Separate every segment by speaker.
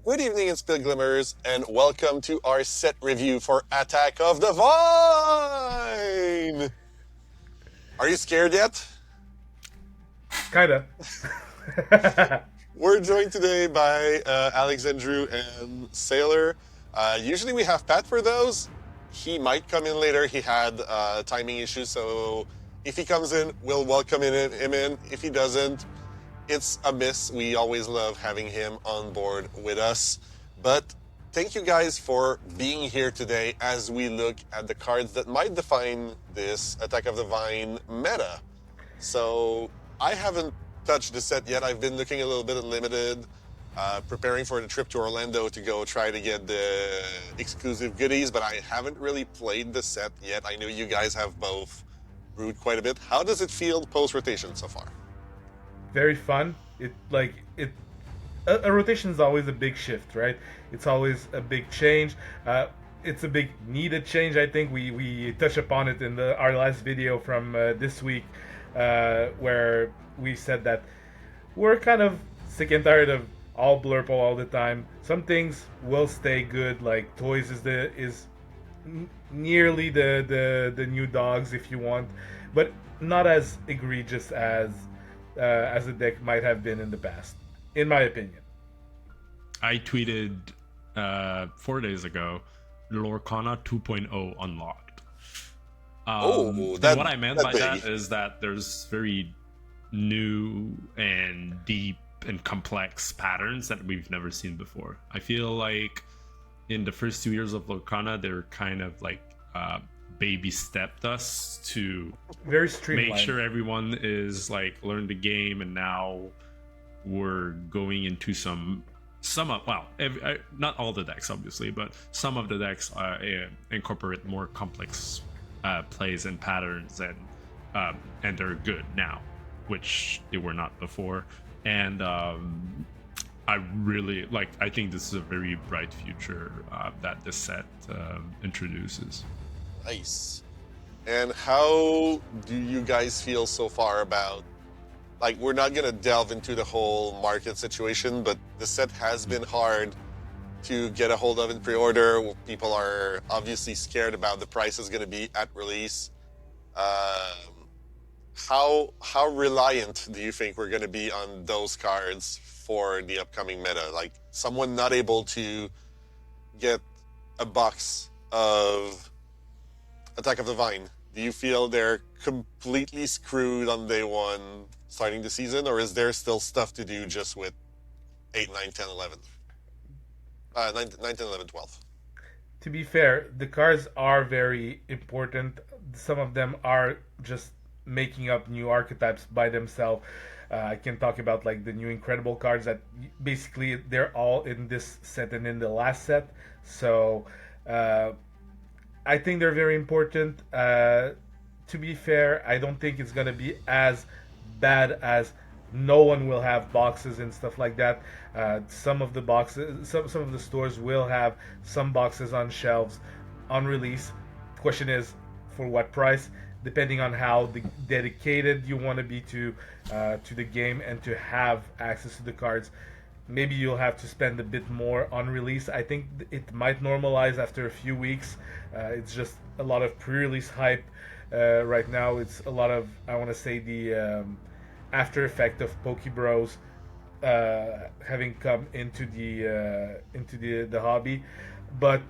Speaker 1: Good evening, it's Pilgrimers, and welcome to our set review for Attack of the Vine! Are you scared yet?
Speaker 2: Kinda.
Speaker 1: We're joined today by Alex and Drew and Sailor. Usually we have Pat for those. He might come in later. He had timing issues, so if he comes in, we'll welcome him in. If he doesn't, it's a miss. We always love having him on board with us. But thank you guys for being here today as we look at the cards that might define this Attack of the Vine meta. So I haven't touched the set yet. I've been looking a little bit at limited, preparing for the trip to Orlando to go try to get the exclusive goodies, but I haven't really played the set yet. I know you guys have both brewed quite a bit. How does it feel post-rotation so far?
Speaker 2: Very fun. A rotation is always a big shift, right? It's always a big change. It's a big needed change. I think we touched upon it in our last video from this week, where we said that we're kind of sick and tired of all blurple all the time. Some things will stay good, like toys is nearly the new dogs if you want, but not as egregious as the deck might have been in the past, in my opinion.
Speaker 3: I tweeted 4 days ago, Lorcana 2.0 unlocked. What I meant by that is that there's very new and deep and complex patterns that we've never seen before. I feel like in the first 2 years of Lorcana, they're kind of like baby stepped us to
Speaker 2: very streamlined.
Speaker 3: Make sure everyone is like learned the game, and now we're going into some of not all the decks obviously, but some of the decks incorporate more complex plays and patterns, and they're good now, which they were not before. And I really like. I think this is a very bright future that this set introduces.
Speaker 1: Nice. And how do you guys feel so far about, like, we're not going to delve into the whole market situation, but the set has been hard to get a hold of in pre-order. People are obviously scared about the price is going to be at release. How reliant do you think we're going to be on those cards for the upcoming meta? Like, someone not able to get a box of Attack of the Vine, do you feel they're completely screwed on day one starting the season, or is there still stuff to do just with 8, 9, 10, 11? 9, 10, 11, 12.
Speaker 2: To be fair, the cards are very important. Some of them are just making up new archetypes by themselves. I can talk about like the new incredible cards that basically they're all in this set and in the last set. So I think they're very important. To be fair, I don't think it's gonna be as bad as no one will have boxes and stuff like that. Some of the boxes, some of the stores will have some boxes on shelves on release. Question is, for what price? Depending on how dedicated you want to be to the game and to have access to the cards, maybe you'll have to spend a bit more on release. I think it might normalize after a few weeks. It's just a lot of pre-release hype right now. It's a lot of, I want to say, the after effect of Pokebros having come into the hobby, but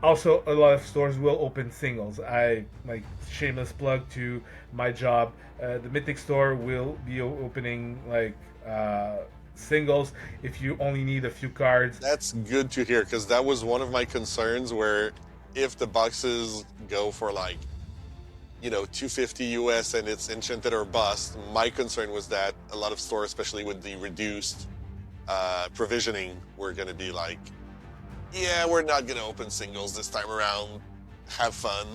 Speaker 2: also a lot of stores will open singles. I like, shameless plug to my job. The Mythic store will be opening like singles if you only need a few cards.
Speaker 1: That's good to hear, because that was one of my concerns, where if the boxes go for like, $250 US and it's Enchanted or bust, my concern was that a lot of stores, especially with the reduced provisioning, were going to be like, yeah, we're not going to open singles this time around. Have fun.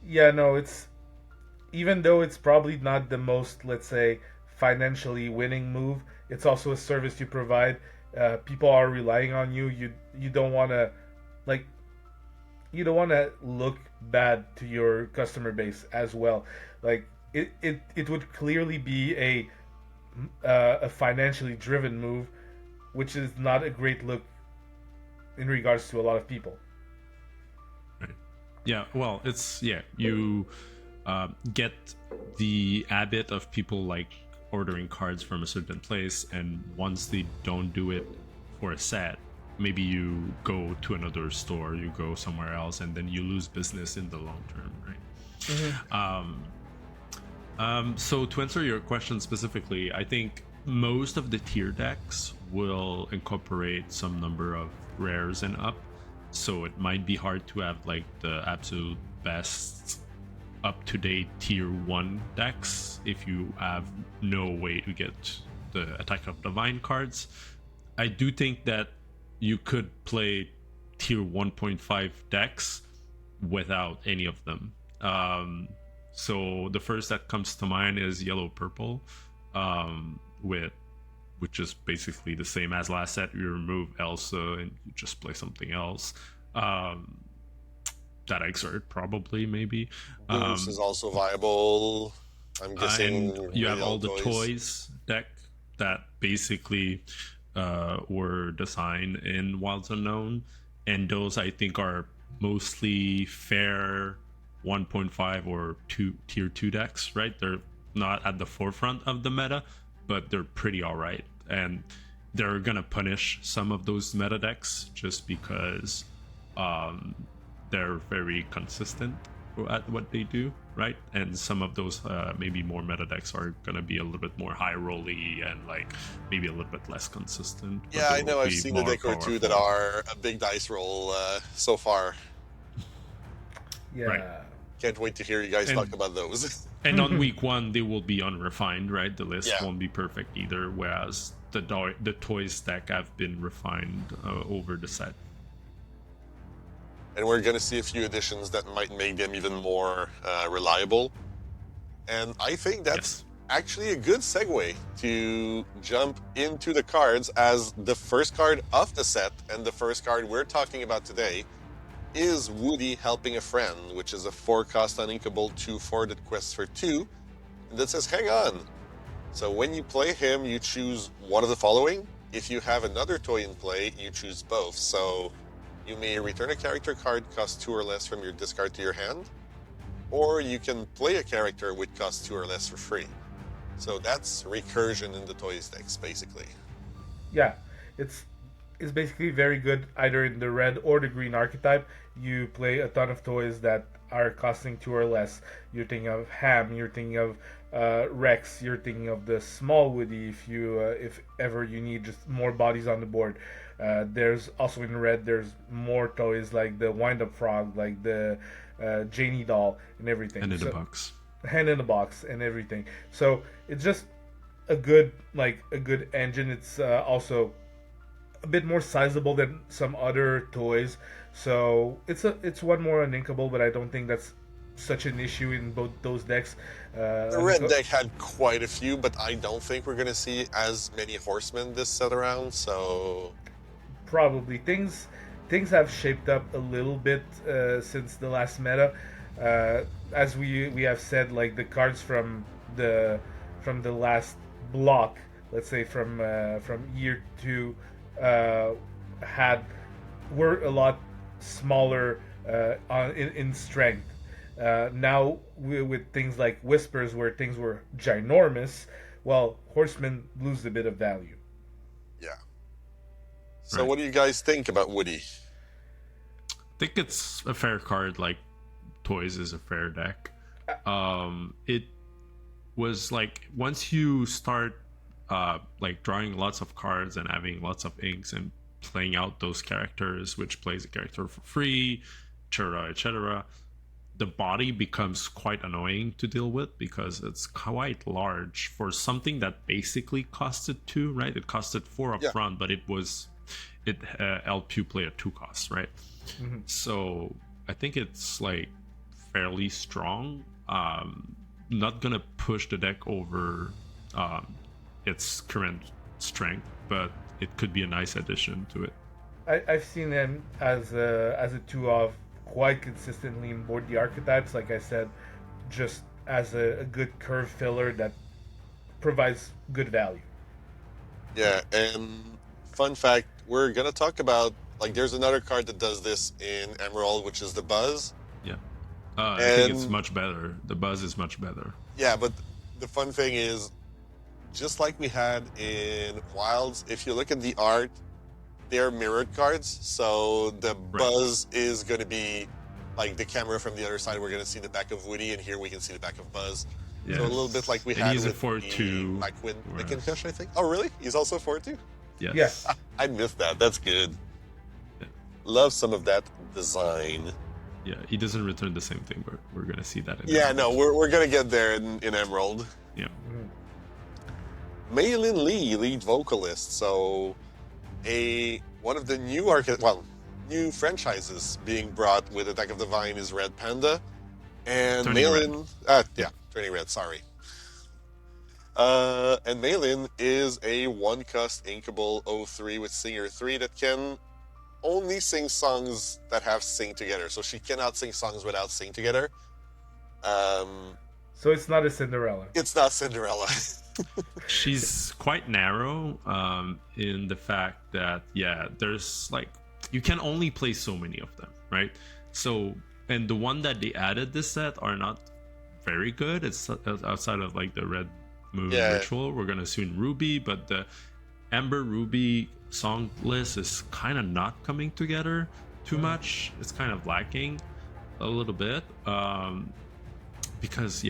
Speaker 2: Yeah, no, it's, even though it's probably not the most, let's say, financially winning move, it's also a service you provide. People are relying on you. You don't want to, like, you don't want to look bad to your customer base as well. Like, it would clearly be a financially driven move which is not a great look in regards to a lot of people.
Speaker 3: Right. Yeah. Well, you get the habit of people like ordering cards from a certain place, and once they don't do it for a set, maybe you go to another store, you go somewhere else, and then you lose business in the long term, right? So to answer your question specifically, I think most of the tier decks will incorporate some number of rares and up, so it might be hard to have like the absolute best up-to-date tier 1 decks if you have no way to get the Attack of Divine cards. I do think that you could play tier 1.5 decks without any of them. So the first that comes to mind is yellow purple, which is basically the same as last set. You remove Elsa and you just play something else. That exert probably maybe.
Speaker 1: Boost is also viable. I'm guessing.
Speaker 3: And you have all the toys deck that basically were designed in Wilds Unknown, and those I think are mostly fair 1.5 or tier 2 decks, right? They're not at the forefront of the meta, but they're pretty all right, and they're gonna punish some of those meta decks just because they're very consistent at what they do, right? And some of those maybe more meta decks are gonna be a little bit more high rolly and like maybe a little bit less consistent.
Speaker 1: Yeah, I know. I've seen a deck or two that are a big dice roll so far.
Speaker 2: Yeah.
Speaker 3: Right.
Speaker 1: Can't wait to hear you guys talk about those.
Speaker 3: And on week 1, they will be unrefined, right? The list
Speaker 1: Yeah.
Speaker 3: won't be perfect either, whereas the toys deck have been refined over the set.
Speaker 1: And we're going to see a few additions that might make them even more reliable. And I think that's actually a good segue to jump into the cards, as the first card of the set and the first card we're talking about today is Woody Helping a Friend, which is a 4-cost uninkable 2/4 that quests for 2, and that says hang on. So when you play him, you choose one of the following. If you have another toy in play, you choose both. So you may return a character card cost 2 or less from your discard to your hand, or you can play a character with cost 2 or less for free. So that's recursion in the toys decks, basically.
Speaker 2: Yeah, it's basically very good either in the red or the green archetype. You play a ton of toys that are costing 2 or less. You're thinking of Ham, you're thinking of Rex, you're thinking of the small Woody if ever you need just more bodies on the board. There's also in red, there's more toys like the Wind-Up Frog, like the Janie doll and everything.
Speaker 3: And in the box.
Speaker 2: Hand in the box and everything. So it's just a good engine. It's also a bit more sizable than some other toys. So it's one more uninkable, but I don't think that's such an issue in both those decks.
Speaker 1: The red deck had quite a few, but I don't think we're going to see as many horsemen this set around, so...
Speaker 2: Probably. Things have shaped up a little bit since the last meta. As we have said, like the cards from the last block, let's say from year 2, were a lot smaller in strength. Now with things like Whispers, where things were ginormous, well, Horsemen lose a bit of value.
Speaker 1: Yeah. So what do you guys think about Woody?
Speaker 3: I think it's a fair card. Like toys is a fair deck. It was like once you start like drawing lots of cards and having lots of inks and playing out those characters, which plays a character for free, etc., the body becomes quite annoying to deal with because it's quite large for something that basically costed 2, right? It costed 4 up front, but it helped you play at 2 costs, right?
Speaker 2: Mm-hmm.
Speaker 3: So I think it's like fairly strong. Not gonna push the deck over its current strength, but it could be a nice addition to it.
Speaker 2: I've seen him as a 2-of quite consistently in board the archetypes, like I said, just as a good curve filler that provides good value.
Speaker 1: Yeah, and fun fact, we're gonna talk about like there's another card that does this in Emerald, which is the Buzz.
Speaker 3: Yeah. I think it's
Speaker 1: And
Speaker 3: much better. The buzz is much better.
Speaker 1: yeah, but the fun thing is, just like we had in Wilds, if you look at the art, they're mirrored cards. So the
Speaker 3: Right.
Speaker 1: Buzz is going to be like the camera from the other side. We're going to see the back of Woody, and here we can see the back of Buzz.
Speaker 3: Yeah.
Speaker 1: So a little bit like we
Speaker 3: And
Speaker 1: had
Speaker 3: he's a
Speaker 1: with
Speaker 3: 4/2,
Speaker 1: Mike Win
Speaker 3: whereas-
Speaker 1: McIntosh, I think. Oh, really? He's also 4/2?
Speaker 3: Yes.
Speaker 2: Yes.
Speaker 1: I missed that. That's good.
Speaker 3: Yeah.
Speaker 1: Love some of that design.
Speaker 3: Yeah, he doesn't return the same thing, but we're gonna see that in
Speaker 1: Yeah,
Speaker 3: Emerald.
Speaker 1: no, we're going to get there in Emerald.
Speaker 3: Yeah.
Speaker 1: Maylin Lee, lead vocalist. So, one of the new franchises being brought with Attack of the Vine is Red Panda, and
Speaker 3: Turning
Speaker 1: Maylin, Turning Red. Sorry. And Maylin is a one-cost inkable 03 with Singer 3 that can only sing songs that have sing together. So she cannot sing songs without sing together.
Speaker 2: So it's not a Cinderella.
Speaker 1: It's not Cinderella.
Speaker 3: She's quite narrow in the fact that there's like you can only play so many of them, right? So and the one that they added this set are not very good. It's outside of like the Red Moon Ritual. We're gonna soon Ruby, but the Ember Ruby song list is kind of not coming together too much. It's kind of lacking a little bit because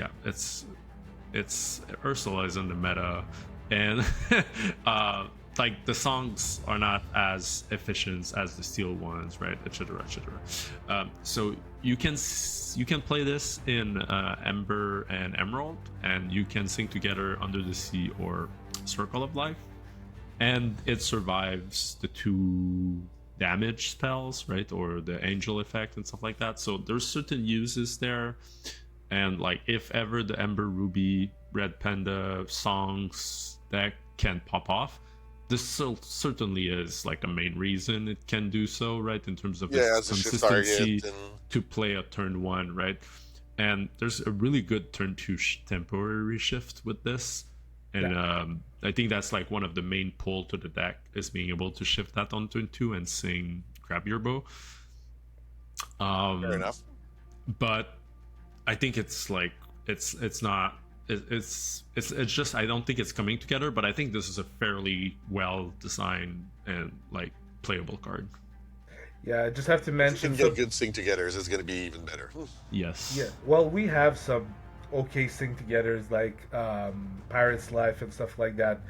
Speaker 3: it's Ursula is in the meta, and like the songs are not as efficient as the steel ones, right? Etc. So you can play this in Ember and Emerald, and you can sing together Under the Sea or Circle of Life, and it survives the 2 damage spells, right, or the angel effect and stuff like that. So there's certain uses there. And like if ever the Ember Ruby Red Panda songs deck can pop off, this certainly is like the main reason it can do so, right? In terms of its consistency to play a turn 1, right? And there's a really good turn 2 temporary shift with this. And I think that's like one of the main pull to the deck is being able to shift that on turn 2 and sing Grab Your Bow.
Speaker 1: Fair enough.
Speaker 3: But I think it's like it's just I don't think it's coming together, but I think this is a fairly well designed and like playable card.
Speaker 2: Yeah, I just have to mention
Speaker 1: If you can get good sing togethers, it's going to be even better.
Speaker 3: Yes.
Speaker 2: Yeah, well, we have some okay sing togethers like Pirate's Life and stuff like that.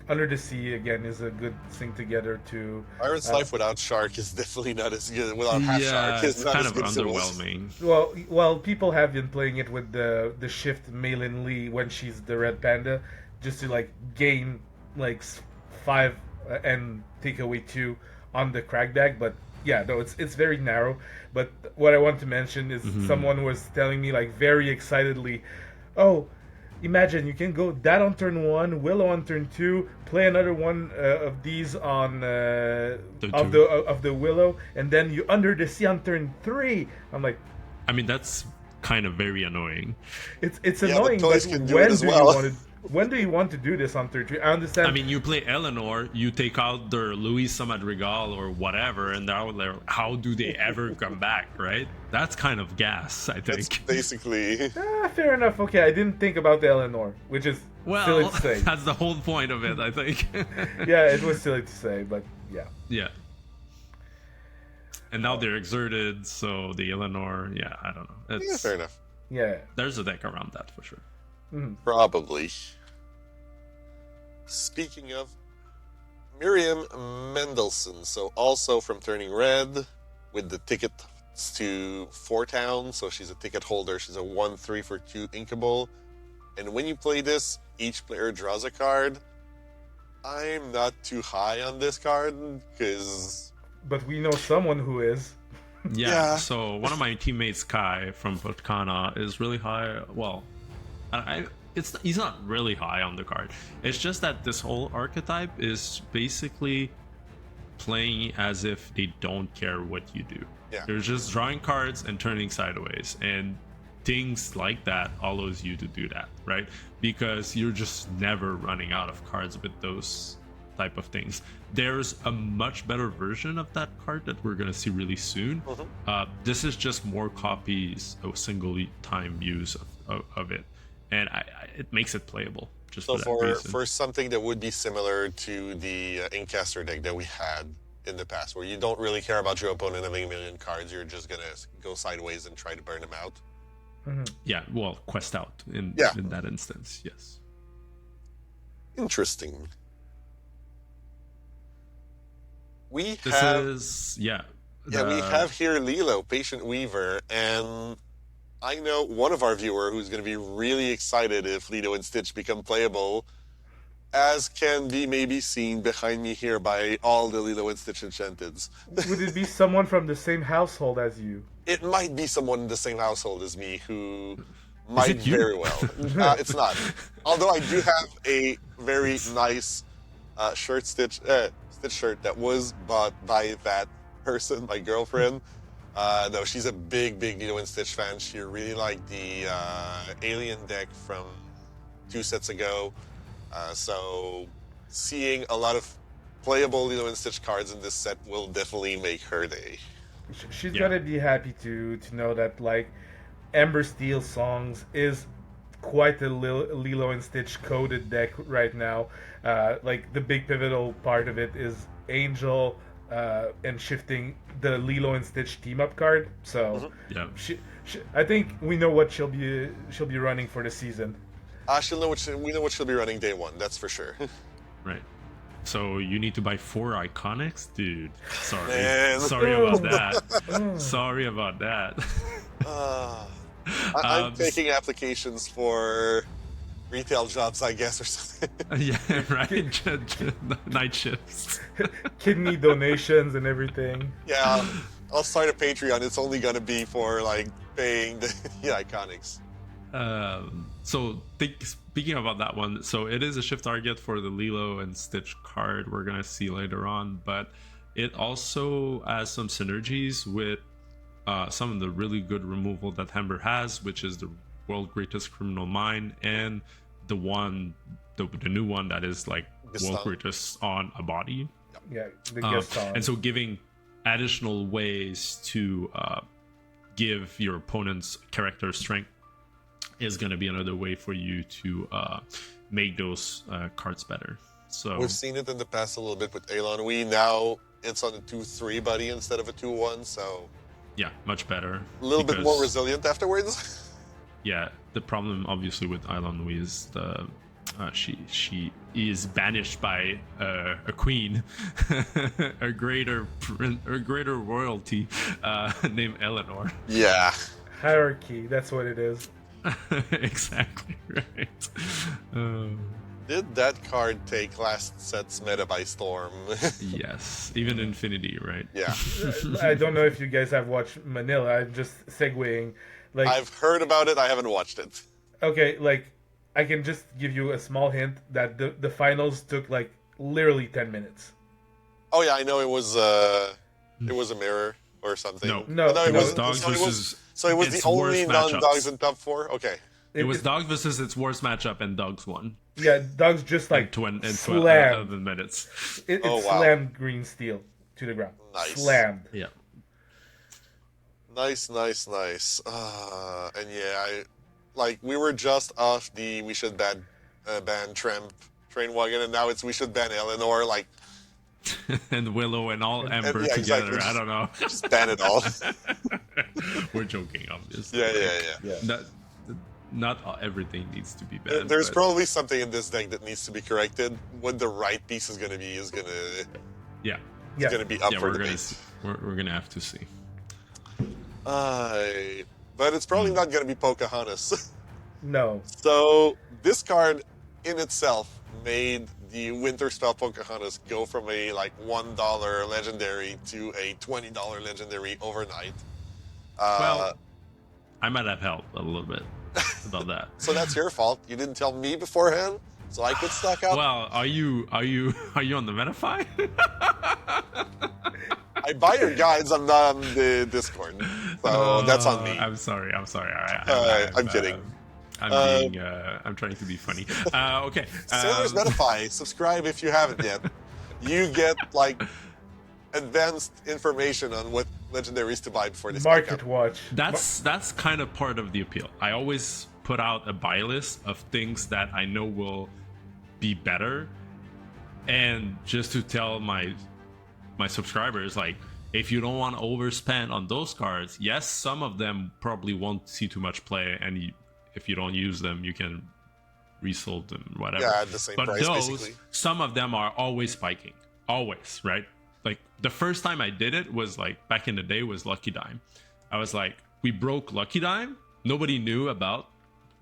Speaker 2: Under the Sea again is a good sing together too.
Speaker 1: Pirate's Life without Shark is definitely not as good. Without half Shark,
Speaker 3: it's
Speaker 1: not
Speaker 3: kind
Speaker 1: as
Speaker 3: of
Speaker 1: good as it was.
Speaker 3: underwhelming.
Speaker 2: Well, people have been playing it with the shift Maylin Lee when she's the Red Panda, just to like gain like 5 and take away 2 on the crackback. But yeah, no, it's very narrow. But what I want to mention is someone was telling me like very excitedly, oh, imagine you can go that on turn 1, Willow on turn 2, play another one of these on of the Willow, and then you Under the Sea on turn 3. I'm like,
Speaker 3: I mean that's kind of very annoying.
Speaker 2: It's annoying, but when do you want to do this on turn 3? I understand.
Speaker 3: I mean, you play Eleanor, you take out their Louisa Madrigal or whatever, and now how do they ever come back, right? That's kind of gas, I think.
Speaker 1: That's basically.
Speaker 2: Fair enough. Okay, I didn't think about the Eleanor, which is silly to say.
Speaker 3: That's the whole point of it, I think.
Speaker 2: Yeah, it was silly to say, but yeah.
Speaker 3: Yeah. And now they're exerted, so the Eleanor, I don't know.
Speaker 1: Fair enough.
Speaker 2: Yeah.
Speaker 3: There's a deck around that for sure.
Speaker 1: Probably. Speaking of, Miriam Mendelssohn, so also from Turning Red, with the tickets to 4 Town, so she's a ticket holder. She's a 1/3 for 2 inkable. And when you play this, each player draws a card. I'm not too high on this card, because...
Speaker 2: But we know someone who is.
Speaker 3: Yeah, so one of my teammates, Kai, from Lorcana, is really high. Well, he's not really high on the card. It's just that this whole archetype is basically playing as if they don't care what you do.
Speaker 1: Yeah.
Speaker 3: They're just drawing cards and turning sideways, and things like that allows you to do that, right? Because you're just never running out of cards with those type of things. There's a much better version of that card that we're going to see really soon. This is just more copies of single time use of it, and it makes it playable. Just
Speaker 1: So
Speaker 3: for that reason.
Speaker 1: for something that would be similar to the Inkcaster deck that we had in the past, where you don't really care about your opponent having a million cards, you're just gonna go sideways and try to burn them out.
Speaker 3: Yeah, well, quest out in that instance, yes.
Speaker 1: Interesting. We
Speaker 3: This
Speaker 1: have
Speaker 3: is
Speaker 1: we have here Lilo, Patient Weaver, and I know one of our viewer who's going to be really excited if Lilo and Stitch become playable, as can be maybe seen behind me here by all the Lilo and Stitch Enchanteds.
Speaker 2: Would it be someone from the same household as you?
Speaker 1: It might be someone in the same household as me who might
Speaker 3: it you?
Speaker 1: very well. It's not. Although I do have a very nice Stitch shirt that was bought by that person, my girlfriend. No, she's a big Lilo and Stitch fan. She really liked the Alien deck from 2 sets ago. So seeing a lot of playable Lilo and Stitch cards in this set will definitely make her day.
Speaker 2: She's gonna be happy to know that like Ember Steel Songs is quite a Lilo and Stitch coded deck right now. Like the big pivotal part of it is Angel and shifting the Lilo and Stitch team up card. So she, I think we know what she'll be running for the season.
Speaker 1: We know what she'll be running day one. That's for sure.
Speaker 3: Right. So you need to buy 4 Iconics, dude. Sorry,
Speaker 1: Man.
Speaker 3: sorry about that. Sorry about that.
Speaker 1: I'm taking applications for retail jobs, I guess, or something.
Speaker 3: Yeah, right. Night shifts.
Speaker 2: Kidney donations and everything.
Speaker 1: Yeah, I'll start a Patreon. It's only gonna be for like paying the Iconics.
Speaker 3: So speaking about that one, so it is a shift target for the Lilo and Stitch card we're gonna see later on, but it also has some synergies with some of the really good removal that Ember has, which is the World Greatest Criminal Mind and the new one that is like World Greatest on a body.
Speaker 2: Yeah, the Gaston.
Speaker 3: And so giving additional ways to give your opponent's character strength is going to be another way for you to make those cards better. So
Speaker 1: we've seen it in the past a little bit with Elan. Now it's on a 2/3 buddy instead of a 2/1, so
Speaker 3: yeah, much better.
Speaker 1: A little bit more resilient afterwards.
Speaker 3: Yeah, the problem obviously with Elan Nui is she is banished by a queen, a greater royalty named Eleanor.
Speaker 1: Yeah,
Speaker 2: hierarchy. That's what it is.
Speaker 3: Exactly right.
Speaker 1: Did that card take last set's meta by storm?
Speaker 3: Yes, even Infinity, right?
Speaker 1: Yeah.
Speaker 2: I don't know if you guys have watched Manila. I'm just segueing. Like,
Speaker 1: I've heard about it. I haven't watched it.
Speaker 2: Okay, like I can just give you a small hint that the finals took like literally 10 minutes.
Speaker 1: Oh yeah, I know it was a mirror or something.
Speaker 2: No,
Speaker 3: it was Dogs versus.
Speaker 1: So it was the only non-Dogs in top 4. Okay.
Speaker 3: It was Dogs versus its worst matchup, and Dogs won.
Speaker 2: Yeah, Dogs just like
Speaker 3: in
Speaker 2: slammed.
Speaker 3: 11 minutes.
Speaker 2: It slammed Green Steel to the ground.
Speaker 1: Nice.
Speaker 2: Slammed.
Speaker 3: Yeah.
Speaker 1: Nice. And yeah, we were just off the we should ban Tramp train wagon, and now it's we should ban Eleanor. Like.
Speaker 3: And Willow and all Ember
Speaker 1: yeah,
Speaker 3: together.
Speaker 1: Exactly.
Speaker 3: I don't know.
Speaker 1: Just ban it all.
Speaker 3: We're joking, obviously.
Speaker 1: Yeah.
Speaker 3: Not everything needs to be banned.
Speaker 1: There's probably something in this deck that needs to be corrected. What the right piece is going to be is going to going to be up for debate.
Speaker 3: We're going to have to see.
Speaker 1: But it's probably not going to be Pocahontas.
Speaker 2: No.
Speaker 1: So this card in itself made the Winter Spell Pocahontas go from a $1 legendary to a $20 legendary overnight.
Speaker 3: Well, I might have helped a little bit about that.
Speaker 1: So that's your fault. You didn't tell me beforehand, so I could stock up.
Speaker 3: Well, are you on the Metafy?
Speaker 1: I buy your guides. I'm not on the Discord, so that's on me.
Speaker 3: I'm sorry.
Speaker 1: I'm kidding.
Speaker 3: I'm trying to be funny. Okay.
Speaker 1: Sailor's Metafy. Subscribe if you haven't yet. you get like advanced information on what legendaries to buy before they spike
Speaker 2: Market
Speaker 1: up.
Speaker 2: watch.
Speaker 3: That's kind of part of the appeal. I always put out a buy list of things that I know will be better, and just to tell my subscribers, like, if you don't want to overspend on those cards, yes, some of them probably won't see too much play, and if you don't use them, you can resold them, whatever.
Speaker 1: Yeah, at the same
Speaker 3: but
Speaker 1: price,
Speaker 3: those,
Speaker 1: basically.
Speaker 3: some of them are always spiking, always, right? Like the first time I did it was like back in the day was Lucky Dime. I was like, we broke Lucky Dime. Nobody knew about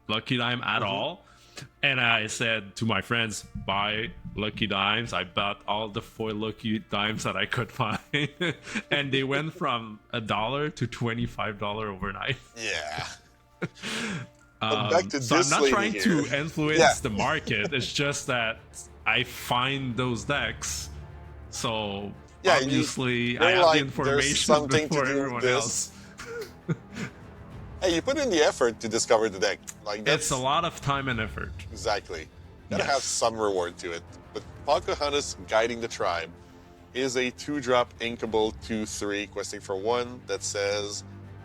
Speaker 3: Lucky Dime at all. And I said to my friends, buy Lucky Dimes. I bought all the foil Lucky Dimes that I could find. And they went from $1 to $25 overnight.
Speaker 1: Yeah. But back to
Speaker 3: So
Speaker 1: this
Speaker 3: I'm not
Speaker 1: lady
Speaker 3: trying
Speaker 1: here.
Speaker 3: to influence
Speaker 1: Yeah.
Speaker 3: the market. It's just that I find those decks. So
Speaker 1: Yeah,
Speaker 3: obviously
Speaker 1: you're
Speaker 3: I have
Speaker 1: like,
Speaker 3: the information
Speaker 1: there's something
Speaker 3: before
Speaker 1: to do
Speaker 3: everyone
Speaker 1: with
Speaker 3: else.
Speaker 1: this. Hey, you put in the effort to discover the deck. Like that's
Speaker 3: It's a lot of time and effort.
Speaker 1: exactly. Gotta
Speaker 3: Yes.
Speaker 1: have some reward to it. But Pocahontas Guiding the Tribe is a 2-drop inkable 2/3 questing for 1 that says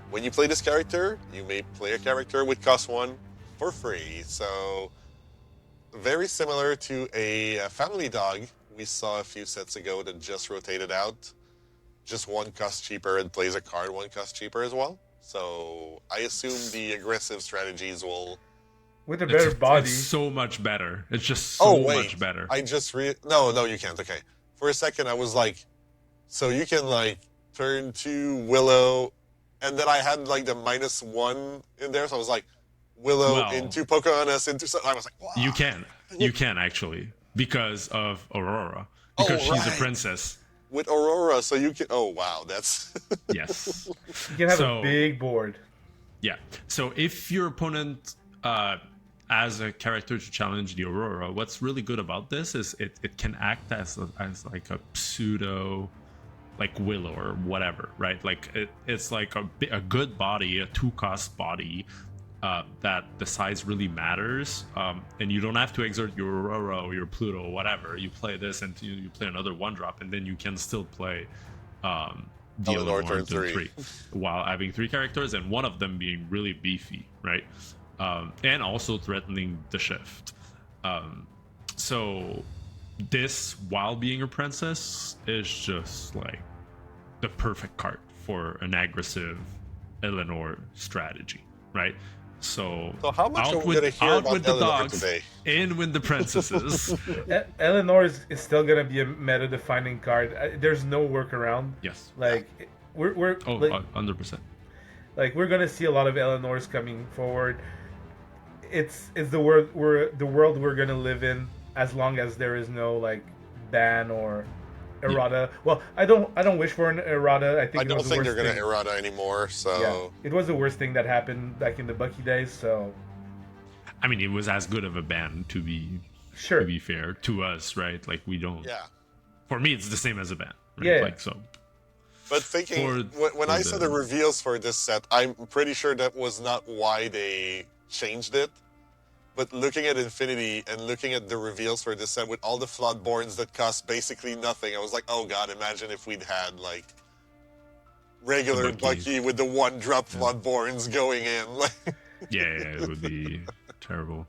Speaker 1: when you play this character, you may play a character with cost 1 for free. So very similar to a family dog we saw a few sets ago that just rotated out. Just 1 cost cheaper and plays a card 1 cost cheaper as well. So I assume the aggressive strategies will.
Speaker 2: With a better body.
Speaker 3: It's so much better. It's just
Speaker 1: Oh
Speaker 3: so
Speaker 1: wait,
Speaker 3: much better.
Speaker 1: I just no, you can't. Okay, for a second I was like, so you can like turn to Willow, and then I had like the -1 in there, so I was like, Willow
Speaker 3: Well,
Speaker 1: into Pocahontas into. I was like, wow.
Speaker 3: You can actually because of Aurora, because she's
Speaker 1: right.
Speaker 3: a princess.
Speaker 1: With Aurora, so you can. Oh wow, that's.
Speaker 3: Yes.
Speaker 2: You can have
Speaker 3: So-
Speaker 2: a big board.
Speaker 3: Yeah. So if your opponent as a character to challenge the Aurora, what's really good about this is it can act as like a pseudo like Willow or whatever, right? Like it's like a good body, a 2-cost body that the size really matters, and you don't have to exert your Aurora or your Pluto or whatever. You play this and you play another 1-drop, and then you can still play the
Speaker 1: Eleanor
Speaker 3: Eleanor
Speaker 1: turn
Speaker 3: turn
Speaker 1: 3.
Speaker 3: while having 3 characters, and one of them being really beefy, right? And also threatening the shift. So this, while being a princess, is just like the perfect card for an aggressive Eleanor strategy, right? So
Speaker 1: So how much are
Speaker 3: out
Speaker 1: we
Speaker 3: with,
Speaker 1: gonna hear
Speaker 3: out
Speaker 1: about
Speaker 3: with the
Speaker 1: Eleanor
Speaker 3: dogs,
Speaker 1: today?
Speaker 3: in with the princesses.
Speaker 2: Eleanor is still gonna be a meta-defining card. There's no workaround.
Speaker 3: Yes.
Speaker 2: Like we're
Speaker 3: Oh,
Speaker 2: like,
Speaker 3: 100%.
Speaker 2: like we're gonna see a lot of Eleanors coming forward. It's the world we're gonna live in as long as there is no like ban or errata. Well, I don't wish for an errata. I think
Speaker 1: I
Speaker 2: it
Speaker 1: don't
Speaker 2: was the
Speaker 1: think
Speaker 2: worst
Speaker 1: they're gonna
Speaker 2: thing.
Speaker 1: errata anymore. So
Speaker 2: Yeah, it was the worst thing that happened back in the Bucky days. So
Speaker 3: I mean, it was as good of a ban to be
Speaker 2: sure,
Speaker 3: fair to us, right? Like we don't.
Speaker 1: yeah.
Speaker 3: For me, it's the same as a ban. Right?
Speaker 2: Yeah.
Speaker 3: Like so.
Speaker 1: But thinking when
Speaker 3: for
Speaker 1: I saw the
Speaker 3: the-
Speaker 1: reveals for this set, I'm pretty sure that was not why they changed it. But looking at Infinity and looking at the reveals for this set with all the Floodborns that cost basically nothing, I was like, oh god, imagine if we'd had like regular
Speaker 3: The Buckies.
Speaker 1: Bucky with the 1-drop Floodborns going in. Like,
Speaker 3: Yeah, it would be terrible.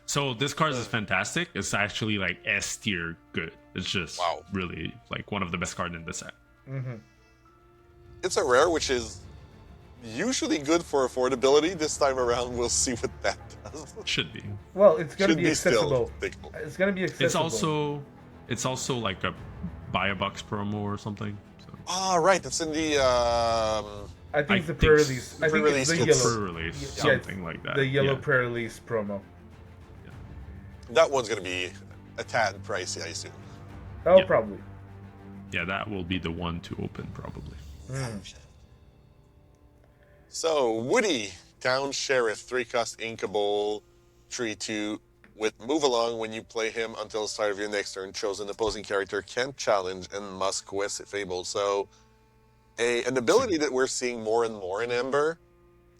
Speaker 3: So this card is fantastic. It's actually like S tier good. It's just
Speaker 1: Wow.
Speaker 3: really like one of the best cards in the set.
Speaker 1: it's a rare, which is usually good for affordability. This time around, we'll see what that does.
Speaker 3: Should be.
Speaker 2: well, it's gonna
Speaker 1: Should
Speaker 2: be
Speaker 1: be
Speaker 2: accessible.
Speaker 1: still thinkable.
Speaker 2: It's gonna be accessible.
Speaker 3: It's also like a buy a box promo or something. So
Speaker 1: Ah, right. It's in the.
Speaker 2: I think
Speaker 3: I
Speaker 2: it's the
Speaker 3: think
Speaker 2: pre-release. I think
Speaker 1: pre-release
Speaker 2: it's the
Speaker 1: kits.
Speaker 2: yellow.
Speaker 3: pre-release,
Speaker 2: Yeah, it's
Speaker 3: something like that.
Speaker 2: The yellow
Speaker 3: Yeah.
Speaker 2: pre-release promo.
Speaker 1: That one's gonna be a tad pricey, I assume.
Speaker 2: Oh,
Speaker 3: Yeah.
Speaker 2: probably.
Speaker 3: Yeah, that will be the one to open probably.
Speaker 1: So, Woody, Town Sheriff, 3-cost Inkable, 3/2. With Move Along, when you play him until the start of your next turn, chosen opposing character can't challenge and must quest if able. So, an ability that we're seeing more and more in Ember.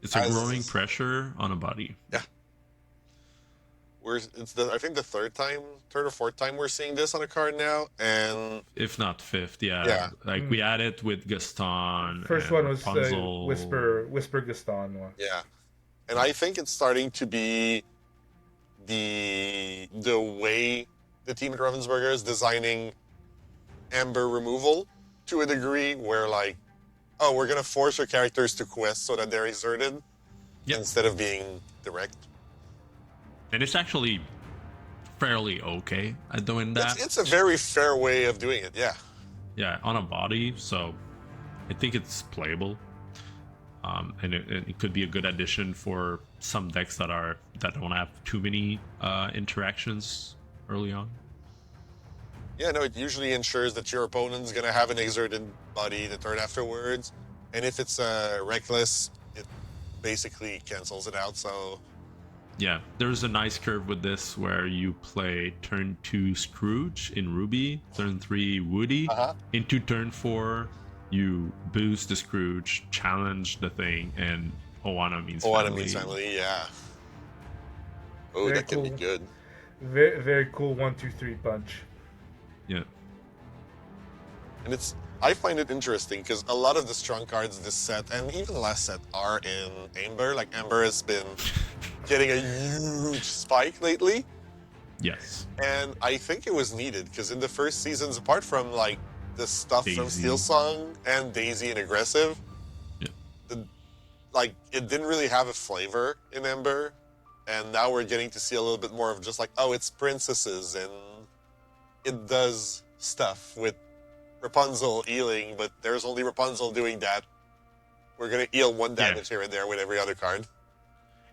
Speaker 3: It's a
Speaker 1: As-
Speaker 3: growing pressure on a body.
Speaker 1: I think the third or fourth time we're seeing this on a card now, and
Speaker 3: If not fifth, yeah.
Speaker 1: Yeah.
Speaker 3: Like we had it with Gaston
Speaker 2: First
Speaker 3: and
Speaker 2: one was
Speaker 3: Rapunzel.
Speaker 2: Whisper Gaston one.
Speaker 1: yeah, and I think it's starting to be the way the team at Ravensburger is designing Amber removal to a degree where like, oh, we're gonna force your characters to quest so that they're exerted
Speaker 3: Yep.
Speaker 1: instead of being direct.
Speaker 3: And it's actually fairly okay at doing that.
Speaker 1: It's a very fair way of doing it. Yeah.
Speaker 3: Yeah, on a body, so I think it's playable. And it could be a good addition for some decks that don't have too many interactions early on.
Speaker 1: Yeah, no, it usually ensures that your opponent's going to have an exerted body the turn afterwards. And if it's reckless, it basically cancels it out. So,
Speaker 3: Yeah, there's a nice curve with this where you play turn 2 Scrooge in Ruby, turn 3 Woody. Into turn 4, you boost the Scrooge, challenge the thing, and Oana means family.
Speaker 1: Yeah. Oh,
Speaker 2: Very
Speaker 1: that can be
Speaker 2: cool.
Speaker 1: good.
Speaker 2: Very very cool 1-2-3 punch.
Speaker 3: Yeah.
Speaker 1: And I find it interesting because a lot of the strong cards this set and even last set are in Amber. Like Amber has been getting a huge spike lately.
Speaker 3: Yes.
Speaker 1: And I think it was needed because in the first seasons, apart from like the stuff from
Speaker 3: Daisy.
Speaker 1: Steel Song and Daisy and Aggressive,
Speaker 3: Yeah.
Speaker 1: It didn't really have a flavor in Ember. And now we're getting to see a little bit more of just like, oh, it's princesses and it does stuff with Rapunzel healing, but there's only Rapunzel doing that. We're going to heal one damage here and there with every other card.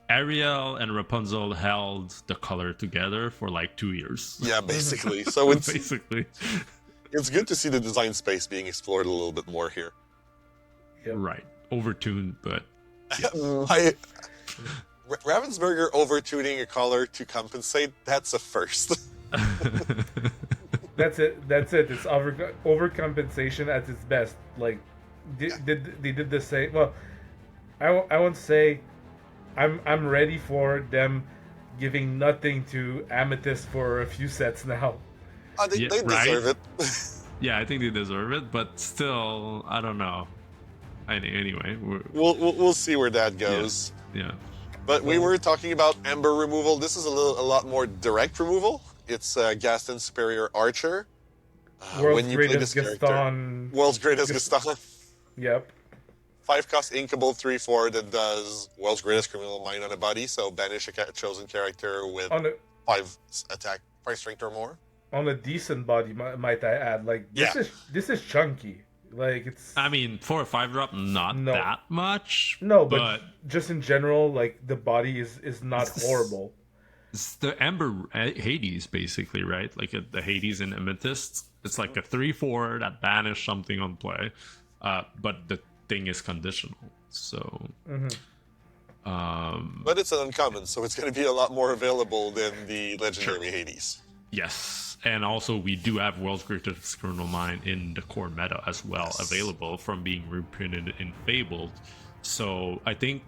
Speaker 3: Ariel and Rapunzel held the color together for like 2 years.
Speaker 1: Yeah, basically. So it's
Speaker 3: Basically.
Speaker 1: it's good to see the design space being explored a little bit more here.
Speaker 2: Yep.
Speaker 3: Right. Overtuned, but
Speaker 1: Ravensburger overtuning a color to compensate, that's a first.
Speaker 2: That's it. It's overcompensation at its best. Like, they did the same. Well, I won't say I'm ready for them giving nothing to Amethyst for a few sets now.
Speaker 1: They
Speaker 3: right?
Speaker 1: deserve it.
Speaker 3: Yeah, I think they deserve it, but still, I don't know. Anyway,
Speaker 1: We'll see where that goes.
Speaker 3: Yeah.
Speaker 1: But we were talking about Ember removal. This is a lot more direct removal. It's Gaston Superior Archer.
Speaker 2: World's greatest Gaston.
Speaker 1: World's greatest Gaston.
Speaker 2: Yep.
Speaker 1: 5-cost inkable 3/4 that does World's Greatest Criminal Mind on a body. So banish a chosen character with 5 attack, 5 strength or more.
Speaker 2: On a decent body, might I add? Like this is chunky. Like it's.
Speaker 3: I mean, 4 or 5 drop, not that much.
Speaker 2: No, but just in general, like the body is not horrible.
Speaker 3: It's the Amber Hades, basically, right? Like the Hades and Amethyst. It's like a 3/4 that banish something on play, but the thing is conditional. So,
Speaker 1: but it's an uncommon, so it's going to be a lot more available than the legendary Hades.
Speaker 3: Yes, and also we do have World's Greatest Criminal Mind in the core meta as well, available from being reprinted in Fabled. So I think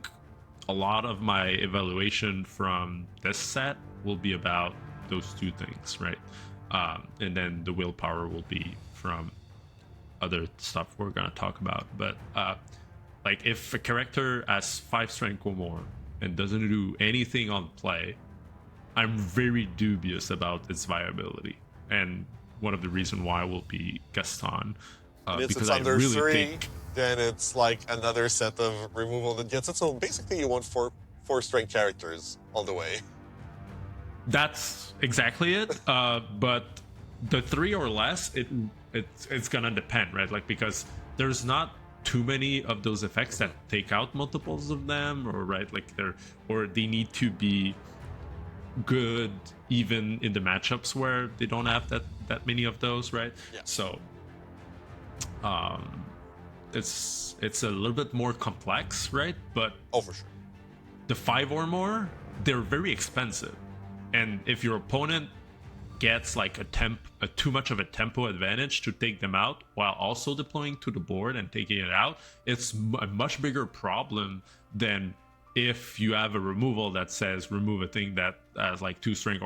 Speaker 3: a lot of my evaluation from this set will be about those two things, right? And then the willpower will be from other stuff we're gonna talk about. But like if a character has 5 strength or more and doesn't do anything on play, I'm very dubious about its viability, and one of the reasons why will be Gaston.
Speaker 1: If
Speaker 3: because
Speaker 1: it's under
Speaker 3: I really
Speaker 1: 3,
Speaker 3: think
Speaker 1: then it's like another set of removal that gets it. So basically, you want 4 strength characters all the way.
Speaker 3: that's exactly it. But the 3 or less, it's gonna depend, right? Like because there's not too many of those effects that take out multiples of them, or right, like they need to be good even in the matchups where they don't have that many of those, right?
Speaker 1: Yeah.
Speaker 3: So it's a little bit more complex, right? But
Speaker 1: for sure,
Speaker 3: the 5 or more, they're very expensive, and if your opponent gets like a too much of a tempo advantage to take them out while also deploying to the board and taking it out, it's a much bigger problem than if you have a removal that says remove a thing that has like 2 strength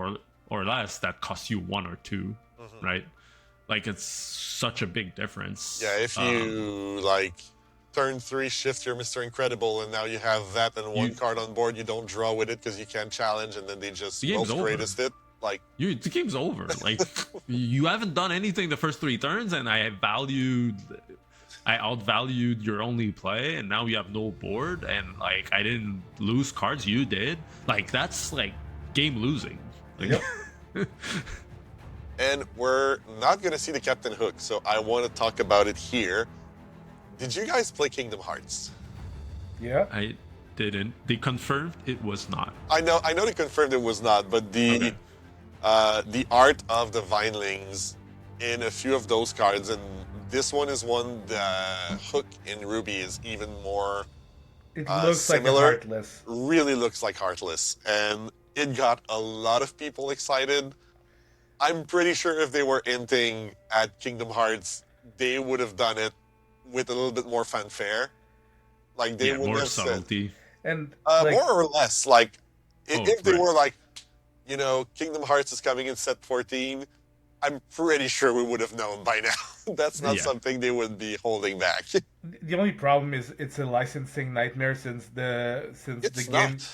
Speaker 3: or less, that costs you 1 or 2, right? Like it's such a big difference.
Speaker 1: Yeah, if you like turn 3 shift your Mr. Incredible, and now you have that and 1 card on board, you don't draw with it because you can't challenge, and then they just
Speaker 3: The game's
Speaker 1: most
Speaker 3: over.
Speaker 1: greatest it. Like
Speaker 3: the game's over. Like you haven't done anything the first 3 turns, and I outvalued your only play, and now you have no board, and like I didn't lose cards, you did. Like that's like game losing. Like,
Speaker 2: Yep.
Speaker 1: And we're not gonna see the Captain Hook, so I want to talk about it here. Did you guys play Kingdom Hearts?
Speaker 2: Yeah.
Speaker 3: I didn't. They confirmed it was not.
Speaker 1: I know they confirmed it was not, but the art of the Vinelings in a few of those cards, and this one is one, the Hook in Ruby is even more
Speaker 2: It looks
Speaker 1: similar.
Speaker 2: like a Heartless.
Speaker 1: Really looks like Heartless, and it got a lot of people excited. I'm pretty sure if they were hinting at Kingdom Hearts, they would have done it with a little bit more fanfare. Like they would
Speaker 3: more
Speaker 1: have said,
Speaker 3: subtlety.
Speaker 2: And
Speaker 1: more or less. Like if they
Speaker 3: right.
Speaker 1: were like, Kingdom Hearts is coming in set 14, I'm pretty sure we would have known by now. That's not something they would be holding back.
Speaker 2: the only problem is it's a licensing nightmare since the game.
Speaker 1: Not.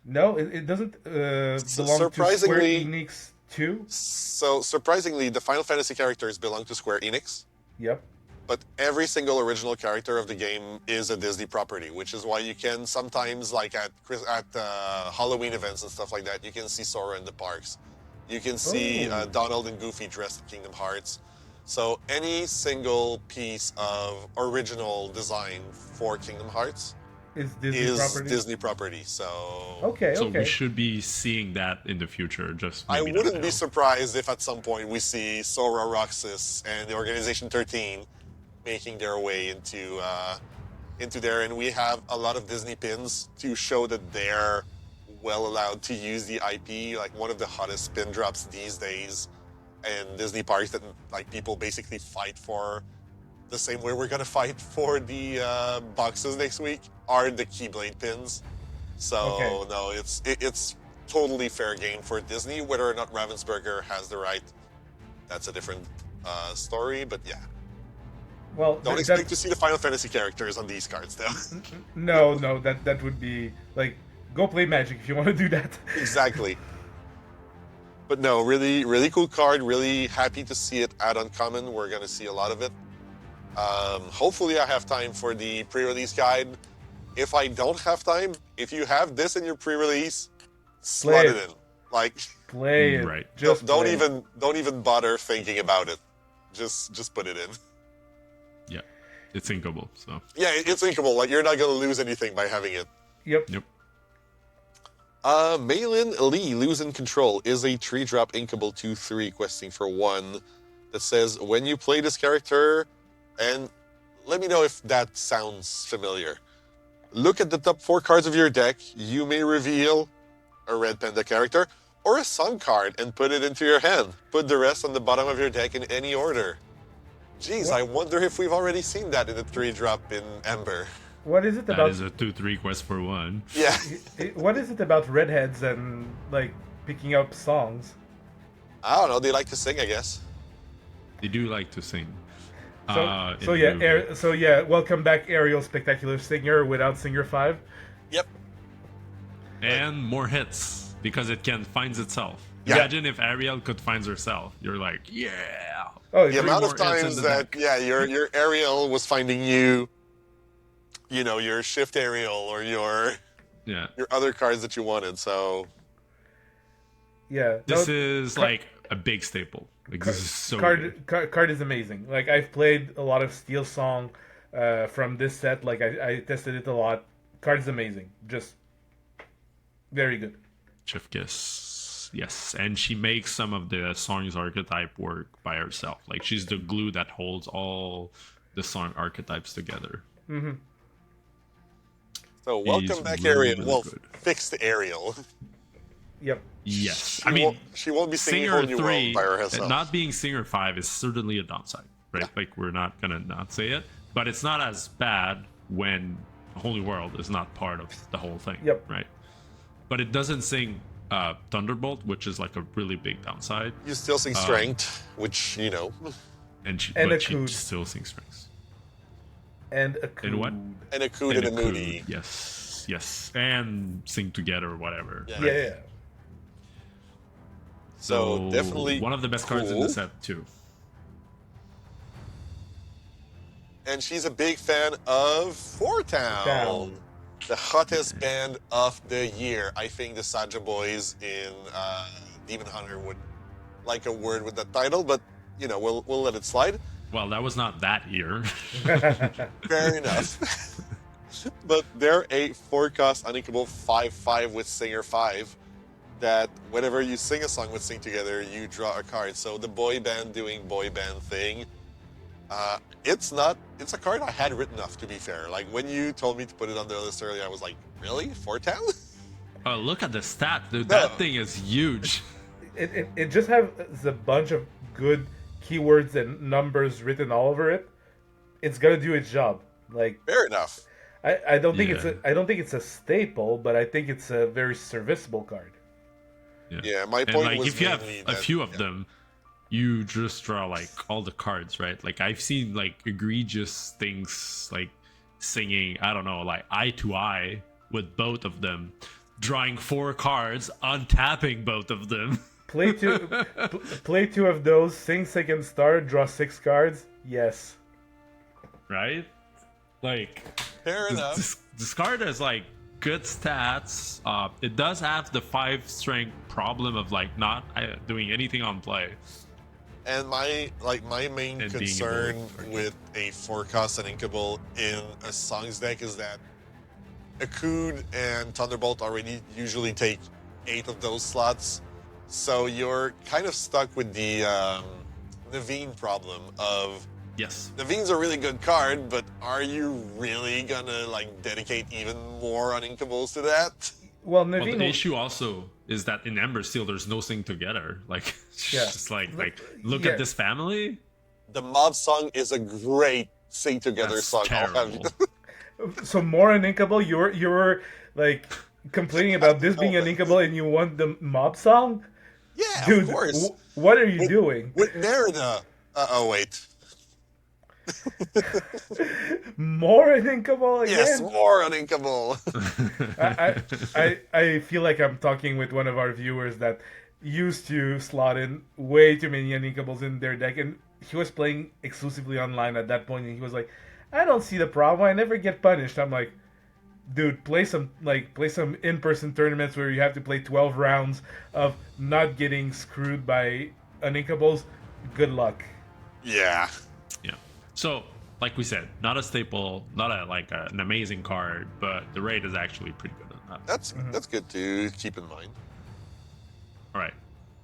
Speaker 2: No, it doesn't belong to Square
Speaker 1: surprisingly-
Speaker 2: Enix too.
Speaker 1: So surprisingly, the Final Fantasy characters belong to Square Enix.
Speaker 2: Yep.
Speaker 1: But every single original character of the game is a Disney property, which is why you can sometimes, like at Halloween events and stuff like that, you can see Sora in the parks. You can see Donald and Goofy dressed in Kingdom Hearts. So any single piece of original design for Kingdom Hearts
Speaker 2: Is Disney
Speaker 1: is
Speaker 2: property?
Speaker 1: Disney property. So
Speaker 2: Okay.
Speaker 3: So we should be seeing that in the future. Just
Speaker 1: I
Speaker 3: maybe not
Speaker 1: wouldn't be
Speaker 3: now.
Speaker 1: surprised if at some point we see Sora, Roxas, and the Organization 13 making their way into there, and we have a lot of Disney pins to show that they're well allowed to use the IP. Like one of the hottest pin drops these days, and Disney parks that like people basically fight for the same way we're gonna fight for the boxes next week are the Keyblade pins. So no, it's totally fair game for Disney. Whether or not Ravensburger has the right, that's a different story. But yeah.
Speaker 2: Well,
Speaker 1: Don't expect to see the Final Fantasy characters on these cards, though.
Speaker 2: No, that would be like go play Magic if you want to do that.
Speaker 1: Exactly. But no, really, really cool card. Really happy to see it add uncommon. We're gonna see a lot of it. Hopefully, I have time for the pre-release guide. If I don't have time, if you have this in your pre-release, slot it in. Like,
Speaker 2: Play it.
Speaker 3: Right.
Speaker 2: Just
Speaker 1: don't
Speaker 2: play it.
Speaker 1: even bother thinking about it. Just put it in.
Speaker 3: Yeah, it's inkable. So
Speaker 1: Yeah, it's inkable. Like you're not gonna lose anything by having it.
Speaker 2: Yep.
Speaker 3: yep.
Speaker 1: Maylin Lee, Losing Control, is a 3-drop inkable 2/3 questing for 1 that says when you play this character, and let me know if that sounds familiar. Look at the top 4 cards of your deck. You may reveal a Red Panda character or a Sun card and put it into your hand. Put the rest on the bottom of your deck in any order. Jeez, I wonder if we've already seen that in a 3-drop in Ember.
Speaker 2: What is it
Speaker 3: That
Speaker 2: about?
Speaker 3: is a 2/3 quest for 1.
Speaker 1: Yeah.
Speaker 2: What is it about redheads and like picking up songs?
Speaker 1: I don't know. They like to sing, I guess.
Speaker 3: They do like to sing.
Speaker 2: So yeah, welcome back, Ariel, Spectacular Singer without Singer 5.
Speaker 1: Yep.
Speaker 3: And more hits because it can finds itself.
Speaker 1: Yeah.
Speaker 3: Imagine if Ariel could find herself. You're like, yeah.
Speaker 2: Oh,
Speaker 1: The
Speaker 2: it's
Speaker 1: amount
Speaker 3: more
Speaker 1: of
Speaker 3: hits in
Speaker 1: times
Speaker 3: the
Speaker 1: that
Speaker 3: deck.
Speaker 1: your Ariel was finding you, your shift Ariel or your
Speaker 3: Yeah.
Speaker 1: other cards that you wanted. So
Speaker 2: yeah.
Speaker 3: This
Speaker 2: no,
Speaker 3: is like a big staple. Like this is so good.
Speaker 2: card is amazing. Like I've played a lot of Steel Song from this set. Like I tested it a lot. Card is amazing. Just very good.
Speaker 3: Chef Kiss. Yes. And she makes some of the song's archetype work by herself. Like she's the glue that holds all the song archetypes together.
Speaker 2: Mm-hmm.
Speaker 1: So welcome
Speaker 3: He's
Speaker 1: back,
Speaker 3: really,
Speaker 1: Ariel.
Speaker 3: really
Speaker 1: Well,
Speaker 3: good.
Speaker 1: fixed Ariel.
Speaker 2: Yep.
Speaker 3: Yes.
Speaker 1: She won't be singing
Speaker 3: Singer
Speaker 1: Whole New
Speaker 3: 3,
Speaker 1: World by herself.
Speaker 3: not being Singer 5 is certainly a downside, right?
Speaker 1: Yeah.
Speaker 3: Like, we're not going to not say it. But it's not as bad when Holy World is not part of the whole thing.
Speaker 2: Yep.
Speaker 3: Right. But it doesn't sing Thunderbolt, which is like a really big downside.
Speaker 1: You still sing strength, which
Speaker 3: But she
Speaker 2: Akud.
Speaker 3: still sings strings.
Speaker 2: And a
Speaker 3: And what?
Speaker 1: and a coot and a moody.
Speaker 3: Yes. And sing together or whatever.
Speaker 2: Yeah.
Speaker 1: So definitely
Speaker 3: one of the best cards in the set too.
Speaker 1: And she's a big fan of Four Town, the hottest band of the year. I think the Saja Boys in Demon Hunter would like a word with that title, but we'll let it slide.
Speaker 3: Well, that was not that year.
Speaker 1: Fair enough. But they're a four-cost uninkable 5/5 with Singer 5 that whenever you sing a song with Sing Together, you draw a card. So the boy band doing boy band thing, it's a card I had written off, to be fair. Like, when you told me to put it on the list earlier, I was like, really? Four Town?
Speaker 3: Oh, look at the stat, dude.
Speaker 1: No.
Speaker 3: That thing is huge.
Speaker 2: It just has a bunch of good keywords and numbers written all over it. It's gonna do its job. Like,
Speaker 1: Fair enough.
Speaker 2: I don't think
Speaker 3: Yeah.
Speaker 2: I don't think it's a staple, but I think it's a very serviceable card.
Speaker 1: Yeah, my
Speaker 3: And
Speaker 1: point
Speaker 3: like,
Speaker 1: was
Speaker 3: if you have
Speaker 1: mainly
Speaker 3: a
Speaker 1: that-
Speaker 3: few of them, you just draw like all the cards, right? Like, I've seen like egregious things like singing, I don't know, like eye to eye with both of them, drawing 4 cards, untapping both of them.
Speaker 2: Play two of those, sing second star, draw 6 cards. Yes.
Speaker 3: Right? Like,
Speaker 1: Fair enough.
Speaker 3: this card has like good stats. It does have the 5 strength problem of like not doing anything on play.
Speaker 1: And my main
Speaker 3: And being
Speaker 1: concern
Speaker 3: able to-
Speaker 1: with a forecast and inkable in a songs deck is that Akud and Thunderbolt already usually take 8 of those slots, so you're kind of stuck with the Naveen problem of
Speaker 3: Yes.
Speaker 1: Naveen's a really good card, but are you really gonna like dedicate even more uninkables to that?
Speaker 2: Well,
Speaker 3: Well,
Speaker 2: Naveen.
Speaker 3: the issue also is that in Ember Steel, there's no Sing Together. Like, it's
Speaker 2: Yeah.
Speaker 3: just like look
Speaker 2: Yeah.
Speaker 3: at this family.
Speaker 1: The mob song is a great sing together
Speaker 3: That's
Speaker 1: song. I'll have you
Speaker 3: terrible.
Speaker 2: So more an inkable. You were like complaining about this being an inkable, and you want the mob song,
Speaker 1: Yeah,
Speaker 2: dude.
Speaker 1: of course.
Speaker 2: What are you doing?
Speaker 1: With Merida. Wait.
Speaker 2: More an inkable again?
Speaker 1: Yes, more uninkable.
Speaker 2: I feel like I'm talking with one of our viewers that used to slot in way too many uninkables in their deck, and he was playing exclusively online at that point, and he was like, I don't see the problem. I never get punished. I'm like, dude, play some in-person tournaments where you have to play 12 rounds of not getting screwed by uninkables. Good luck.
Speaker 1: Yeah.
Speaker 3: Yeah. So, like we said, not a staple, not an amazing card, but the rate is actually pretty good on that.
Speaker 1: That's good to keep in mind.
Speaker 3: All right.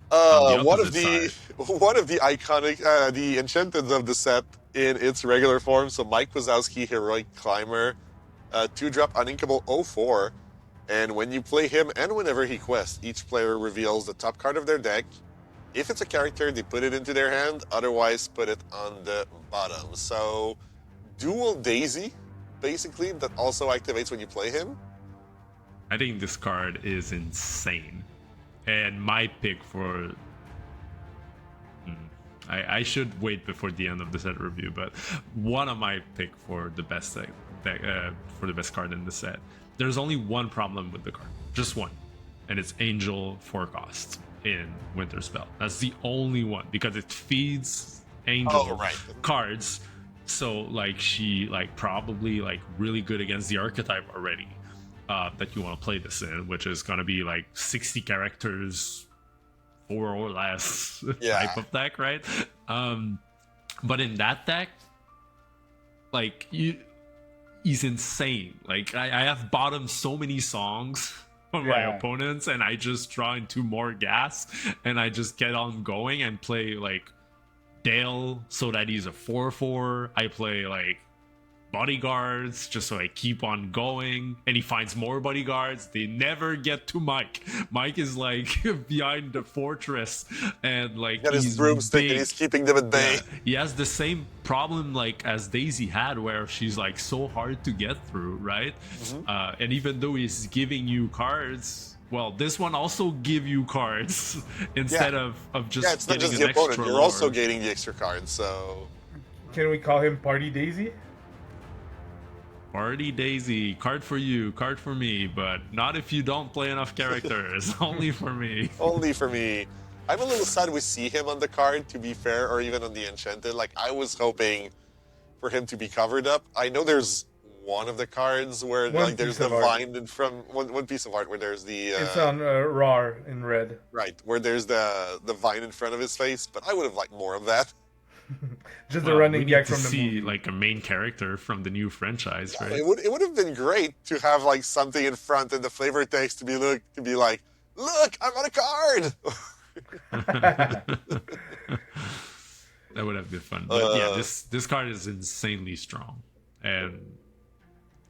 Speaker 3: On the
Speaker 1: One of
Speaker 3: opposite
Speaker 1: the iconic the Enchanted of the set in its regular form. So Mike Wazowski, Heroic Climber, 2-drop uninkable 04, and when you play him and whenever he quests, each player reveals the top card of their deck. If it's a character, they put it into their hand. Otherwise, put it on the bottom. So, dual Daisy, basically, that also activates when you play him.
Speaker 3: I think this card is insane. And my pick for... I should wait before the end of the set review, but one of my pick for the best for the best card in the set. There's only one problem with the card. Just one. And it's Angel 4-cost in Winter Spell. That's the only one, because it feeds Angel cards. So like she probably really good against the archetype already that you want to play this in, which is gonna be like 60 characters, 4 or less type of deck, right? But in that deck, he's insane. Like I have bottomed so many songs from my opponents, and I just draw into more gas, and I just get on going and play like Dale so that he's a 4/4. I play bodyguards just so I keep on going, and he finds more bodyguards. They never get to Mike. Mike is like behind the fortress, and like
Speaker 1: Got his
Speaker 3: he's
Speaker 1: broomstick and
Speaker 3: big.
Speaker 1: he's keeping them at bay.
Speaker 3: Yeah, he has the same problem like as Daisy had, where she's like so hard to get through, right? And even though he's giving you cards, well, this one also give you cards instead of just
Speaker 1: Yeah, it's not
Speaker 3: getting
Speaker 1: just
Speaker 3: an
Speaker 1: the opponent.
Speaker 3: extra
Speaker 1: You're
Speaker 3: lore.
Speaker 1: also gaining the extra cards, so...
Speaker 2: Can we call him Party Daisy?
Speaker 3: Party Daisy, card for you, card for me, but not if you don't play enough characters. Only for me.
Speaker 1: Only for me. I'm a little sad we see him on the card, to be fair, or even on the Enchanted. Like, I was hoping for him to be covered up. I know there's one of the cards where there's the vine in front, one piece of art where there's the...
Speaker 2: it's on raw in red.
Speaker 1: Right, where there's the vine in front of his face, but I would have liked more of that.
Speaker 2: Just the running
Speaker 3: we
Speaker 2: gag
Speaker 3: need to
Speaker 2: from the
Speaker 3: see
Speaker 2: movie.
Speaker 3: like a main character from the new franchise, right?
Speaker 1: It would have been great to have like something in front and the flavor text to be like, look, I'm on a card.
Speaker 3: That would have been fun. But yeah, this card is insanely strong, and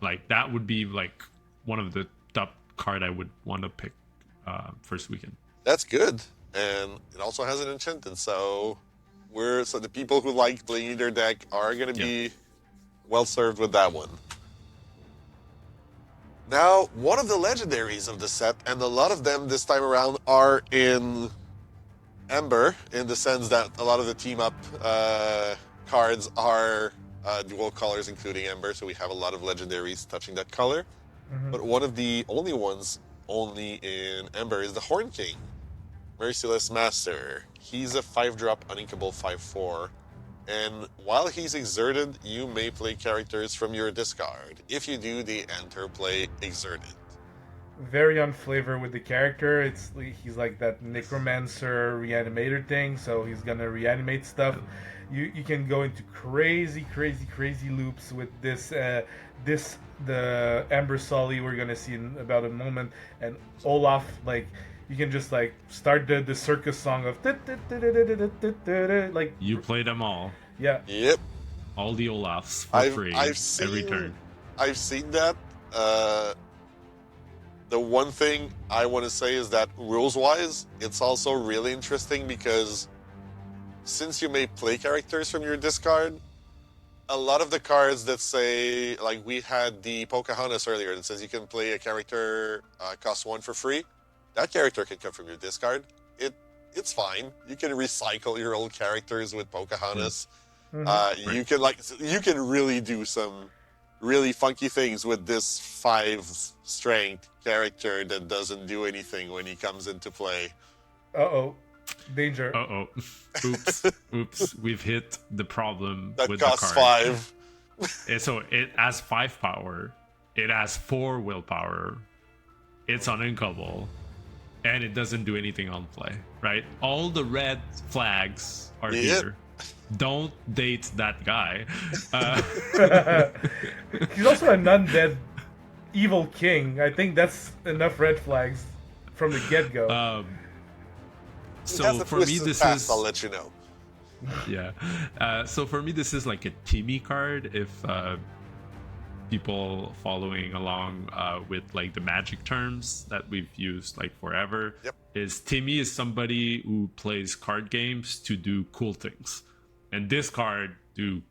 Speaker 3: like that would be like one of the top card I would want to pick first weekend.
Speaker 1: That's good, and it also has an Enchanted, so the people who like playing their deck are going to be well served with that one. Now, one of the legendaries of the set, and a lot of them this time around are in Ember, in the sense that a lot of the team-up cards are dual colors, including Ember, so we have a lot of legendaries touching that color. But one of the only ones only in Ember is the Horn King, Merciless Master. He's a 5-drop uninkable 5/4. And while he's exerted, you may play characters from your discard. If you do, they enter play exerted.
Speaker 2: Very on flavor with the character. He's like that necromancer reanimator thing, so he's gonna reanimate stuff. You can go into crazy loops with this the Ember Sully we're gonna see in about a moment, and Olaf, like you can just like start the circus song of like
Speaker 3: You play them all.
Speaker 2: Yeah.
Speaker 1: Yep.
Speaker 3: All the Olafs for free every turn.
Speaker 1: I've seen that. The one thing I want to say is that rules-wise, it's also really interesting because since you may play characters from your discard, a lot of the cards that say, like we had the Pocahontas earlier that says you can play a character cost 1 for free, that character can come from your discard. It's fine. You can recycle your old characters with Pocahontas. You can really do some really funky things with this 5 strength character that doesn't do anything when he comes into play.
Speaker 2: Danger.
Speaker 3: Oops. We've hit the problem
Speaker 1: that
Speaker 3: with
Speaker 1: costs
Speaker 3: the card.
Speaker 1: 5.
Speaker 3: And so it has 5 power. It has 4 willpower. It's uninkable. And it doesn't do anything on play, right? All the red flags are here. Don't date that guy.
Speaker 2: He's also an undead evil king. I think that's enough red flags from the get-go.
Speaker 3: So for me, this is...
Speaker 1: I'll let you know.
Speaker 3: Yeah. So for me, this is like a Timmy card. If people following along with like the Magic terms that we've used like forever, is Timmy is somebody who plays card games to do cool things, and this card do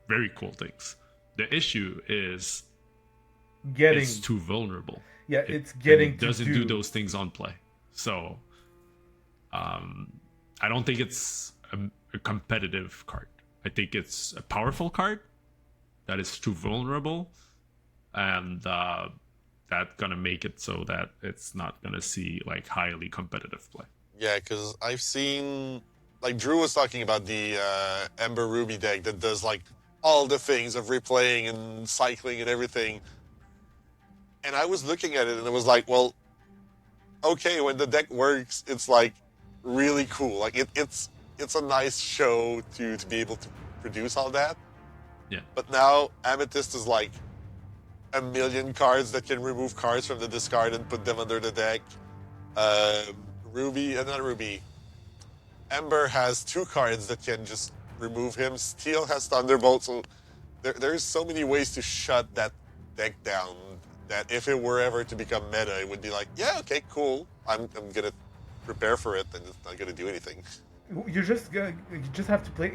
Speaker 3: very cool things. The issue is it's too vulnerable.
Speaker 2: Yeah, it
Speaker 3: doesn't do those things on play. So I don't think it's a competitive card. I think it's a powerful card that is too vulnerable, and that's gonna make it so that it's not gonna see like highly competitive play.
Speaker 1: Yeah, because I've seen, like Drew was talking about the Ember Ruby deck that does like all the things of replaying and cycling and everything. And I was looking at it and it was like, well, okay, when the deck works, it's like really cool. Like it's a nice show to be able to produce all that.
Speaker 3: Yeah.
Speaker 1: But now Amethyst is like 1 million cards that can remove cards from the discard and put them under the deck. Ember has 2 cards that can just remove him. Steel has Thunderbolt, so there's so many ways to shut that deck down that if it were ever to become meta, it would be like, yeah, okay, cool. I'm gonna prepare for it and it's not gonna do anything.
Speaker 2: You just have to play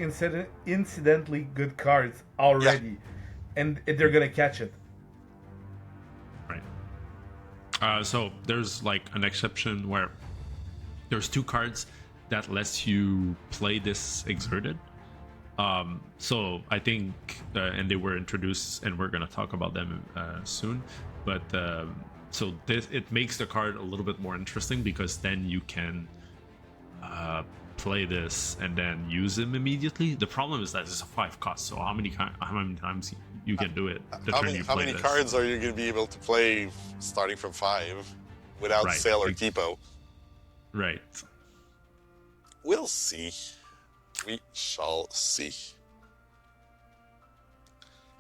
Speaker 2: incidentally good cards already, and they're gonna catch it.
Speaker 3: Right. So there's like an exception where there's 2 cards that lets you play this exerted. So I think, and they were introduced, and we're gonna talk about them soon. But so it makes the card a little bit more interesting because then you can play this and then use them immediately. The problem is that it's a 5 cost. So how many times you can do it?
Speaker 1: How many cards are you going to be able to play starting from 5 without Sale or Tipo?
Speaker 3: Right.
Speaker 1: We'll see. We shall see.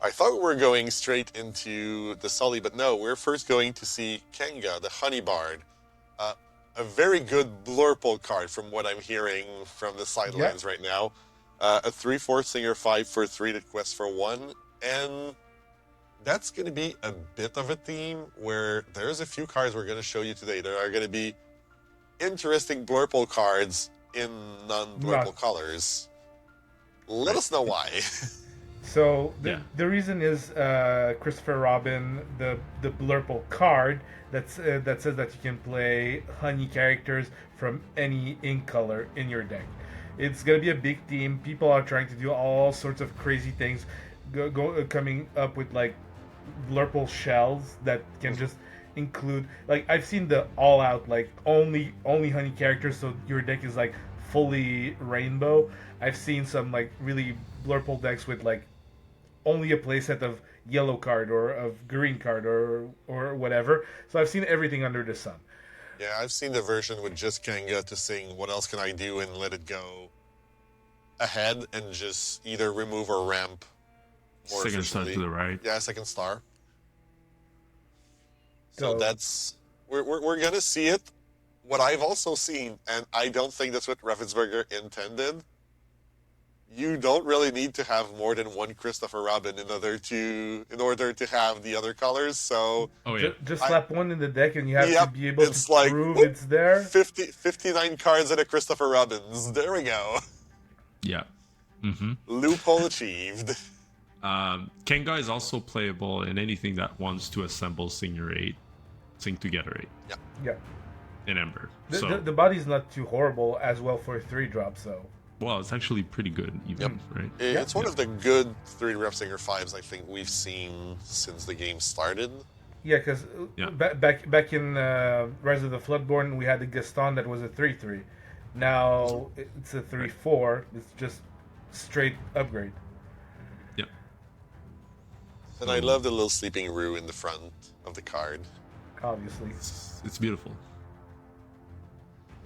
Speaker 1: I thought we were going straight into the Sully, but no, we're first going to see Kenga, the Honey Bard. A very good Blurple card from what I'm hearing from the sidelines right now. A 3/4 Singer 5 for 3 that quests for 1. And that's going to be a bit of a theme where there's a few cards we're going to show you today. There are going to be interesting Blurple cards in non-Blurple colors. Let us know why.
Speaker 2: So the reason is Christopher Robin, the Blurple card that says that you can play honey characters from any ink color in your deck. It's gonna be a big theme. People are trying to do all sorts of crazy things, coming up with like Blurple shells that can just include, like, I've seen the all out like only honey characters, so your deck is like fully rainbow. I've seen some like really Blurple decks with like only a playset of yellow card or of green card or whatever. So I've seen everything under the sun.
Speaker 1: Yeah, I've seen the version with just Kenga to sing What Else Can I Do and let it go ahead and just either remove or ramp more
Speaker 3: second star to the right.
Speaker 1: Yeah, second star. So that's we're gonna see it. What I've also seen, and I don't think that's what Ravensburger intended, you don't really need to have more than one Christopher Robin in order to have the other colors. So
Speaker 2: just slap one in the deck and you have to be able to prove it's there.
Speaker 1: 59 cards and a Christopher Robins. There we go.
Speaker 3: Yeah. Mm-hmm.
Speaker 1: Loophole achieved.
Speaker 3: Kenga is also playable in anything that wants to assemble Sing Together 8.
Speaker 1: Yeah.
Speaker 2: Yeah.
Speaker 3: In Ember.
Speaker 2: The body's not too horrible as well for a 3-drop, so.
Speaker 3: Well, it's actually pretty good, even, right?
Speaker 1: It's one of the good 3-drop Singer 5s I think we've seen since the game started.
Speaker 2: Yeah, because back in Rise of the Floodborn, we had the Gaston that was a 3/3. Now it's a 3/4. It's just straight upgrade.
Speaker 3: Yep.
Speaker 1: And I love the little sleeping Rue in the front of the card.
Speaker 2: Obviously.
Speaker 3: It's beautiful.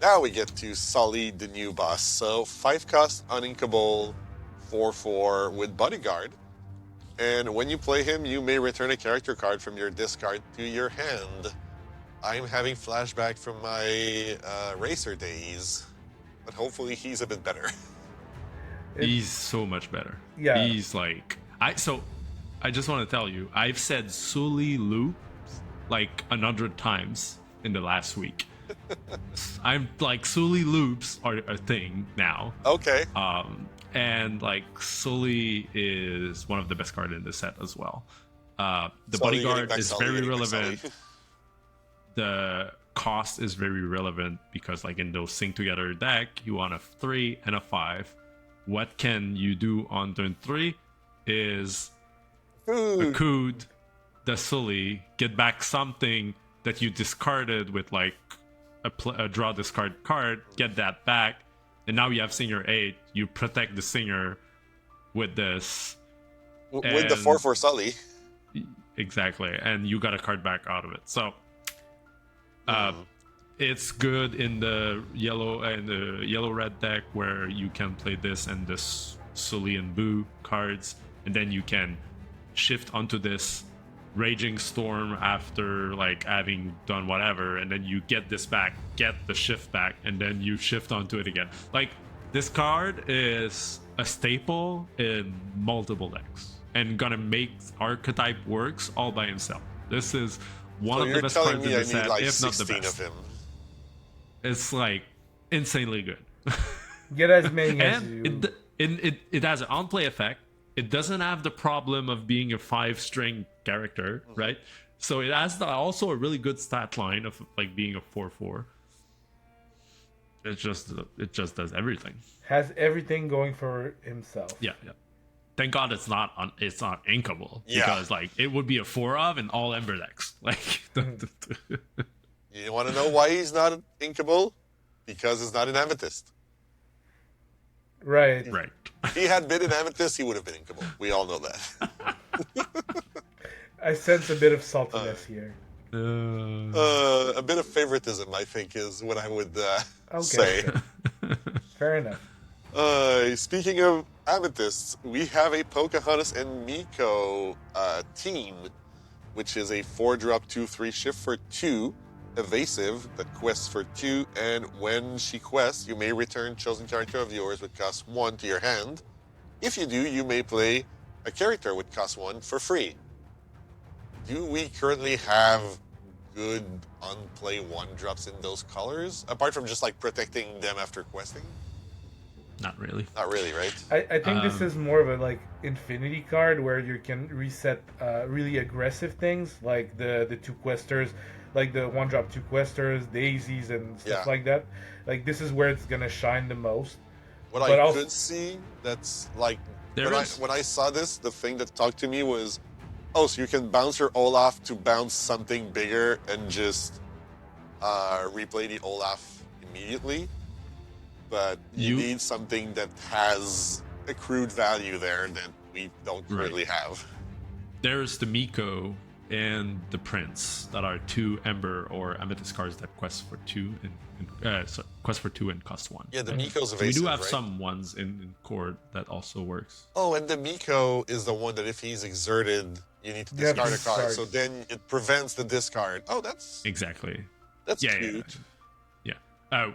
Speaker 1: Now we get to Sully, the new boss. So 5 cost uninkable 4/4 with Bodyguard. And when you play him, you may return a character card from your discard to your hand. I'm having flashback from my Racer days. But hopefully he's a bit better.
Speaker 3: He's so much better.
Speaker 2: Yeah.
Speaker 3: He's like... I just want to tell you, I've said Sully loops like 100 times in the last week. I'm like, Sully loops are a thing now.
Speaker 1: Okay.
Speaker 3: And like Sully is one of the best cards in the set as well. The
Speaker 1: Sully
Speaker 3: Bodyguard is very relevant.
Speaker 1: Sully.
Speaker 3: The cost is very relevant because like in those Sing Together deck, you want a 3 and a 5. What can you do on turn 3 is a Cood, the Sully, get back something that you discarded with like a draw discard card, get that back, and now you have Singer 8. You protect the Singer with this.
Speaker 1: With the 4/4 Sully.
Speaker 3: Exactly, and you got a card back out of it. So it's good in the yellow red deck where you can play this and this Sully and Boo cards, and then you can shift onto this Raging Storm after like having done whatever, and then you get this back, get the shift back, and then you shift onto it again. Like, this card is a staple in multiple decks, and gonna make archetype works all by himself. This is one
Speaker 1: So
Speaker 3: of the
Speaker 1: you're
Speaker 3: best
Speaker 1: telling
Speaker 3: cards in
Speaker 1: me I
Speaker 3: the
Speaker 1: need
Speaker 3: set,
Speaker 1: like
Speaker 3: if not the
Speaker 1: 16
Speaker 3: best.
Speaker 1: of him.
Speaker 3: It's like insanely good.
Speaker 2: Get as many as
Speaker 3: And
Speaker 2: you.
Speaker 3: it has an on-play effect. It doesn't have the problem of being a 5-string character, right? So it has also a really good stat line of like being a 4/4. It just does everything.
Speaker 2: Has everything going for himself.
Speaker 3: Yeah. Thank God it's not inkable,
Speaker 1: Yeah.
Speaker 3: because like it would be a 4 of in all Ember decks. Like
Speaker 1: You want to know why he's not inkable? Because it's not an Amethyst.
Speaker 2: Right.
Speaker 3: right.
Speaker 1: If he had been an Amethyst, he would have been inkable. We all know that.
Speaker 2: I sense a bit of saltiness here.
Speaker 1: A bit of favoritism, I think, is what I would
Speaker 2: Okay.
Speaker 1: say.
Speaker 2: Fair enough.
Speaker 1: Speaking of Amethysts, we have a Pocahontas and Miko team, which is a 4-drop 2/3 shift for 2, evasive, that quests for 2, and when she quests, you may return chosen character of yours with cost 1 to your hand. If you do, you may play a character with cost 1 for free. Do we currently have good unplay 1-drops in those colors? Apart from just like protecting them after questing?
Speaker 3: Not really.
Speaker 1: Not really, right?
Speaker 2: I think this is more of a like infinity card where you can reset really aggressive things like the 2 questers, like the 1-drop 2 questers, daisies and stuff like that. Like this is where it's gonna shine the most.
Speaker 1: What
Speaker 2: But
Speaker 1: I
Speaker 2: also-
Speaker 1: could see, that's like
Speaker 3: There is-
Speaker 1: when I saw this, the thing that talked to me was, oh, so you can bounce your Olaf to bounce something bigger and just replay the Olaf immediately. But you need something that has accrued value there that we don't currently have.
Speaker 3: There's the Miko and the Prince that are 2 Ember or Amethyst cards that quest for 2 quest for 2 and cost 1.
Speaker 1: Yeah, the Miko's
Speaker 3: So
Speaker 1: evasive,
Speaker 3: we do have
Speaker 1: right?
Speaker 3: some ones in Cord that also works.
Speaker 1: Oh, and the Miko is the one that if he's exerted, you need to
Speaker 2: You have to
Speaker 1: discard a card.
Speaker 2: discard.
Speaker 1: So then it prevents the discard. Oh, that's
Speaker 3: Exactly.
Speaker 1: cute.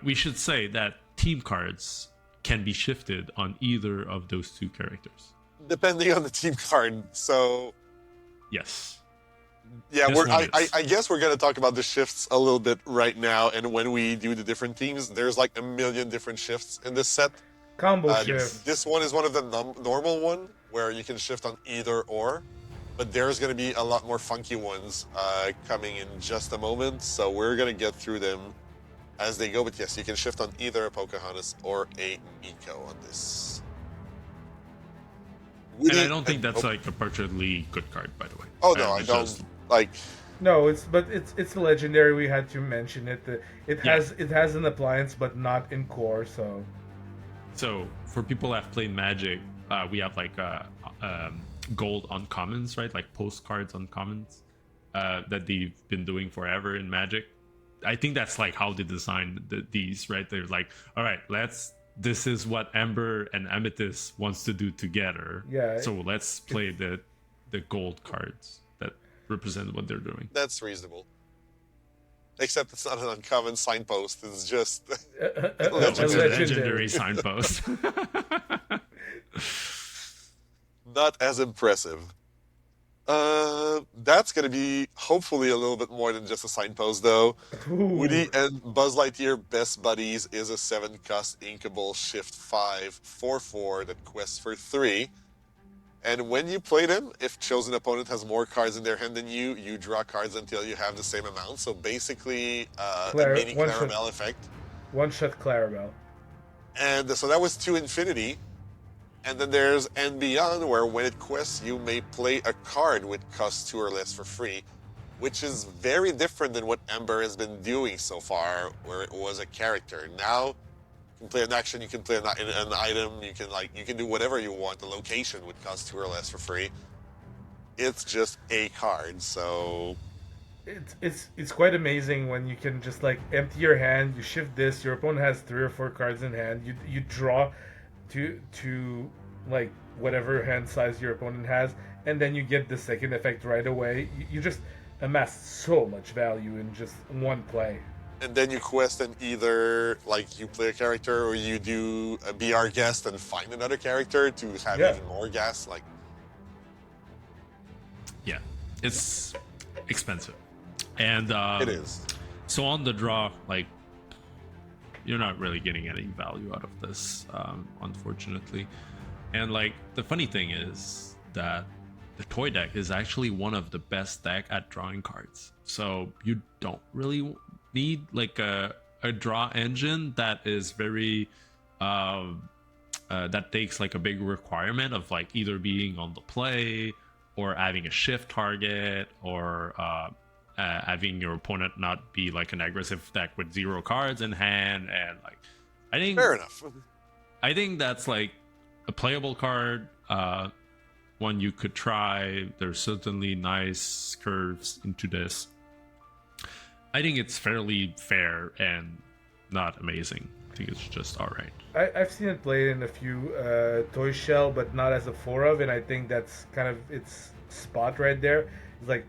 Speaker 3: We should say that team cards can be shifted on either of those 2 characters.
Speaker 1: Depending on the team card. So
Speaker 3: Yes.
Speaker 1: yeah,
Speaker 3: This one is.
Speaker 1: I guess we're going to talk about the shifts a little bit right now. And when we do the different teams, there's like a million different shifts in this set.
Speaker 2: Combo shift.
Speaker 1: This one is one of the normal one where you can shift on either or. But there's going to be a lot more funky ones coming in just a moment. So we're going to get through them as they go. But yes, you can shift on either a Pocahontas or a Miko on this.
Speaker 3: And I don't think that's like a particularly good card, by the way.
Speaker 1: Oh no, I
Speaker 3: It's
Speaker 1: don't
Speaker 3: just-
Speaker 1: like.
Speaker 2: No, it's a legendary. We had to mention it. It has an appliance, but not in core.
Speaker 3: So for people that have played Magic, we have like gold uncommons, right? Like postcards uncommons that they've been doing forever in Magic. I think that's like how they designed these, right? They're like, all right, this is what Ember and Amethyst wants to do together.
Speaker 2: Yeah.
Speaker 3: So let's play the gold cards that represent what they're doing.
Speaker 1: That's reasonable. Except it's not an uncommon signpost. It's just
Speaker 2: A
Speaker 3: No, it's a
Speaker 2: legendary.
Speaker 3: legendary signpost.
Speaker 1: not as impressive. That's going to be hopefully a little bit more than just a signpost, though.
Speaker 2: Ooh.
Speaker 1: Woody and Buzz Lightyear Best Buddies is a 7-cost inkable shift 5 4/4 that quests for 3. And when you play them, if chosen opponent has more cards in their hand than you, you draw cards until you have the same amount. So basically, a mini
Speaker 2: one shot.
Speaker 1: Clarabelle effect.
Speaker 2: One-shot Clarabelle.
Speaker 1: And so that was 2 Infinity. And then there's And Beyond, where when it quests, you may play a card with cost 2 or less for free, which is very different than what Ember has been doing so far, where it was a character. Now, you can play an action, you can play an item, you can do whatever you want. The location would cost 2 or less for free. It's just a card, so
Speaker 2: It's quite amazing when you can just like empty your hand, you shift this, your opponent has 3 or 4 cards in hand, you draw to like whatever hand size your opponent has, and then you get the second effect right away. You just amass so much value in just one play.
Speaker 1: and then you quest and either like you play a character or you do a BR guest and find another character to have
Speaker 2: Yeah.
Speaker 1: even more gas. Like
Speaker 3: Yeah, it's expensive, and
Speaker 1: It is.
Speaker 3: so on the draw, like you're not really getting any value out of this, unfortunately. And like the funny thing is that the toy deck is actually one of the best deck at drawing cards. So you don't really need like a draw engine that is very that takes like a big requirement of like either being on the play or having a shift target or having your opponent not be like an aggressive deck with 0 cards in hand. And like
Speaker 1: Fair enough.
Speaker 3: I think that's like a playable card, one you could try. There's certainly nice curves into this. I think it's fairly fair and not amazing. I think it's just all right.
Speaker 2: I've seen it played in a few toy shell, but not as a 4 of, and I think that's kind of its spot right there. It's like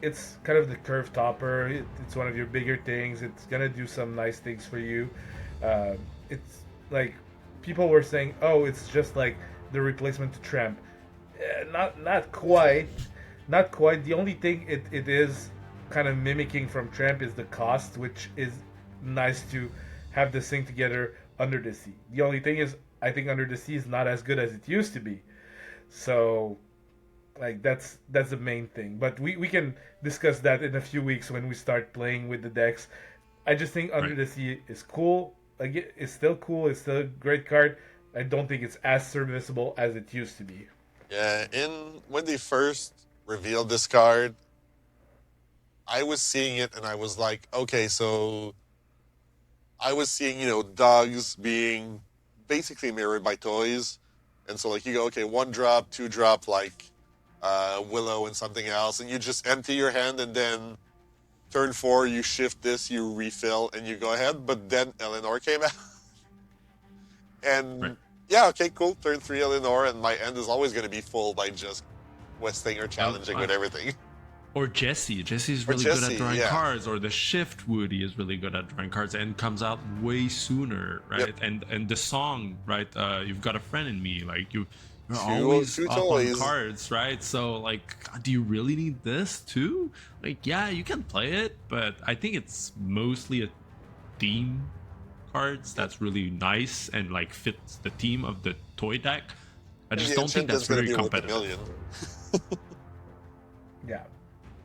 Speaker 2: it's kind of the curve topper. It's one of your bigger things. It's gonna do some nice things for you. It's like people were saying, oh, it's just like the replacement to Tramp. Not quite, not quite. The only thing it is kind of mimicking from Tramp is the cost, which is nice to have this thing together under the sea. The only thing is, I think under the sea is not as good as it used to be. So, like that's the main thing. But we can discuss that in a few weeks when we start playing with the decks. I just think Under the Sea is cool. Like it's still cool. It's still a great card. I don't think it's as serviceable as it used to be.
Speaker 1: Yeah, when they first revealed this card, I was seeing it and I was like, okay, so I was seeing, dogs being basically mirrored by toys. And so like you go, okay, 1-drop, 2-drop, like Willow and something else, and you just empty your hand and then turn 4, you shift this, you refill, and you go ahead. But then Eleanor came out. And yeah, okay, cool. Turn 3 Eleanor, and my end is always going to be full by just questing or challenging with everything.
Speaker 3: Or Jesse. Jesse's really good at drawing cards, or the Shift Woody is really good at drawing cards and comes out way sooner, right? Yep. And the song, right? You've Got a Friend in Me, like you're always up on cards, right? So like, do you really need this too? Like, yeah, you can play it, but I think it's mostly a theme cards that's really nice and like fits the theme of the toy deck. I just don't think that's very competitive.
Speaker 2: Yeah.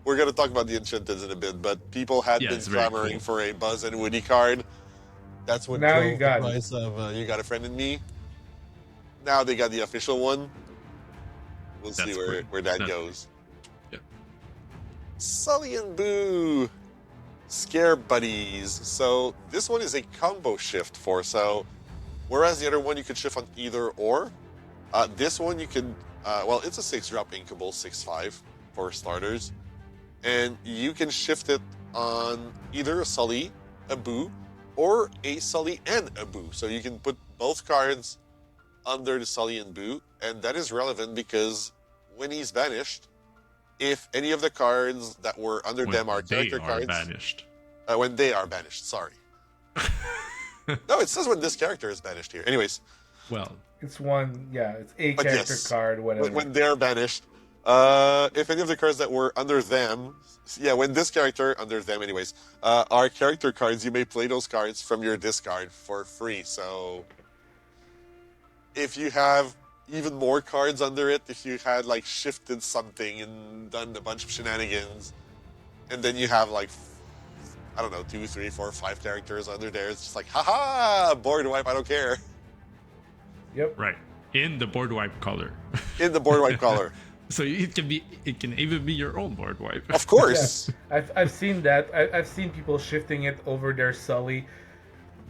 Speaker 1: We're going to talk about the Enchanted in a bit, but people had been clamoring for a Buzz and Woody card. That's what
Speaker 2: now
Speaker 1: drove the price of You Got a Friend in Me. Now they got the official one. We'll see where that goes.
Speaker 3: Yeah.
Speaker 1: Sully and Boo. Scare Buddies. So this one is a combo shift for, so whereas the other one you could shift on either or, this one you could, it's a 6-drop inkable, 6/5 for starters. And you can shift it on either a Sully, a Boo, or a Sully and a Boo. So you can put both cards under the Sully and Boo, and that is relevant because when he's banished, if any of the cards that were under them are character cards...
Speaker 3: banished.
Speaker 1: When they are banished, sorry. No, it says when this character is banished here. Anyways.
Speaker 3: Well,
Speaker 2: it's it's a character card, whatever.
Speaker 1: When they're banished, if any of the cards that were under them, when this character, under them anyways, are character cards, you may play those cards from your discard for free. So if you have even more cards under it, if you had like shifted something and done a bunch of shenanigans, and then you have like, I don't know, 2, 3, 4, 5 characters under there, it's just like, haha, board wipe, I don't care.
Speaker 2: Yep.
Speaker 3: Right. In the board wipe color.
Speaker 1: In the board wipe color.
Speaker 3: So it can even be your own board wipe.
Speaker 1: Of course.
Speaker 2: Yeah. I've seen that. I've seen people shifting it over their Sully,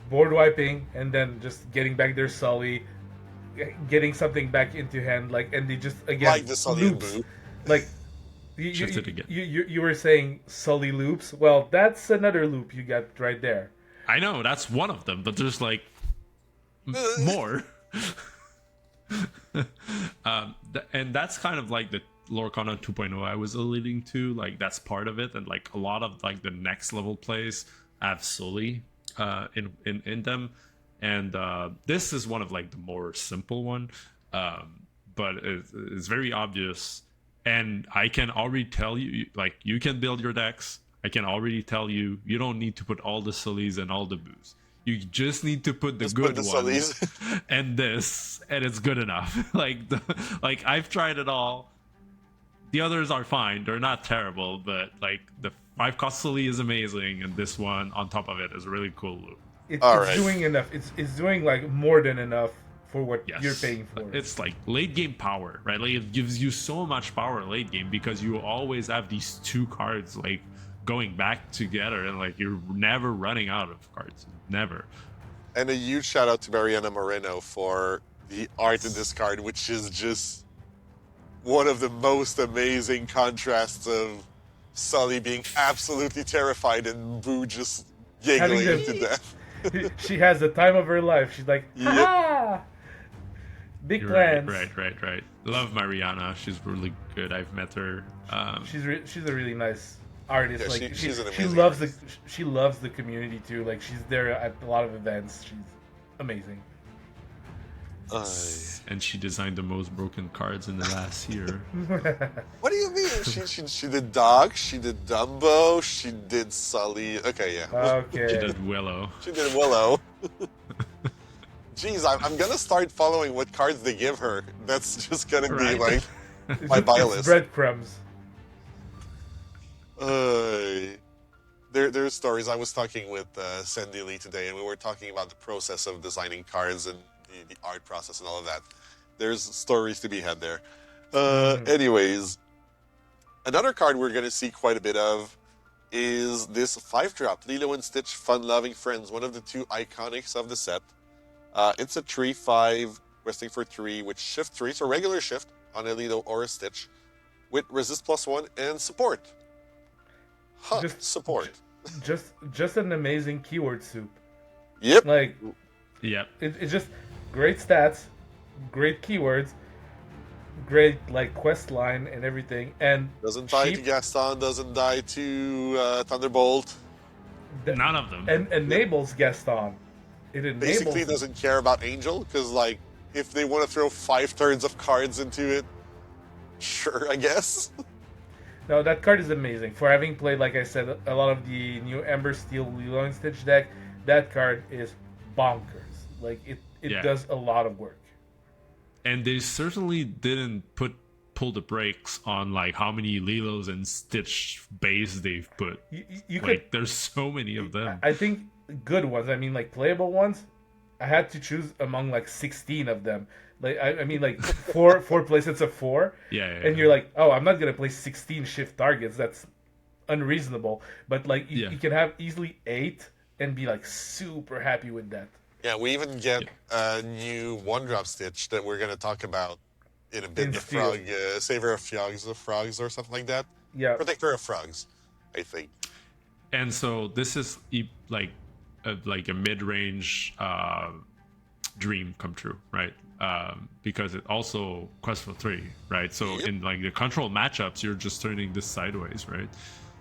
Speaker 2: board wiping, and then just getting back their Sully, getting something back into hand, and they just again
Speaker 1: like the Sully
Speaker 2: loops.
Speaker 1: And Boo.
Speaker 2: Like you were saying Sully loops. Well, that's another loop you got right there.
Speaker 3: I know that's one of them, but there's like more. And that's kind of like the Lorcana 2.0 I was alluding to. Like that's part of it, and like a lot of like the next level plays have Sully in them, and this is one of like the more simple one, but it's very obvious. And I can already tell you, like, you can build your decks. I can already tell you, you don't need to put all the Sullies and all the Boos. You just need to put the
Speaker 1: Just
Speaker 3: good
Speaker 1: put the
Speaker 3: ones
Speaker 1: Sullies.
Speaker 3: and this, and it's good enough. Like I've tried it all. The others are fine; they're not terrible, but like the 5-cost Sully is amazing, and this one on top of it is really cool loop.
Speaker 2: It's
Speaker 1: Alright.
Speaker 2: doing enough. It's doing like more than enough for what
Speaker 3: Yes.
Speaker 2: you're paying for.
Speaker 3: It's like late game power, right? Like it gives you so much power late game because you always have these two cards like going back together, and like you're never running out of cards. Never.
Speaker 1: And a huge shout out to Mariana Moreno for the art in this card, which is just one of the most amazing contrasts of Sully being absolutely terrified and Boo just giggling
Speaker 2: Having
Speaker 1: to
Speaker 2: the-
Speaker 1: death.
Speaker 2: She has the time of her life. She's like,
Speaker 1: Yep.
Speaker 2: ha! Big
Speaker 3: You're
Speaker 2: plans.
Speaker 3: right. Love Mariana. She's really good. I've met her.
Speaker 2: She's a really nice artist.
Speaker 1: Yeah,
Speaker 2: like
Speaker 1: she's an
Speaker 2: she
Speaker 1: amazing
Speaker 2: loves
Speaker 1: artist.
Speaker 2: she loves the community too. Like she's there at a lot of events. She's amazing.
Speaker 3: And she designed the most broken cards in the last year.
Speaker 1: What do you mean? She did Dog, she did Dumbo, she did Sully. Okay, yeah.
Speaker 2: Okay.
Speaker 3: She did Willow.
Speaker 1: She did Willow. Jeez, I'm gonna start following what cards they give her. That's just gonna be
Speaker 3: Right.
Speaker 1: like
Speaker 2: It's
Speaker 1: my buy
Speaker 2: it's
Speaker 1: list.
Speaker 2: breadcrumbs.
Speaker 1: There's stories. I was talking with Sandy Lee today, and we were talking about the process of designing cards and the art process and all of that. There's stories to be had there. Anyways, another card we're going to see quite a bit of is this 5-drop, Lilo and Stitch Fun-Loving Friends, one of the two iconics of the set. It's a 3/5, resting for 3 with shift 3, so regular shift on a Lilo or a Stitch, with resist +1 and support. Support.
Speaker 2: Just an amazing keyword soup.
Speaker 1: Yep.
Speaker 2: Like
Speaker 3: Yep.
Speaker 2: it's just great stats, great keywords, great like quest line and everything, and
Speaker 1: Doesn't die to
Speaker 2: cheap.
Speaker 1: Gaston, doesn't die to Thunderbolt.
Speaker 3: None of them.
Speaker 2: and enables Gaston. It enables
Speaker 1: Basically doesn't care about Angel, because like if they want to throw 5 turns of cards into it, sure, I guess.
Speaker 2: No, that card is amazing. For having played, like I said, a lot of the new Ember Steel Lilo and Stitch deck, that card is bonkers. Like it
Speaker 3: Yeah.
Speaker 2: does a lot of work.
Speaker 3: And they certainly didn't pull the brakes on like how many Lilos and Stitch base they've put.
Speaker 2: You could,
Speaker 3: Like there's so many of them.
Speaker 2: I think, good ones. I mean, like playable ones. I had to choose among like 16 of them. Like I mean, like four playsets of 4.
Speaker 3: Yeah.
Speaker 2: And you're like, oh, I'm not gonna play 16 shift targets. That's unreasonable. But like, you can have easily 8 and be like super happy with that.
Speaker 1: Yeah, we even get a new 1-drop Stitch that we're going to talk about in a bit.
Speaker 2: In
Speaker 1: The
Speaker 2: Steel.
Speaker 1: Frog, Saver of Frogs or something like that.
Speaker 2: Yeah.
Speaker 1: Protector of Frogs, I think.
Speaker 3: And so this is like a mid-range dream come true, right? Because it also quest for 3, right? So
Speaker 1: Yep.
Speaker 3: in like the control matchups, you're just turning this sideways, right?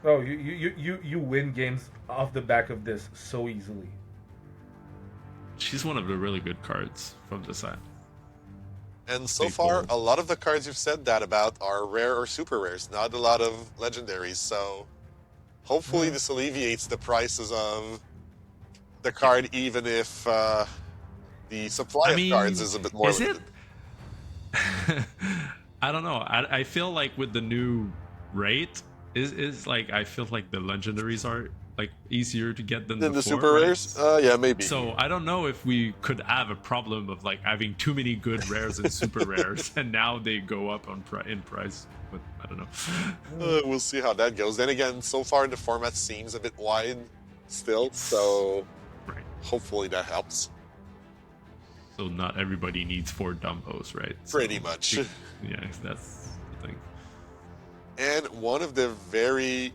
Speaker 2: Oh, you win games off the back of this so easily.
Speaker 3: She's one of the really good cards from the set.
Speaker 1: And so
Speaker 3: Big
Speaker 1: far,
Speaker 3: bold.
Speaker 1: a lot of the cards you've said that about are rare or super rares, not a lot of legendaries. So hopefully this alleviates the prices of the card, even if the supply of cards is a bit more
Speaker 3: is it?
Speaker 1: limited.
Speaker 3: I don't know. I feel like with the new rate, is like I feel like the legendaries are like easier to get than
Speaker 1: Then the
Speaker 3: before,
Speaker 1: super
Speaker 3: right?
Speaker 1: rares? Yeah, maybe.
Speaker 3: So I don't know if we could have a problem of like having too many good rares and super rares, and now they go up in price. But I don't know.
Speaker 1: We'll see how that goes. Then again, so far the format seems a bit wide still, so
Speaker 3: Right.
Speaker 1: hopefully that helps.
Speaker 3: So not everybody needs 4 Dumbos, right?
Speaker 1: Pretty much.
Speaker 3: Yeah, that's the thing.
Speaker 1: And one of the very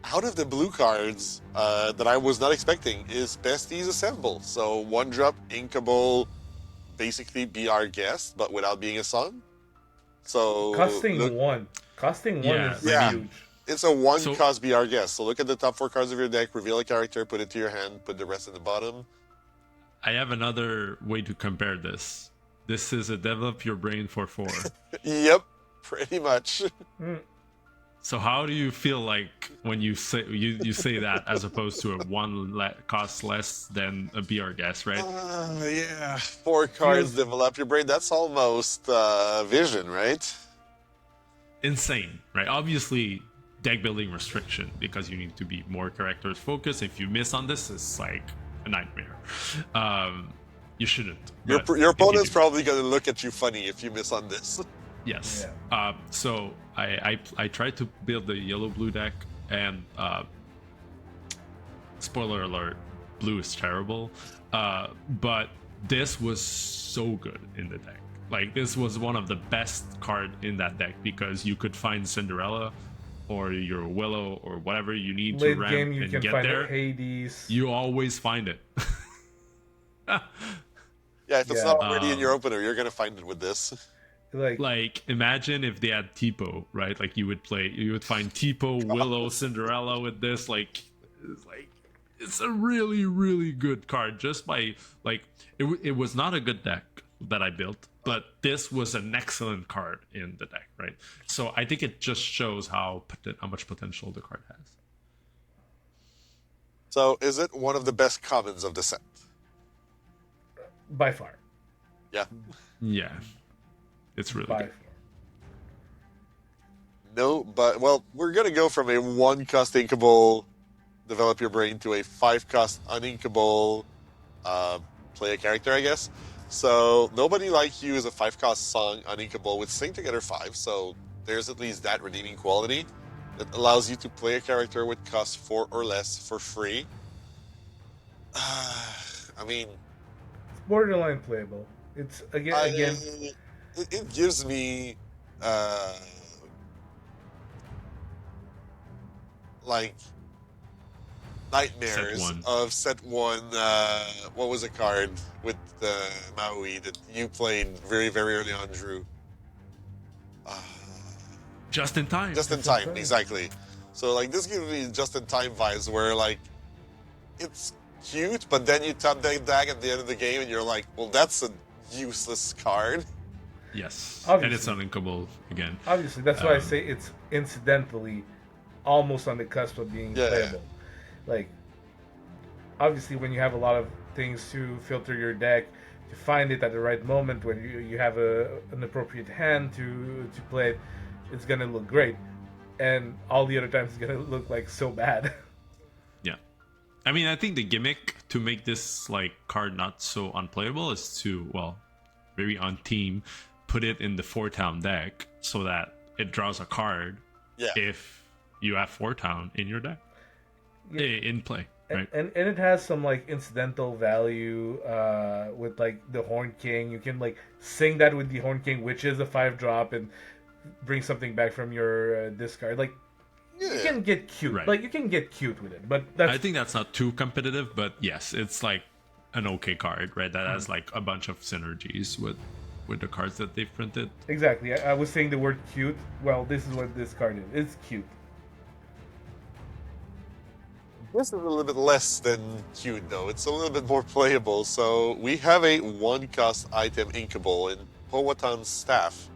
Speaker 1: out of the blue cards that I was not expecting is Besties Assemble. So 1-drop, inkable, basically be our guest, but without being a song. So
Speaker 2: Costing
Speaker 1: look,
Speaker 2: 1. Costing 1
Speaker 3: Yeah,
Speaker 2: is
Speaker 1: yeah.
Speaker 2: huge.
Speaker 1: it's a 1
Speaker 3: So-
Speaker 1: cost be our guest. So look at the top 4 cards of your deck, reveal a character, put it to your hand, put the rest at the bottom.
Speaker 3: I have another way to compare this. This is a develop your brain for 4.
Speaker 1: Yep, Pretty much.
Speaker 3: So how do you feel like when you say that as opposed to a cost less than a BR guess, right?
Speaker 1: Yeah. 4 cards, develop your brain. That's almost vision, right?
Speaker 3: Insane, right? Obviously, deck building restriction because you need to be more characters focused. If you miss on this, it's like a nightmare. You shouldn't.
Speaker 1: Your opponent's probably gonna look at you funny if you miss on this.
Speaker 3: Yes. Yeah. So I tried to build the yellow-blue deck, and spoiler alert, blue is terrible. But this was so good in the deck. Like, this was one of the best card in that deck because you could find Cinderella or your Willow or whatever you need
Speaker 2: Late
Speaker 3: to ramp
Speaker 2: game, you
Speaker 3: and
Speaker 2: can
Speaker 3: get
Speaker 2: find
Speaker 3: there.
Speaker 2: Hades.
Speaker 3: You always find it.
Speaker 1: Yeah, if it's not already in your opener, you're gonna find it with this.
Speaker 3: Like imagine if they had Tipo, right? Like you would find Tipo, Willow, Cinderella with this. It's a really, really good card. Just by it was not a good deck that I built, but this was an excellent card in the deck, right? So I think it just shows how much potential the card has.
Speaker 1: So, is it one of the best commons of the set?
Speaker 2: By far.
Speaker 1: Yeah.
Speaker 3: Yeah. It's really good.
Speaker 1: No, but, well, we're going to go from a 1-cost inkable develop your brain to a 5-cost uninkable play a character, I guess. So, Nobody Like You is a 5-cost song uninkable with Sing Together 5, so there's at least that redeeming quality that allows you to play a character with cost 4 or less for free. I mean...
Speaker 2: It's borderline playable. It's, again...
Speaker 1: It gives me, nightmares of set 1. What was a card with Maui that you played very, very early on, Drew?
Speaker 3: Just in time.
Speaker 1: Just in time, exactly. So, this gives me just in time vibes where, it's cute, but then you tap that deck at the end of the game and you're like, well, that's a useless card.
Speaker 3: Yes,
Speaker 2: obviously.
Speaker 3: And it's uninkable again.
Speaker 2: Obviously, that's why I say it's incidentally almost on the cusp of being playable. Obviously, when you have a lot of things to filter your deck, to find it at the right moment when you have an appropriate hand to play it, it's gonna look great, and all the other times it's gonna look so bad.
Speaker 3: Yeah, I mean, I think the gimmick to make this card not so unplayable is to very on team. Put it in the 4-town deck so that it draws a card if you have 4-town in your deck in play, right?
Speaker 2: And it has some incidental value with the Horn King. You can sing that with the Horn King, which is a 5-drop, and bring something back from your discard. You can get cute,
Speaker 3: right.
Speaker 2: You can get cute with it. But
Speaker 3: I think that's not too competitive, but yes, it's an okay card, right? That has a bunch of synergies with the cards that they've printed.
Speaker 2: Exactly. I was saying the word cute. Well, this is what this card is. It's cute.
Speaker 1: This is a little bit less than cute, though. It's a little bit more playable. So we have a 1-cost item inkable in Powhatan's Staff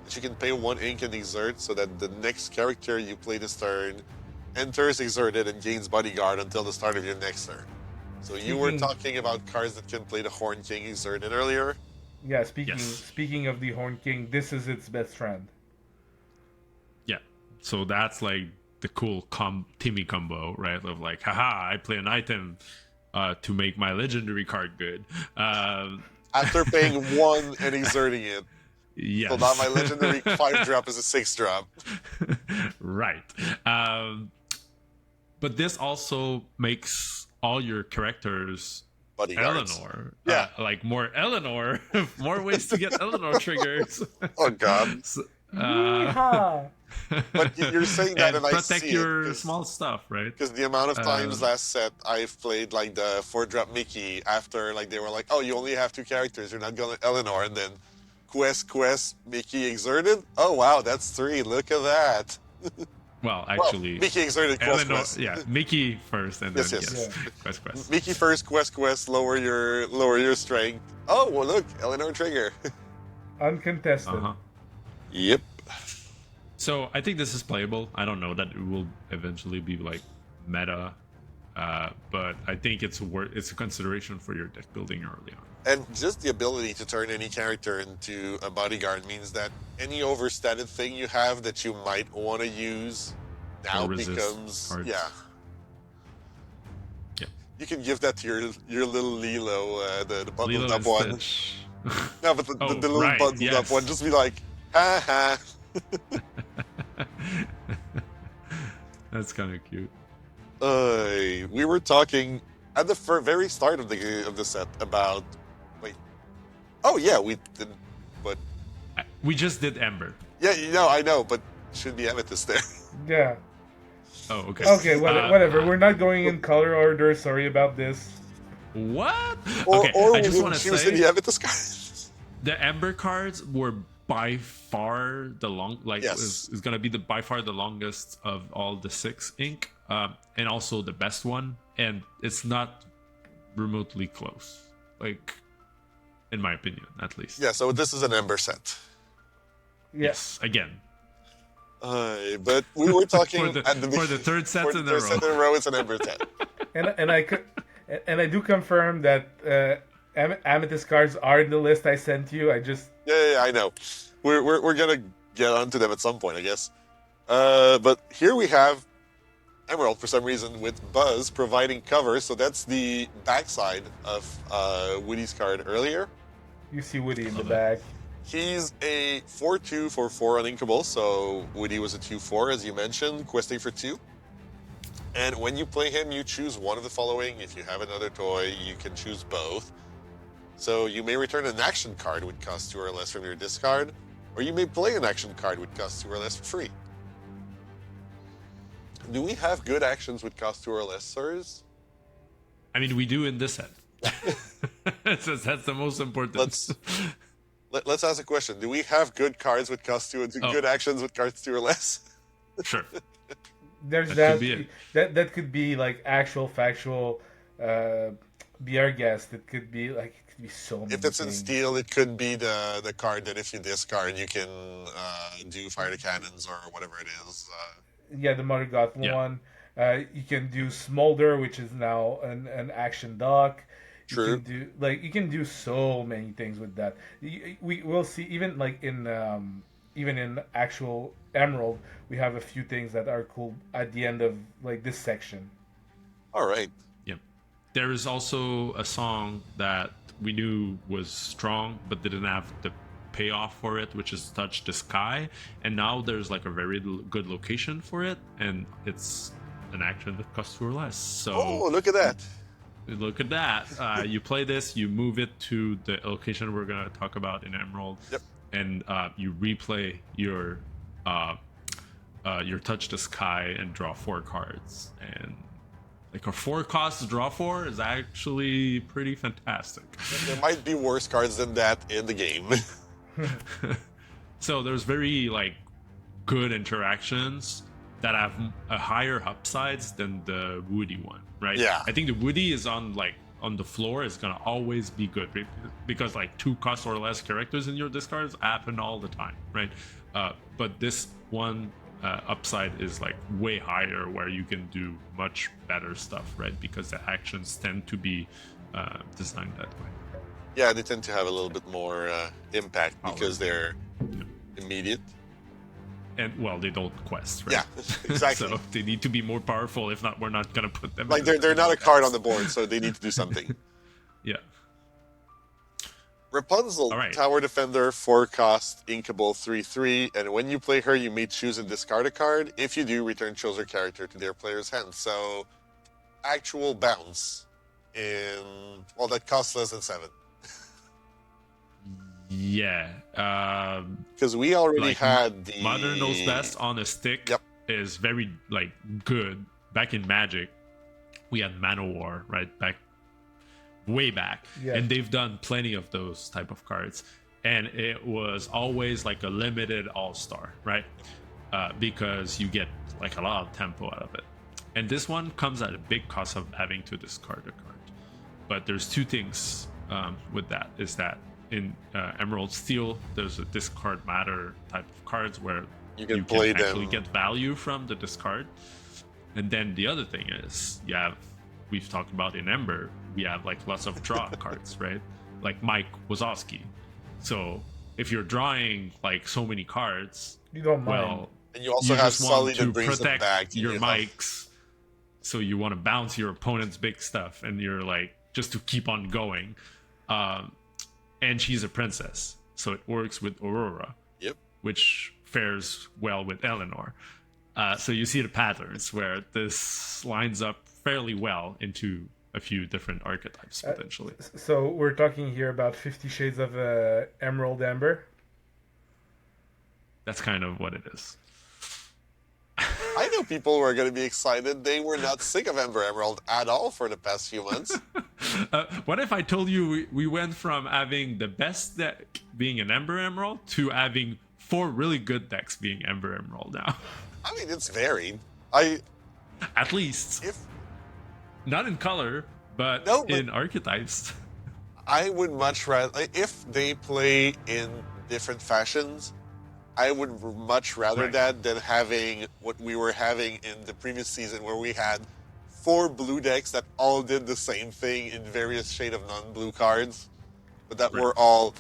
Speaker 1: that you can pay 1 ink and exert so that the next character you play this turn enters exerted and gains bodyguard until the start of your next turn. So you were talking about cards that can play the Horn King exerted earlier?
Speaker 2: Yeah, speaking of the Horn King, this is its best friend.
Speaker 3: Yeah, so that's the cool Timmy combo, right? Of haha, I play an item to make my legendary card good.
Speaker 1: After paying 1 and exerting it.
Speaker 3: Yes.
Speaker 1: So now my legendary 5-drop is a 6-drop.
Speaker 3: Right. But this also makes all your characters
Speaker 1: Bodyguards.
Speaker 3: Eleanor.
Speaker 1: Yeah.
Speaker 3: More Eleanor. More ways to get Eleanor triggers.
Speaker 1: Oh, God.
Speaker 2: So,
Speaker 1: but you're saying that and I see
Speaker 3: protect your small stuff, right?
Speaker 1: Because the amount of times last set I've played the 4-drop Mickey after they were oh, you only have 2 characters, you're not going to Eleanor, and then quest, Mickey exerted. Oh, wow, that's 3. Look at that.
Speaker 3: Well, actually,
Speaker 1: Mickey exerted quest.
Speaker 3: Yeah, Mickey first, and then
Speaker 1: yes.
Speaker 3: quest.
Speaker 1: Mickey first, quest. Lower your strength. Oh, well, look, Eleanor trigger.
Speaker 2: Uncontested.
Speaker 3: Uh-huh.
Speaker 1: Yep.
Speaker 3: So I think this is playable. I don't know that it will eventually be like meta, but I think it's a consideration for your deck building early on.
Speaker 1: And just the ability to turn any character into a bodyguard means that any overstated thing you have that you might want to use now
Speaker 3: Or resist
Speaker 1: becomes
Speaker 3: cards.
Speaker 1: yeah.
Speaker 3: Yeah.
Speaker 1: You can give that to your little Lilo, the bundled
Speaker 3: Lilo
Speaker 1: up
Speaker 3: and
Speaker 1: one.
Speaker 3: Stitch.
Speaker 1: No, but the
Speaker 3: Oh,
Speaker 1: little
Speaker 3: right,
Speaker 1: bundled up
Speaker 3: yes.
Speaker 1: one, just be like, ha ha.
Speaker 3: That's kind of cute.
Speaker 1: We were talking at the very start of the set about wait. Oh yeah, we did, but
Speaker 3: We just did Ember.
Speaker 1: yeah, I know, but should be Amethyst there.
Speaker 2: Yeah.
Speaker 3: Oh, okay.
Speaker 2: Okay, whatever. We're not going in color order. Sorry about this.
Speaker 3: What?
Speaker 1: Or,
Speaker 3: Okay,
Speaker 1: or
Speaker 3: I just
Speaker 1: we
Speaker 3: want to
Speaker 1: choose
Speaker 3: say
Speaker 1: the Amethyst cards.
Speaker 3: the Ember cards were by far the
Speaker 1: Yes.
Speaker 3: is gonna be by far the longest of all the 6 ink, and also the best one, and it's not remotely close. Like, in my opinion, at least.
Speaker 1: Yeah, so this is an Ember set.
Speaker 3: Yes. Again.
Speaker 1: But we were talking
Speaker 3: For the third set
Speaker 1: for the
Speaker 3: in a
Speaker 1: third set in a row, it's an Ember set.
Speaker 2: And I do confirm that Amethyst cards are in the list I sent you. I just
Speaker 1: Yeah, I know. We're gonna get onto them at some point, I guess. But here we have Emerald for some reason with Buzz providing cover, so that's the backside of Woody's card earlier.
Speaker 2: you see Woody in the
Speaker 3: Love
Speaker 2: back.
Speaker 1: He's a 4/2 for 4 uninkable, so Woody was a 2/4 as you mentioned, questing for 2. And when you play him, you choose one of the following. If you have another toy, you can choose both. So you may return an action card with cost 2 or less from your discard, or you may play an action card with cost 2 or less for free. Do we have good actions with cost 2 or less, sirs?
Speaker 3: I mean, we do in this set. That's the most important.
Speaker 1: Let's ask a question. Do we have good cards with cost 2 and good actions with cost 2 or less?
Speaker 3: Sure.
Speaker 2: There's
Speaker 3: That could be it.
Speaker 2: that could be like actual factual. Be our guest. It could be so many.
Speaker 1: If it's in
Speaker 2: things.
Speaker 1: steel, it could be the card that if you discard, you can do fire the cannons or whatever it is.
Speaker 2: Yeah, the Mother Goth one. You can do Smolder, which is now an action dock.
Speaker 1: True.
Speaker 2: You can do so many things with that. We will see even in actual Emerald, we have a few things that are cool at the end of like this section.
Speaker 1: All right.
Speaker 3: Yep. There is also a song that we knew was strong but didn't have the payoff for it, which is Touch the Sky, and now there's like a very good location for it, and it's an action that costs 2 or less. So
Speaker 1: Look at that.
Speaker 3: Look at that. You play this, you move it to the location we're going to talk about in Emerald.
Speaker 1: Yep.
Speaker 3: And you replay your Touch the Sky and draw 4 cards. And like a 4 cost to draw 4 is actually pretty fantastic.
Speaker 1: There might be worse cards than that in the game.
Speaker 3: So there's very like good interactions that have a higher upsides than the Woody one, right?
Speaker 1: Yeah.
Speaker 3: I think the Woody is on the floor is gonna always be good because like 2 cost or less characters in your discards happen all the time, right? But this one upside is like way higher, where you can do much better stuff, right? Because the actions tend to be designed that way.
Speaker 1: Yeah, they tend to have a little bit more impact because they're immediate.
Speaker 3: And well, they don't quest, right?
Speaker 1: Yeah, exactly.
Speaker 3: So they need to be more powerful. If not, we're not gonna put them.
Speaker 1: Like they're not a card on the board, so they need to do something.
Speaker 3: Yeah.
Speaker 1: Rapunzel,
Speaker 3: All right.
Speaker 1: Tower Defender, 4 cost, inkable 3/3, and when you play her, you may choose and discard a card. If you do, return chosen character to their player's hand. So, actual bounce that costs less than 7.
Speaker 3: Yeah.
Speaker 1: Because we already had the
Speaker 3: Mother Knows Best on a stick.
Speaker 1: Yep.
Speaker 3: Is very like good. Back in Magic, we had Manowar, right? Way back,
Speaker 2: Yeah.
Speaker 3: and they've done plenty of those type of cards, and it was always like a limited all-star, right? Because you get like a lot of tempo out of it, and this one comes at a big cost of having to discard a card. But there's 2 things with that. Is that in Emerald Steel, there's a discard matter type of cards where
Speaker 1: You can
Speaker 3: you
Speaker 1: play
Speaker 3: can actually
Speaker 1: them.
Speaker 3: get value from the discard. And then the other thing is, we've talked about in Ember, we have like lots of draw cards, right? Like Mike Wazowski. So if you're drawing like so many cards,
Speaker 2: You don't mind.
Speaker 3: well,
Speaker 1: And you also
Speaker 3: you
Speaker 1: have
Speaker 3: just want
Speaker 1: Sully
Speaker 3: to
Speaker 1: that brings them
Speaker 3: protect
Speaker 1: back.
Speaker 3: your
Speaker 1: you know.
Speaker 3: mics, so you want to bounce your opponent's big stuff, and you're like just to keep on going. And she's a princess, so it works with Aurora,
Speaker 1: Yep.
Speaker 3: which fares well with Eleanor. So you see the patterns where this lines up fairly well into a few different archetypes potentially.
Speaker 2: So we're talking here about 50 Shades of Emerald Amber.
Speaker 3: That's kind of what it is.
Speaker 1: I know people who are going to be excited. They were not sick of Ember Emerald at all for the past few months.
Speaker 3: What if I told you we went from having the best deck being an Ember Emerald to having 4 really good decks being Ember Emerald now?
Speaker 1: I mean, it's varied.
Speaker 3: At least.
Speaker 1: If
Speaker 3: Not in color, but
Speaker 1: No, but-
Speaker 3: in archetypes.
Speaker 1: I would much rather, if they play in different fashions, I would much rather
Speaker 3: Right.
Speaker 1: that than having what we were having in the previous season, where we had 4 blue decks that all did the same thing in various shade of non-blue cards, but that
Speaker 3: Right.
Speaker 1: were all,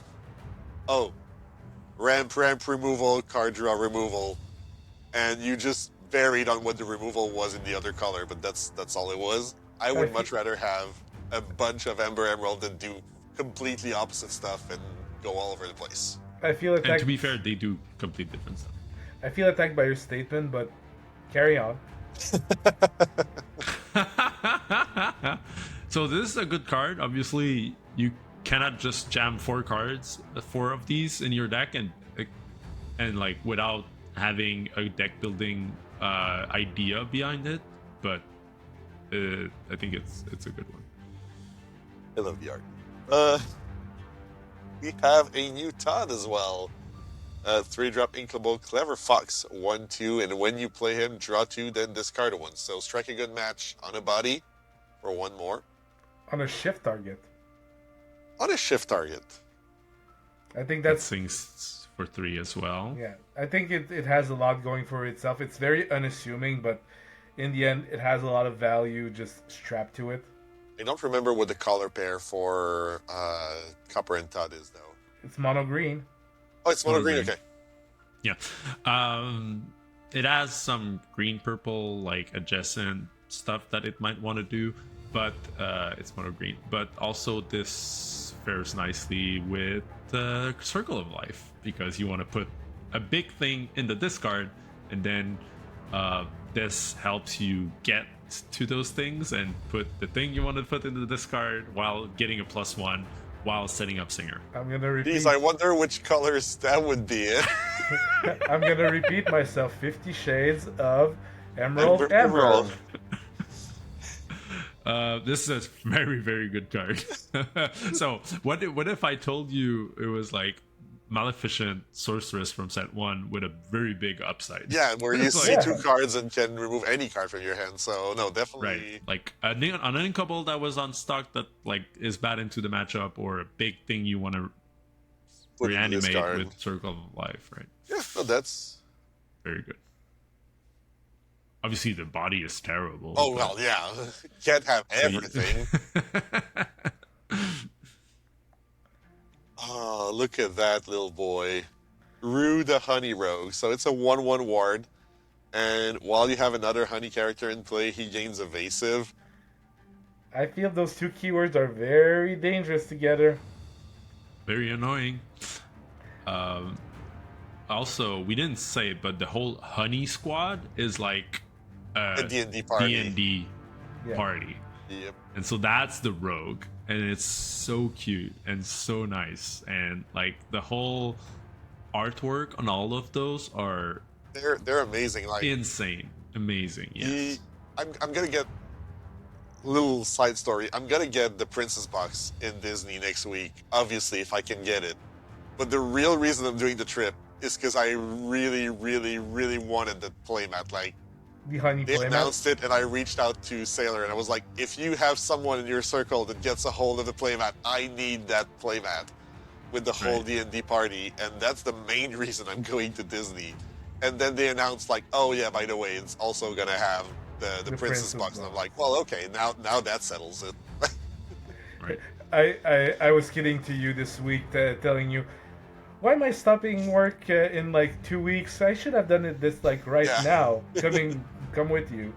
Speaker 1: ramp removal, card draw removal, and you just varied on what the removal was in the other color, but that's all it was. I would much rather have a bunch of Ember Emerald that do completely opposite stuff and go all over the place.
Speaker 2: I feel
Speaker 3: And
Speaker 2: attacked.
Speaker 3: to be fair, they do complete different stuff.
Speaker 2: I feel attacked by your statement, but carry on.
Speaker 3: So this is a good card. Obviously, you cannot just jam 4 cards, 4 of these in your deck, and like without having a deck building idea behind it. But I think it's a good one.
Speaker 1: I love the art. We have a new Todd as well. 3-drop Inkable Clever Fox, 1/2, and when you play him, draw 2, then discard 1. So strike a good match on a body for 1 more.
Speaker 2: On a shift target.
Speaker 1: On a shift target.
Speaker 2: I think
Speaker 3: That
Speaker 2: that's
Speaker 3: sings for 3 as well.
Speaker 2: yeah. I think it has a lot going for itself. It's very unassuming, but in the end, it has a lot of value just strapped to it.
Speaker 1: I don't remember what the color pair for Copper and Todd is, though.
Speaker 2: It's mono green.
Speaker 1: Oh, it's mono green,
Speaker 3: Mono green.
Speaker 1: okay.
Speaker 3: Yeah. It has some green purple like adjacent stuff that it might want to do, but it's mono green. But also this fares nicely with the Circle of Life, because you want to put a big thing in the discard, and then this helps you get to those things and put the thing you want to put in the discard while getting a +1 while setting up Singer.
Speaker 2: I'm gonna repeat.
Speaker 1: Geez, I wonder which colors that would be in.
Speaker 2: I'm gonna repeat myself. 50 Shades of Emerald
Speaker 1: Ember
Speaker 2: Emerald.
Speaker 1: Emerald.
Speaker 3: This is a very, very good card. So what if I told you it was like Maleficent Sorceress from set 1 with a very big upside?
Speaker 1: Yeah, where you
Speaker 3: It's
Speaker 1: see
Speaker 2: like-
Speaker 1: 2 cards and can remove any card from your hand. So, no, definitely.
Speaker 3: Right, like an Inkable that was on stock that like is bad into the matchup, or a big thing you want to
Speaker 1: Put in this
Speaker 3: reanimate
Speaker 1: card.
Speaker 3: with Circle of Life, right?
Speaker 1: Yeah, no, that's.
Speaker 3: Very good. Obviously, the body is terrible.
Speaker 1: Oh,
Speaker 3: but-
Speaker 1: well, yeah. Can't have everything. Oh, look at that little boy. Rue the Honey Rogue. So it's a 1/1 ward. And while you have another honey character in play, he gains evasive.
Speaker 2: I feel those 2 keywords are very dangerous together.
Speaker 3: Very annoying. Also, we didn't say it, but the whole Honey Squad is like
Speaker 1: A
Speaker 3: a
Speaker 1: D&D party.
Speaker 3: D&D
Speaker 2: Yeah.
Speaker 3: party.
Speaker 1: Yep.
Speaker 3: And so that's the rogue, and it's so cute and so nice, and like the whole artwork on all of those are
Speaker 1: They're amazing. Like
Speaker 3: insane, amazing. Yes.
Speaker 1: I'm gonna get little side story. I'm gonna get the Princess box in Disney next week, obviously if I can get it. But the real reason I'm doing the trip is because I really, really, really wanted the playmat. Like
Speaker 2: The honey
Speaker 1: they
Speaker 2: playmat.
Speaker 1: announced it, and I reached out to S4iler, and I was like, if you have someone in your circle that gets a hold of the playmat, I need that playmat with the whole
Speaker 3: Right.
Speaker 1: D&D party, and that's the main reason I'm going to Disney. and then they announced like, oh yeah, by the way, it's also gonna have the
Speaker 2: The
Speaker 1: Princess
Speaker 2: Princess
Speaker 1: box, and I'm
Speaker 2: box.
Speaker 1: like, well, okay, now that settles it.
Speaker 3: Right.
Speaker 2: I was kidding to you this week, telling you, why am I stopping work in like 2 weeks? I should have done it this like right
Speaker 1: Yeah.
Speaker 2: now. Come with you.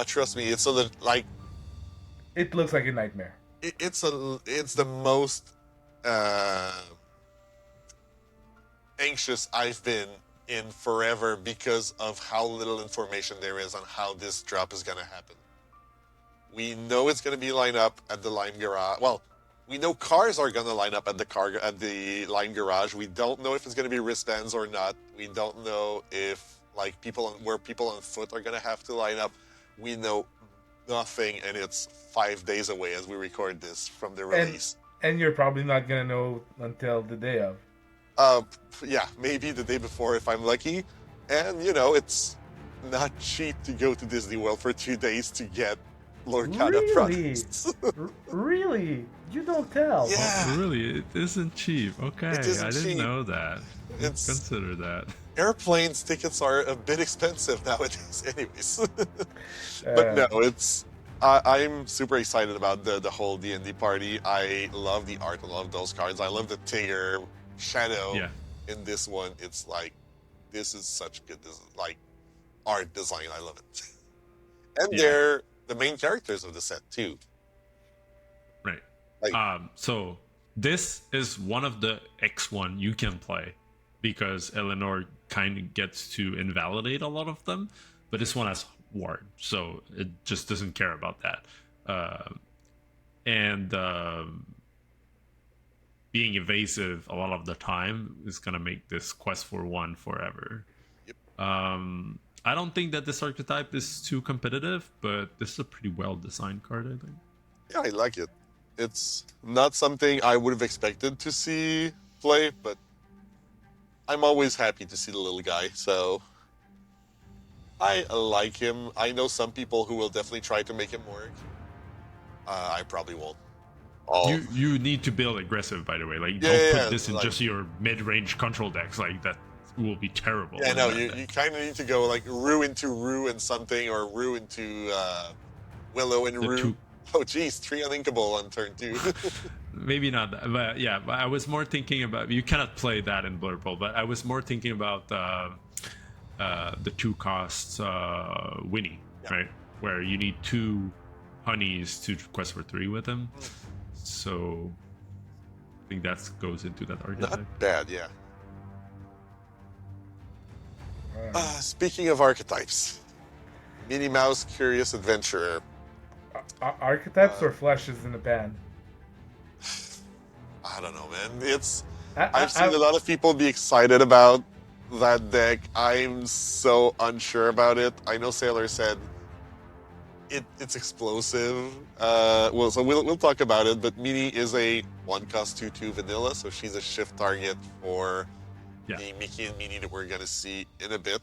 Speaker 1: Trust me, it's like
Speaker 2: It looks like a nightmare.
Speaker 1: it's the most uh, anxious I've been in forever because of how little information there is on how this drop is gonna happen. We know it's gonna be lined up at the Lime Garage. Well, we know cars are gonna line up at the Lime Garage. We don't know if it's gonna be wristbands or not. We don't know if like people on foot are gonna have to line up. We know nothing, and it's 5 days away as we record this from the
Speaker 2: And
Speaker 1: release.
Speaker 2: and you're probably not gonna know until the day of.
Speaker 1: Uh, yeah, maybe the day before if I'm lucky. And it's not cheap to go to Disney World for 2 days to get Lorcana
Speaker 2: Really?
Speaker 1: products.
Speaker 2: Really? You don't tell.
Speaker 1: Yeah.
Speaker 3: Oh, really? It isn't cheap. Okay,
Speaker 1: It isn't
Speaker 3: I didn't
Speaker 1: cheap.
Speaker 3: know that.
Speaker 1: It's
Speaker 3: Consider that.
Speaker 1: airplanes tickets are a bit expensive nowadays, anyways.
Speaker 2: Uh,
Speaker 1: But no, I'm super excited about the whole D&D party. I love the art. I love those cards. I love the Tigger shadow
Speaker 3: Yeah.
Speaker 1: in this one. It's like this is such good. This is like art design. I love it. And
Speaker 3: Yeah.
Speaker 1: they're the main characters of the set too.
Speaker 3: Right.
Speaker 1: Like
Speaker 3: So this is one of the X1 you can play because Eleanor kind of gets to invalidate a lot of them, but this one has ward, so it just doesn't care about that. And being evasive a lot of the time is gonna make this quest for one forever.
Speaker 1: Yep.
Speaker 3: I don't think that this archetype is too competitive, but this is a pretty well designed card, I think.
Speaker 1: yeah, I like it. It's not something I would have expected to see play, but I'm always happy to see the little guy. So I like him. I know some people who will definitely try to make him work. I probably won't.
Speaker 3: You need to build aggressive, by the way. Like,
Speaker 1: Yeah,
Speaker 3: don't
Speaker 1: yeah,
Speaker 3: put
Speaker 1: yeah,
Speaker 3: this in
Speaker 1: like-
Speaker 3: just your mid-range control decks. Like, that will be terrible.
Speaker 1: Yeah,
Speaker 3: in
Speaker 1: no,
Speaker 3: that
Speaker 1: you
Speaker 3: deck.
Speaker 1: kind of need to go like Rue into Rue and something, or Rue into Willow and
Speaker 3: The
Speaker 1: Rue.
Speaker 3: two-
Speaker 1: Oh, geez, 3 uninkable on turn 2.
Speaker 3: Maybe not that, but yeah. But I was more thinking about, you cannot play that in Blurple, but I was more thinking about the 2 costs Winnie,
Speaker 1: Yeah.
Speaker 3: right? Where you need 2 honeys to quest for 3 with him. So I think that goes into that archetype.
Speaker 1: Not bad, yeah.
Speaker 2: uh,
Speaker 1: Speaking of archetypes, Minnie Mouse Curious Adventurer.
Speaker 2: archetypes or flashes in the pan?
Speaker 1: I don't know, man. It's
Speaker 2: I-
Speaker 1: I've seen a lot of people be excited about that deck. I'm so unsure about it. I know S4iler said it's explosive. Well, so we'll talk about it. But Minnie is a 1-cost 2/2 vanilla, so she's a shift target for
Speaker 3: Yeah.
Speaker 1: the Mickey and Minnie that we're gonna see in a bit.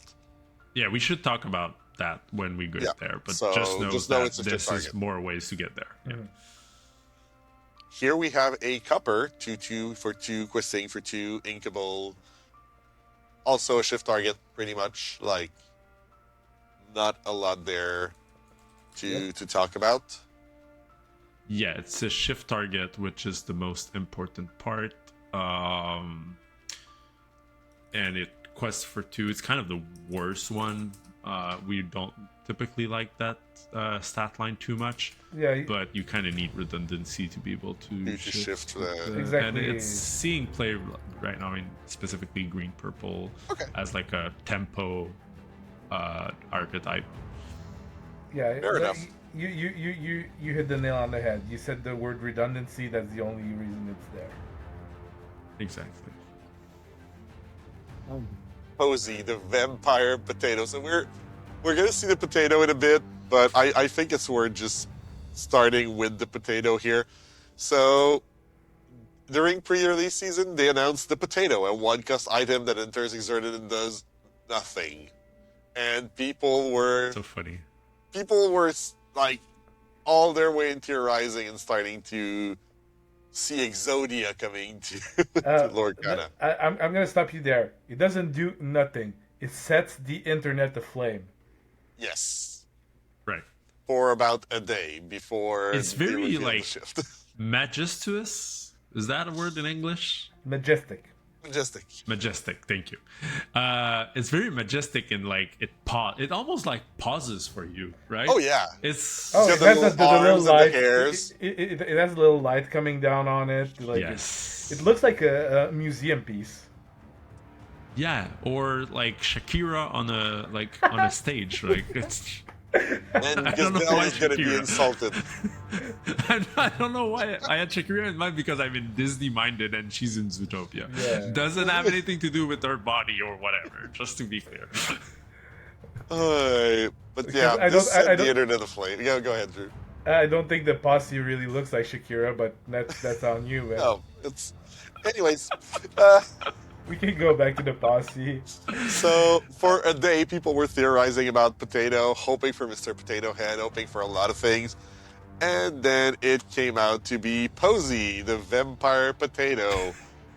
Speaker 3: Yeah, we should talk about that when we get
Speaker 1: Yeah,
Speaker 3: there. But
Speaker 1: so
Speaker 3: just know
Speaker 1: just know
Speaker 3: that
Speaker 1: it's a shift
Speaker 3: this is
Speaker 1: target.
Speaker 3: more ways to get there. Yeah.
Speaker 2: Mhm.
Speaker 1: Here we have a Cupper 2/2 for 2, questing for 2, inkable. Also a shift target, pretty much. Like, not a lot there to talk about.
Speaker 3: Yeah, it's a shift target, which is the most important part. And it quests for 2. It's kind of the worst one. We don't typically like that stat line too much,
Speaker 2: Yeah,
Speaker 3: but you kind of need redundancy to be able to
Speaker 1: You just shift the...
Speaker 2: Exactly.
Speaker 3: And it's seeing play right now in specifically green purple
Speaker 1: Okay.
Speaker 3: as like a tempo archetype.
Speaker 2: yeah.
Speaker 1: Fair enough.
Speaker 2: You hit the nail on the head. You said the word redundancy. That's the only reason it's there.
Speaker 3: Exactly.
Speaker 1: Posey, the vampire potato. So we're gonna see the potato in a bit, but I think it's worth just starting with the potato here. So during pre-release season, they announced the potato, a 1-cost item that enters exerted and does nothing. And people were
Speaker 3: So funny.
Speaker 1: like all their way into Rising and starting to see Exodia coming to, to
Speaker 2: Uh,
Speaker 1: Lorcana.
Speaker 2: I'm gonna stop you there. It doesn't do nothing. It sets the internet aflame.
Speaker 1: Yes.
Speaker 3: Right.
Speaker 1: For about a day before
Speaker 3: It's
Speaker 1: they
Speaker 3: very
Speaker 1: reveal the
Speaker 3: like
Speaker 1: shift.
Speaker 3: majestuous. Is that a word in English?
Speaker 2: Majestic.
Speaker 1: Majestic.
Speaker 3: Majestic. Thank you. It's very majestic and like it almost like pauses for you, right?
Speaker 1: Oh yeah.
Speaker 3: It's
Speaker 2: Oh,
Speaker 1: Got
Speaker 2: it
Speaker 1: the
Speaker 2: has
Speaker 1: little
Speaker 2: the little
Speaker 1: arms and the
Speaker 2: light.
Speaker 1: hairs.
Speaker 2: It has a little light coming down on it. Like
Speaker 3: yes.
Speaker 2: it looks like a museum piece.
Speaker 3: Yeah, or like Shakira on a stage. Like it's
Speaker 1: And
Speaker 3: I don't know
Speaker 1: Gazelle
Speaker 3: why
Speaker 1: is gonna be
Speaker 3: Shakira.
Speaker 1: insulted.
Speaker 3: I don't know why I had Shakira in mind because I'm in Disney minded and she's in Zootopia.
Speaker 2: Yeah.
Speaker 3: Doesn't have anything to do with her body or whatever. Just to be clear.
Speaker 1: But yeah,
Speaker 2: I
Speaker 1: this
Speaker 2: don't-
Speaker 1: set
Speaker 2: I
Speaker 1: the
Speaker 2: don't-
Speaker 1: internet aflame. Yeah, go ahead, Drew.
Speaker 2: I don't think the posse really looks like Shakira, but that's on you, man.
Speaker 1: No, it's. Anyways, uh,
Speaker 2: We can go back to the posse.
Speaker 1: so for a day, people were theorizing about Potato, hoping for Mr. Potato Head, hoping for a lot of things. And then it came out to be Posey, the Vampire Potato,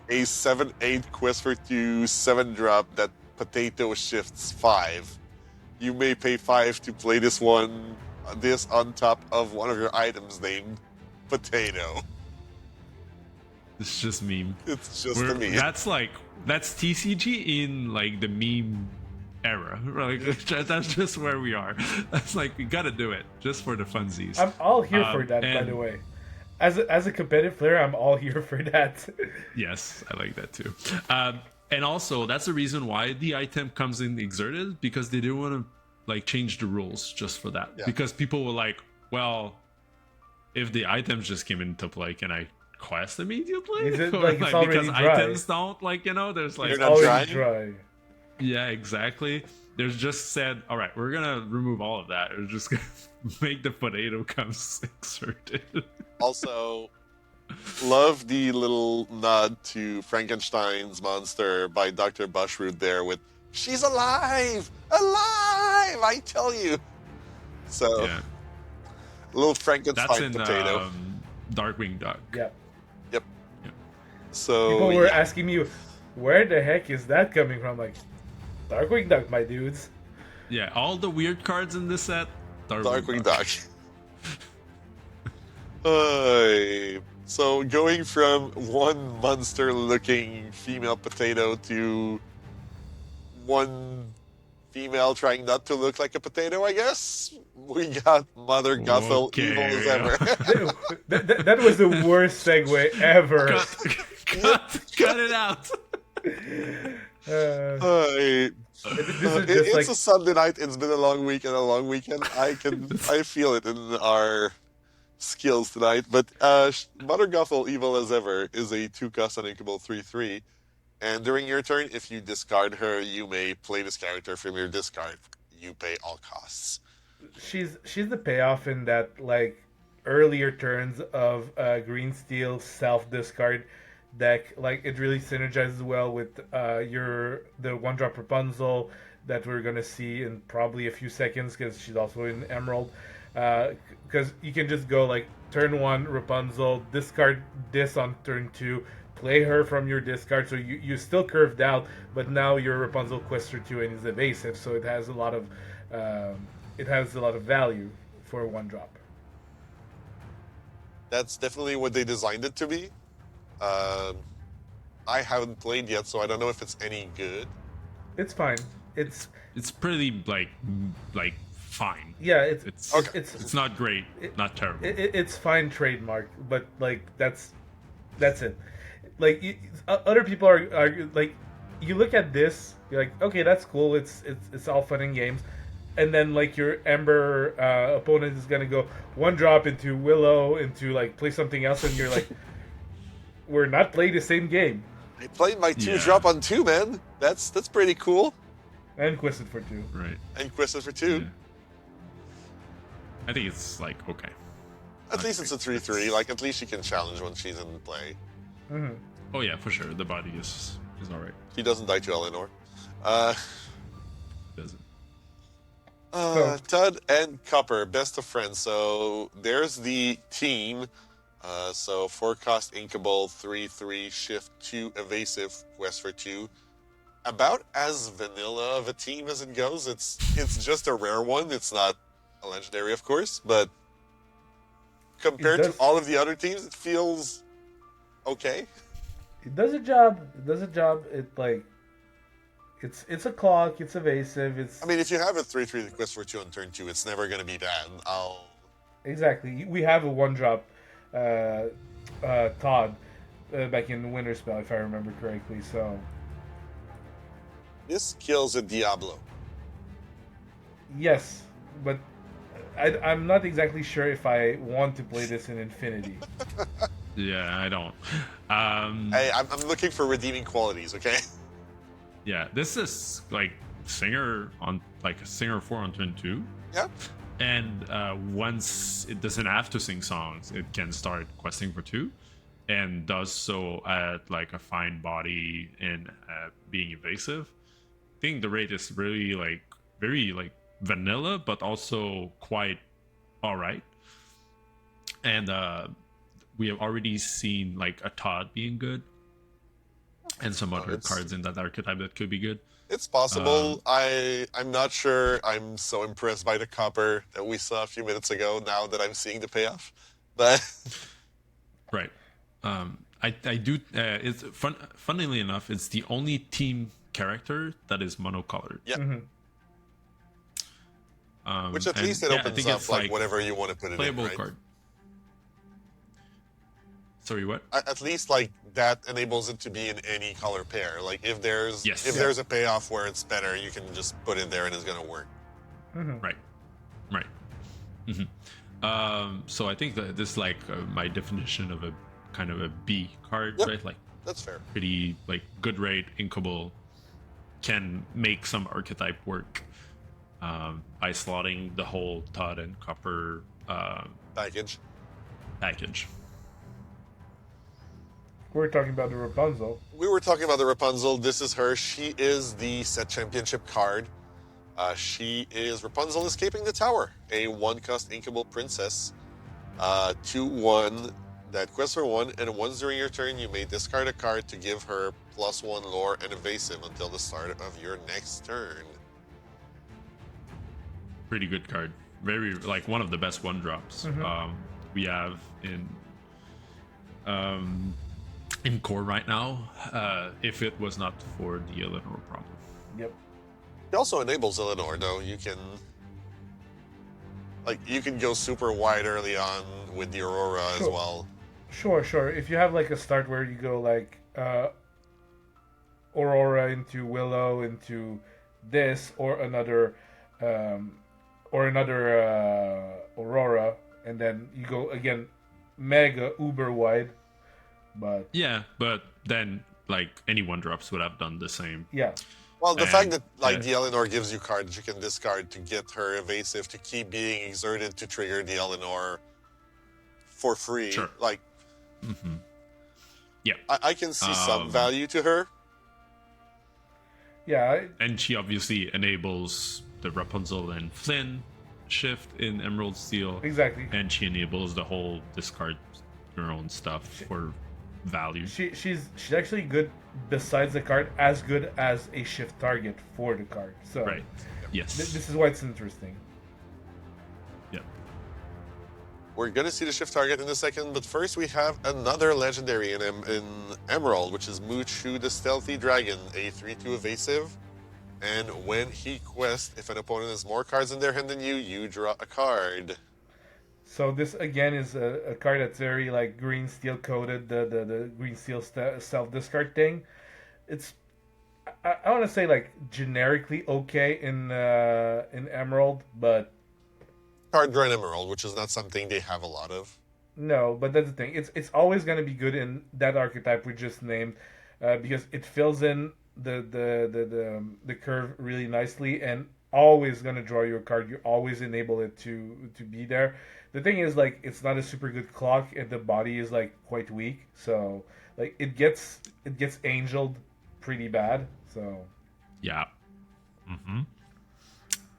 Speaker 1: a 7/8 quest for 2, 7-drop that Potato shifts 5. You may pay 5 to play this on top of one of your items named Potato.
Speaker 3: It's just meme.
Speaker 1: It's just a meme.
Speaker 3: That's TCG in like the meme era. Like that's just where we are. That's like we gotta do it just for the funsies.
Speaker 2: I'm all here for that, by
Speaker 3: and-
Speaker 2: the way. As a competitive player, I'm all here for that.
Speaker 3: Yes, I like that too. And also, that's the reason why the item comes in exerted because they didn't want to like change the rules just for that.
Speaker 1: Yeah.
Speaker 3: Because people were like, well, if the items just came into play, can I quest immediately?
Speaker 2: Is it
Speaker 3: Or,
Speaker 2: like it's already
Speaker 3: because
Speaker 2: dry?
Speaker 3: items don't like there's like
Speaker 1: You're not
Speaker 2: Already
Speaker 1: dry?
Speaker 2: dry.
Speaker 3: yeah, exactly. There's just said, all right, we're gonna remove all of that. We're just gonna make the potato come exerted.
Speaker 1: Also, love the little nod to Frankenstein's monster by Dr. Bushroot there with "She's alive! Alive! I tell you!" So,
Speaker 3: Yeah,
Speaker 1: a little
Speaker 3: that's
Speaker 1: Frankenstein
Speaker 3: in
Speaker 1: potato.
Speaker 3: Darkwing Duck.
Speaker 2: Yeah.
Speaker 1: Yep.
Speaker 3: Yeah.
Speaker 1: So,
Speaker 2: People were
Speaker 1: yeah.
Speaker 2: asking me, where the heck is that coming from? Like, Darkwing Duck, my dudes.
Speaker 3: Yeah, all the weird cards in this set.
Speaker 1: Darkwing Duck. So going from one monster-looking female potato to one female trying not to look like a potato, I guess we got Mother Gothel
Speaker 3: Okay.
Speaker 1: evil as ever.
Speaker 2: That was the worst segue ever.
Speaker 3: Cut it out.
Speaker 2: This is just
Speaker 1: It's
Speaker 2: like
Speaker 1: a Sunday night. It's been a long week and a long weekend. I feel it in our skills tonight. But Mother Gothel evil as ever is a 2-cost uninkable 3/3. And during your turn, if you discard her, you may play this character from your discard. You pay all costs.
Speaker 2: she's the payoff in that like earlier turns of Green Steel self discard deck. Like it really synergizes well with the 1-drop Rapunzel that we're gonna see in probably a few seconds because she's also in Emerald. Because you can just go like turn 1 Rapunzel, discard this on turn 2, play her from your discard, so you still curved out, but now your Rapunzel quests her 2 and is evasive, so it has a lot of value for a 1-drop.
Speaker 1: That's definitely what they designed it to be. I haven't played yet, so I don't know if it's any good.
Speaker 2: It's fine. It's
Speaker 3: pretty like fine.
Speaker 2: yeah.
Speaker 3: It's
Speaker 1: Okay.
Speaker 3: it's not great, not terrible.
Speaker 2: It's fine trademark, but like that's it. Like other people are like, you look at this, you're like, okay, that's cool. It's all fun and games, and then like your Ember opponent is gonna go 1-drop into Willow into like play something else, and you're like, we're not playing the same game.
Speaker 1: I played my
Speaker 3: Yeah.
Speaker 1: 2-drop on 2, man. That's pretty cool.
Speaker 2: And quested for 2.
Speaker 3: Right.
Speaker 1: And quested for 2.
Speaker 3: Yeah. I think it's like okay.
Speaker 1: At least it's a 3/3. Like, at least she can challenge when she's in play.
Speaker 2: Mm-hmm.
Speaker 3: Oh yeah, for sure. The body is alright.
Speaker 1: She doesn't die to Eleanor.
Speaker 3: Doesn't.
Speaker 1: Todd and Copper, best of friends. So there's the team. So 4 cost inkable, 3/3 shift 2 evasive, quest for 2. About as vanilla of a team as it goes. It's just a rare one. It's not a legendary, of course, but
Speaker 2: It
Speaker 1: compared to
Speaker 2: does.
Speaker 1: all of the other teams, it feels okay.
Speaker 2: It does a job. It does a job. It's a clock. It's evasive. It's
Speaker 1: I mean, if you have a 3/3 quest for 2 on turn 2, it's never going to be bad.
Speaker 2: exactly. We have a one drop, Todd, back in Winter Spell, if I remember correctly. So
Speaker 1: This kills a Diablo.
Speaker 2: yes, but I'm not exactly sure if I want to play this in Infinity.
Speaker 3: Yeah, I don't.
Speaker 1: Hey, I'm looking for redeeming qualities, okay?
Speaker 3: Yeah, this is like Singer on like a Singer 4 on turn 2.
Speaker 1: Yeah.
Speaker 3: And once it doesn't have to sing songs, it can start questing for 2 and does so at like a fine body and being evasive. I think the rate is really like very like vanilla, but also quite all right. And we have already seen like a Todd being good and some other cards in that archetype that could be good.
Speaker 1: It's possible. I'm not sure I'm so impressed by the copper that we saw a few minutes ago now that I'm seeing the payoff. But
Speaker 3: right. I do it's funnily enough, it's the only team character that is monocolored.
Speaker 1: yeah. Which at
Speaker 3: and,
Speaker 1: least it
Speaker 3: yeah, I
Speaker 1: opens
Speaker 3: think
Speaker 1: up
Speaker 3: it's,
Speaker 1: like whatever you want to put it in,
Speaker 3: playable
Speaker 1: right?
Speaker 3: card. Sorry, what?
Speaker 1: At least like that enables it to be in any color pair. Like if there's
Speaker 3: Yes.
Speaker 1: there's a payoff where it's better, you can just put it there and it's gonna work.
Speaker 3: Right. So I think that this is like my definition of a kind of a B card,
Speaker 1: Yep.
Speaker 3: right? Like
Speaker 1: That's fair.
Speaker 3: pretty like good rate, inkable, can make some archetype work by slotting the whole Todd and Copper
Speaker 1: Package.
Speaker 3: package.
Speaker 2: We're talking about the Rapunzel.
Speaker 1: We were talking about the Rapunzel. This is her. She is the set championship card. She is Rapunzel Escaping the Tower, a 1-cost inkable princess. 2/1 that quests for 1, and once during your turn, you may discard a card to give her +1 lore and evasive until the start of your next turn.
Speaker 3: Pretty good card. Very like one of the best 1-drops we have in core right now. If it was not for the Eleanor problem.
Speaker 2: Yep.
Speaker 1: It also enables Eleanor, though. You can go super wide early on with the Aurora as well.
Speaker 2: Sure. If you have like a start where you go like Aurora into Willow into this or another Aurora, and then you go again mega uber wide, but
Speaker 3: Yeah, but then like any 1-drops would have done the same.
Speaker 2: yeah.
Speaker 1: Well, the
Speaker 3: And,
Speaker 1: fact that the Eleanor gives you cards you can discard to get her evasive to keep being exerted to trigger the Eleanor for free.
Speaker 3: Sure.
Speaker 1: Like,
Speaker 3: Yeah.
Speaker 1: I can see some value to her.
Speaker 2: Yeah,
Speaker 3: And she obviously enables the Rapunzel and Flynn shift in Emerald Steel.
Speaker 2: exactly.
Speaker 3: And she enables the whole discard your own stuff for value.
Speaker 2: She's actually good besides the card, as good as a shift target for the card. So
Speaker 3: Right. Yes.
Speaker 2: this is why it's interesting.
Speaker 3: Yep.
Speaker 1: We're going to see the shift target in a second, but first we have another legendary in Emerald, which is Muchu the Stealthy Dragon, a 3/2 evasive. And when he quests, if an opponent has more cards in their hand than you, you draw a card.
Speaker 2: So this again is a card that's very like green steel coated, the green steel self discard thing. It's I want to say like generically okay in Emerald, but
Speaker 1: Card draw in Emerald, which is not something they have a lot of.
Speaker 2: no, but that's the thing. It's always gonna be good in that archetype we just named, because it fills in the curve really nicely and always gonna draw you a card. You always enable it to be there. The thing is like it's not a super good clock and the body is like quite weak, so like it gets angeled pretty bad. So
Speaker 3: Yeah.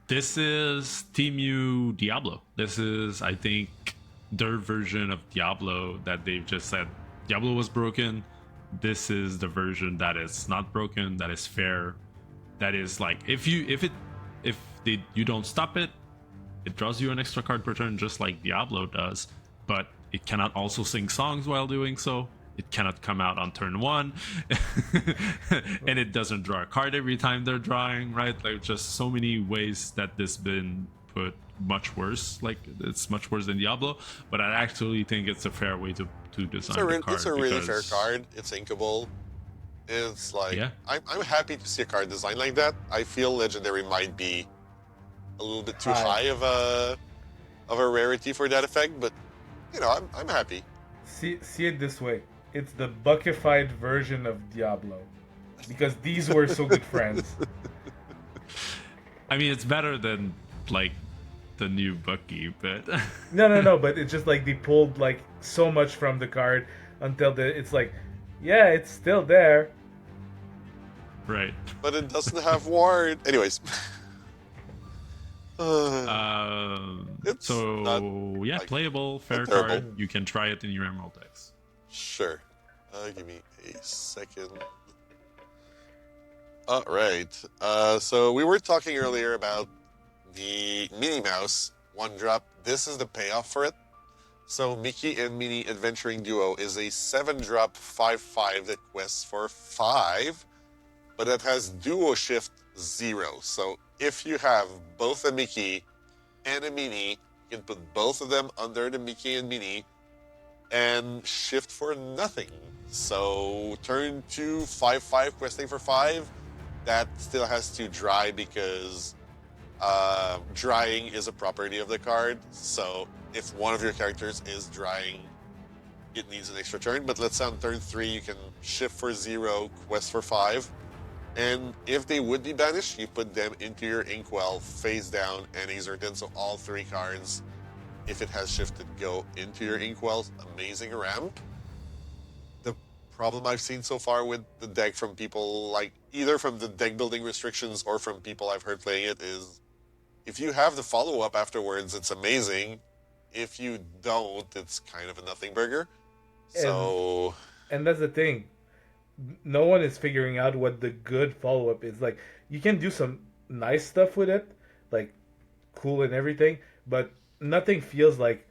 Speaker 3: This is Team U Diablo. This is, I think, their version of Diablo that they've just said Diablo was broken. This is the version that is not broken, that is fair, that is like if you don't stop it, it draws you an extra card per turn just like Diablo does, but it cannot also sing songs while doing so. It cannot come out on turn 1 and it doesn't draw a card every time they're drawing, right? Like just so many ways that this been put much worse. Like it's much worse than Diablo, but I actually think it's a fair way to design the card.
Speaker 1: It's a really fair card. It's inkable. It's like I'm happy to see a card design like that. I feel Legendary might be a little bit too high of a rarity for that effect, but you know, I'm happy.
Speaker 2: See it this way. It's the buckified version of Diablo. Because these were so good friends.
Speaker 3: I mean, it's better than, like, the new Bucky, but...
Speaker 2: No, but it's just like they pulled, like, so much from the card until it's like, yeah, it's still there.
Speaker 3: Right.
Speaker 1: But it doesn't have ward. Anyways.
Speaker 3: So, yeah, like, playable, fair card. You can try it in your Emerald decks.
Speaker 1: Sure. Give me a second. Alright. So we were talking earlier about the Minnie Mouse 1-drop. This is the payoff for it. So Mickey and Minnie Adventuring Duo is a 7-drop 5/5 that quests for 5, but it has Duo Shift 0. So if you have both a Mickey and a Minnie, you can put both of them under the Mickey and Minnie and shift for nothing. So turn 2, 5/5, questing for 5. That still has to dry because drying is a property of the card. So if one of your characters is drying, it needs an extra turn. But let's say on turn 3, you can shift for 0, quest for 5. And if they would be banished, you put them into your Inkwell, face down, and exert. So all 3 cards, if it has shifted, go into your Inkwell. Amazing ramp. The problem I've seen so far with the deck from people, like either from the deck building restrictions or from people I've heard playing it, is if you have the follow-up afterwards, it's amazing. If you don't, it's kind of a nothing burger. So...
Speaker 2: And that's the thing. No one is figuring out what the good follow-up is. Like, you can do some nice stuff with it, like cool and everything, but nothing feels like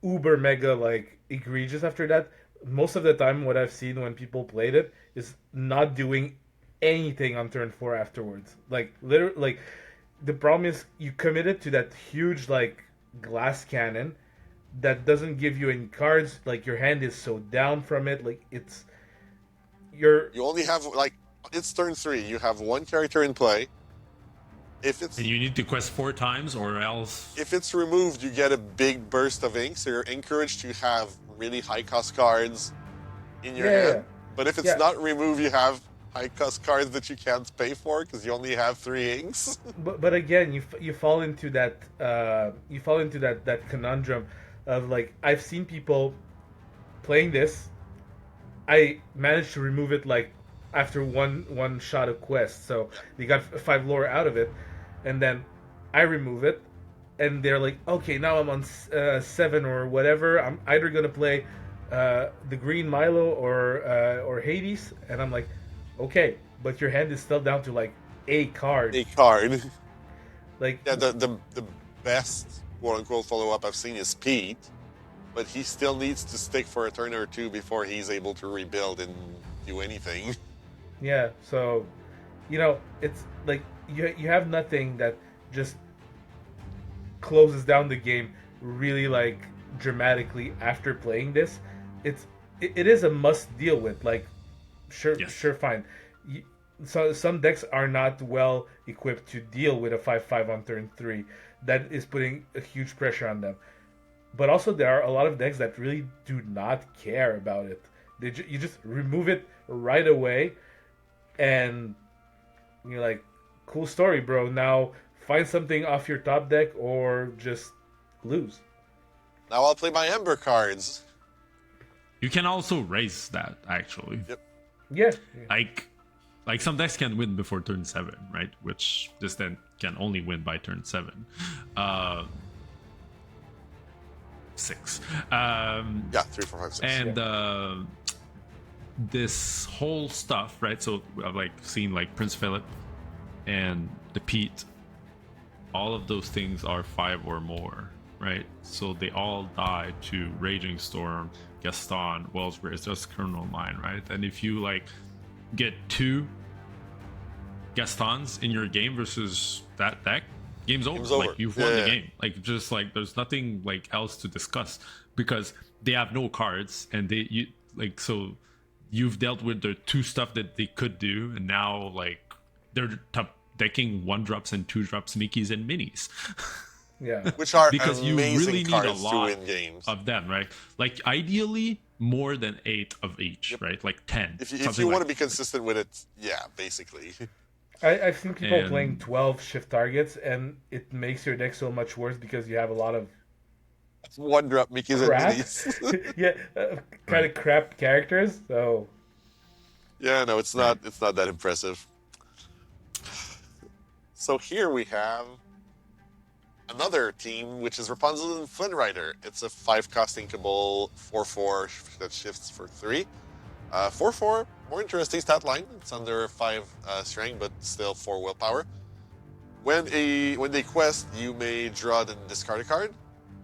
Speaker 2: uber mega like egregious after that. Most of the time what I've seen when people played it is not doing anything on turn 4 afterwards. Like literally, like the problem is you committed to that huge like glass cannon that doesn't give you any cards. Like your hand is so down from it. Like you
Speaker 1: only have like, it's turn 3. You have 1 character in play. If it's,
Speaker 3: and you need to quest 4 times or else...
Speaker 1: If it's removed, you get a big burst of ink, so you're encouraged to have really high-cost cards in your hand. Yeah. But if it's not removed, you have high-cost cards that you can't pay for because you only have 3 inks.
Speaker 2: But again, you fall into that that conundrum of like, I've seen people playing this. I managed to remove it like after one shot of quest, so they got 5 lore out of it. And then I remove it, and they're like, okay, now I'm on 7 or whatever. I'm either gonna play the green Milo or Hades, and I'm like, okay, but your hand is still down to like a card.
Speaker 1: A card.
Speaker 2: Like,
Speaker 1: yeah, the best quote unquote follow up I've seen is Pete, but he still needs to stick for a turn or 2 before he's able to rebuild and do anything.
Speaker 2: Yeah, so you know, it's like you have nothing that just closes down the game really like dramatically after playing this. It is a must deal with. Like, sure, fine. So some decks are not well equipped to deal with a 5/5 on turn 3. That is putting a huge pressure on them. But also there are a lot of decks that really do not care about it. You just remove it right away, and you're like, cool story, bro. Now find something off your top deck or just lose.
Speaker 1: Now I'll play my Ember cards.
Speaker 3: You can also raise that, actually.
Speaker 1: Yep.
Speaker 2: Yeah.
Speaker 3: Like some decks can win before turn 7, right? Which this then can only win by turn 7. 6.
Speaker 1: Yeah, 3, 4, 5, 6.
Speaker 3: And this whole stuff, right? So I've like seen like Prince Philip and the Pete. All of those things are 5 or more, right? So they all die to Raging Storm, Gaston, Wellsbury. It's just Colonel Mine, right? And if you like get 2 Gastons in your game versus that deck, game's over. Like you've won the game. Like just like there's nothing like else to discuss because they have no cards and so you've dealt with the 2 stuff that they could do, and now like they're decking 1-drops and 2-drops Mickeys and Minis.
Speaker 2: Yeah,
Speaker 1: which are
Speaker 3: because you really need a lot
Speaker 1: to win games.
Speaker 3: of them, right? Like ideally more than 8 of each, right? Like 10.
Speaker 1: If you want to be consistent with it, yeah, basically.
Speaker 2: I've seen people playing 12 shift targets, and it makes your deck so much worse because you have a lot of
Speaker 1: 1-drop Mickeys and Minis.
Speaker 2: Yeah, kind of crap characters. So
Speaker 1: yeah, no, it's not that impressive. So here we have another team, which is Rapunzel and Flynn Rider. It's a 5-costing Cabal 4/4 that shifts for 3. 4/4, more interesting stat line. It's under 5 strength, but still 4 willpower. When they quest, you may draw and discard a card.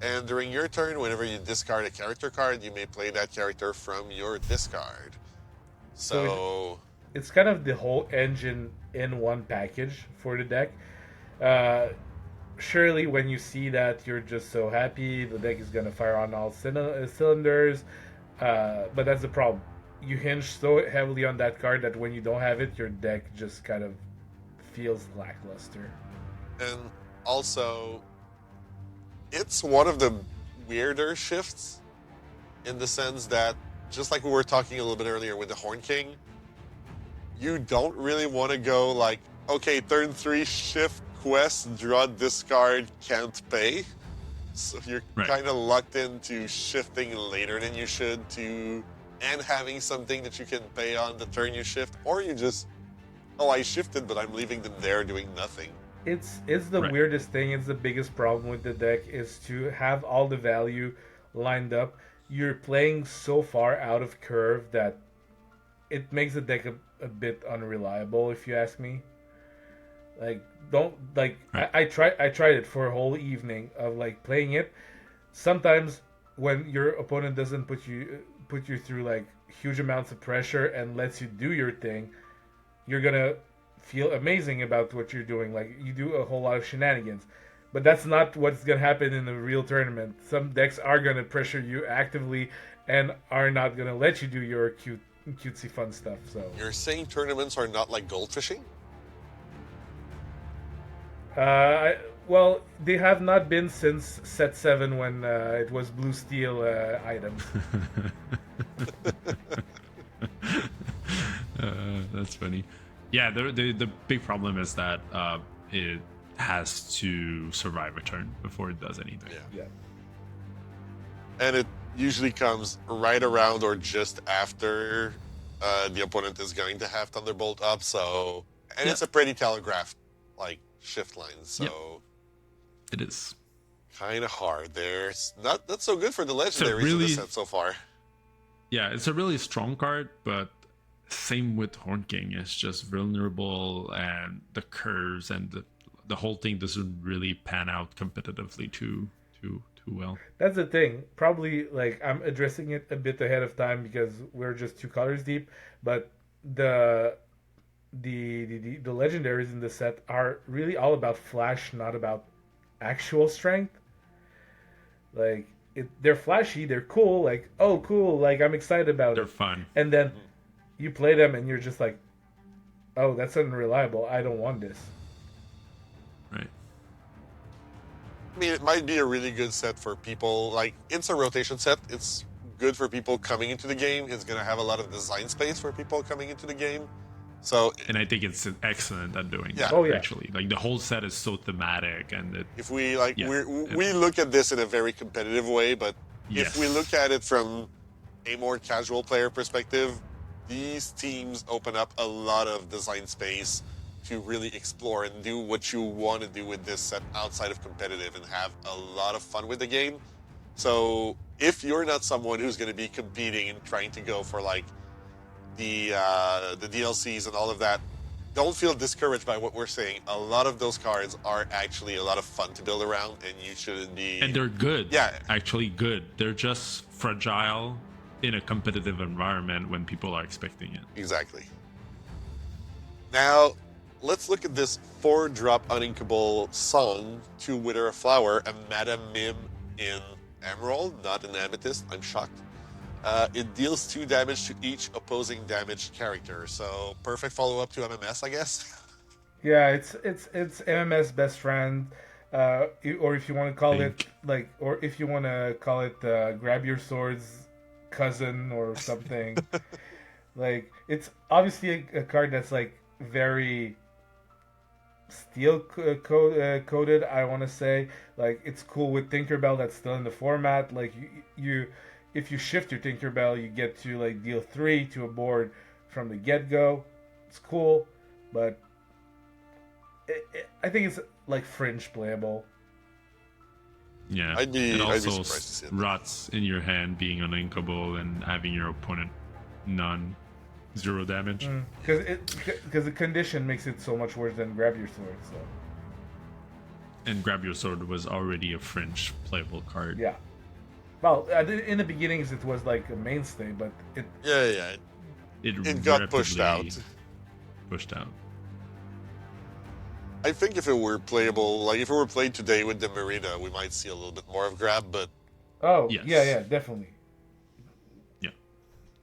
Speaker 1: And during your turn, whenever you discard a character card, you may play that character from your discard. So
Speaker 2: it's kind of the whole engine in one package for the deck. Surely when you see that, you're just so happy. The deck is going to fire on all cylinders. But that's the problem. You hinge so heavily on that card that when you don't have it, your deck just kind of feels lackluster.
Speaker 1: And also, it's one of the weirder shifts in the sense that, just like we were talking a little bit earlier with the Horn King, you don't really want to go like, okay, turn 3 shift quest, draw, discard, can't pay. So you're kind of locked into shifting later than you should and having something that you can pay on the turn you shift, or you just, I shifted, but I'm leaving them there doing nothing.
Speaker 2: It's the weirdest thing. It's the biggest problem with the deck is to have all the value lined up. You're playing so far out of curve that it makes the deck a bit unreliable, if you ask me. Like, I tried it for a whole evening of like playing it. Sometimes when your opponent doesn't put you through like huge amounts of pressure and lets you do your thing, you're gonna feel amazing about what you're doing. Like, you do a whole lot of shenanigans. But that's not what's going to happen in a real tournament. Some decks are going to pressure you actively and are not going to let you do your cutesy fun stuff. So
Speaker 1: you're saying tournaments are not like goldfishing?
Speaker 2: Well, they have not been since set 7 when it was blue steel items.
Speaker 3: That's funny. Yeah, the big problem is that it has to survive a turn before it does anything.
Speaker 2: Yeah.
Speaker 1: And it usually comes right around or just after the opponent is going to have Thunderbolt up. So, and it's a pretty telegraphed like shift line. So
Speaker 3: it is
Speaker 1: kind of hard there. It's not so good for the legendaries in the set so far.
Speaker 3: Yeah, it's a really strong card, but same with Horn King. It's just vulnerable, and the curves and the whole thing doesn't really pan out competitively too well.
Speaker 2: That's the thing. Probably like I'm addressing it a bit ahead of time because we're just 2 colors deep, but the legendaries in the set are really all about flash, not about actual strength. Like they're flashy, they're cool, like, oh cool, like I'm excited about
Speaker 3: They're fun.
Speaker 2: And then you play them and you're just like, oh, that's unreliable. I don't want this.
Speaker 3: Right.
Speaker 1: I mean, it might be a really good set for people. Like, it's a rotation set. It's good for people coming into the game. It's going to have a lot of design space for people coming into the game. So,
Speaker 3: and I think it's excellent at doing that, actually. Like, the whole set is so thematic. And
Speaker 1: if we, like, we look at this in a very competitive way, but if we look at it from a more casual player perspective, these teams open up a lot of design space to really explore and do what you want to do with this set outside of competitive and have a lot of fun with the game. So if you're not someone who's going to be competing and trying to go for like the DLCs and all of that, don't feel discouraged by what we're saying. A lot of those cards are actually a lot of fun to build around, and you shouldn't be.
Speaker 3: And they're good.
Speaker 1: Yeah.
Speaker 3: Actually good. They're just fragile in a competitive environment when people are expecting it.
Speaker 1: Exactly. Now, let's look at this 4-drop uninkable song to Wither a Flower, a Madam Mim in Emerald, not in Amethyst. I'm shocked. It deals 2 damage to each opposing damaged character. So, perfect follow-up to MMS, I guess.
Speaker 2: Yeah, it's MMS best friend, or if you want to call it like, or if you want to call it grab your swords cousin or something. Like, it's obviously a card that's like very steel coded. I want to say, like, it's cool with Tinkerbell that's still in the format. Like you if you shift your Tinkerbell, you get to like deal 3 to a board from the get go. It's cool, but I think it's like fringe playable.
Speaker 3: Yeah,
Speaker 1: I'd be
Speaker 3: it also
Speaker 1: surprised to see it.
Speaker 3: rots in your hand being uninkable and having your opponent zero damage.
Speaker 2: Because the condition makes it so much worse than grab your sword. So
Speaker 3: And grab your sword was already a fringe playable card.
Speaker 2: yeah. Well, in the beginnings it was like a mainstay, but it
Speaker 1: Yeah. It got pushed out.
Speaker 3: Pushed out.
Speaker 1: I think if it were playable, like if it were played today with the Marina, we might see a little bit more of grab, but
Speaker 3: Yes.
Speaker 2: yeah, definitely.
Speaker 3: Yeah,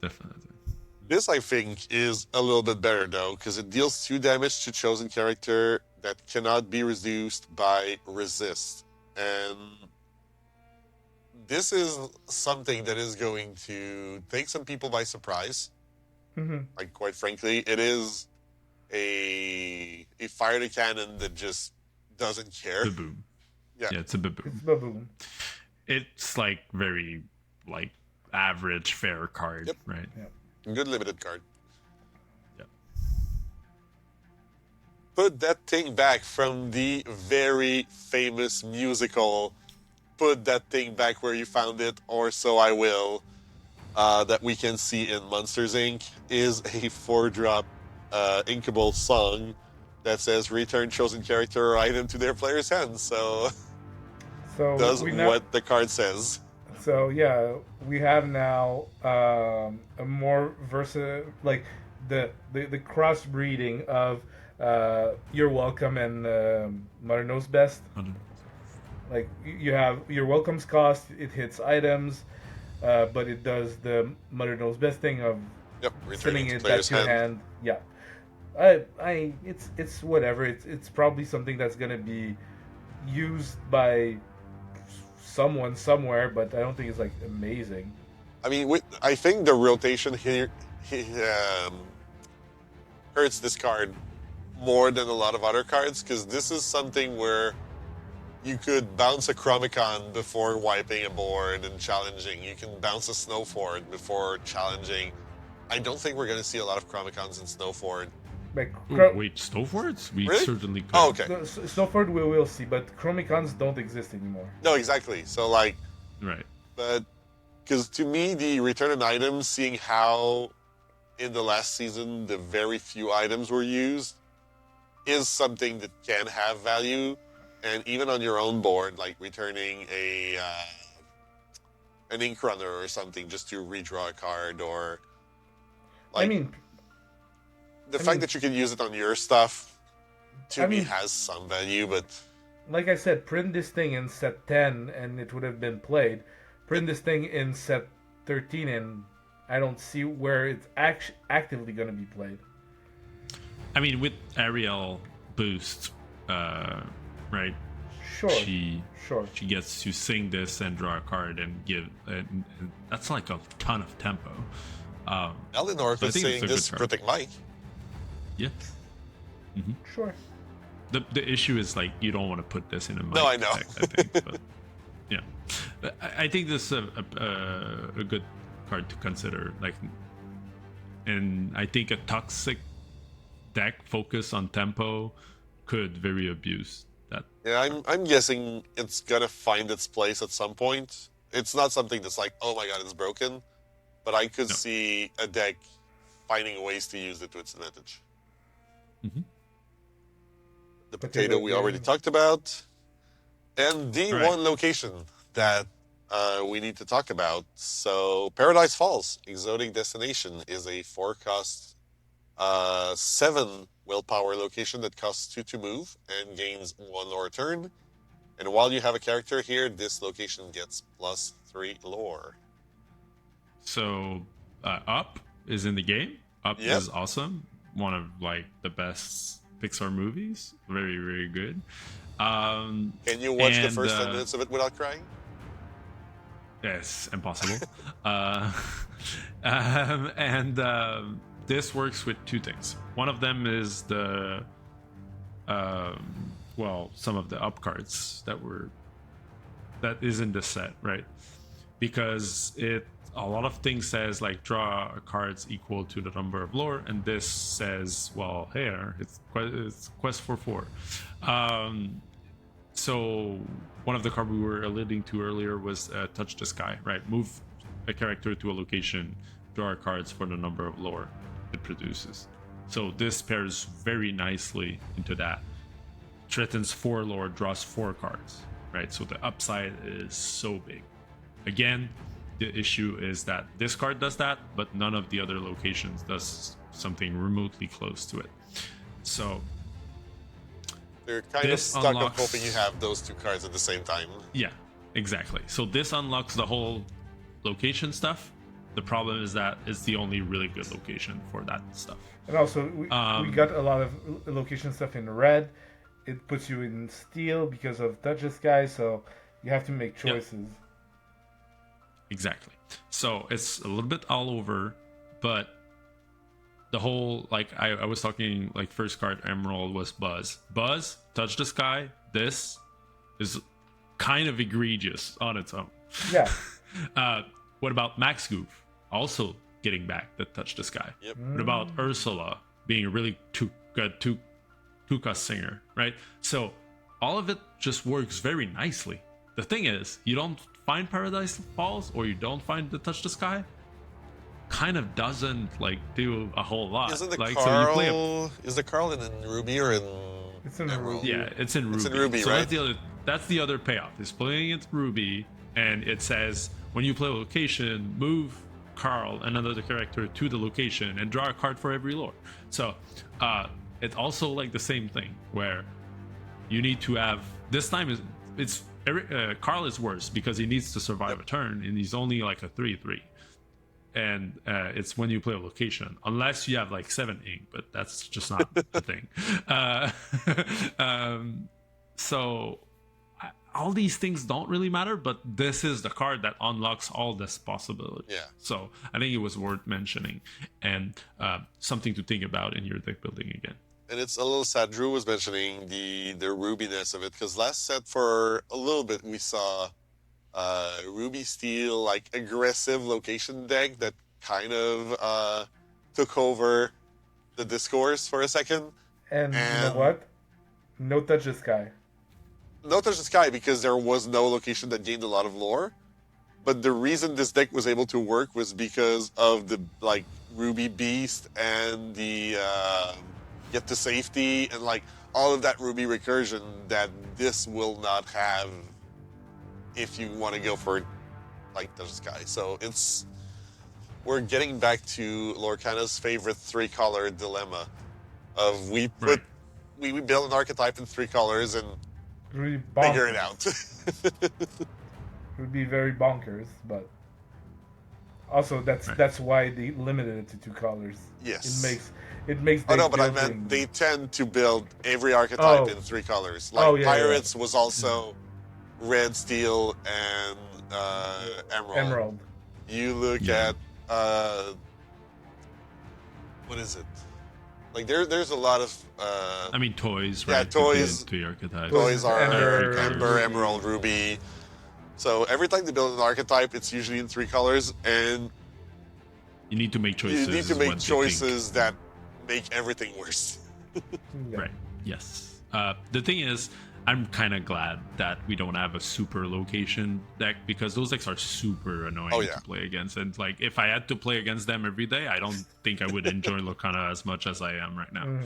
Speaker 3: definitely.
Speaker 1: this I think is a little bit better though, because it deals 2 damage to chosen character that cannot be reduced by resist. And this is something that is going to take some people by surprise. Like, quite frankly, it is a fire to cannon that just doesn't care.
Speaker 3: Baboon.
Speaker 1: Yeah.
Speaker 3: It's a baboon.
Speaker 2: It's baboon.
Speaker 3: It's like very like average fair card,
Speaker 1: Yep.
Speaker 3: right?
Speaker 2: Yeah.
Speaker 1: Good limited card.
Speaker 3: Yep.
Speaker 1: Put that thing back from the very famous musical. Put that thing back where you found it, or so I will. That we can see in Monsters Inc. is a 4-drop inkable song that says return chosen character or item to their player's hands. So does what the card says.
Speaker 2: So yeah, we have now a more versatile, like the crossbreeding of You're Welcome and Mother Knows Best. Like, you have Your Welcome's cost, it hits items, but it does the Mother Knows Best thing of sending it back to hand. Yeah, it's whatever. It's probably something that's gonna be used by someone somewhere, but I don't think it's like amazing.
Speaker 1: I mean, I think the rotation here hurts this card more than a lot of other cards, because this is something where you could bounce a Chromicon before wiping a board and challenging. You can bounce a Snowford before challenging. I don't think we're going to see a lot of Chromicons in Snowford.
Speaker 2: Like,
Speaker 3: wait, Snowfords? We
Speaker 1: Really?
Speaker 3: certainly could.
Speaker 1: Oh, okay.
Speaker 2: Snowford we will see, but Chromicons don't exist anymore.
Speaker 1: No, exactly. So, like...
Speaker 3: Right.
Speaker 1: But, because to me, the return on items, seeing how in the last season the very few items were used, is something that can have value. And even on your own board, like returning an ink runner or something just to redraw a card, or like,
Speaker 2: I mean,
Speaker 1: the fact that you can use it on your stuff to me
Speaker 2: mean,
Speaker 1: has some value, but
Speaker 2: like I said, print this thing in set 10 and it would have been played. Print this thing in set 13 and I don't see where it's actively going to be played.
Speaker 3: I mean, with Ariel boost, right?
Speaker 2: Sure.
Speaker 3: She
Speaker 2: Sure.
Speaker 3: She gets to sing this and draw a card and give, and that's like a ton of tempo.
Speaker 1: Eleanor
Speaker 3: so
Speaker 1: is saying this to protect Mike.
Speaker 3: Yeah. Mm-hmm.
Speaker 2: Sure.
Speaker 3: The issue is like you don't want to put this in a Mike
Speaker 1: No, I know.
Speaker 3: deck, I think, but yeah, I think this is a good card to consider. Like, and I think a toxic deck focus on tempo could very abuse that.
Speaker 1: Yeah, I'm guessing it's gonna find its place at some point, it's not something that's like, oh my god, it's broken. But I could
Speaker 3: No.
Speaker 1: see a deck finding ways to use it to its advantage.
Speaker 3: Mhm.
Speaker 1: The potato we already
Speaker 2: game.
Speaker 1: talked about. And the
Speaker 3: Right.
Speaker 1: one location that we need to talk about. So, Paradise Falls, Exotic Destination, is a 4-cost, 7 willpower location that costs 2 to move and gains 1 lore turn. And while you have a character here, this location gets +3 lore.
Speaker 3: So, Up is in the game. Up
Speaker 1: Yep.
Speaker 3: is awesome. One of like the best Pixar movies. Very, very good.
Speaker 1: Can you watch the
Speaker 3: And,
Speaker 1: first 10 minutes of it without crying?
Speaker 3: Yes, impossible. This works with 2 things. One of them is the, some of the up cards that is in the set, right? Because a lot of things says like draw cards equal to the number of lore, and this says, well, here it's quest for 4. So one of the cards we were alluding to earlier was touch the sky, right? Move a character to a location, draw cards for the number of lore it produces. So this pairs very nicely into that. Threatens 4 lore, draws 4 cards, right? So the upside is so big. Again, the issue is that this card does that, but none of the other locations does something remotely close to it. So
Speaker 1: They're kind of
Speaker 3: this
Speaker 1: stuck
Speaker 3: unlocks-
Speaker 1: of hoping you have those 2 cards at the same time.
Speaker 3: yeah, exactly. So this unlocks the whole location stuff. The problem is that it's the only really good location for that stuff.
Speaker 2: And also, we got a lot of location stuff in red. It puts you in steel because of Touch the Sky, so you have to make choices.
Speaker 3: Exactly. So it's a little bit all over, but the whole, like I was talking, like first card Emerald was Buzz. Buzz, Touch the Sky. This is kind of egregious on its own.
Speaker 2: Yeah.
Speaker 3: What about Max Goof? Also getting back the Touch the Sky.
Speaker 1: Yep.
Speaker 3: What about Ursula being a really good two-cost singer, right? So all of it just works very nicely. The thing is, you don't find Paradise Falls or you don't find the Touch the Sky, kind of doesn't like do a whole lot.
Speaker 1: Isn't the
Speaker 3: like,
Speaker 1: Carl? Is the Carl in Ruby or in?
Speaker 2: It's in
Speaker 1: Emerald?
Speaker 2: Ruby.
Speaker 3: Yeah, it's in Ruby.
Speaker 1: It's in Ruby,
Speaker 3: so
Speaker 1: right?
Speaker 3: That's the other payoff. It's playing it Ruby, and it says when you play a location, move Carl, another character, to the location and draw a card for every lore. So it's also like the same thing where you need to have, this time Carl is worse because he needs to survive a turn and he's only like a 3/3. And it's when you play a location, unless you have like 7 ink, but that's just not the thing. So all these things don't really matter, but this is the card that unlocks all this possibility.
Speaker 1: Yeah.
Speaker 3: So I think it was worth mentioning and something to think about in your deck building again.
Speaker 1: And it's a little sad. Drew was mentioning the rubiness of it because last set for a little bit we saw Ruby Steel, like aggressive location deck that kind of took over the discourse for a second.
Speaker 2: And you know what? No Touch the Sky.
Speaker 1: No Touch the Sky because there was no location that gained a lot of lore. But the reason this deck was able to work was because of the like Ruby Beast and the get to safety and like all of that Ruby recursion that this will not have if you want to go for like Touch the Sky. So we're getting back to Lorcana's favorite 3-color dilemma of we build an archetype in 3 colors and
Speaker 2: Really
Speaker 1: figure it
Speaker 2: bonkers.
Speaker 1: out.
Speaker 2: It would be very bonkers, but also that's why they limited it to 2 colors.
Speaker 1: Yes.
Speaker 2: It makes.
Speaker 1: Oh no, but I
Speaker 2: building-
Speaker 1: meant they tend to build every archetype
Speaker 2: Oh.
Speaker 1: in 3 colors. Like
Speaker 2: Yeah,
Speaker 1: Pirates was also red, steel, and emerald.
Speaker 2: Emerald.
Speaker 1: You look at what is it? Like there's a lot of
Speaker 3: I mean, toys,
Speaker 1: Yeah,
Speaker 3: right?
Speaker 1: toys.
Speaker 3: To the archetypes.
Speaker 1: toys are
Speaker 2: Ember,
Speaker 1: Ember,
Speaker 2: Ruby.
Speaker 1: Emerald, Ruby. So every time they build an archetype, it's usually in 3 colors, and
Speaker 3: You need to make choices.
Speaker 1: you need to
Speaker 3: is
Speaker 1: make
Speaker 3: what they
Speaker 1: choices that make everything worse.
Speaker 3: think.
Speaker 2: Yeah.
Speaker 3: Right. Yes. The thing is, I'm kind of glad that we don't have a super location deck because those decks are super annoying
Speaker 1: Oh, yeah.
Speaker 3: to play against. And like, if I had to play against them every day, I don't think I would enjoy Lorcana as much as I am right now.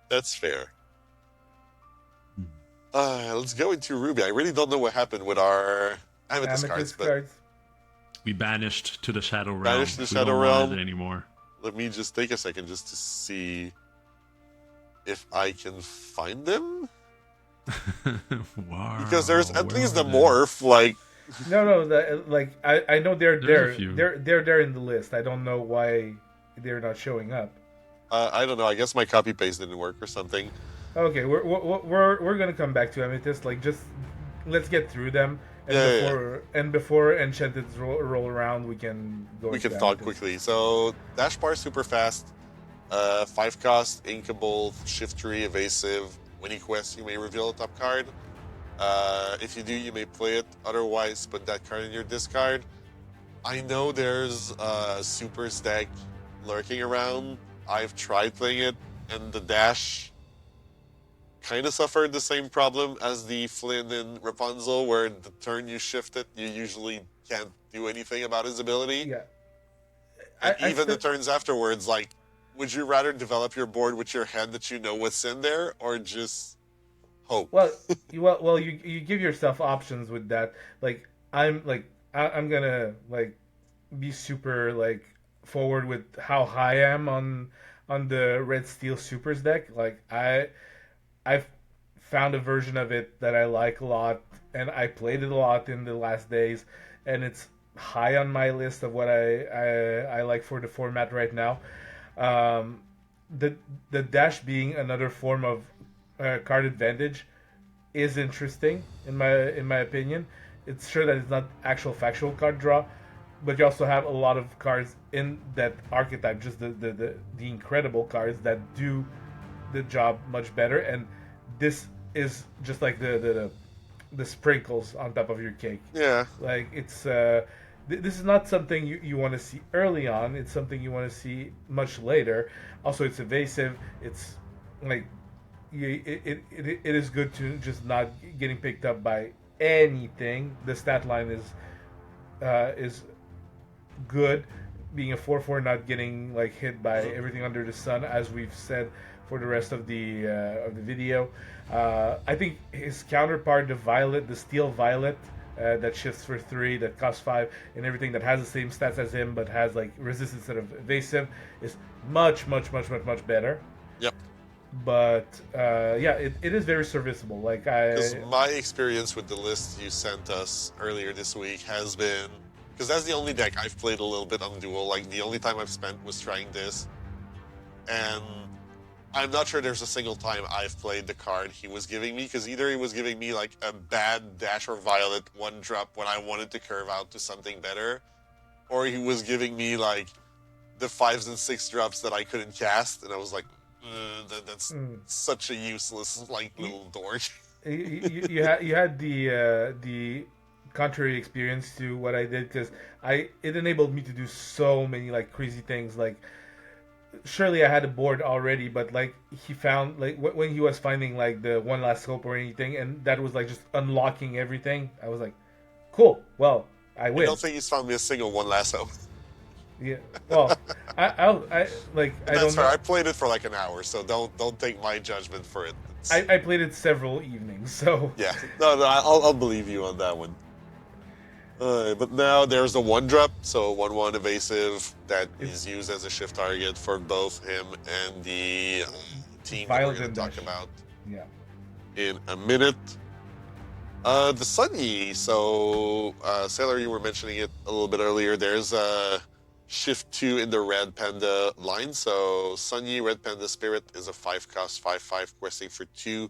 Speaker 1: That's fair. Let's go into Ruby. I really don't know what happened with our Amethyst cards, but
Speaker 3: We banished to the Shadow Realm.
Speaker 1: Banished to the
Speaker 3: We
Speaker 1: Shadow
Speaker 3: don't
Speaker 1: Realm.
Speaker 3: want it anymore.
Speaker 1: let me just take a second just to see if I can find them.
Speaker 3: Wow,
Speaker 1: Because there's at
Speaker 3: where
Speaker 1: least
Speaker 3: are
Speaker 1: the
Speaker 3: they?
Speaker 1: morph, like
Speaker 2: No, like I know they're
Speaker 3: There's a
Speaker 2: there.
Speaker 3: few.
Speaker 2: They're there in the list. I don't know why they're not showing up.
Speaker 1: I don't know. I guess my copy paste didn't work or something.
Speaker 2: Okay, we're gonna come back to Amethyst. Like, just let's get through them, and before Enchanted roll around, we can go.
Speaker 1: We
Speaker 2: into
Speaker 1: can talk
Speaker 2: Amethyst.
Speaker 1: quickly. So dash bar super fast, 5 cost, inkable, shift tree, evasive. When you quest, you may reveal a top card. If you do, you may play it. Otherwise, put that card in your discard. I know there's a super stack lurking around. I've tried playing it, and the dash kind of suffered the same problem as the Flynn in Rapunzel, where the turn you shift it, you usually can't do anything about his ability.
Speaker 2: Yeah.
Speaker 1: And even the turns afterwards, like, would you rather develop your board with your hand that you know what's in there, or just hope?
Speaker 2: Well, you give yourself options with that. Like, I'm gonna like be super like forward with how high I am on the Red Steel Supers deck. Like, I've found a version of it that I like a lot, and I played it a lot in the last days, and it's high on my list of what I like for the format right now. The dash being another form of card advantage is interesting in my opinion. It's sure that it's not actual factual card draw, but you also have a lot of cards in that archetype, just the incredible cards that do the job much better, and this is just like the sprinkles on top of your cake.
Speaker 1: Yeah.
Speaker 2: Like, it's this is not something you want to see early on. It's something you want to see much later. Also, it's evasive. It's like it is good to just not getting picked up by anything. The stat line is good. Being a 4/4, not getting like hit by everything under the sun, as we've said for the rest of the video. I think his counterpart, the Steel Violet, that shifts for 3, that costs 5, and everything, that has the same stats as him but has like resistance instead of evasive, is much better.
Speaker 1: Yep.
Speaker 2: But yeah, it is very serviceable. Like,
Speaker 1: Because my experience with the list you sent us earlier this week has been, because that's the only deck I've played a little bit on Duel. Like, the only time I've spent was trying this, and I'm not sure there's a single time I've played the card he was giving me, because either he was giving me like a bad Dash or Violet 1-drop when I wanted to curve out to something better, or he was giving me like the 5s and 6 drops that I couldn't cast, and I was like, that's such a useless like little dork.
Speaker 2: you had the contrary experience to what I did, because it enabled me to do so many like crazy things. Like, surely I had a board already, but like, he found, like, when he was finding like the one last hope or anything, and that was like just unlocking everything, I was like, cool, well, I win.
Speaker 1: I don't think he's found me a single one last hope.
Speaker 2: Yeah, well, I like, I don't know.
Speaker 1: I played it for like an hour, so don't take my judgment for it.
Speaker 2: I played it several evenings, so
Speaker 1: yeah, no, I'll believe you on that one. But now there's the 1-drop, so 1/1 evasive that is used as a shift target for both him and the team that we're going to talk about in a minute. The Sunny, so S4iler, you were mentioning it a little bit earlier. There's a shift 2 in the Red Panda line. So Sunny Red Panda Spirit is a 5-cost 5/5 questing for 2.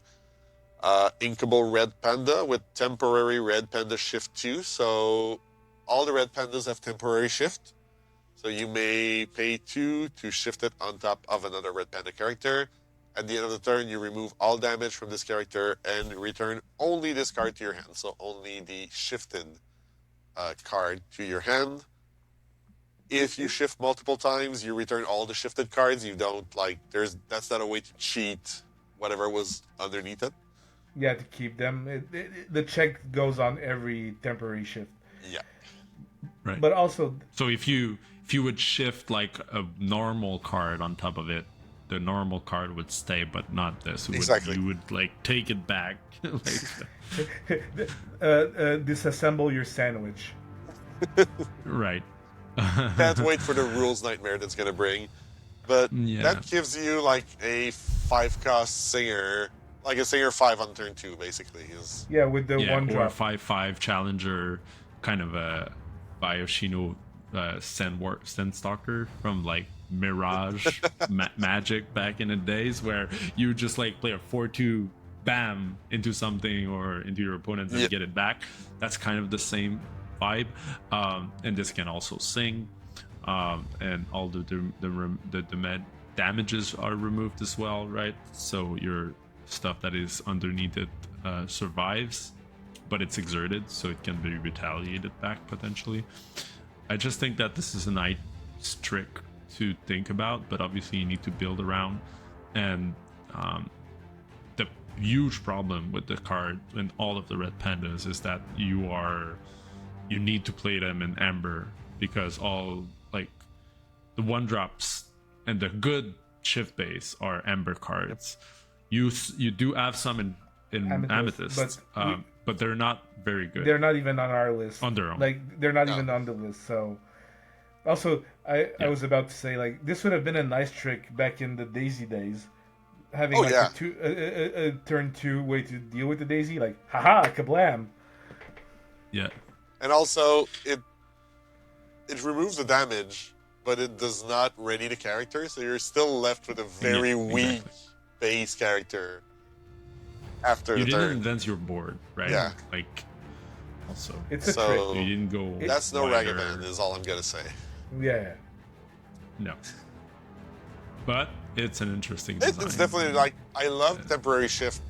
Speaker 1: Inkable Red Panda with temporary Red Panda shift 2. So all the Red Pandas have temporary shift. So you may pay 2 to shift it on top of another Red Panda character. At the end of the turn, you remove all damage from this character and return only this card to your hand. So only the shifted card to your hand. If you shift multiple times, you return all the shifted cards. You don't, like, that's not a way to cheat whatever was underneath it.
Speaker 2: Yeah, to keep them. The check goes on every temporary shift.
Speaker 1: Yeah.
Speaker 3: Right.
Speaker 2: But also,
Speaker 3: So if you would shift like a normal card on top of it, the normal card would stay, but not this.
Speaker 1: Exactly.
Speaker 3: You would like take it back. Like,
Speaker 2: disassemble your sandwich.
Speaker 3: right.
Speaker 1: Can't wait for the rules nightmare that's gonna bring. But
Speaker 3: Yeah.
Speaker 1: that gives you like a 5-cost singer, like a singer 5 on turn 2, basically. Is
Speaker 2: Yeah, with the
Speaker 3: Yeah,
Speaker 2: one
Speaker 3: or
Speaker 2: drop.
Speaker 3: 5/5 challenger, kind of a Bioshino Sen Stalker from like Mirage Magic back in the days, where you would just like play a 4/2 bam into something or into your opponent and
Speaker 1: Yep.
Speaker 3: get it back. That's kind of the same vibe. And this can also sing, and all the damages are removed as well, right? So your stuff that is underneath it survives, but it's exerted, so it can be retaliated back potentially. I just think that this is a nice trick to think about, but obviously you need to build around. And the huge problem with the card and all of the red pandas is that you need to play them in amber, because all like the one drops and the good shift base are amber cards. You do have some in Amethyst, but they're not very good.
Speaker 2: They're not even on our list.
Speaker 3: On their own.
Speaker 2: Like, they're not
Speaker 1: No.
Speaker 2: even on the list. So, also, I was about to say, like, this would have been a nice trick back in the Daisy days. Having
Speaker 1: Oh,
Speaker 2: like
Speaker 1: yeah.
Speaker 2: a turn 2 way to deal with the Daisy, like, haha, kablam.
Speaker 3: Yeah.
Speaker 1: and also it removes the damage, but it does not ready the character, so you're still left with a very
Speaker 3: Yeah,
Speaker 1: weak
Speaker 3: exactly.
Speaker 1: base character after
Speaker 3: You
Speaker 1: the
Speaker 3: didn't
Speaker 1: turn.
Speaker 3: invent your board, right?
Speaker 1: Yeah.
Speaker 3: Like, also,
Speaker 2: It's a
Speaker 1: So-
Speaker 3: you didn't go.
Speaker 1: That's no
Speaker 3: wider.
Speaker 1: Ragavan, is all I'm gonna say.
Speaker 2: trick. Yeah.
Speaker 3: No. But it's an interesting
Speaker 1: It's
Speaker 3: design.
Speaker 1: definitely like, I love temporary shift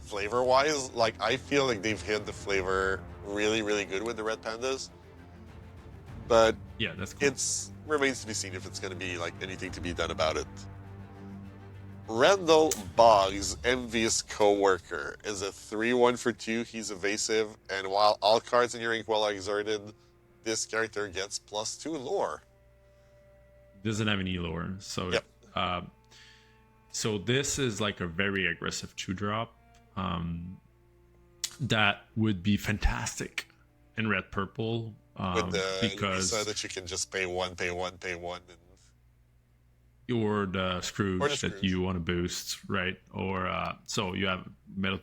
Speaker 1: flavor wise. Like, I feel like they've hit the flavor really, really good with the red pandas. But
Speaker 3: Yeah, that's cool.
Speaker 1: it's remains to be seen if it's going to be like anything to be done about it. Randall Boggs, envious coworker, is a 3/1 for 2. He's evasive, and while all cards in your inkwell are exerted, this character gets +2 lore.
Speaker 3: Doesn't have any lore, so
Speaker 1: Yep.
Speaker 3: so this is like a very aggressive 2-drop that would be fantastic in red purple,
Speaker 1: With the
Speaker 3: because
Speaker 1: Lisa that you can just pay one, and
Speaker 3: or the Scrooge
Speaker 1: Or the
Speaker 3: that
Speaker 1: Scrooge.
Speaker 3: you want to boost, right? Or so you have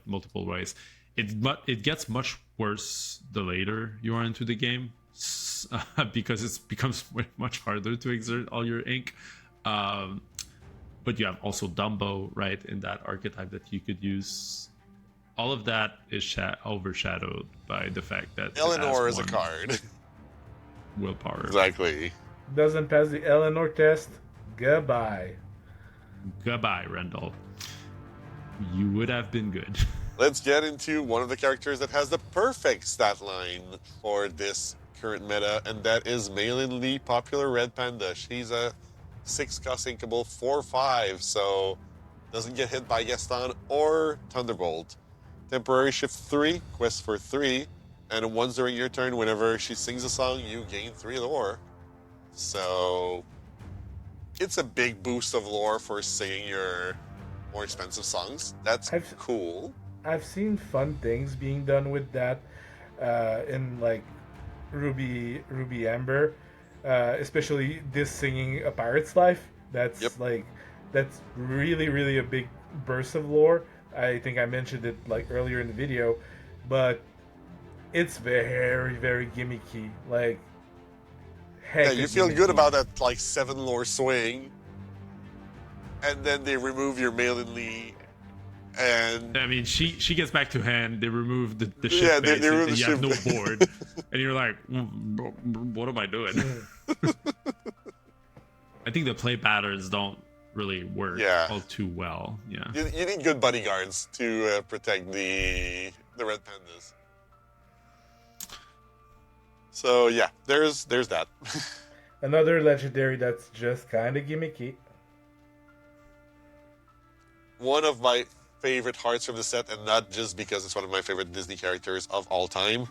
Speaker 3: multiple ways. It gets much worse the later you are into the game, because it becomes much harder to exert all your ink. But you have also Dumbo, right, in that archetype that you could use. All of that is overshadowed by the fact that it
Speaker 1: Eleanor
Speaker 3: has
Speaker 1: is a
Speaker 3: one
Speaker 1: card.
Speaker 3: willpower.
Speaker 1: Exactly.
Speaker 2: Doesn't pass the Eleanor test. Goodbye.
Speaker 3: Goodbye, Rendell. You would have been good.
Speaker 1: Let's get into one of the characters that has the perfect stat line for this current meta, and that is Malinly, popular red panda. She's a 6-cost inkable 4/5, so doesn't get hit by Gaston or Thunderbolt. Temporary shift 3, quest for 3, and once during your turn, whenever she sings a song, you gain 3 lore. So it's a big boost of lore for singing your more expensive songs. That's cool.
Speaker 2: I've seen fun things being done with that in like Ruby Amber, especially this singing a pirate's life. That's that's really a big burst of lore. I think I mentioned it like earlier in the video, but it's very gimmicky. Like,
Speaker 1: Yeah, you feel good
Speaker 2: gimmicky.
Speaker 1: about that like 7 lore swing, and then they remove your Malinly, and
Speaker 3: I mean, she gets back to hand. They remove the ship
Speaker 1: Yeah,
Speaker 3: base,
Speaker 1: they remove
Speaker 3: and
Speaker 1: the
Speaker 3: you have no
Speaker 1: ship-
Speaker 3: board, and you're like, what am I doing? I think the play patterns don't really work all too well. Yeah.
Speaker 1: you need good bodyguards to protect the red pandas. So yeah, there's that.
Speaker 2: Another legendary that's just kind of gimmicky.
Speaker 1: One of my favorite hearts from the set, and not just because it's one of my favorite Disney characters of all time.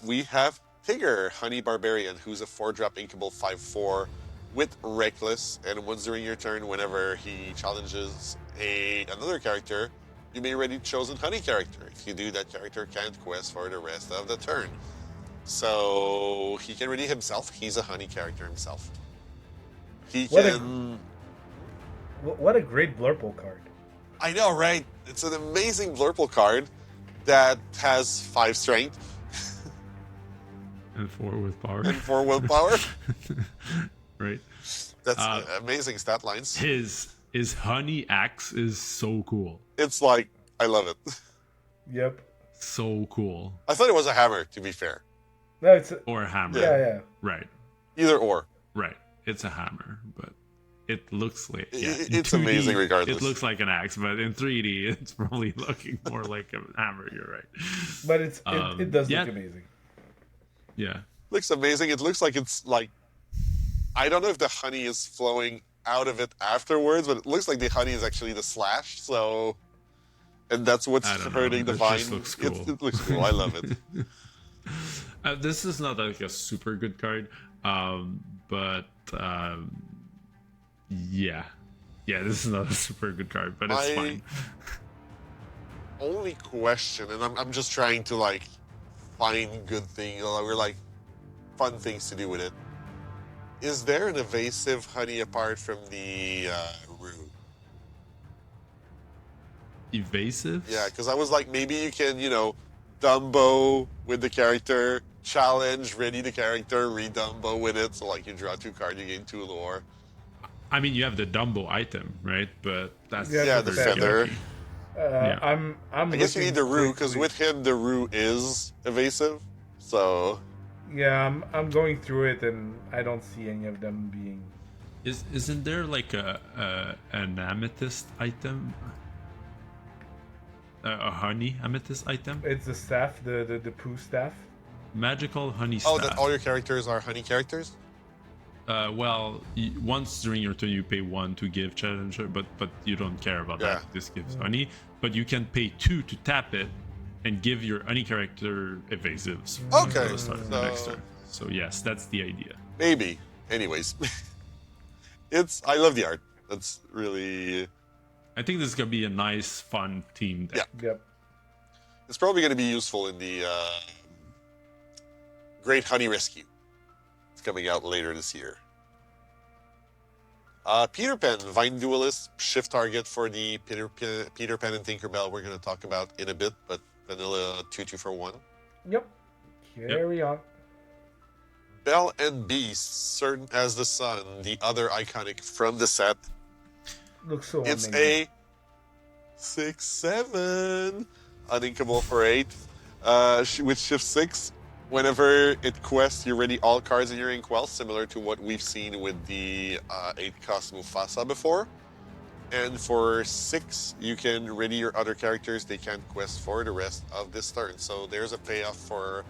Speaker 1: We have Tigger, Honey Barbarian, who's a 4-drop inkable 5/4 with Reckless, and once during your turn, whenever he challenges another character, you may ready chosen Honey character. If you do, that character can't quest for the rest of the turn. So he can ready himself. He's a Honey character himself. He
Speaker 2: What a-
Speaker 1: can.
Speaker 2: What a great Blurple card.
Speaker 1: I know, right? It's an amazing Blurple card that has 5 strength
Speaker 3: And 4 with power.
Speaker 1: and 4 willpower.
Speaker 3: Right.
Speaker 1: That's amazing stat lines.
Speaker 3: His honey axe is so cool.
Speaker 1: It's like, I love it.
Speaker 2: Yep.
Speaker 3: So cool.
Speaker 1: I thought it was a hammer, to be fair.
Speaker 2: No, it's
Speaker 3: Or a hammer.
Speaker 2: yeah.
Speaker 3: Right.
Speaker 1: Either or.
Speaker 3: Right. It's a hammer, but it looks like
Speaker 1: It's
Speaker 3: in 2D,
Speaker 1: amazing regardless.
Speaker 3: It looks like an axe, but in 3D it's probably looking more like a hammer, you're right.
Speaker 2: But it does
Speaker 3: yeah.
Speaker 2: look amazing.
Speaker 3: Yeah.
Speaker 1: Looks amazing. It looks like it's like, I don't know if the honey is flowing out of it afterwards, but it looks like the honey is actually the slash, so... And that's what's
Speaker 3: I don't
Speaker 1: hurting
Speaker 3: know.
Speaker 1: the
Speaker 3: It
Speaker 1: vine.
Speaker 3: just looks cool.
Speaker 1: It looks cool. I love it.
Speaker 3: This is not like a super good card, but yeah, this is not a super good card, but it's fine.
Speaker 1: Only question, and I'm just trying to like find good things, or like fun things to do with it. Is there an evasive honey apart from the Rue?
Speaker 3: Evasive?
Speaker 1: Yeah, because I was like, maybe you can, Dumbo with the character, challenge, ready the character, re-Dumbo with it. So like you draw 2 cards, you gain 2 lore.
Speaker 3: I mean, you have the Dumbo item, right? But that's
Speaker 2: Yeah,
Speaker 1: the
Speaker 3: very
Speaker 1: feather.
Speaker 3: junky.
Speaker 2: Uh, I'm
Speaker 1: I guess you
Speaker 2: looking
Speaker 1: need the Rue,
Speaker 2: quickly.
Speaker 1: because with him, the Rue is evasive. So,
Speaker 2: Yeah, I'm going through it and I don't see any of them being.
Speaker 3: Isn't there like an amethyst item? A honey amethyst item?
Speaker 2: It's the staff, the poo staff.
Speaker 3: Magical honey
Speaker 1: oh,
Speaker 3: staff.
Speaker 1: that all your characters are honey characters?
Speaker 3: Well, once during your turn you pay 1 to give challenger, but you don't care about
Speaker 1: Yeah.
Speaker 3: that. This gives honey, but you can pay 2 to tap it and give your honey character evasives
Speaker 1: Okay,
Speaker 3: at the start of the next
Speaker 1: so-
Speaker 3: turn. So yes, that's the idea.
Speaker 1: Maybe. Anyways. I love the art. That's really...
Speaker 3: I think this is gonna be a nice, fun team deck.
Speaker 2: Yep.
Speaker 1: It's probably going to be useful in the Great Honey Rescue. It's coming out later this year. Peter Pan, Vine Duelist, shift target for the Peter Pan and Tinkerbell we're going to talk about in a bit, but vanilla 2/2 for 1.
Speaker 2: Yep. Carry on.
Speaker 1: Belle and Beast, certain as the sun, the other iconic from the set.
Speaker 2: Looks so
Speaker 1: It's
Speaker 2: amazing.
Speaker 1: a 6/7 uninkable for 8 with shift 6. Whenever it quests, you ready all cards in your inkwell, similar to what we've seen with the 8-cost Mufasa before. And for 6, you can ready your other characters. They can't quest for the rest of this turn. So there's a payoff for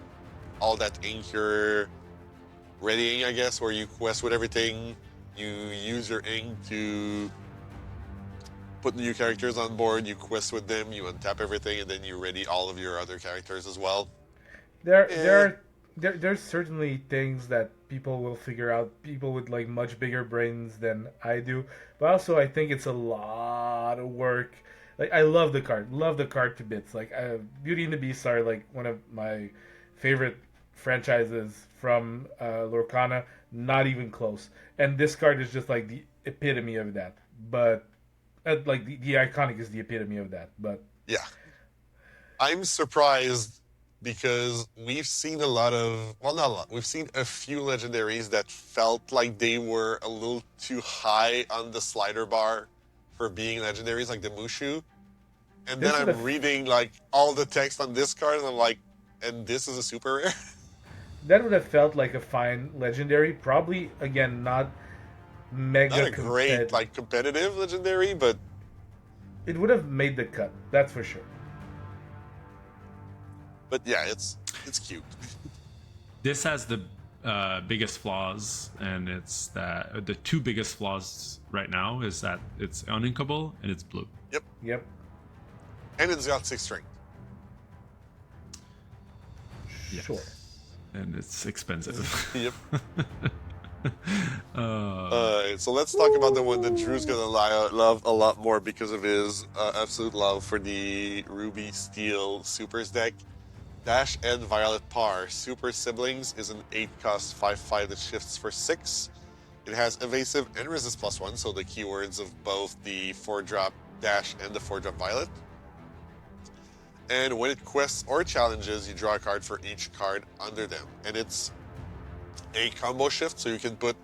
Speaker 1: all that ink you're readying, I guess, where you quest with everything. You use your ink to put new characters on board, you quest with them, you untap everything, and then you ready all of your other characters as well.
Speaker 2: There's certainly things that people will figure out. People with like much bigger brains than I do, but also I think it's a lot of work. Like I love the card to bits. Like Beauty and the Beast are like one of my favorite franchises from Lorcana. Not even close. And this card is just like the epitome of that. But like the iconic is the epitome of that. But
Speaker 1: Yeah. I'm surprised because we've seen a lot of, well, not a lot, we've seen a few legendaries that felt like they were a little too high on the slider bar for being legendaries, like the Mushu. And then
Speaker 2: This is
Speaker 1: I'm reading like all the text on this card, and I'm like, and this is a super rare?
Speaker 2: that would have felt like a fine legendary. Probably again not mega.
Speaker 1: Not a great,
Speaker 2: compet-
Speaker 1: like, competitive legendary, but
Speaker 2: It would have made the cut. That's for sure.
Speaker 1: yeah, it's cute.
Speaker 3: This has the biggest flaws, and it's that the 2 biggest flaws right now is that it's uninkable and it's blue.
Speaker 2: Yep.
Speaker 1: and it's got 6 strength.
Speaker 3: Yes.
Speaker 2: Sure.
Speaker 3: And it's expensive.
Speaker 1: Yep. So let's talk about the one that Drew's gonna love a lot more because of his absolute love for the Ruby Steel Supers deck. Dash and Violet Par. Super Siblings is an 8-cost 5/5 that shifts for 6. It has evasive and resist +1, so the keywords of both the 4-drop Dash and the 4-drop Violet. And when it quests or challenges, you draw a card for each card under them. And it's a combo shift, so you can put,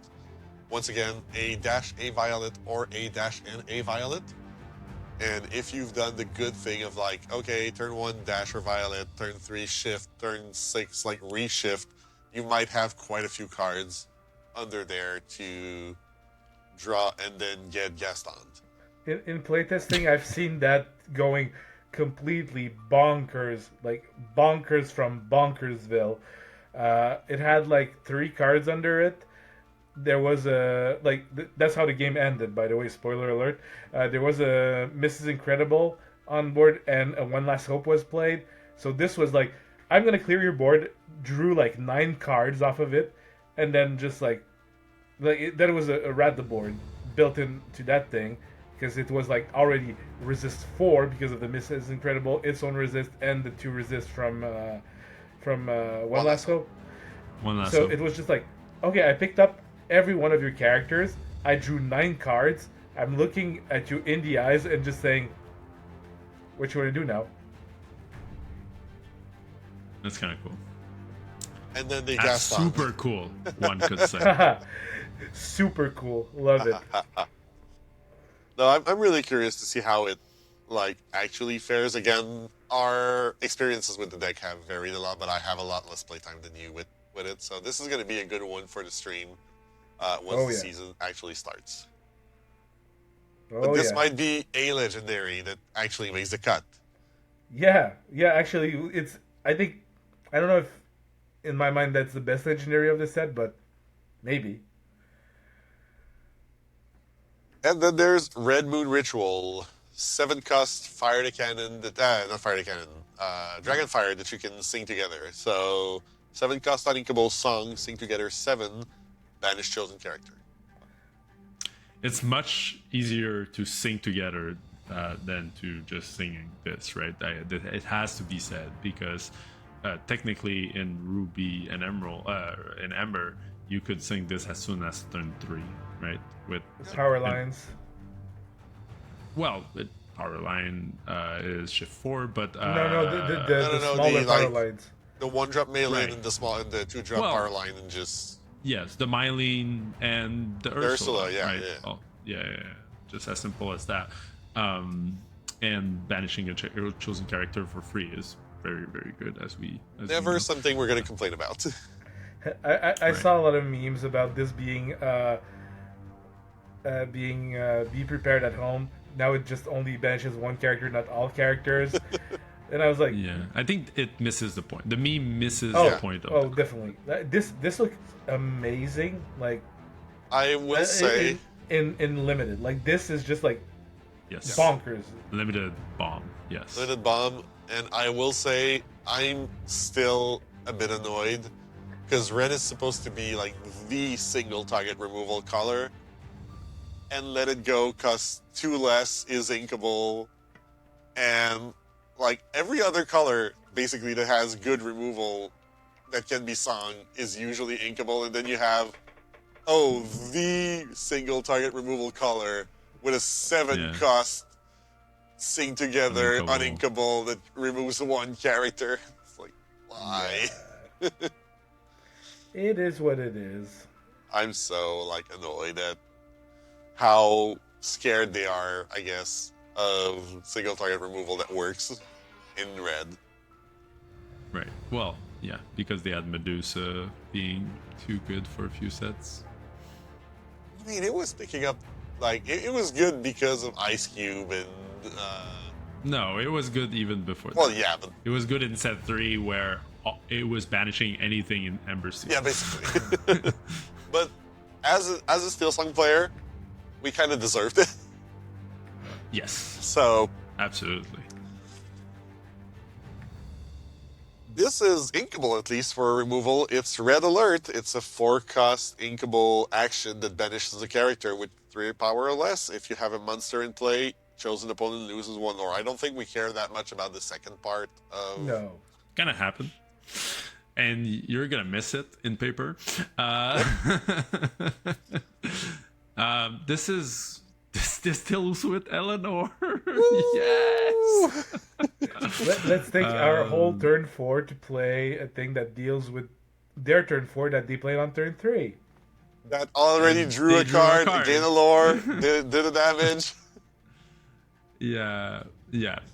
Speaker 1: once again, a Dash, a Violet, or a Dash and a Violet. And if you've done the good thing of like, okay, turn 1 Dash or Violet, turn 3 Shift, turn 6 like reshift, you might have quite a few cards under there to draw and then get Gastoned.
Speaker 2: In playtesting, I've seen that going completely bonkers, like bonkers from Bonkersville. It had like 3 cards under it. There was a that's how the game ended, by the way, spoiler alert. There was a Mrs. Incredible on board and a One Last Hope was played. So this was like, I'm gonna clear your board, drew like 9 cards off of it, and then just then it was a Radda board built into that thing, because it was like already resist 4 because of the Mrs. Incredible, its own resist, and the 2 resist from One Last Hope. So it was just like, okay, I picked up every one of your characters. I drew 9 cards. I'm looking at you in the eyes and just saying, what you want to do now?
Speaker 3: That's kind of cool.
Speaker 1: And then they
Speaker 3: That's
Speaker 1: Gaston.
Speaker 3: super cool, one could say.
Speaker 2: Super cool. Love it.
Speaker 1: No, I'm really curious to see how it like actually fares. Again, our experiences with the deck have varied a lot, but I have a lot less playtime than you with it. So this is going to be a good one for the stream once the season actually starts. But this might be a legendary that actually makes the cut.
Speaker 2: Yeah, actually, I don't know if in my mind that's the best legendary of the set, but maybe.
Speaker 1: And then there's Red Moon Ritual, 7-cost fire the cannon not fire the cannon, dragon fire that you can sing together. So 7-cost uninkable song, sing together 7, banish chosen character.
Speaker 3: It's much easier to sing together than to just singing this, right? It has to be said, because technically in Ruby and Emerald, in Ember, you could sing this as soon as turn 3, right? With
Speaker 2: power lines.
Speaker 3: Well, power line is shift 4, but
Speaker 2: the smaller power lines.
Speaker 1: The 1-drop melee
Speaker 3: Right.
Speaker 1: and the 2-drop power line, and just
Speaker 3: yes, the Mylene and the Ursula,
Speaker 1: yeah,
Speaker 3: right?
Speaker 1: yeah.
Speaker 3: Oh, yeah, just as simple as that. And banishing a chosen character for free is very, very good, as
Speaker 1: never something we're going to complain about.
Speaker 2: I saw a lot of memes about this being be prepared at home. Now it just only banishes one character, not all characters. And I was like,
Speaker 3: yeah, I think it misses the point. The meme misses the point of
Speaker 2: definitely. This looks amazing. Like,
Speaker 1: I will say
Speaker 2: in limited, like this is just like
Speaker 3: yes,
Speaker 2: bonkers.
Speaker 3: Limited bomb, yes.
Speaker 1: Limited bomb, and I will say I'm still a bit annoyed because red is supposed to be like the single target removal color, and Let It Go costs 2 less, is inkable, and like every other color basically that has good removal that can be sung is usually inkable, and then you have the single target removal color with a 7-cost sing together uninkable that removes 1 character. It's like, why?
Speaker 2: Yeah. It is what it is.
Speaker 1: I'm so like annoyed at how scared they are, I guess, of single target removal that works in red.
Speaker 3: Right. Well, yeah, because they had Medusa being too good for a few sets.
Speaker 1: I mean, it was picking up, like, it was good because of Ice Cube and...
Speaker 3: No, it was good even before
Speaker 1: Well,
Speaker 3: that.
Speaker 1: yeah, but...
Speaker 3: It was good in set 3 where it was banishing anything in Ember Seal.
Speaker 1: Yeah, basically. But as a Steel Song player, we kind of deserved it.
Speaker 3: Yes.
Speaker 1: So...
Speaker 3: Absolutely.
Speaker 1: this is inkable, at least for removal. It's Red Alert. It's a 4-cost inkable action that banishes a character with 3 power or less. If you have a monster in play, chosen opponent loses 1 lore. I don't think we care that much about the second part of...
Speaker 2: No.
Speaker 3: Gonna happen. And you're gonna miss it in paper. This deals with Eleanor. Yes.
Speaker 2: Let's take our whole turn 4 to play a thing that deals with their turn 4 that they played on turn 3.
Speaker 1: That already drew a card, gained a lore, did the damage.
Speaker 3: Yeah.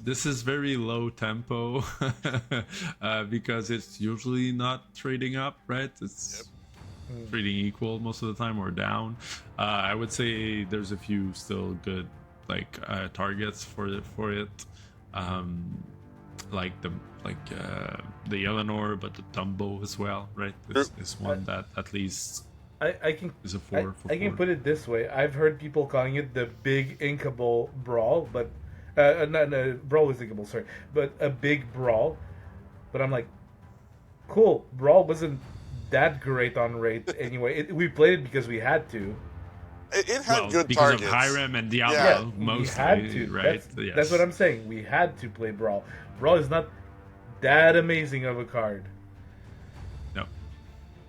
Speaker 3: This is very low tempo because it's usually not trading up, right? It's trading equal most of the time or down. I would say there's a few still good targets for it. Like the Eleanor, but the Dumbo as well, right? Is one that at least
Speaker 2: I can
Speaker 3: is a 4 for 4.
Speaker 2: I can put it this way. I've heard people calling it the big inkable brawl, but no, brawl is inkable, sorry, but a big brawl. But I'm like, cool. Brawl wasn't that great on rate anyway. We played it because we had to.
Speaker 1: It had good
Speaker 3: because
Speaker 1: targets.
Speaker 3: Of Hiram and Diablo,
Speaker 2: Yeah,
Speaker 3: mostly,
Speaker 2: we had to.
Speaker 3: right?
Speaker 2: That's what I'm saying. We had to play Brawl. Brawl is not that amazing of a card.
Speaker 3: No.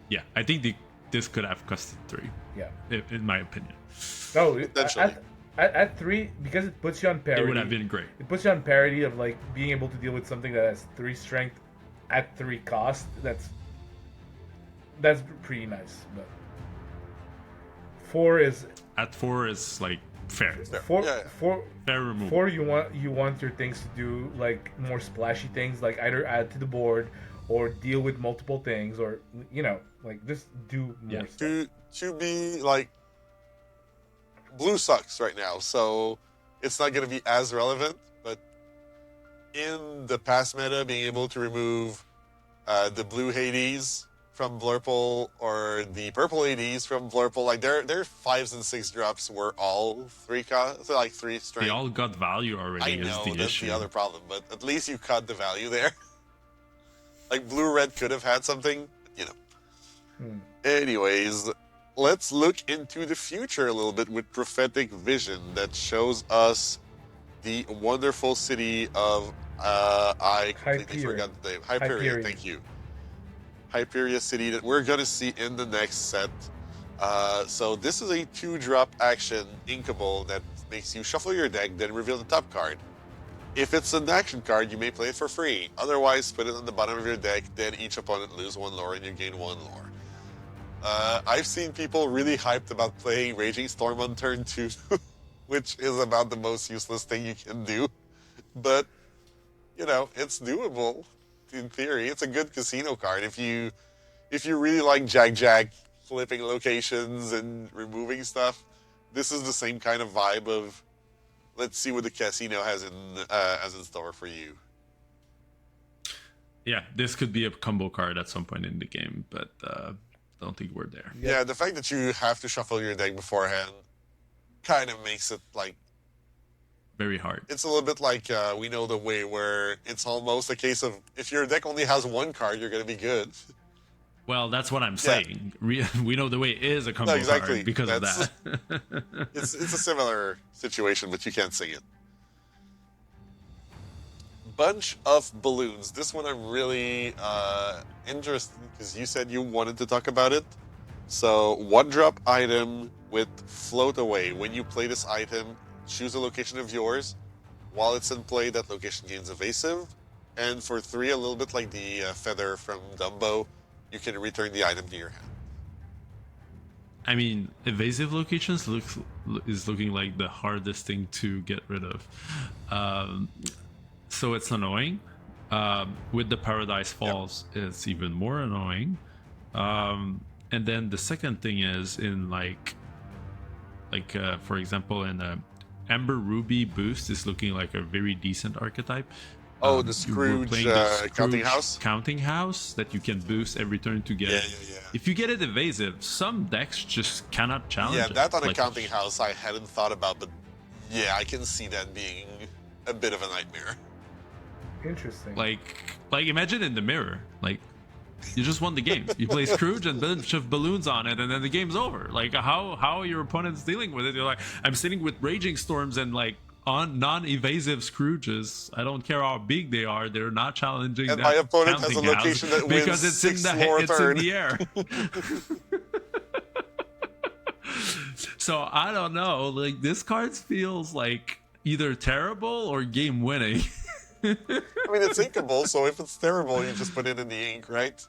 Speaker 3: Yeah, I think this could have costed 3.
Speaker 2: Yeah.
Speaker 3: In my opinion.
Speaker 2: No,
Speaker 1: Potentially.
Speaker 2: at 3, because it puts you on parity.
Speaker 3: It would have been great.
Speaker 2: It puts you on parity of like being able to deal with something that has 3 strength at 3 cost. That's pretty nice. But 4 is
Speaker 3: at 4 is like fair. Fair removal.
Speaker 2: 4 you want your things to do like more splashy things, like either add to the board or deal with multiple things, or like just do more stuff.
Speaker 1: To be like, blue sucks right now, so it's not going to be as relevant. But in the past meta, being able to remove the blue Hades from Blurple or the purple Hades from Blurple, like their 5s and 6 drops were all 3 cost, like 3 strength.
Speaker 3: They all got value already.
Speaker 1: I know, that's
Speaker 3: issue.
Speaker 1: the other problem, but at least you cut the value there. Like blue-red could have had something, Anyways, let's look into the future a little bit with prophetic vision that shows us the wonderful city of I completely forgot the name. Hyperia, thank you. Hyperia city that we're gonna see in the next set. So this is a 2-drop action inkable that makes you shuffle your deck, then reveal the top card. If it's an action card, you may play it for free. Otherwise, put it on the bottom of your deck, then each opponent lose 1 lore and you gain 1 lore. I've seen people really hyped about playing Raging Storm on turn 2, which is about the most useless thing you can do. But, it's doable, in theory. It's a good casino card. If you really like Jack flipping locations and removing stuff, this is the same kind of vibe of, let's see what the casino has in store for you.
Speaker 3: Yeah, this could be a combo card at some point in the game, but don't think we're there.
Speaker 1: Yeah, the fact that you have to shuffle your deck beforehand kind of makes it like
Speaker 3: very hard.
Speaker 1: It's a little bit like We Know the Way, where it's almost a case of if your deck only has 1 card, you're going to be good.
Speaker 3: Well, that's what I'm saying. We Know the Way is a combo card because of that.
Speaker 1: It's a similar situation, but you can't sing it. Bunch of balloons. This one I'm really interested because you said you wanted to talk about it. So 1-drop item with float away. When you play this item, choose a location of yours. While it's in play, that location gains evasive. And for 3, a little bit like the feather from Dumbo, you can return the item to your hand.
Speaker 3: I mean, evasive locations is looking like the hardest thing to get rid of. So it's annoying. With the Paradise Falls, it's even more annoying. And then the second thing is in for example, in a Ember Ruby boost is looking like a very decent archetype.
Speaker 1: Oh, the Scrooge,
Speaker 3: counting house that you can boost every turn to get.
Speaker 1: Yeah.
Speaker 3: If you get it evasive, some decks just cannot challenge it.
Speaker 1: Yeah, that on a counting house I hadn't thought about, but yeah, I can see that being a bit of a nightmare.
Speaker 2: Interesting.
Speaker 3: Like imagine in the mirror, like you just won the game. You play Scrooge and a bunch of balloons on it, and then the game's over. Like how are your opponents dealing with it? You're like, I'm sitting with Raging Storms and like on non-evasive Scrooges. I don't care how big they are; they're not challenging.
Speaker 1: And
Speaker 3: that
Speaker 1: my opponent has a
Speaker 3: counting
Speaker 1: location
Speaker 3: house
Speaker 1: that
Speaker 3: because
Speaker 1: wins
Speaker 3: it's in
Speaker 1: 6
Speaker 3: the
Speaker 1: floor
Speaker 3: it's
Speaker 1: turn.
Speaker 3: in the air. So I don't know. Like this card feels like either terrible or game winning.
Speaker 1: I mean, it's inkable, so if it's terrible, you just put it in the ink, right?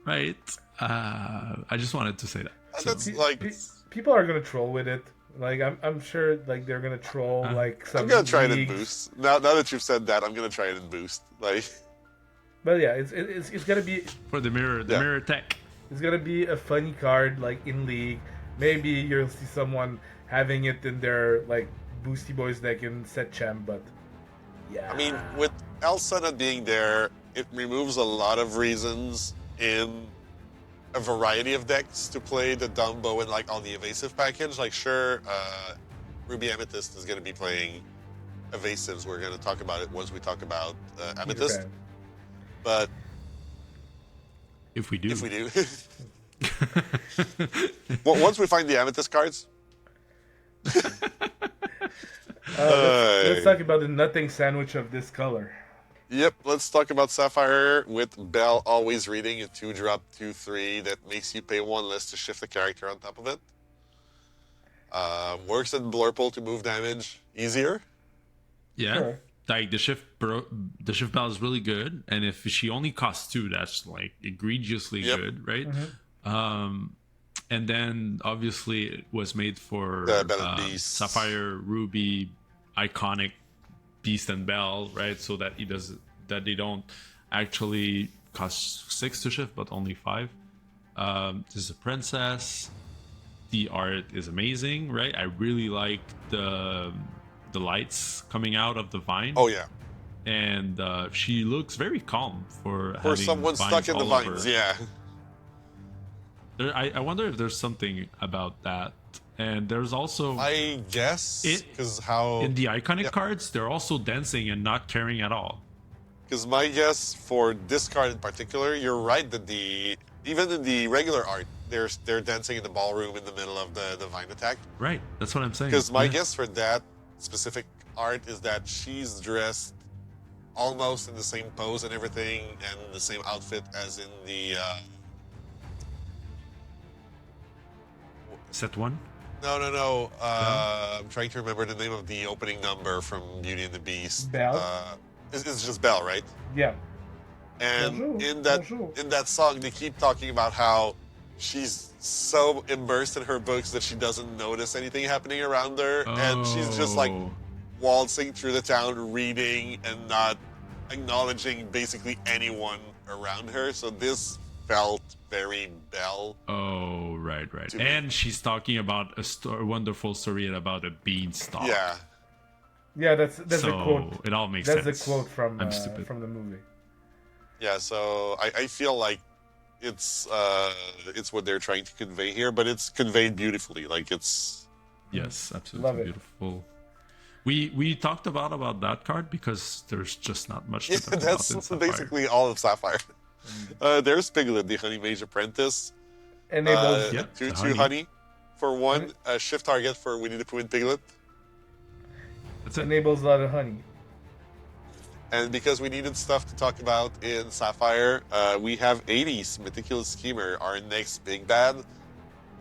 Speaker 3: Right. I just wanted to say that. So,
Speaker 1: That's like
Speaker 2: people are gonna troll with it. Like I'm sure like they're gonna troll like some.
Speaker 1: I'm gonna try it in
Speaker 2: leagues.
Speaker 1: boost. Now that you've said that, I'm gonna try it in boost. Like,
Speaker 2: But yeah, it's gonna be
Speaker 3: for the mirror tech.
Speaker 2: it's gonna be a funny card like in league. Maybe you'll see someone having it in their like Boosty Boys deck in set champ, but yeah.
Speaker 1: I mean, with Elsa not being there, it removes a lot of reasons in a variety of decks to play the Dumbo and like all the evasive package. Like, sure, Ruby Amethyst is going to be playing evasives. We're going to talk about it once we talk about Amethyst.
Speaker 2: Okay.
Speaker 1: But
Speaker 3: If we do.
Speaker 1: Well, once we find the Amethyst cards,
Speaker 2: Let's talk about the nothing sandwich of this color.
Speaker 1: yep, let's talk about Sapphire with Belle always reading a 2-drop 2/3 that makes you pay 1 less to shift the character on top of it. Works at Blurple to move damage easier.
Speaker 3: Yeah.
Speaker 2: Sure.
Speaker 3: Like the shift bell is really good, and if she only costs 2, that's like egregiously
Speaker 1: Yep.
Speaker 3: good, right? And then obviously it was made for
Speaker 1: The Bell and Beast.
Speaker 3: Sapphire, Ruby, iconic Beast and Bell, right? So that they don't actually cost 6 to shift, but only 5. This is a princess. The art is amazing, right? I really like the lights coming out of the vine.
Speaker 1: Oh yeah,
Speaker 3: And she looks very calm for
Speaker 1: for
Speaker 3: having
Speaker 1: someone
Speaker 3: vines
Speaker 1: stuck in the
Speaker 3: all over.
Speaker 1: vines. Yeah,
Speaker 3: I wonder if there's something about that. And there's also
Speaker 1: I guess
Speaker 3: It-
Speaker 1: because how
Speaker 3: in the iconic
Speaker 1: Yep.
Speaker 3: cards, they're also dancing and not caring at all.
Speaker 1: because my guess for this card in particular, you're right that even in the regular art, they're dancing in the ballroom in the middle of the vine attack.
Speaker 3: Right. That's what I'm saying.
Speaker 1: Because my
Speaker 3: Yeah.
Speaker 1: guess for that specific art is that she's dressed almost in the same pose and everything, and the same outfit as in the.
Speaker 3: Set 1?
Speaker 1: No. I'm trying to remember the name of the opening number from Beauty and the Beast.
Speaker 2: Belle?
Speaker 1: It's just Belle, right?
Speaker 2: Yeah.
Speaker 1: And
Speaker 2: Bonjour.
Speaker 1: in that song, they keep talking about how she's so immersed in her books that she doesn't notice anything happening around her, and she's just like
Speaker 3: Oh.
Speaker 1: waltzing through the town, reading and not acknowledging basically anyone around her. So this felt very Belle.
Speaker 3: Oh, right.
Speaker 1: To me.
Speaker 3: And she's talking about a wonderful story about a beanstalk.
Speaker 1: Yeah,
Speaker 2: Yeah, that's
Speaker 3: so
Speaker 2: a quote.
Speaker 3: it all makes
Speaker 2: That's
Speaker 3: sense.
Speaker 2: a quote from
Speaker 3: I'm stupid.
Speaker 2: from the movie.
Speaker 1: yeah. So I feel like it's what they're trying to convey here, but it's conveyed beautifully. Like it's
Speaker 3: Yes,
Speaker 2: Love
Speaker 3: absolutely
Speaker 2: it.
Speaker 3: beautiful. We talked about that card because there's just not much to
Speaker 1: yeah,
Speaker 3: talk
Speaker 1: that's
Speaker 3: about in Sapphire.
Speaker 1: basically all of Sapphire. There's Piglet, the Honey Mage Apprentice.
Speaker 2: Enables
Speaker 3: Yeah,
Speaker 1: 2/2
Speaker 3: the honey.
Speaker 1: honey for 1. Shift target for Winnie the Pooh and Piglet.
Speaker 3: That's it.
Speaker 2: enables a lot of honey.
Speaker 1: And because we needed stuff to talk about in Sapphire, we have 80s Meticulous Schemer, our next big bad,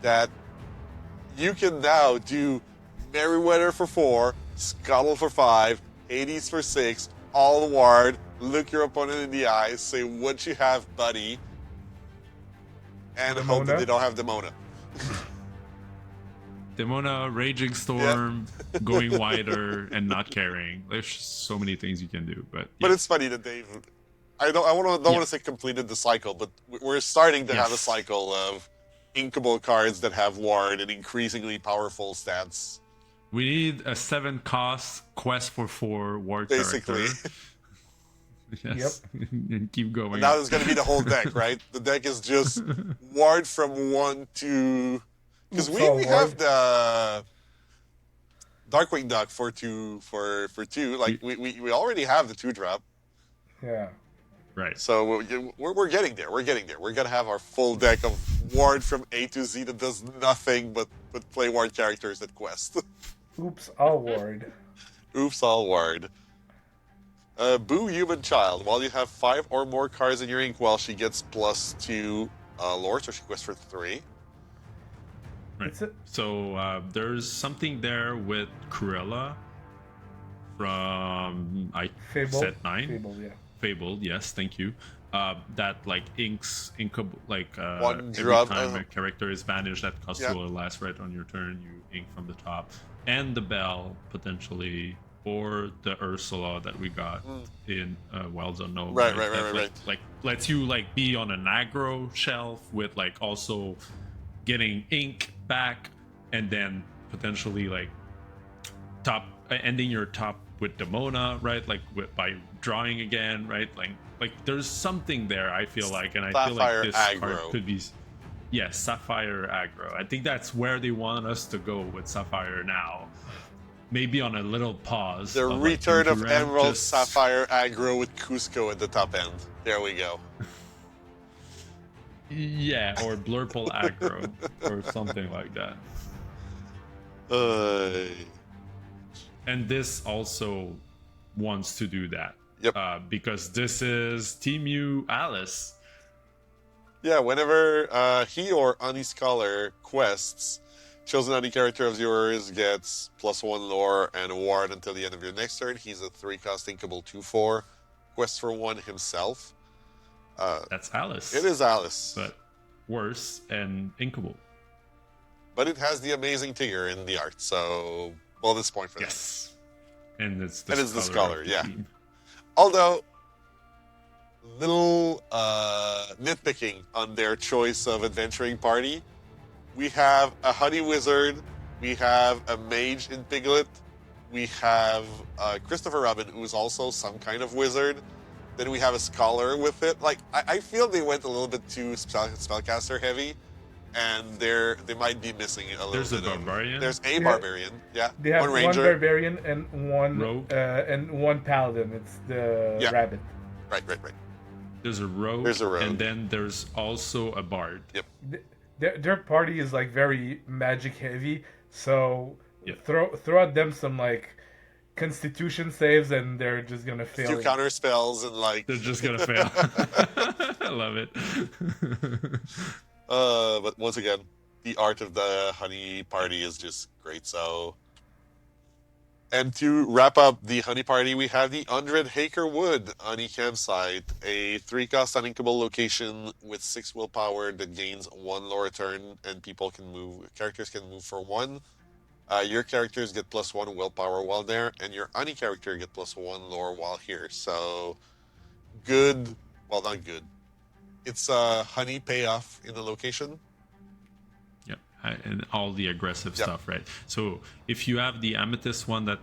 Speaker 1: that you can now do Merryweather for 4, Scuttle for 5, 80s for 6, all ward, look your opponent in the eyes, say what you have, buddy, and hope that
Speaker 2: Demona?
Speaker 1: they don't have Demona.
Speaker 3: Demona, Raging Storm, going wider and not caring. There's just so many things you can do, but
Speaker 1: But
Speaker 3: yeah.
Speaker 1: it's funny that they've. Don't want to say completed the cycle, but we're starting to have a
Speaker 3: Yes.
Speaker 1: cycle of inkable cards that have ward and increasingly powerful stats.
Speaker 3: We need a 7-cost quest for 4 war
Speaker 1: Basically.
Speaker 3: character. Yes, and keep going.
Speaker 1: And now there's going to be the whole deck, right? The deck is just ward from 1 to. Because
Speaker 2: It's
Speaker 1: we
Speaker 2: all
Speaker 1: have
Speaker 2: ward.
Speaker 1: the Darkwing Duck for 2. Like we already have the 2-drop.
Speaker 2: Yeah.
Speaker 3: Right.
Speaker 1: So we're getting there. We're getting there. We're gonna have our full deck of Ward from A to Z that does nothing but play Ward characters at Quest.
Speaker 2: Oops, all ward.
Speaker 1: Oops, all Ward. Boo Human Child. While you have 5 or more cards in your inkwell, she gets +2 lore, so she quests for 3.
Speaker 3: Right. So there's something there with Cruella from
Speaker 2: Fable.
Speaker 3: set 9.
Speaker 2: Fable, yeah.
Speaker 3: Fabled, yes, thank you. That like inkable like
Speaker 1: One
Speaker 3: every
Speaker 1: drop,
Speaker 3: time a character is banished, that costs
Speaker 1: yeah.
Speaker 3: you a last right on your turn. You ink from the top, and the bell potentially, or the Ursula that we got in Wilds Unknown.
Speaker 1: Right.
Speaker 3: Like lets you like be on an aggro shelf with like also getting ink back, and then potentially like ending your top with Demona, right? Like by drawing again, right? Like there's something there. I feel like, and I feel like this
Speaker 1: Sapphire
Speaker 3: card
Speaker 1: aggro.
Speaker 3: could be, yes, Sapphire aggro. I think that's where they want us to go with Sapphire now. Maybe on a little pause.
Speaker 1: The
Speaker 3: of,
Speaker 1: return
Speaker 3: like,
Speaker 1: of Emerald
Speaker 3: just...
Speaker 1: Sapphire aggro with Cusco at the top end. There we go.
Speaker 3: Yeah, or Blurple aggro, or something like that. And this also wants to do that.
Speaker 1: Yep.
Speaker 3: Because this is Team U Alice.
Speaker 1: Yeah, whenever he or any scholar quests, chosen any character of yours gets +1 lore and a ward until the end of your next turn. He's a 3-cost inkable 2/4. Quest for 1 himself.
Speaker 3: That's Alice.
Speaker 1: It is Alice.
Speaker 3: But worse and inkable.
Speaker 1: But it has the amazing Tigger in the art, so bonus point for that.
Speaker 3: Yes. And it's the
Speaker 1: scholar, yeah.
Speaker 3: Team.
Speaker 1: Although, little nitpicking on their choice of adventuring party. We have a honey wizard, we have a mage in Piglet, we have Christopher Robin, who's also some kind of wizard. Then we have a scholar with it. Like, I feel they went a little bit too spellcaster heavy, and they might be missing a little
Speaker 3: There's
Speaker 1: bit.
Speaker 3: a barbarian.
Speaker 1: There's a barbarian. Yeah.
Speaker 2: They have
Speaker 1: one
Speaker 2: one
Speaker 1: ranger.
Speaker 2: barbarian and one
Speaker 3: Rogue.
Speaker 2: and one paladin. It's the rabbit.
Speaker 1: Right.
Speaker 3: There's a rogue. And then there's also a bard.
Speaker 1: Yep.
Speaker 2: Their party is like very magic heavy, so
Speaker 3: Yep.
Speaker 2: throw at them some like Constitution saves, and they're just gonna fail.
Speaker 1: 2 counter spells and like
Speaker 3: They're just gonna fail. I love it.
Speaker 1: But once again, the art of the honey party is just great. So, and to wrap up the honey party, we have the Undred Haker Wood honey campsite, a 3-cost uninkable location with 6 willpower that gains 1 lore a turn, and characters can move for 1. Your characters get +1 willpower while there, and your honey character get +1 lore while here. So, good. Well, not good. It's a honey payoff in the location.
Speaker 3: Yep, and all the aggressive stuff, right? So if you have the Amethyst one that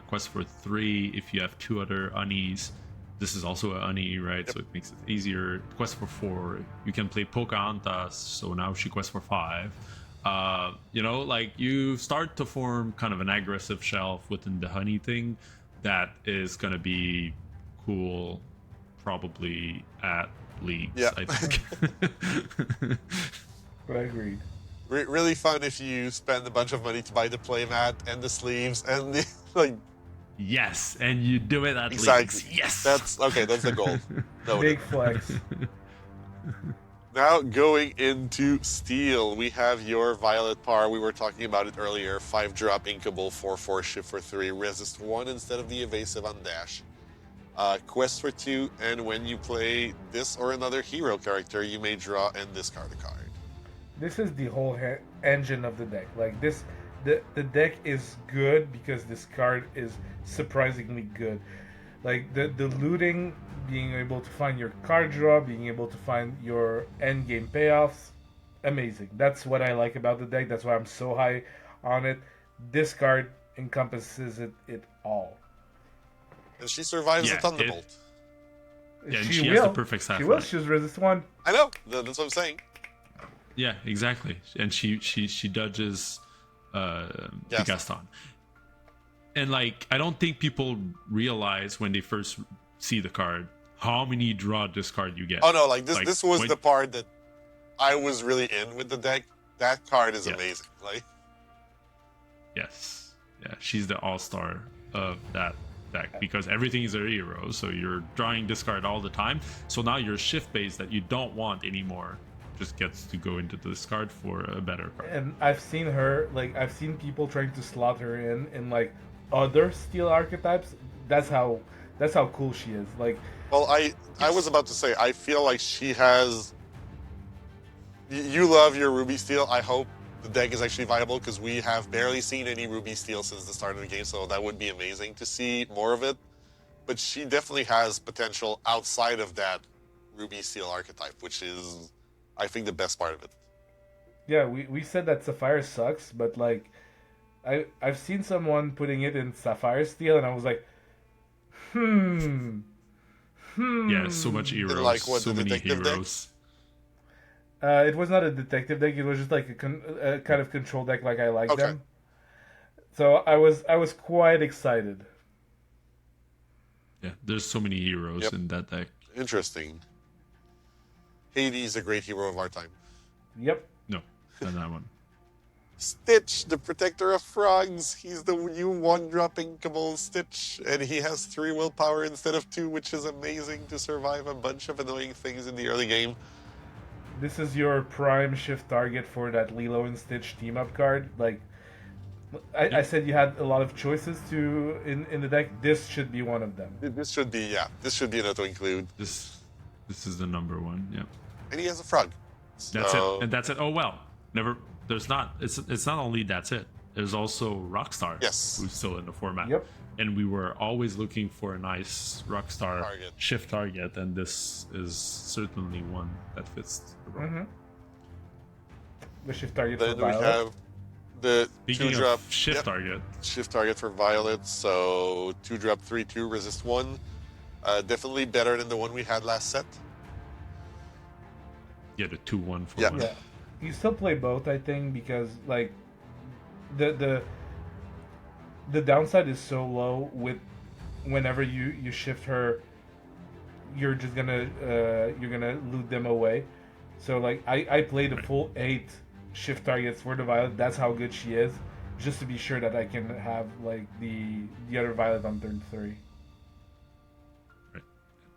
Speaker 3: quest for 3, if you have 2 other unis, this is also a uni, right? Yep. So it makes it easier. Quest for 4, you can play Pocahontas, so now she quests for 5. Like you start to form kind of an aggressive shelf within the honey thing that is going to be cool, probably at leagues, I think.
Speaker 2: I agreed.
Speaker 1: Really fun if you spend a bunch of money to buy the playmat and the sleeves and the like.
Speaker 3: Yes, and you do it at
Speaker 1: exactly.
Speaker 3: leagues. Yes,
Speaker 1: that's the goal.
Speaker 2: Big flex.
Speaker 1: Now going into Steel, we have your Violet Par. We were talking about it earlier. 5-drop inkable, 4/4 shift for 3, resist 1 instead of the evasive on dash. Quest for 2, and when you play this or another hero character, you may draw and discard a card.
Speaker 2: This is the whole engine of the deck. Like this, the deck is good because this card is surprisingly good. Like the looting, being able to find your card draw, being able to find your end game payoffs, amazing. That's what I like about the deck. That's why I'm so high on it. This card encompasses it all.
Speaker 1: And she survives the Thunderbolt.
Speaker 3: She has the perfect Sapphire.
Speaker 2: She will. She's resist 1.
Speaker 1: I know. That's what I'm saying.
Speaker 3: Yeah, exactly. And she dodges the Gaston. And like, I don't think people realize when they first see the card, how many draw discard you get.
Speaker 1: Oh no, like this was
Speaker 3: when-
Speaker 1: the part that I was really in with the deck. That card is
Speaker 3: Yeah.
Speaker 1: amazing. Like,
Speaker 3: Yes. Yeah, she's the all-star of that deck because everything is a hero, so you're drawing discard all the time. So now your shift base that you don't want anymore just gets to go into the discard for a better card.
Speaker 2: And I've seen her, like, I've seen people trying to slot her in like other steel archetypes. That's how cool she is. Like,
Speaker 1: well, I was about to say, I feel like she has. You love your Ruby Steel. I hope the deck is actually viable because we have barely seen any Ruby Steel since the start of the game, so that would be amazing to see more of it. But she definitely has potential outside of that Ruby Steel archetype, which is, I think, the best part of it.
Speaker 2: yeah, we said that Sapphire sucks, but like, I've seen someone putting it in Sapphire Steel, and I was like,
Speaker 3: Yeah, so much heroes,
Speaker 1: like what,
Speaker 3: so
Speaker 1: the
Speaker 3: many
Speaker 1: detective deck?
Speaker 3: heroes.
Speaker 2: It was not a detective deck. It was just like a kind of control deck, like I like
Speaker 1: Okay.
Speaker 2: them. So I was quite excited.
Speaker 3: Yeah, there's so many heroes
Speaker 1: Yep.
Speaker 3: in that deck.
Speaker 1: Interesting. Hades, a great hero of our time.
Speaker 2: Yep.
Speaker 3: No, not that one.
Speaker 1: Stitch, the protector of frogs. He's the new one-drop inkable Stitch, and he has 3 willpower instead of 2, which is amazing to survive a bunch of annoying things in the early game.
Speaker 2: This is your prime shift target for that Lilo and Stitch team up card. Like, I said you had a lot of choices to in the deck. This should be one of them.
Speaker 1: This should be, this should be an auto-include.
Speaker 3: This is the number one. Yeah,
Speaker 1: And he has a frog.
Speaker 3: that's
Speaker 1: So-
Speaker 3: it. And that's it. Oh well, never. There's not. It's not only that's it. There's also Rockstar.
Speaker 1: Yes.
Speaker 3: Who's still in the format.
Speaker 2: Yep.
Speaker 3: And we were always looking for a nice Rockstar
Speaker 1: Target.
Speaker 3: shift target, and this is certainly one that fits the role.
Speaker 2: Mm-hmm. The shift target for
Speaker 1: Then we
Speaker 2: Violet.
Speaker 1: have the
Speaker 3: Speaking
Speaker 1: 2-drop
Speaker 3: of shift target,
Speaker 1: shift target for Violet. So 2-drop 3/2 resist 1. Definitely better than the one we had last set.
Speaker 3: yeah, the 2-1 for
Speaker 1: Yeah.
Speaker 3: one.
Speaker 2: Yeah, you still play both, I think, because like the downside is so low with whenever you shift her, you're just gonna loot them away. So like I played the full 8 shift targets for the Violet. That's how good she is, just to be sure that I can have like the other Violet on turn 3.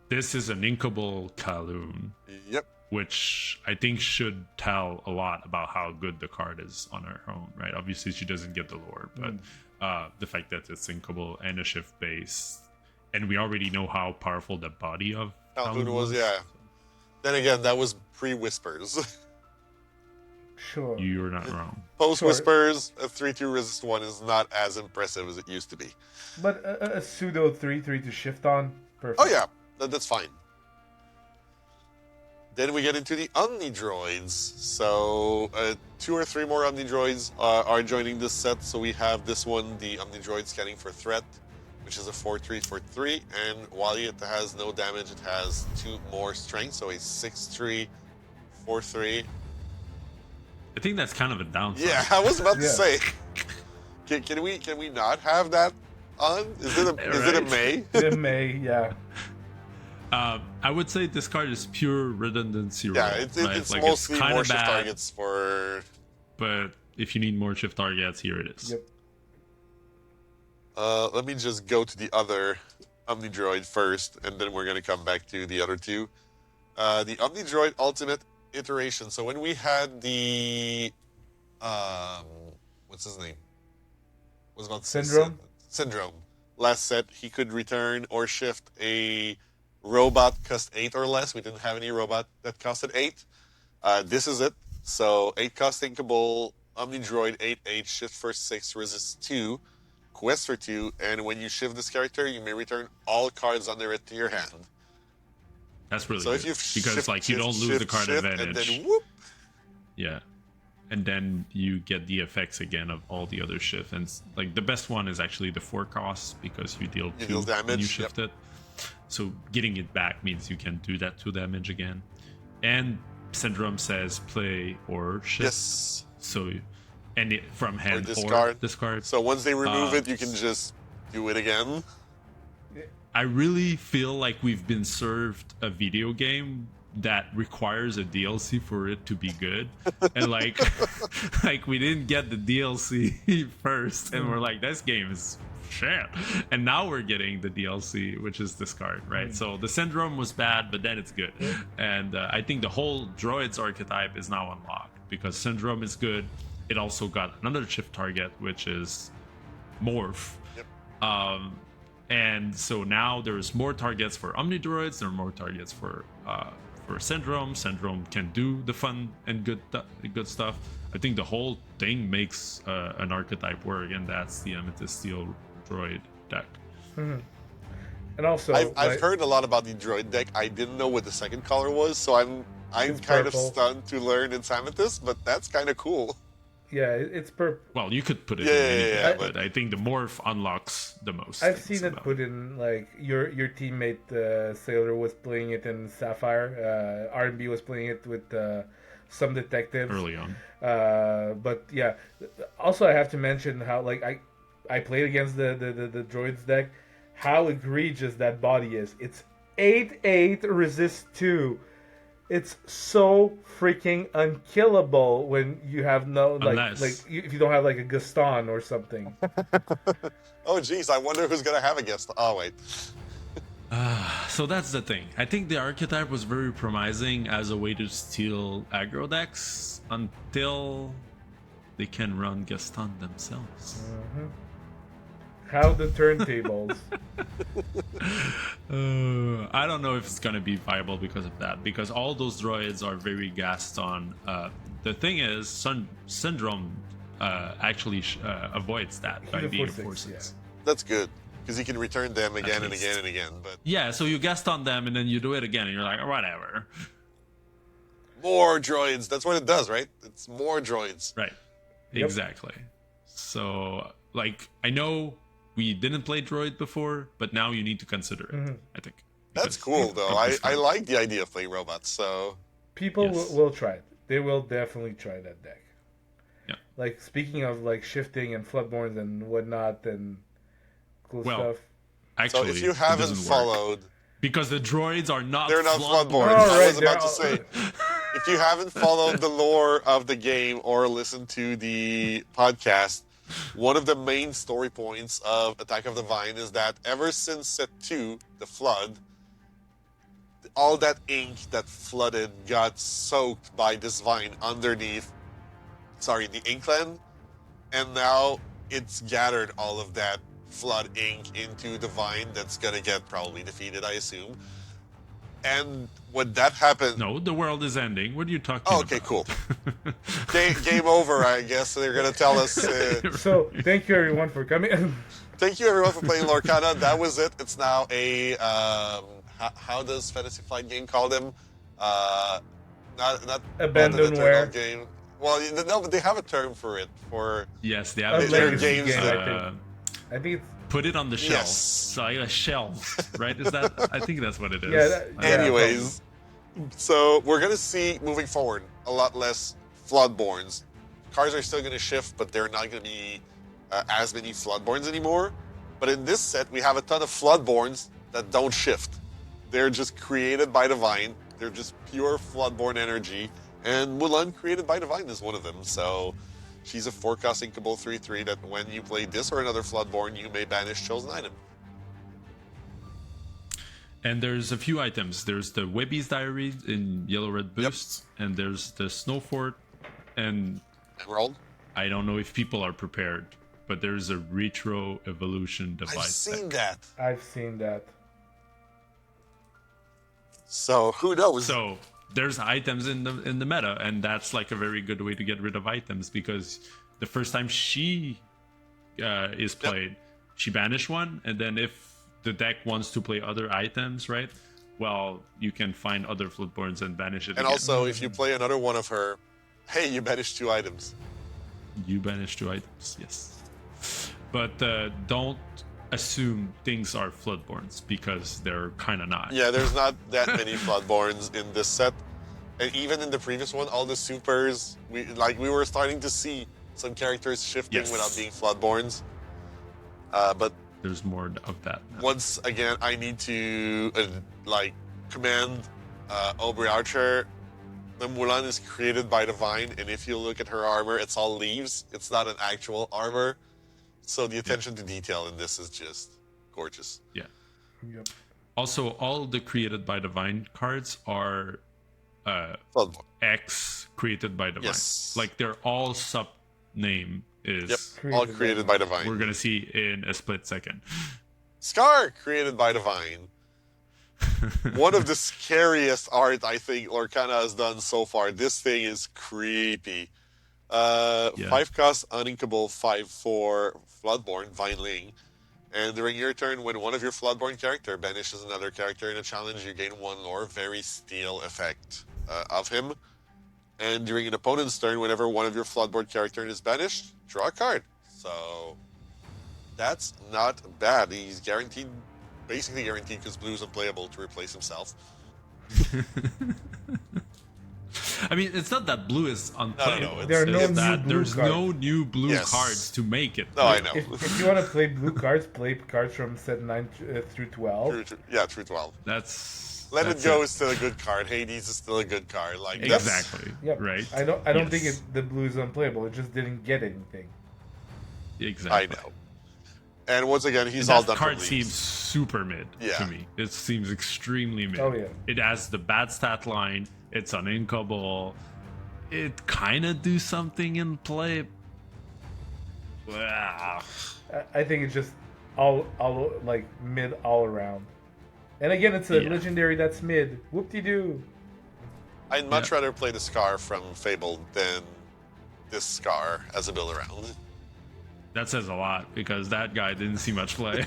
Speaker 3: This is an inkable Kaloon,
Speaker 1: Yep.
Speaker 3: which I think should tell a lot about how good the card is on her own, right? Obviously, she doesn't get the lore, but the fact that it's inkable and a shift base, and we already know how powerful the body of
Speaker 1: Calhoun
Speaker 3: Kaloon
Speaker 1: was, yeah. Then again, that was pre-Whispers.
Speaker 2: Sure.
Speaker 3: You're not wrong.
Speaker 1: Post-Whispers, a 3/2 resist 1 is not as impressive as it used to be.
Speaker 2: But a pseudo 3/3 to shift on. Perfect.
Speaker 1: Oh yeah, that's fine. Then we get into the Omnidroids. So 2 or 3 more Omnidroids are joining this set. So we have this one, the Omnidroid scanning for threat, which is a 4/3 for 3. And while it has no damage, it has 2 more strength. So a 6/3 4/3.
Speaker 3: I think that's kind of a downside.
Speaker 1: Yeah, I was about to
Speaker 2: Yeah.
Speaker 1: say. Can we not have that on? Is it a
Speaker 3: Right.
Speaker 1: May?
Speaker 2: The May, yeah.
Speaker 3: I would say this card is pure redundancy.
Speaker 1: Yeah,
Speaker 3: roll,
Speaker 1: it's
Speaker 3: right?
Speaker 1: mostly
Speaker 3: kinda
Speaker 1: more shift
Speaker 3: bad,
Speaker 1: targets for.
Speaker 3: but if you need more shift targets, here it is.
Speaker 2: Yep.
Speaker 1: Let me just go to the other Omnidroid first, and then we're gonna come back to the other 2. The Omnidroid Ultimate Iteration. So when we had the, what's his name? Was about to say Syndrome. Last set, he could return or shift a robot cost 8 or less. We didn't have any robot that costed 8. This is it. So 8 cost inkable, Omnidroid 8/8, shift for 6, resist 2, quest for 2, and when you shift this character, you may return all cards under it to your hand.
Speaker 3: That's really
Speaker 1: So
Speaker 3: good
Speaker 1: if you
Speaker 3: because
Speaker 1: shift,
Speaker 3: like you
Speaker 1: shift,
Speaker 3: don't lose
Speaker 1: shift,
Speaker 3: the card
Speaker 1: shift,
Speaker 3: advantage.
Speaker 1: and then whoop.
Speaker 3: Yeah. And then you get the effects again of all the other shifts. And like the best one is actually the 4 costs because you deal 2
Speaker 1: deal
Speaker 3: when you
Speaker 1: damage,
Speaker 3: shift it. So getting it back means you can do that 2 damage again. And Syndrome says play or shift.
Speaker 1: Yes.
Speaker 3: So and it, from hand or
Speaker 1: discard.
Speaker 3: discard.
Speaker 1: So once they remove
Speaker 3: Uh,
Speaker 1: it, you can just do it again.
Speaker 3: I really feel like we've been served a video game that requires a DLC for it to be good, and like, like we didn't get the DLC first, and we're like, this game is shit, and now we're getting the DLC, which is this card, right? So the syndrome was bad, but then it's good, and I think the whole droids archetype is now unlocked because syndrome is good. It also got another shift target, which is morph. And so now there's more targets for Omni droids. There are more targets for Syndrome. Syndrome can do the fun and good stuff. I think the whole thing makes an archetype work, and that's the Amethyst Steel droid deck.
Speaker 2: And also,
Speaker 1: I've heard a lot about the droid deck. I didn't know what the second color was, so I'm kind of stunned to learn it's Amethyst, but that's kind of cool.
Speaker 2: Yeah, it's purple.
Speaker 3: Well, you could put it in anything, but I think the morph unlocks the most.
Speaker 2: I've seen it put in, like, your teammate Sailor was playing it in Sapphire. R&B was playing it with some detectives.
Speaker 3: Early on.
Speaker 2: But yeah, also I have to mention how, like, I played against the droids deck, how egregious that body is. It's 8/8 resist 2. It's so freaking unkillable when you have no if you don't have like a Gaston or something.
Speaker 1: Oh geez, I wonder who's gonna have a guest. Oh wait.
Speaker 3: So that's the thing. I think the archetype was very promising as a way to steal aggro decks until they can run Gaston themselves.
Speaker 2: How the turntables.
Speaker 3: I don't know if it's gonna be viable because of that, because all those droids are very Gaston. The thing is, Syndrome actually avoids that by being a 4/6.
Speaker 2: Yeah.
Speaker 1: That's good, because you can return them again and again and again. But
Speaker 3: yeah, so you Gaston them and then you do it again, and you're like, whatever.
Speaker 1: More droids. That's what it does, right? It's more droids.
Speaker 3: Right.
Speaker 2: Yep.
Speaker 3: Exactly. So, like, I know we didn't play droid before, but now you need to consider it, I think.
Speaker 1: That's cool, though. I like the idea of playing robots, so...
Speaker 2: People will try it. They will definitely try that deck.
Speaker 3: Yeah.
Speaker 2: Like, speaking of, like, shifting and floodborns and whatnot and cool stuff.
Speaker 3: Actually,
Speaker 1: so if you haven't followed...
Speaker 3: Because the droids are not
Speaker 1: They're not
Speaker 3: floodborns.
Speaker 1: I was about to say, if you haven't followed the lore of the game or listened to the podcast, one of the main story points of Attack of the Vine is that ever since set 2, the flood, all that ink that flooded got soaked by this vine underneath, the inkland, and now it's gathered all of that flood ink into the vine that's gonna get probably defeated, I assume. And when that happened...
Speaker 3: No, the world is ending. What are you talking about?
Speaker 1: Okay, cool. Game over, I guess. They're going to tell us...
Speaker 2: So, thank you everyone for coming.
Speaker 1: Thank you everyone for playing Lorcana. That was it. It's now a... how does Fantasy Flight game call them? Not
Speaker 2: Abandonware
Speaker 1: game. Well, no, but they have a term for it.
Speaker 3: Yes, they have
Speaker 1: their games.
Speaker 2: I think it's...
Speaker 3: Put it on the shelf.
Speaker 1: Yes.
Speaker 3: So a shelf, right? Is that? I think that's what it is.
Speaker 1: Anyways, so we're gonna see moving forward a lot less Floodborns. Cards are still gonna shift, but they're not gonna be as many Floodborns anymore. But in this set, we have a ton of Floodborns that don't shift. They're just created by Divine. They're just pure Floodborn energy, and Mulan created by Divine is one of them. So. She's a forecast inkable 3/3 that when you play this or another Floodborn, you may banish chosen item.
Speaker 3: And there's a few items. There's the Webby's Diary in Yellow-Red Boost, and there's the Snow Fort, and
Speaker 1: Emerald.
Speaker 3: I don't know if people are prepared, but there's a Retro Evolution device.
Speaker 1: I've seen that. So who knows?
Speaker 3: So there's items in the meta, and that's like a very good way to get rid of items, because the first time she is played, she banished one, and then if the deck wants to play other items, right? Well, you can find other Floodborns and banish it.
Speaker 1: And
Speaker 3: again.
Speaker 1: Also, if you play another one of her, hey, you banished 2 items.
Speaker 3: You banish 2 items, yes. But don't assume things are Floodborns, because they're kind of not.
Speaker 1: Yeah, there's not that many Floodborns in this set. And even in the previous one, all the supers, we were starting to see some characters shifting without being Floodborns. But
Speaker 3: there's more of that now.
Speaker 1: Once again, I need to command Aubrey Archer. The Mulan is created by Divine, and if you look at her armor, it's all leaves. It's not an actual armor. So the attention to detail in this is just gorgeous.
Speaker 3: Yeah.
Speaker 2: Yep.
Speaker 3: Also, all the created by Divine cards are
Speaker 1: Bloodborne.
Speaker 3: X created by Divine.
Speaker 1: Yes.
Speaker 3: Like they're all sub name is.
Speaker 1: Yep. All created by Divine.
Speaker 3: We're gonna see in a split second.
Speaker 1: Scar created by Divine. One of the scariest art I think Lorcana has done so far. This thing is creepy. 5 cost uninkable 5/4 Floodborn Vineling. And during your turn, when one of your Floodborn character banishes another character in a challenge, you gain 1 lore, very steel effect of him. And during an opponent's turn, whenever one of your Floodborn character is banished, draw a card. So that's not bad. He's guaranteed, basically guaranteed, because Blue's unplayable, to replace himself.
Speaker 3: I mean, it's not that Blue is unplayable.
Speaker 1: No,
Speaker 2: there are no
Speaker 3: it's
Speaker 2: new
Speaker 3: that
Speaker 2: blue
Speaker 3: there's
Speaker 2: cards.
Speaker 3: no new blue
Speaker 1: Yes.
Speaker 3: cards to make it.
Speaker 1: No, I know.
Speaker 2: If you want to play blue cards, play cards from set 9 through 12.
Speaker 1: Through 12.
Speaker 3: That's
Speaker 1: Let
Speaker 3: that's
Speaker 1: It Go is still a good card. Hades is still a good card. Like that's-
Speaker 3: exactly
Speaker 2: Yep.
Speaker 3: right.
Speaker 2: I don't think
Speaker 3: Yes.
Speaker 2: the blue is unplayable. It just didn't get anything.
Speaker 3: Exactly.
Speaker 1: I know. And once again, he's
Speaker 3: And
Speaker 1: all
Speaker 3: that
Speaker 1: done
Speaker 3: card
Speaker 1: for
Speaker 3: seems
Speaker 1: leaves.
Speaker 3: super mid
Speaker 1: Yeah.
Speaker 3: to me. It seems extremely mid.
Speaker 2: Oh, yeah.
Speaker 3: It has the bad stat line. It's uninkable. It kind of do something in play. Wow.
Speaker 2: I think it's just all like mid all around. And again, it's a
Speaker 3: Yeah.
Speaker 2: legendary that's mid. Whoop-de-doo.
Speaker 1: I'd much rather play the Scar from Fable than this Scar as a build around.
Speaker 3: That says a lot because that guy didn't see much play.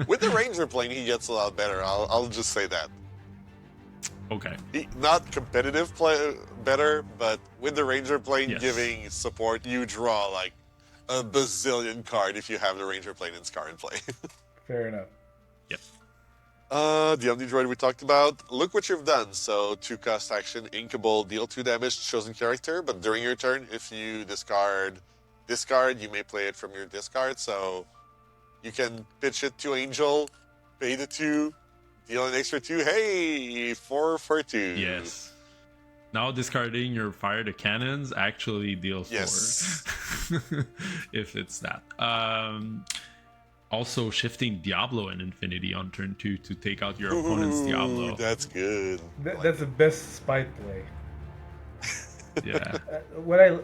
Speaker 1: With the Ranger plane, he gets a lot better. I'll just say that.
Speaker 3: Okay.
Speaker 1: Not competitive play better, but with the Ranger plane
Speaker 3: Yes.
Speaker 1: giving support, you draw like a bazillion card if you have the Ranger plane and Scar in play.
Speaker 2: Fair enough.
Speaker 3: Yep.
Speaker 1: The Omni Droid we talked about. Look what you've done. So 2 cost action, inkable, deal 2 damage to chosen character, but during your turn, if you discard, you may play it from your discard. So you can pitch it to Angel, pay the 2, deal an extra 2. Hey, 4 for 2.
Speaker 3: Yes. Now discarding your fire to cannons actually deals 4.
Speaker 1: Yes.
Speaker 3: If it's that. Also shifting Diablo and Infinity on turn 2 to take out your opponent's
Speaker 1: Ooh,
Speaker 3: Diablo.
Speaker 1: that's good.
Speaker 2: That's the best spite play.
Speaker 3: Yeah.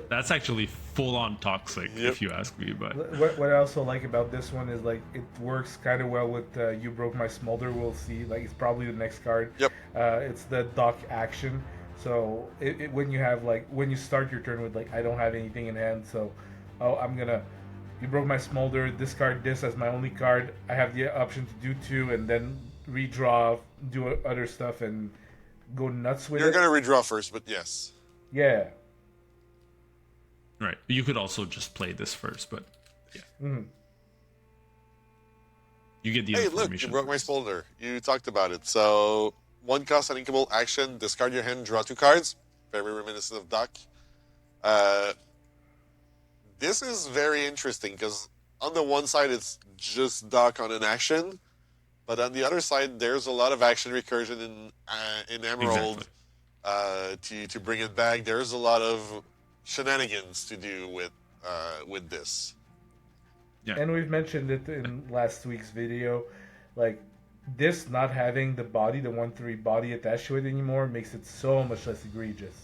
Speaker 3: That's actually full on toxic
Speaker 1: Yep.
Speaker 3: if you ask me, but
Speaker 2: What I also like about this one is like it works kind of well with You Broke My Smolder. We'll see. Like it's probably the next card.
Speaker 1: Yep.
Speaker 2: It's the dock action. So when you have like when you start your turn with like I don't have anything in hand, so I'm gonna You Broke My Smolder, discard this as my only card. I have the option to do 2 and then redraw, do other stuff, and go nuts with
Speaker 1: You're
Speaker 2: it.
Speaker 1: going to redraw first, but yes.
Speaker 2: Yeah.
Speaker 3: right. You could also just play this first, but yeah.
Speaker 2: Mhm.
Speaker 3: You get the
Speaker 1: Hey, look, you
Speaker 3: information.
Speaker 1: broke my folder. You talked about it. So, 1 cost uninkable action, discard your hand, draw 2 cards. Very reminiscent of Doc. This is very interesting because on the one side it's just Doc on an action, but on the other side there's a lot of action recursion in Emerald to bring it back. There's a lot of shenanigans to do with this.
Speaker 3: Yeah.
Speaker 2: And we've mentioned it in last week's video, like this not having the body, the 1/3 body attached to it anymore makes it so much less egregious.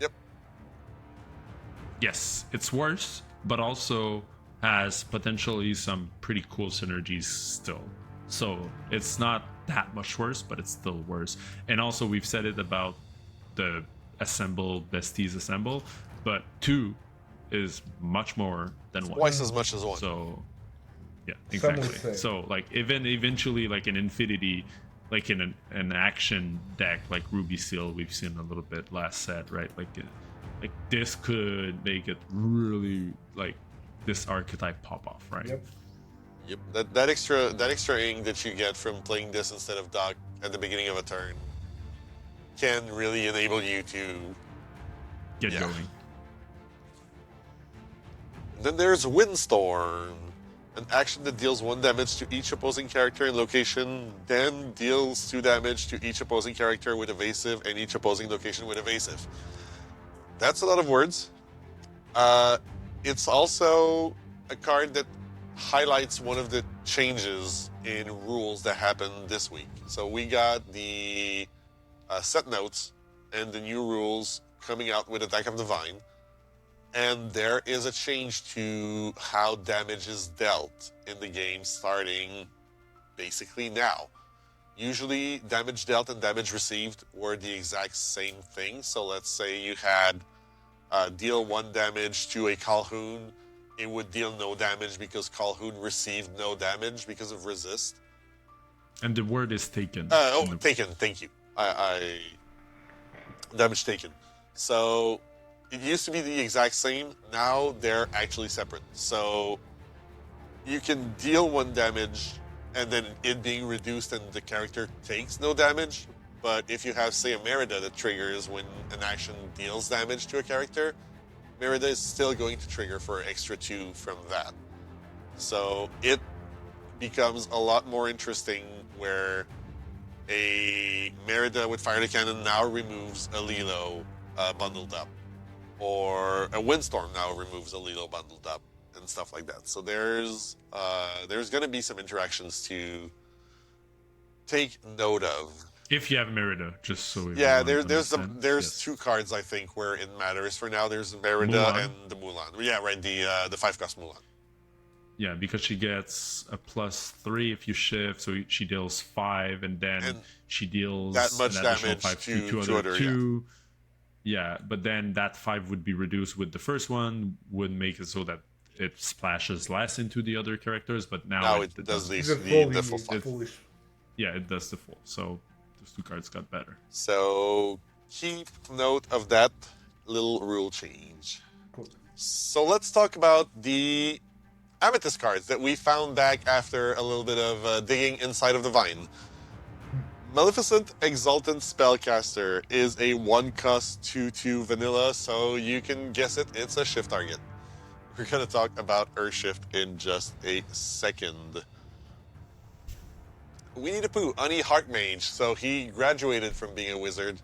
Speaker 1: Yep.
Speaker 3: Yes, it's worse, but also has potentially some pretty cool synergies still. So it's not that much worse, but it's still worse. And also we've said it about the assemble besties assemble, but 2 is much more than 1.
Speaker 1: Twice as much as 1.
Speaker 3: So yeah,
Speaker 2: Some would
Speaker 3: exactly.
Speaker 2: say.
Speaker 3: So like even eventually like an Infinity, like in an action deck like Ruby Seal, we've seen a little bit last set, right? Like this could make it really like this archetype pop off, right?
Speaker 2: Yep.
Speaker 1: Yep. That extra ink that you get from playing this instead of Doc at the beginning of a turn can really enable you to
Speaker 3: Get
Speaker 1: Yeah.
Speaker 3: going.
Speaker 1: Then there's Windstorm. An action that deals 1 damage to each opposing character in location, then deals 2 damage to each opposing character with evasive and each opposing location with evasive. That's a lot of words. It's also a card that highlights one of the changes in rules that happened this week. So we got the set notes and the new rules coming out with Attack of the Vine. And there is a change to how damage is dealt in the game starting basically now. Usually, damage dealt and damage received were the exact same thing. So let's say you had deal 1 damage to a Calhoun, it would deal no damage because Calhoun received no damage because of resist.
Speaker 3: And the word is taken.
Speaker 1: Taken, thank you. Damage taken. So it used to be the exact same. Now they're actually separate. So you can deal 1 damage and then it being reduced and the character takes no damage. But if you have, say, a Merida that triggers when an action deals damage to a character, Merida is still going to trigger for extra 2 from that. So it becomes a lot more interesting where a Merida with Fire the Cannon now removes a Lilo bundled up. Or a Windstorm now removes a Lilo bundled up and stuff like that. So there's going to be some interactions to take note of.
Speaker 3: If you have Merida, just so
Speaker 1: there's
Speaker 3: yes.
Speaker 1: 2 cards I think where it matters for now. There's Merida
Speaker 3: Mulan.
Speaker 1: and the Mulan. Yeah, right. The 5-cost Mulan.
Speaker 3: Yeah, because she gets a +3 if you shift, so she deals 5, and then she deals
Speaker 1: that much
Speaker 3: an additional
Speaker 1: damage
Speaker 3: 5
Speaker 1: to
Speaker 3: two
Speaker 1: other
Speaker 3: 2. Yeah, but then that 5 would be reduced with the first one, would make it so that it splashes less into the other characters, but now
Speaker 1: it does the full 5.
Speaker 3: Yeah, it does the full. So those 2 cards got better.
Speaker 1: So keep note of that little rule change.
Speaker 2: Cool.
Speaker 1: So let's talk about the Amethyst cards that we found back after a little bit of digging inside of the Vine. Maleficent Exultant Spellcaster is a 1-cost 2/2 vanilla, so you can guess it, it's a shift target. We're going to talk about Earthshift in just a second. Winnie the Pooh, Ani Archmage. So he graduated from being a wizard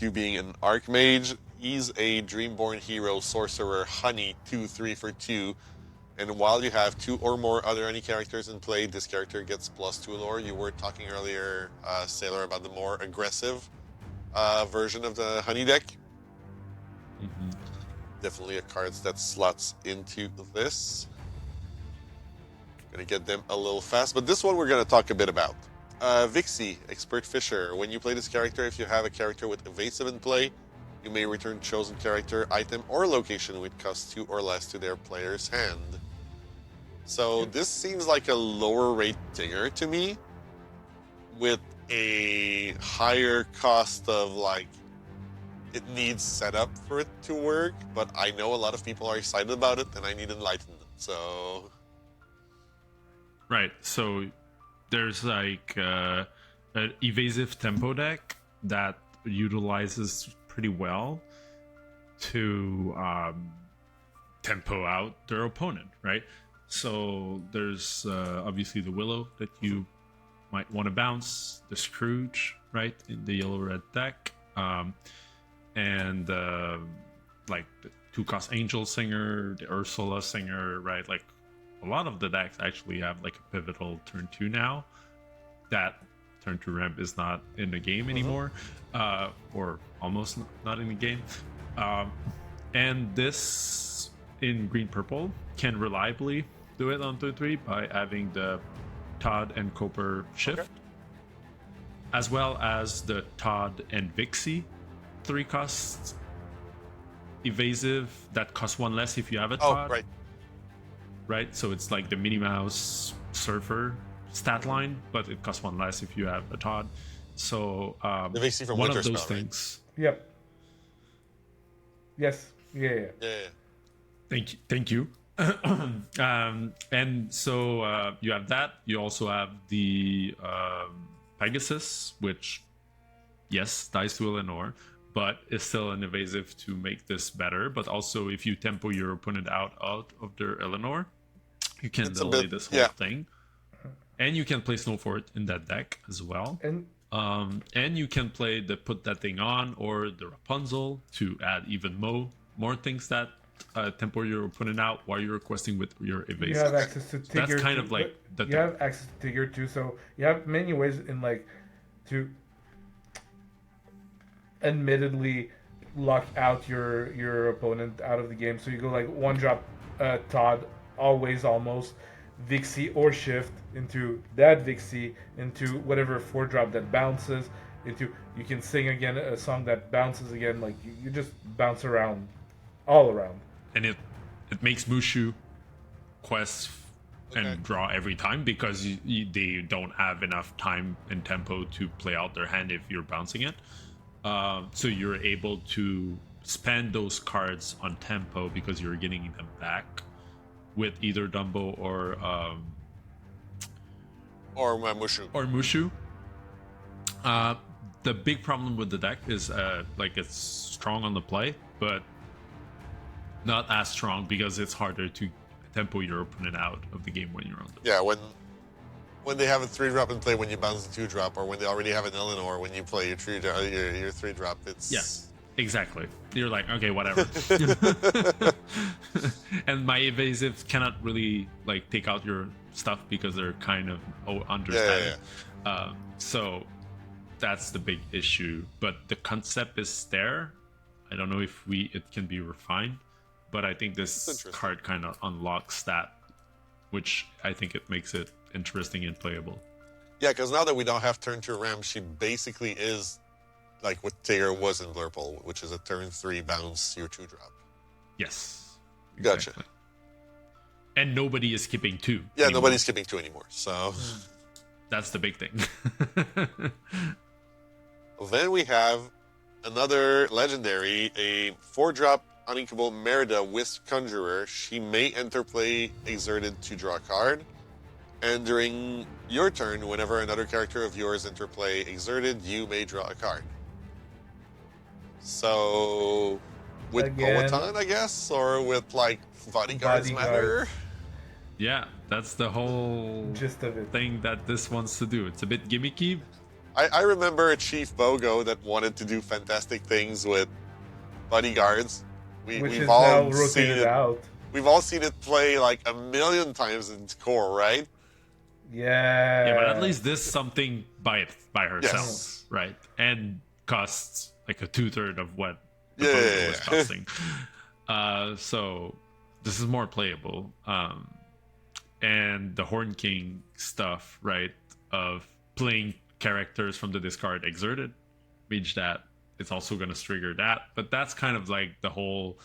Speaker 1: to being an Archmage. He's a Dreamborn Hero Sorcerer, Honey, 2/3 for 2. And while you have 2 or more other Honey characters in play, this character gets +2 lore. S4iler. You were talking earlier, S4iler, about the more aggressive version of the Honey deck.
Speaker 3: Mm-hmm.
Speaker 1: Definitely a card that slots into this. Gonna get them a little fast, but this one we're gonna talk a bit about. Vixie, Expert Fisher. When you play this character, if you have a character with evasive in play, you may return chosen character, item, or location with cost 2 or less to their player's hand. So this seems like a lower rate digger to me, with a higher cost of it needs setup for it to work, but I know a lot of people are excited about it and I need enlightenment. So
Speaker 3: Right. So there's an evasive tempo deck that utilizes pretty well to tempo out their opponent, right? So there's obviously the Willow that you might want to bounce, the Scrooge, right, in the yellow-red deck, and like the 2-cost Angel Singer, the Ursula Singer, right? Like a lot of the decks actually have like a pivotal turn 2 now. That turn 2 ramp is not in the game anymore, or almost not in the game. And this in green purple can reliably do it on turn 3 by having the Todd and Cooper shift, as well as the Todd and Vixie 3-cost evasive that costs 1 less if you have a Todd. Right, so it's like the Minnie Mouse Surfer stat line, but it costs 1 less if you have a Todd. So
Speaker 1: the Vixie from
Speaker 3: one
Speaker 1: Winter
Speaker 3: of those
Speaker 1: Spell,
Speaker 3: things.
Speaker 2: Right? Yep. Yes. Yeah.
Speaker 3: Thank you. And so you have that. You also have the Pegasus, which yes dies to Eleanor, but is still an evasive to make this better. But also, if you tempo your opponent out of their Eleanor, You can
Speaker 1: It's a
Speaker 3: delay
Speaker 1: bit-
Speaker 3: this whole
Speaker 1: yeah.
Speaker 3: thing, and you can play Snowfort in that deck as well.
Speaker 2: And
Speaker 3: And you can play the put that thing on or the Rapunzel to add even more things that tempo your opponent out while you're questing with your evasive.
Speaker 2: you have access to
Speaker 3: That's
Speaker 2: Tigger.
Speaker 3: kind of like the
Speaker 2: you
Speaker 3: thing.
Speaker 2: have access to Tigger too, so you have many ways in like to admittedly lock out your opponent out of the game. So you go like one drop Todd, always almost Vixie or Shift into that Vixie into whatever 4-drop that bounces into. You can sing again a song that bounces again. Like you just bounce around, all around.
Speaker 3: And it makes Mushu quests and
Speaker 1: Okay.
Speaker 3: draw every time because they don't have enough time and tempo to play out their hand if you're bouncing it. So you're able to spend those cards on tempo because you're getting them back with either Dumbo or
Speaker 1: Mushu.
Speaker 3: Mushu. The big problem with the deck is like it's strong on the play, but not as strong because it's harder to tempo your opponent out of the game when you're on the
Speaker 1: Yeah, when they have a 3-drop in play, when you bounce the 2-drop, or when they already have an Eleanor when you play your 3-drop, it's
Speaker 3: Exactly. You're like, okay, whatever. And my evasives cannot really like take out your stuff because they're kind of understated. So that's the big issue. But the concept is there. I don't know if it can be refined, but I think this card kind of unlocks that, which I think it makes it interesting and playable.
Speaker 1: Yeah, because now that we don't have turn 2 Ram, she basically is like what Tigger was in Blurple, which is a turn 3 bounce your 2-drop.
Speaker 3: Yes.
Speaker 1: Gotcha.
Speaker 3: And nobody is skipping 2.
Speaker 1: Yeah,
Speaker 3: anymore.
Speaker 1: nobody's skipping 2 anymore. So
Speaker 3: That's the big thing.
Speaker 1: then we have another legendary, a 4-drop uninkable Merida Wisp Conjurer. She may enter play exerted to draw a card. And during your turn, whenever another character of yours enter play exerted, you may draw a card. So, with
Speaker 2: Again,
Speaker 1: Poetan, I guess? Or with, like, bodyguards matter?
Speaker 3: Yeah, that's the whole
Speaker 2: Gist of it.
Speaker 3: thing that this wants to do. It's a bit gimmicky.
Speaker 1: I remember a Chief Bogo that wanted to do fantastic things with bodyguards.
Speaker 2: Which
Speaker 1: We've
Speaker 2: is
Speaker 1: all
Speaker 2: now
Speaker 1: seen
Speaker 2: rotated
Speaker 1: it.
Speaker 2: out.
Speaker 1: We've all seen it play like a million times in core, right?
Speaker 2: Yeah.
Speaker 3: Yeah, but at least this something by herself,
Speaker 1: Yes.
Speaker 3: right? And costs like a 2/3 of what the
Speaker 1: Yeah,
Speaker 3: Bogo
Speaker 1: yeah,
Speaker 3: was
Speaker 1: yeah.
Speaker 3: costing. So this is more playable. And the Horn King stuff, right? Of playing characters from the discard exerted means that it's also going to trigger that. But that's kind of like the whole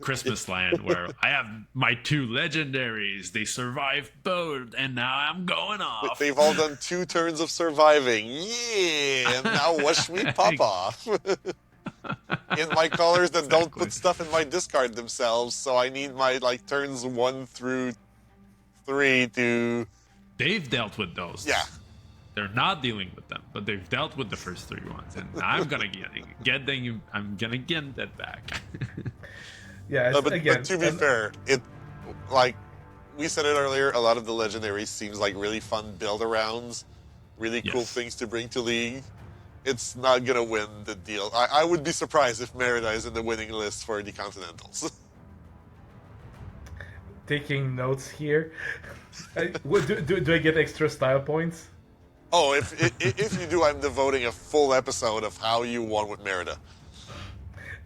Speaker 3: Christmas land where I have my 2 legendaries. They survived both, and now I'm going off.
Speaker 1: They've all done 2 turns of surviving. Yeah! And now watch me pop off. In my colors that don't
Speaker 3: Exactly.
Speaker 1: put stuff in my discard themselves, so I need my like turns 1 through 3 to...
Speaker 3: They've dealt with those.
Speaker 1: Yeah.
Speaker 3: They're not dealing with them, but they've dealt with the first 3 ones, and I'm gonna get them. I'm gonna get that back.
Speaker 2: Yeah,
Speaker 1: But
Speaker 2: again,
Speaker 1: to be fair, it like we said it earlier, a lot of the legendaries seems like really fun build-arounds, really cool
Speaker 3: Yes.
Speaker 1: things to bring to League. It's not gonna win the deal. I would be surprised if Merida is in the winning list for the Continentals.
Speaker 2: taking notes here. Do I get extra style points?
Speaker 1: Oh, if you do, I'm devoting a full episode of how you won with Merida.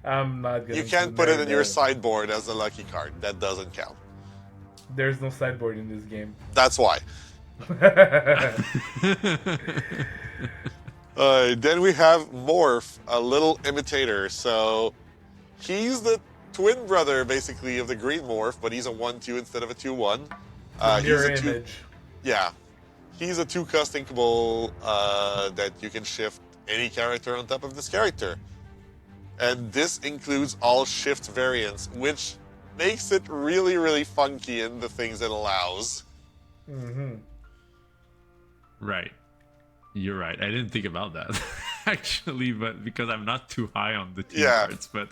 Speaker 2: I'm not gonna.
Speaker 1: You can't put it in your sideboard as a lucky card. That doesn't count.
Speaker 2: There's no sideboard in this game.
Speaker 1: That's why. Then we have Morph, a little imitator. So he's the twin brother, basically, of the green Morph, but he's a 1/2 instead of a 2/1.
Speaker 2: Mirror
Speaker 1: He's a 2,
Speaker 2: image.
Speaker 1: yeah. He's a 2-cost inkable that you can shift any character on top of this character. And this includes all shift variants, which makes it really, really funky in the things it allows.
Speaker 2: Mm-hmm.
Speaker 3: Right. You're right. I didn't think about that actually, but because I'm not too high on the team
Speaker 1: Yeah.
Speaker 3: cards. But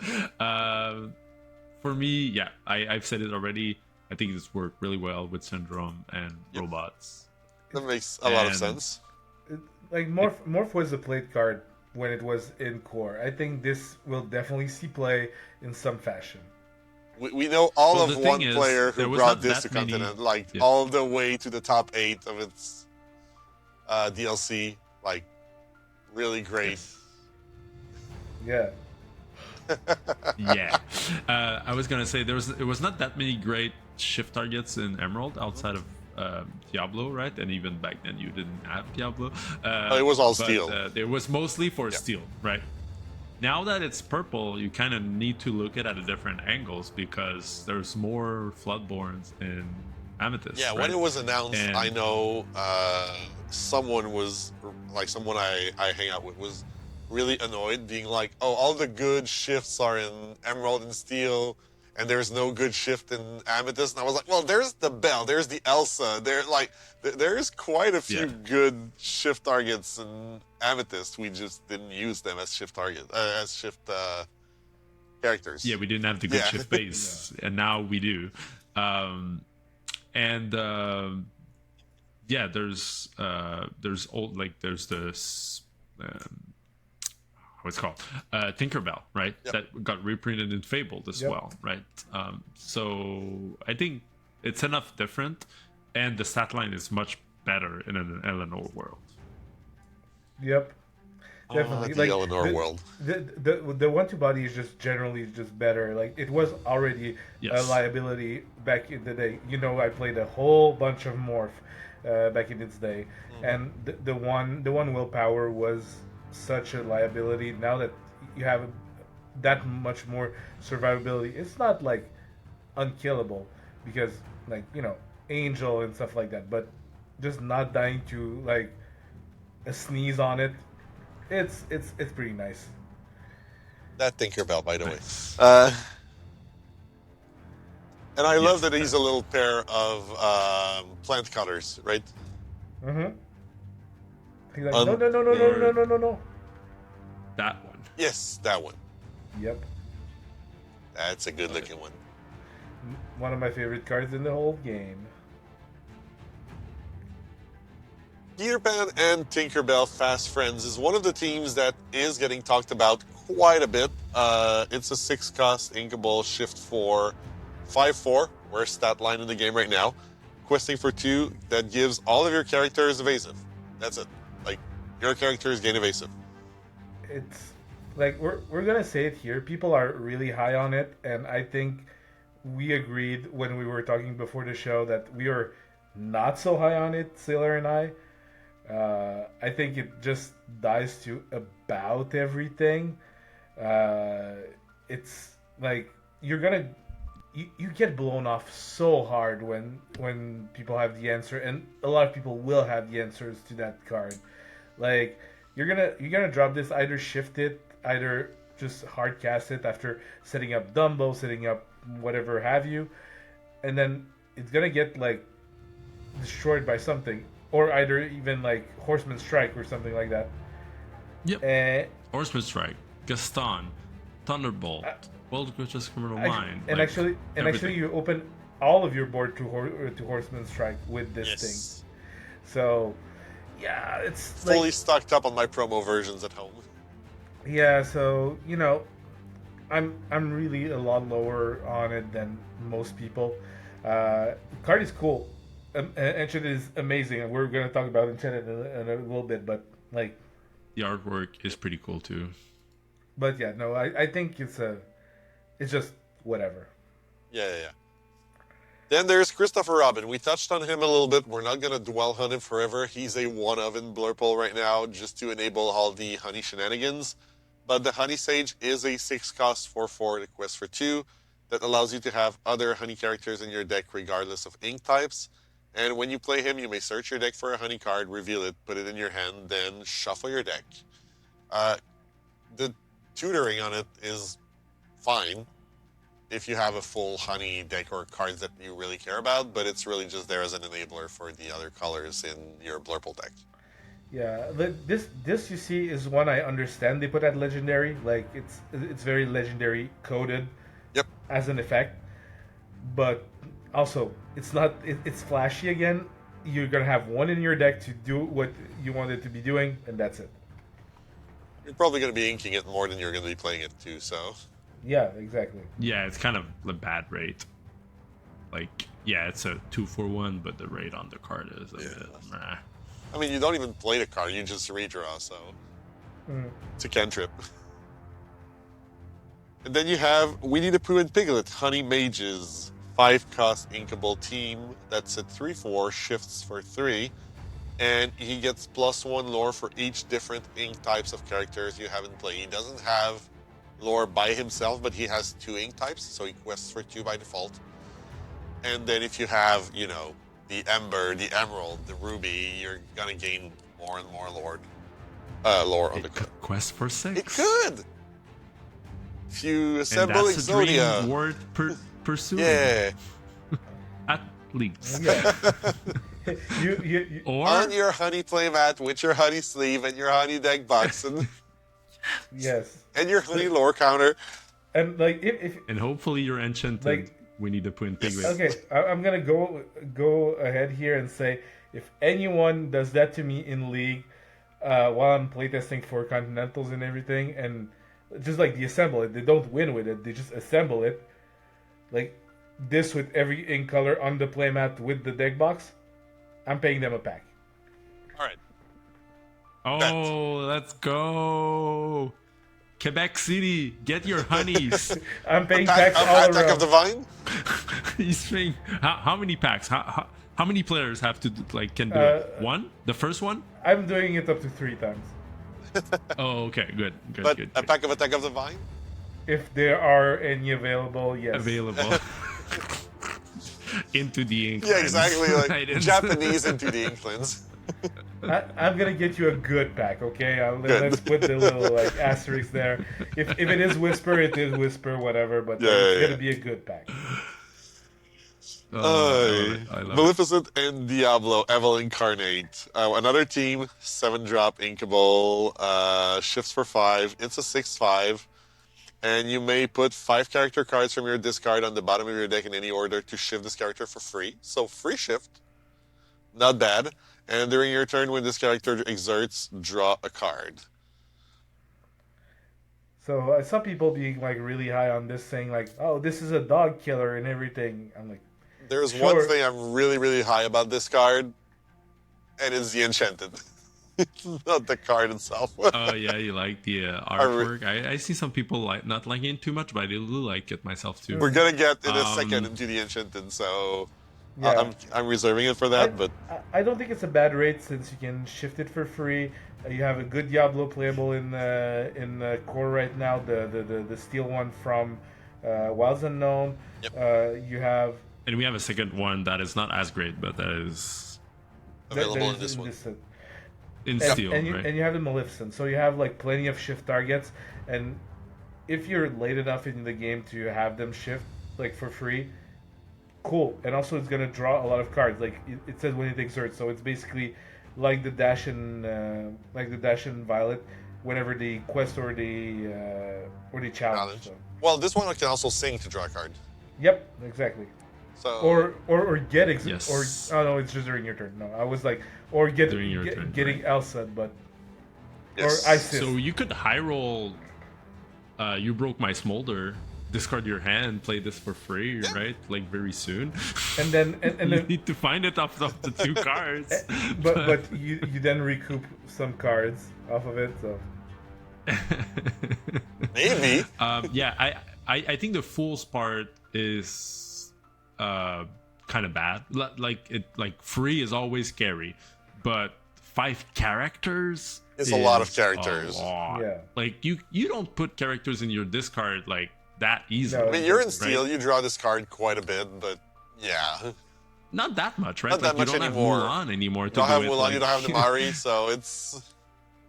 Speaker 3: for me, yeah, I've said it already. I think it's worked really well with Syndrome and robots.
Speaker 1: That makes a lot of
Speaker 3: And-
Speaker 1: sense.
Speaker 2: Like Morph was a played card when it was in core. I think this will definitely see play in some fashion.
Speaker 1: We know all
Speaker 3: Well,
Speaker 1: of
Speaker 3: the thing
Speaker 1: one
Speaker 3: is,
Speaker 1: player
Speaker 3: there
Speaker 1: who
Speaker 3: was
Speaker 1: brought
Speaker 3: not
Speaker 1: this
Speaker 3: that
Speaker 1: to
Speaker 3: many-
Speaker 1: Continent, like
Speaker 3: Yeah.
Speaker 1: all the way to the top 8 of its DLC. Like, really great.
Speaker 2: Yeah.
Speaker 3: Yeah. I was gonna say it was not that many great shift targets in Emerald outside of Diablo, right? And even back then you didn't have Diablo.
Speaker 1: It was all
Speaker 3: but,
Speaker 1: steel.
Speaker 3: It was mostly for steel, right? Now that it's purple, you kind of need to look at it at different angles because there's more Floodborns in Amethyst.
Speaker 1: Yeah,
Speaker 3: right?
Speaker 1: when it was announced,
Speaker 3: And-
Speaker 1: I know someone was, like someone I hang out with, was really annoyed, being like, oh, all the good shifts are in Emerald and Steel, and there's no good shift in Amethyst. And I was like, well, there's the Bell, there's the Elsa, there's quite a few good shift targets in Amethyst. We just didn't use them as shift characters.
Speaker 3: Yeah, we didn't have the good
Speaker 1: Yeah.
Speaker 3: shift base, and now we do. Yeah, there's old, like there's this what's it called Tinkerbell, right?
Speaker 1: Yep.
Speaker 3: That got reprinted in Fabled as
Speaker 2: Yep.
Speaker 3: well, right? So I think it's enough different, and the stat line is much better in an Eleanor world.
Speaker 2: Yep. Definitely.
Speaker 1: The Eleanor world.
Speaker 2: The 1-2 body is just generally just better. Like it was already
Speaker 3: Yes.
Speaker 2: a liability back in the day. You know, I played a whole bunch of Morph back in its day, and the one willpower was such a liability. Now that you have that much more survivability, it's not like unkillable because like Angel and stuff like that, but just not dying to like a sneeze on it. It's pretty nice.
Speaker 1: That Tinkerbell, by the way.
Speaker 3: Nice.
Speaker 1: And I love
Speaker 3: Yes.
Speaker 1: that he's a little pair of plant cutters, right?
Speaker 2: Mm-hmm. He's like,
Speaker 1: Um,
Speaker 2: no.
Speaker 3: That one.
Speaker 1: Yes, that one.
Speaker 2: Yep.
Speaker 1: That's a good looking one.
Speaker 2: One of my favorite cards in the whole game.
Speaker 1: Peter Pan and Tinkerbell Fast Friends is one of the teams that is getting talked about quite a bit. It's a 6-cost inkable shift for 5/4, worst stat line in the game right now. Questing for 2 that gives all of your characters evasive. That's it. Like, your characters gain evasive.
Speaker 2: It's like we're gonna say it here. People are really high on it, and I think we agreed when we were talking before the show that we are not so high on it, Sailor and I. I think it just dies to about everything. It's like you're gonna you get blown off so hard when people have the answer, and a lot of people will have the answers to that card. Like you're gonna drop this, either shift it, either just hard cast it after setting up Dumbo, setting up whatever have you, and then it's gonna get like destroyed by something, or either even like Horseman Strike or something like that.
Speaker 3: Yep.
Speaker 2: And
Speaker 3: Horseman Strike, Gaston, Thunderbolt, World Greatest Criminal Mind.
Speaker 2: and
Speaker 3: like,
Speaker 2: actually
Speaker 3: everything.
Speaker 2: you open all of your board to Horseman Strike with this thing. So yeah, it's
Speaker 1: Fully
Speaker 2: like,
Speaker 1: stocked up on my promo versions at home.
Speaker 2: yeah. So I'm really a lot lower on it than most people. Card is cool. Enchanted is amazing, and we're gonna talk about Enchanted in a little bit. But like,
Speaker 3: The artwork is pretty cool too.
Speaker 2: but yeah, no, I think it's just whatever.
Speaker 1: Yeah. Then there's Christopher Robin. We touched on him a little bit. We're not going to dwell on him forever. He's a one-of in Blurple right now just to enable all the honey shenanigans. But the Honey Sage is a 6-cost 4/4 quest for 2 that allows you to have other honey characters in your deck regardless of ink types. And when you play him, you may search your deck for a honey card, reveal it, put it in your hand, then shuffle your deck. The tutoring on it is fine if you have a full honey deck or cards that you really care about, but it's really just there as an enabler for the other colors in your Blurple deck.
Speaker 2: Yeah, this you see is one I understand they put at legendary. Like it's very legendary coded.
Speaker 1: Yep.
Speaker 2: As an effect, but Also, it's not. It's flashy again. You're gonna have one in your deck to do what you want it to be doing, and that's it.
Speaker 1: You're probably going to be inking it more than you're going to be playing it too. So
Speaker 2: Yeah, exactly.
Speaker 3: Yeah, it's kind of a bad rate. Like, yeah, it's a 2-for-1, but the rate on the card is a bit meh.
Speaker 1: I mean, you don't even play the card; you just redraw. So it's a cantrip. And then you have Winnie the Pooh and Piglet, Honey Mages, 5-cost inkable team. That's at 3/4, shifts for 3. And he gets +1 lore for each different ink types of characters you haven't played. He doesn't have lore by himself, but he has 2 ink types, so he quests for 2 by default. And then if you have, you know, the Ember, the Emerald, the Ruby, you're gonna gain more and more lore on the card.
Speaker 3: Quest for 6.
Speaker 1: It could! If you
Speaker 3: And
Speaker 1: assemble
Speaker 3: that's a dream
Speaker 1: Exodia.
Speaker 3: worth pursuing.
Speaker 1: Yeah.
Speaker 3: At least.
Speaker 2: Yeah. you
Speaker 3: Or
Speaker 1: On your honey playmat with your honey sleeve and your honey deck box and,
Speaker 2: yes,
Speaker 1: and your honey lore counter.
Speaker 2: and like if
Speaker 3: and hopefully you're enchanted.
Speaker 2: Like-
Speaker 3: We need to put in Piglet.
Speaker 2: okay, I'm gonna go ahead here and say if anyone does that to me in League, while I'm playtesting for Continentals and everything, and just like they assemble it, they don't win with it, they just assemble it, like this with every ink color on the playmat with the deck box, I'm paying them a pack.
Speaker 1: All right.
Speaker 3: Oh, let's go. Quebec City, get your honeys.
Speaker 2: I'm paying packs all
Speaker 1: Attack
Speaker 2: around.
Speaker 1: of the Vine?
Speaker 3: He's saying, how many packs? How many players have to can do it? One? The first one?
Speaker 2: I'm doing it up to 3 times.
Speaker 3: Oh, okay, good.
Speaker 1: But
Speaker 3: good.
Speaker 1: a pack of Attack of the Vine?
Speaker 2: If there are any available, yes.
Speaker 3: Available. Into the ink.
Speaker 1: Yeah, exactly. Like
Speaker 3: Right,
Speaker 1: Japanese into the Inklings.
Speaker 2: I'm gonna get you a good pack, okay?
Speaker 1: Good.
Speaker 2: Let's put the little like asterisk there. If it is Whisper, it is Whisper, whatever. But
Speaker 1: Yeah,
Speaker 2: it's
Speaker 1: yeah,
Speaker 2: gonna be a good pack.
Speaker 3: I love it.
Speaker 1: Maleficent and Diablo, Evil Incarnate. Another team, 7-drop inkable, shifts for 5. It's a 6/5. And you may put 5 character cards from your discard on the bottom of your deck in any order to shift this character for free. So free shift. Not bad. And during your turn, when this character exerts, draw a card.
Speaker 2: So I saw people being like really high on this, saying like, "Oh, this is a dog killer and everything." I'm like,
Speaker 1: There's
Speaker 2: Sure.
Speaker 1: one thing I'm really, really high about this card, and it's the Enchanted. It's not the card itself.
Speaker 3: Oh yeah, you like the artwork. I see some people not liking it too much, but I do like it myself too.
Speaker 1: We're gonna get in a second
Speaker 3: Um,
Speaker 1: into the Enchanted, so
Speaker 2: yeah.
Speaker 1: I'm reserving it for that. But
Speaker 2: I don't think it's a bad rate since you can shift it for free. You have a good Diablo playable in core right now. The steel one from Wilds Unknown.
Speaker 1: Yep.
Speaker 2: You have
Speaker 3: And we have a second one that is not as great, but that is
Speaker 1: available
Speaker 2: that
Speaker 1: in this one.
Speaker 2: set.
Speaker 3: in
Speaker 2: And,
Speaker 3: steel,
Speaker 2: and you,
Speaker 3: right?
Speaker 2: and you have the Maleficent, so you have like plenty of shift targets, and if you're late enough in the game to have them shift like for free, cool. And also it's gonna draw a lot of cards. Like it says when it exerts, so it's basically like the dash and Violet, whenever the quest or the challenge.
Speaker 1: Challenge.
Speaker 2: So.
Speaker 1: Well, this one can also sing to draw a card.
Speaker 2: Yep, exactly.
Speaker 1: So
Speaker 2: Or get
Speaker 3: Yes.
Speaker 2: or oh no, it's just during your turn. No, I was like or get,
Speaker 3: During your turn,
Speaker 2: getting
Speaker 3: right.
Speaker 2: Elsa, but
Speaker 1: yes.
Speaker 2: or Isis.
Speaker 3: So you could high roll. You broke my smolder. Discard your hand. Play this for free, right? Like very soon.
Speaker 2: and then and
Speaker 3: You
Speaker 2: then
Speaker 3: need to find it off of the 2 cards.
Speaker 2: but you then recoup some cards off of it. So
Speaker 1: maybe.
Speaker 3: Yeah, I think the Fool's part is kind of bad. Like free is always scary, but 5 characters
Speaker 1: It's a lot of
Speaker 3: is
Speaker 1: characters.
Speaker 3: a lot.
Speaker 2: Yeah.
Speaker 3: Like you don't put characters in your discard like that easily.
Speaker 2: No.
Speaker 1: I mean, you're in
Speaker 3: Right.
Speaker 1: Steel. You draw this card quite a bit, but yeah.
Speaker 3: Not that much, right?
Speaker 1: Not that
Speaker 3: like
Speaker 1: much
Speaker 3: you don't
Speaker 1: anymore.
Speaker 3: have Mulan anymore
Speaker 1: You
Speaker 3: to
Speaker 1: don't
Speaker 3: do
Speaker 1: have
Speaker 3: it.
Speaker 1: Mulan.
Speaker 3: like-
Speaker 1: You don't have the Mari, so it's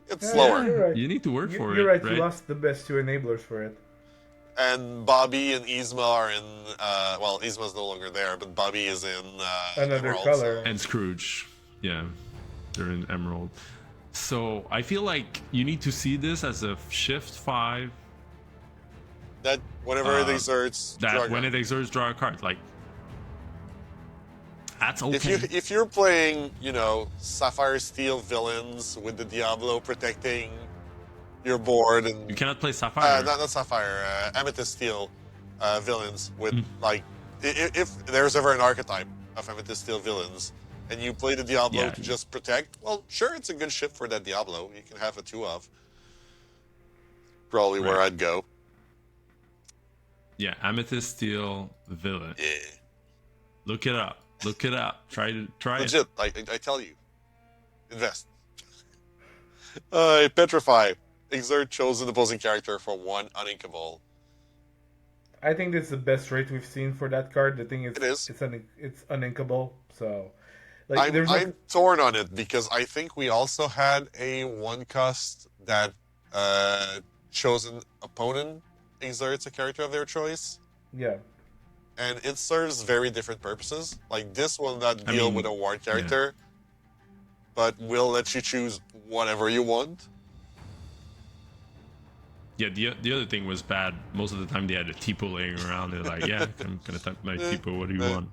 Speaker 2: Yeah,
Speaker 1: slower.
Speaker 2: you're right.
Speaker 3: You need to work for
Speaker 2: You're
Speaker 3: it,
Speaker 2: right.
Speaker 3: right?
Speaker 2: You lost the best 2 enablers for it.
Speaker 1: And Bobby and Yzma are in. Well, Yzma's no longer there, but Bobby is in
Speaker 2: Another
Speaker 1: Emerald,
Speaker 2: color.
Speaker 1: so-
Speaker 3: And Scrooge, yeah, they're in Emerald. So I feel like you need to see this as a shift 5
Speaker 1: That whenever it
Speaker 3: Uh,
Speaker 1: exerts, draw a
Speaker 3: that when
Speaker 1: card.
Speaker 3: it exerts, draw a card. Like that's okay.
Speaker 1: If you're playing, Sapphire Steel villains with the Diablo protecting your board, and
Speaker 3: You cannot play Sapphire.
Speaker 1: not Sapphire, Amethyst Steel villains with
Speaker 3: Mm.
Speaker 1: like, if there's ever an archetype of Amethyst Steel villains, and you play the Diablo
Speaker 3: Yeah.
Speaker 1: to just protect, well, sure, it's a good ship for that Diablo. You can have a 2 of. Probably where
Speaker 3: Right.
Speaker 1: I'd go.
Speaker 3: Yeah, Amethyst Steel villain.
Speaker 1: Yeah.
Speaker 3: Look it up. Look it up. Try it.
Speaker 1: Legit, I tell you. Invest. Petrify. Exert chosen opposing character for 1 uninkable.
Speaker 2: I think this is the best rate we've seen for that card. The thing is,
Speaker 1: It is.
Speaker 2: it's uninkable. So, like,
Speaker 1: I'm torn on it because I think we also had a 1 cost that chosen opponent exerts a character of their choice.
Speaker 2: yeah.
Speaker 1: And it serves very different purposes. Like, this will not
Speaker 3: I
Speaker 1: deal
Speaker 3: mean,
Speaker 1: with a war character, but will let you choose whatever you want.
Speaker 3: Yeah, the other thing was bad. Most of the time they had a Tipo laying around. They're like, yeah, I'm gonna type my Tipo. What do you want?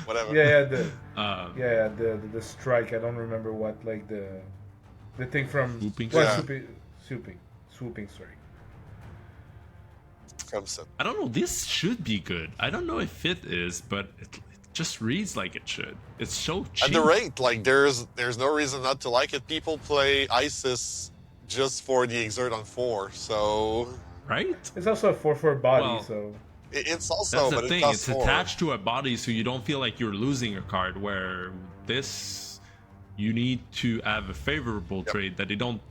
Speaker 1: Whatever.
Speaker 2: Yeah, the strike. I don't remember what, like, the thing from
Speaker 3: Swooping
Speaker 1: strike?
Speaker 2: swooping strike.
Speaker 1: Comes in.
Speaker 3: I don't know. This should be good. I don't know if it is, but it just reads like it should. It's so cheap.
Speaker 1: At the rate, like, there's no reason not to like it. People play ISIS just for the exert on 4, so
Speaker 3: Right?
Speaker 2: It's also a 4/4 body,
Speaker 3: Well,
Speaker 2: so
Speaker 1: it's also.
Speaker 3: That's
Speaker 1: but
Speaker 3: the
Speaker 1: it
Speaker 3: thing.
Speaker 1: costs
Speaker 3: It's
Speaker 1: 4.
Speaker 3: attached to a body, so you don't feel like you're losing a card. Where this, you need to have a favorable trade that they don't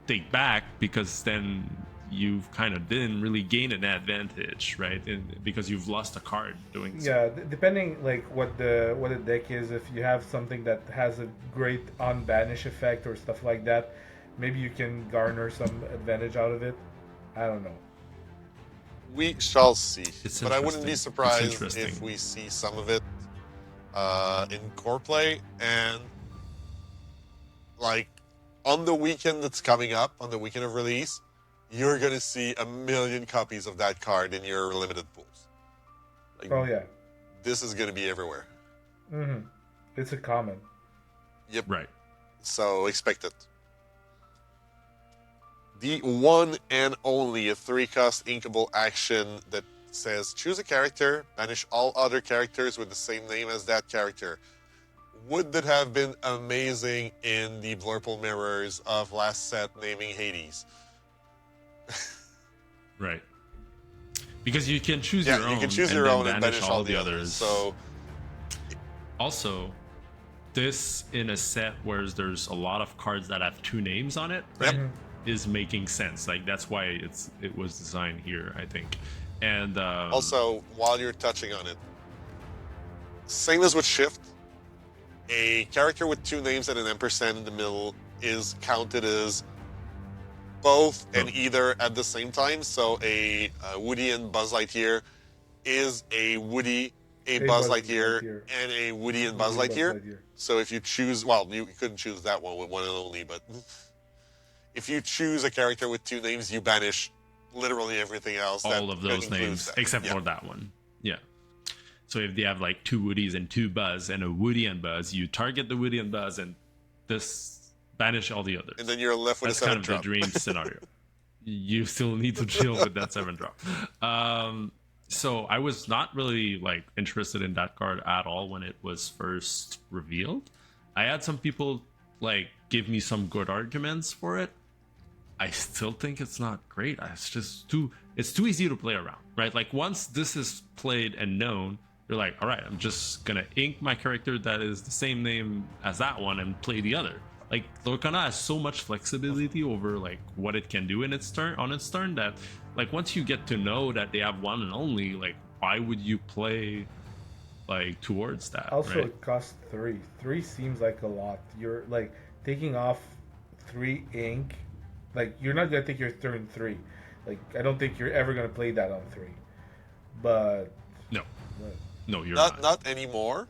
Speaker 3: take back, because then you kind of didn't really gain an advantage, right? Because you've lost a card doing so.
Speaker 2: yeah. Depending, like, what the deck is, if you have something that has a great unbanish effect or stuff like that, maybe you can garner some advantage out of it. I don't know.
Speaker 1: We shall see.
Speaker 3: It's
Speaker 1: But I wouldn't be
Speaker 3: interesting. It's
Speaker 1: surprised
Speaker 3: interesting.
Speaker 1: if we see some of it in core play, and like on the weekend that's coming up, on the weekend of release, you're gonna see a million copies of that card in your limited pools. Like,
Speaker 2: Oh yeah.
Speaker 1: this is gonna be everywhere.
Speaker 2: Mm-hmm. It's a common.
Speaker 1: Yep.
Speaker 3: Right.
Speaker 1: So expect it. The one and only 3-cost inkable action that says choose a character, banish all other characters with the same name as that character. Would that have been amazing in the Blurple mirrors of last set naming Hades?
Speaker 3: Right. Because you can choose
Speaker 1: Yeah,
Speaker 3: your own.
Speaker 1: you can choose
Speaker 3: and
Speaker 1: your
Speaker 3: then
Speaker 1: own and banish all the others. So
Speaker 3: Also, this in a set where there's a lot of cards that have 2 names on it, right,
Speaker 1: Yep.
Speaker 3: is making sense. Like, that's why it was designed here, I think. And
Speaker 1: also, while you're touching on it, same as with Shift, a character with 2 names and an ampersand in the middle is counted as both and either at the same time. So a Woody and Buzz Lightyear is a Woody, a Buzz Lightyear, and a Woody and Buzz Lightyear. So if you choose, well, you couldn't choose that one with one and only, but if you choose a character with 2 names, you banish literally everything else.
Speaker 3: all of those names
Speaker 1: that.
Speaker 3: except for that one. Yeah. So if they have like 2 Woodies and 2 Buzz and a Woody and Buzz, you target the Woody and Buzz and this banish all the others.
Speaker 1: And then you're left with
Speaker 3: That's
Speaker 1: a 7
Speaker 3: kind of
Speaker 1: drop.
Speaker 3: the dream scenario. You still need to deal with that 7 drop. So I was not really like interested in that card at all when it was first revealed. I had some people like give me some good arguments for it. I still think it's not great. It's too easy to play around, right? Like, once this is played and known, you're like, all right, I'm just gonna ink my character that is the same name as that one and play the other. Like, Lorcana has so much flexibility over like what it can do in its turn that, like, once you get to know that they have one and only, like, why would you play like towards that?
Speaker 2: Also,
Speaker 3: right?
Speaker 2: it costs 3. 3 seems like a lot. You're like taking off 3 ink. Like, you're not gonna take your turn 3. Like, I don't think you're ever gonna play that on 3. But
Speaker 3: No, you're
Speaker 1: Not anymore.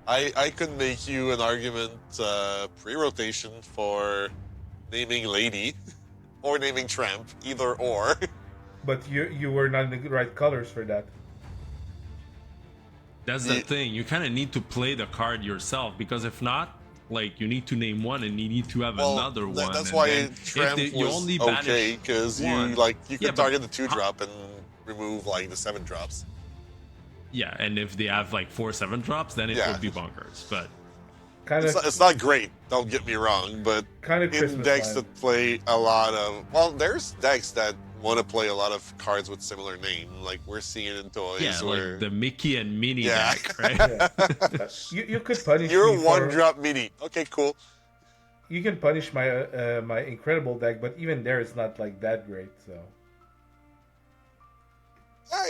Speaker 1: I could make you an argument pre-rotation for naming Lady or naming Tramp, either or.
Speaker 2: But you were not in the right colors for that.
Speaker 3: That's the thing. You kind of need to play the card yourself, because if not, like, you need to name one and you need to have another one.
Speaker 1: That's
Speaker 3: And
Speaker 1: why
Speaker 3: then
Speaker 1: Tramp
Speaker 3: you
Speaker 1: was
Speaker 3: only
Speaker 1: okay,
Speaker 3: banish
Speaker 1: because
Speaker 3: one,
Speaker 1: you
Speaker 3: yeah,
Speaker 1: could
Speaker 3: but
Speaker 1: target the 2-drop and remove like the 7-drops.
Speaker 3: yeah, and if they have like 4/7 drops, then it
Speaker 1: Yeah.
Speaker 3: would be bonkers. But
Speaker 2: Kind
Speaker 1: It's
Speaker 2: of,
Speaker 1: it's not great, don't get me wrong, but
Speaker 2: kind of
Speaker 1: in
Speaker 2: Christmas
Speaker 1: decks
Speaker 2: vibe.
Speaker 1: that play a lot of, well, there's decks that want to play a lot of cards with similar name, like we're seeing in toys.
Speaker 3: yeah,
Speaker 1: where,
Speaker 3: like the Mickey and Minnie
Speaker 1: Yeah.
Speaker 3: deck, right?
Speaker 2: Yeah. You could punish
Speaker 1: You're
Speaker 2: me for
Speaker 1: 1-drop mini. Okay, cool.
Speaker 2: you can punish my my incredible deck, but even there it's not like that great. So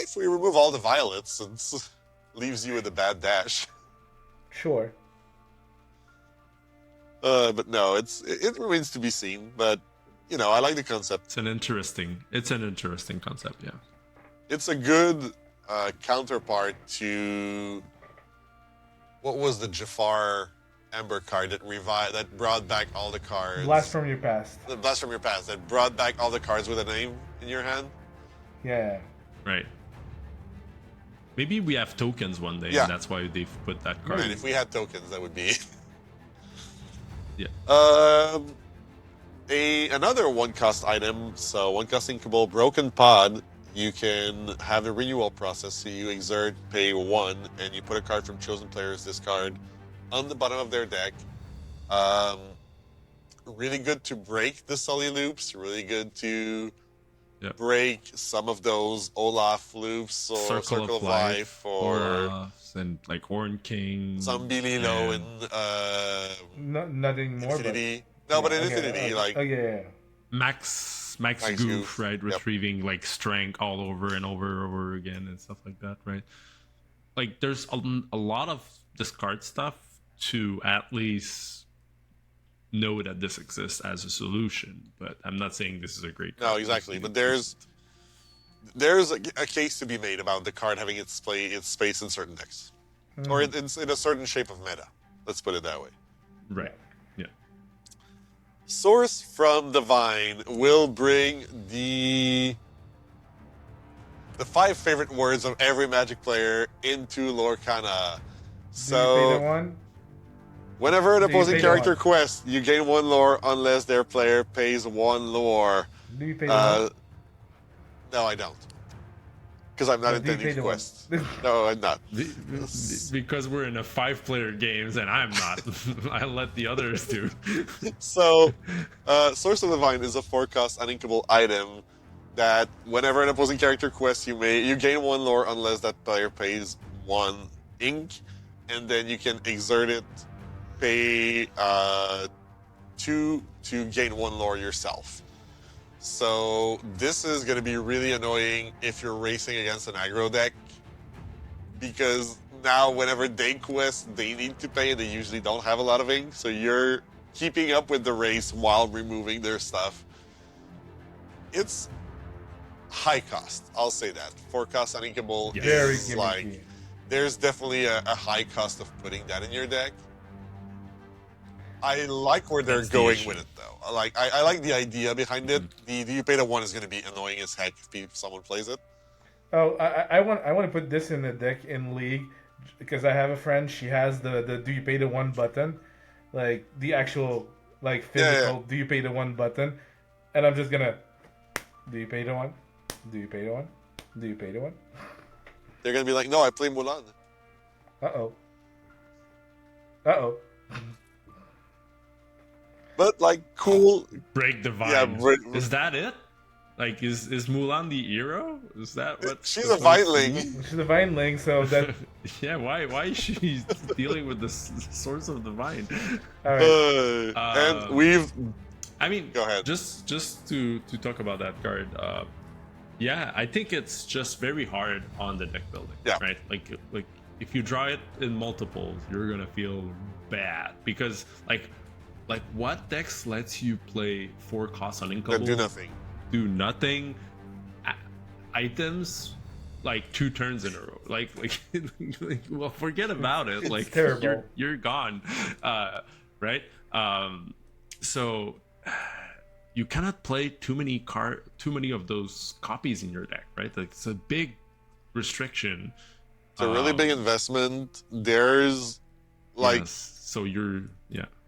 Speaker 1: If we remove all the violets, it leaves you with a bad dash.
Speaker 2: sure.
Speaker 1: But no, it remains to be seen. But I like the concept.
Speaker 3: It's an interesting concept. Yeah.
Speaker 1: It's a good counterpart to what was the Jafar Ember card that brought back all the cards.
Speaker 2: Blast from your past.
Speaker 1: The Blast from your past that brought back all the cards with a name in your hand.
Speaker 2: Yeah.
Speaker 3: Right. Maybe we have tokens one day,
Speaker 1: Yeah.
Speaker 3: and that's why they've put that card.
Speaker 1: Man, if we had tokens, that would be.
Speaker 3: Yeah.
Speaker 1: Another 1-cost item. So 1-cost inkable broken pod. You can have a renewal process. So you exert, pay 1, and you put a card from chosen player's discard on the bottom of their deck. Really good to break the Sully loops. Really good to break some of those Olaf loops or Circle of Life or
Speaker 3: and like Horn King.
Speaker 1: Zombie Lilo and
Speaker 2: Not anymore.
Speaker 1: Infinity. But in Infinity, like
Speaker 2: yeah.
Speaker 3: Max
Speaker 1: Goof,
Speaker 3: Goof, right?
Speaker 1: yep.
Speaker 3: Retrieving like strength all over and over again and stuff like that, right? Like there's a lot of discard stuff to at least know that this exists as a solution, but I'm not saying this is a great card.
Speaker 1: No, exactly. But there's a case to be made about the card having its space in certain decks, or in a certain shape of meta. Let's put it that way.
Speaker 3: Right. Yeah.
Speaker 1: Source from the Vine will bring the 5 favorite words of every Magic player into Lorcana.
Speaker 2: Do you pay the
Speaker 1: So
Speaker 2: one?
Speaker 1: whenever an
Speaker 2: Do you
Speaker 1: opposing
Speaker 2: pay the
Speaker 1: character
Speaker 2: one?
Speaker 1: quests, you gain 1 lore unless their player pays 1 lore.
Speaker 2: Do you pay the one?
Speaker 1: No, I don't. Because I'm not
Speaker 2: Do you
Speaker 1: intending
Speaker 2: pay
Speaker 1: to
Speaker 2: the one?
Speaker 1: quest. No, I'm not.
Speaker 3: Because we're in a 5-player games and I'm not. I let the others do.
Speaker 1: So, Source of the Vine is a 4-cost uninkable item that whenever an opposing character quests, you gain 1 lore unless that player pays 1 ink, and then you can exert it, pay 2 to gain 1 lore yourself. So this is going to be really annoying if you're racing against an aggro deck, because now whenever they quest, they need to pay, and they usually don't have a lot of ink, so you're keeping up with the race while removing their stuff. It's high cost, I'll say that. 4-cost uninkable
Speaker 2: Very
Speaker 1: is like,
Speaker 2: gimmicky.
Speaker 1: there's definitely a high cost of putting that in your deck. I like where they're
Speaker 3: That's the
Speaker 1: going
Speaker 3: issue.
Speaker 1: with it, though. I like the idea behind it. The Do You Pay the One is going to be annoying as heck if someone plays it.
Speaker 2: Oh, I want to put this in the deck in League because I have a friend. She has the Do You Pay the One button, like the actual like physical
Speaker 1: Yeah.
Speaker 2: Do You Pay the One button, and I'm just gonna Do you pay the one? Do you pay the one? Do you pay the one?
Speaker 1: They're going to be like, no, I play Mulan.
Speaker 2: Uh oh.
Speaker 1: But, like, cool.
Speaker 3: Break the vine.
Speaker 1: Yeah,
Speaker 3: is that it? Like, is Mulan the hero? Is that what?
Speaker 1: She's a Vineling.
Speaker 2: She's a Vineling, so that.
Speaker 3: Yeah, why is she dealing with the source of the vine?
Speaker 2: All right.
Speaker 1: And we've...
Speaker 3: I mean,
Speaker 1: Go ahead.
Speaker 3: Just to talk about that card. Yeah, I think it's just very hard on the deck building.
Speaker 1: Yeah.
Speaker 3: Right. Like if you draw it in multiples, you're gonna feel bad because like what decks lets you play 4 costs on
Speaker 1: That
Speaker 3: Inkable?
Speaker 1: do nothing.
Speaker 3: Do nothing. Items like 2 turns in a row. Like well, forget about it.
Speaker 2: It's
Speaker 3: Like
Speaker 2: terrible.
Speaker 3: you're gone. Right. So you cannot play too many of those copies in your deck, right? Like it's a big restriction
Speaker 1: It's a really big investment. There's like
Speaker 3: yes. So you're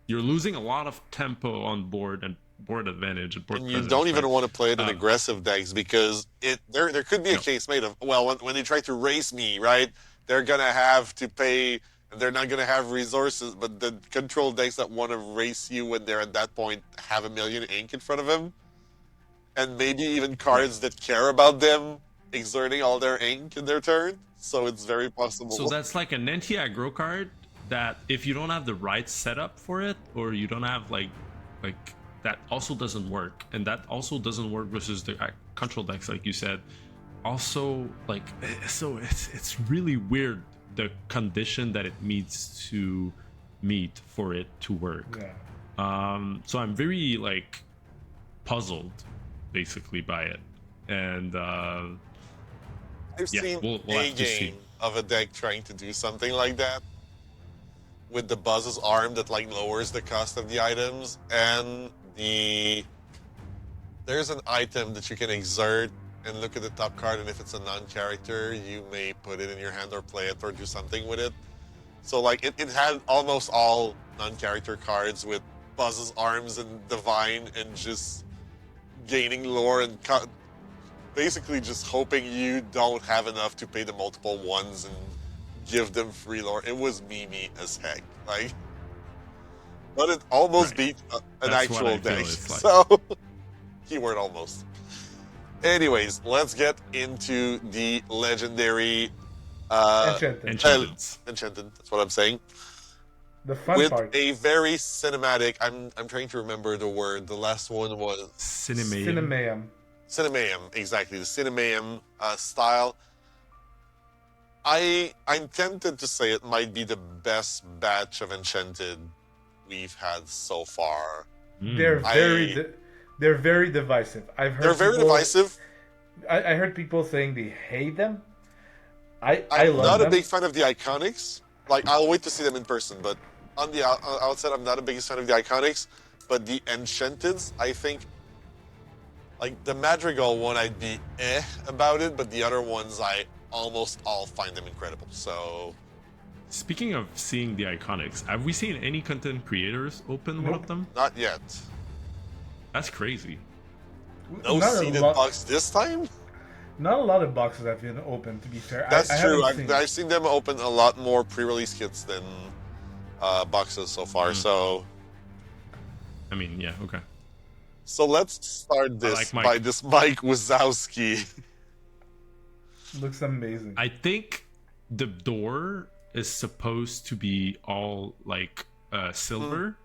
Speaker 3: losing a lot of tempo on board and board advantage and board
Speaker 1: and you
Speaker 3: presence,
Speaker 1: don't even
Speaker 3: right?
Speaker 1: want to play it in
Speaker 3: Uh,
Speaker 1: aggressive decks because there could be a
Speaker 3: no,
Speaker 1: case made of well when they try to race me, right? They're gonna have to pay and they're not gonna have resources, but the control decks that want to race you when they're at that point have a million ink in front of them. And maybe even
Speaker 3: right.
Speaker 1: cards that care about them exerting all their ink in their turn. So it's very possible.
Speaker 3: So that's like an anti-aggro card that if you don't have the right setup for it, or you don't have like that also doesn't work, and that also doesn't work versus the control decks, like you said. Also, like so, it's really weird the condition that it needs to meet for it to work.
Speaker 2: Yeah.
Speaker 3: So I'm very like puzzled, basically, by it, and
Speaker 1: I've
Speaker 3: yeah,
Speaker 1: seen
Speaker 3: we'll
Speaker 1: a
Speaker 3: have to see.
Speaker 1: game of a deck trying to do something like that with the Buzz's arm that like lowers the cost of the items and there's an item that you can exert and look at the top card, and if it's a non-character, you may put it in your hand or play it or do something with it. So like it had almost all non-character cards with Buzz's arms and Divine and just gaining lore and basically just hoping you don't have enough to pay the multiple ones and give them free lore. It was memey as heck, like, but it almost
Speaker 3: Right.
Speaker 1: beat an
Speaker 3: That's what
Speaker 1: actual
Speaker 3: I feel
Speaker 1: deck.
Speaker 3: it's like.
Speaker 1: So, keyword almost. Anyways, let's get into the legendary
Speaker 2: Enchanted.
Speaker 3: Enchanted.
Speaker 1: Enchanted. That's what I'm saying.
Speaker 2: The fun
Speaker 1: With
Speaker 2: part.
Speaker 1: a very cinematic. I'm trying to remember the word. The last one was
Speaker 3: Cinemayum.
Speaker 2: Cinemayum.
Speaker 1: Cinemayum, exactly, the Cinemayum style. I'm tempted to say it might be the best batch of Enchanted we've had so far.
Speaker 3: Mm.
Speaker 2: They're very divisive. I've heard
Speaker 1: They're very
Speaker 2: people,
Speaker 1: divisive.
Speaker 2: I heard people saying they hate them. I
Speaker 1: I'm
Speaker 2: love
Speaker 1: not
Speaker 2: them.
Speaker 1: a big fan of the Iconics. Like, I'll wait to see them in person, but on the outside, I'm not a big fan of the Iconics. But the Enchanteds, I think, like the Madrigal one, I'd be about it, but the other ones, I almost all find them incredible. So,
Speaker 3: Speaking of seeing the iconics, have we seen any content creators open one
Speaker 2: Nope.
Speaker 3: of them?
Speaker 1: not yet.
Speaker 3: That's crazy.
Speaker 1: No
Speaker 2: Not a
Speaker 1: seeded
Speaker 2: lot-
Speaker 1: box this time?
Speaker 2: Not a lot of boxes have been open, to be fair.
Speaker 1: That's
Speaker 2: I
Speaker 1: true.
Speaker 2: haven't seen.
Speaker 1: I've seen them open a lot more pre-release kits than boxes so far. So
Speaker 3: I mean, yeah, okay.
Speaker 1: let's start this
Speaker 3: like Mike.
Speaker 1: by this Mike Wazowski.
Speaker 2: Looks amazing.
Speaker 3: I think the door is supposed to be all like silver,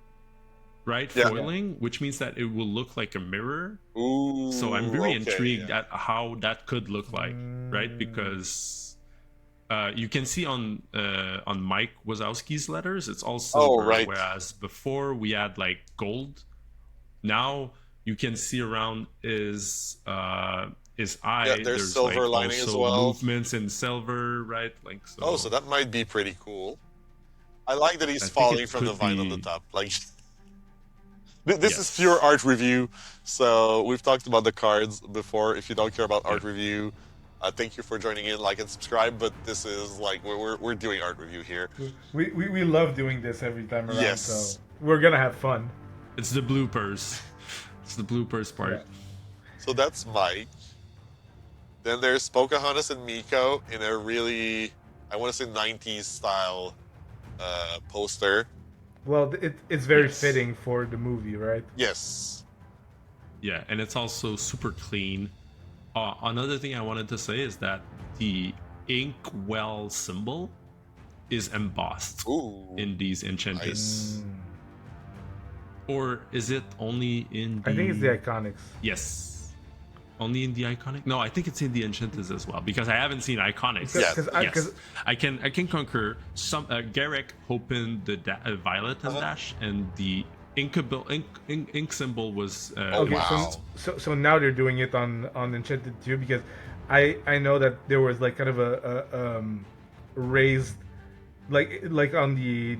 Speaker 3: right?
Speaker 1: Yeah.
Speaker 3: Foiling, which means that it will look like a mirror.
Speaker 1: Ooh.
Speaker 3: So I'm very
Speaker 1: okay,
Speaker 3: intrigued
Speaker 1: yeah.
Speaker 3: at how that could look like, right? Because you can see on Mike Wazowski's letters, it's all silver,
Speaker 1: right.
Speaker 3: whereas before we had like gold. Now you can see around his eye.
Speaker 1: Yeah, there's silver
Speaker 3: like
Speaker 1: lining as
Speaker 3: also
Speaker 1: well.
Speaker 3: movements in silver, right? Like so.
Speaker 1: Oh, so that might be pretty cool. I like that he's
Speaker 3: I think
Speaker 1: falling
Speaker 3: it
Speaker 1: from the
Speaker 3: could
Speaker 1: vine on
Speaker 3: be-
Speaker 1: the top. Like, this is
Speaker 3: Yes.
Speaker 1: pure art review. So we've talked about the cards before. If you don't care about art review, thank you for joining in. Like and subscribe. But this is like we're doing art review here.
Speaker 2: We love doing this every time around,
Speaker 1: Yes.
Speaker 2: so we're gonna have fun.
Speaker 3: It's the bloopers. It's the bloopers part.
Speaker 2: Yeah.
Speaker 1: So that's Mike. Then there's Pocahontas and Miko in a really, I want to say 90s style poster.
Speaker 2: Well, it's very
Speaker 3: Yes.
Speaker 2: fitting for the movie, right?
Speaker 1: Yes.
Speaker 3: Yeah, and it's also super clean. Another thing I wanted to say is that the inkwell symbol is embossed
Speaker 1: Ooh.
Speaker 3: in these enchanted.
Speaker 1: Nice.
Speaker 3: Or is it only in the...
Speaker 2: I think it's the Iconics.
Speaker 3: Yes. Only in the iconic? No, I think it's in the enchanted as well, because I haven't seen iconics.
Speaker 1: Yeah.
Speaker 3: Yes. I can concur. Some Garrick opened the violet and dash, and the ink symbol was
Speaker 2: Okay,
Speaker 1: wow.
Speaker 2: so now they're doing it on Enchanted too, because I know that there was like kind of a raised like on the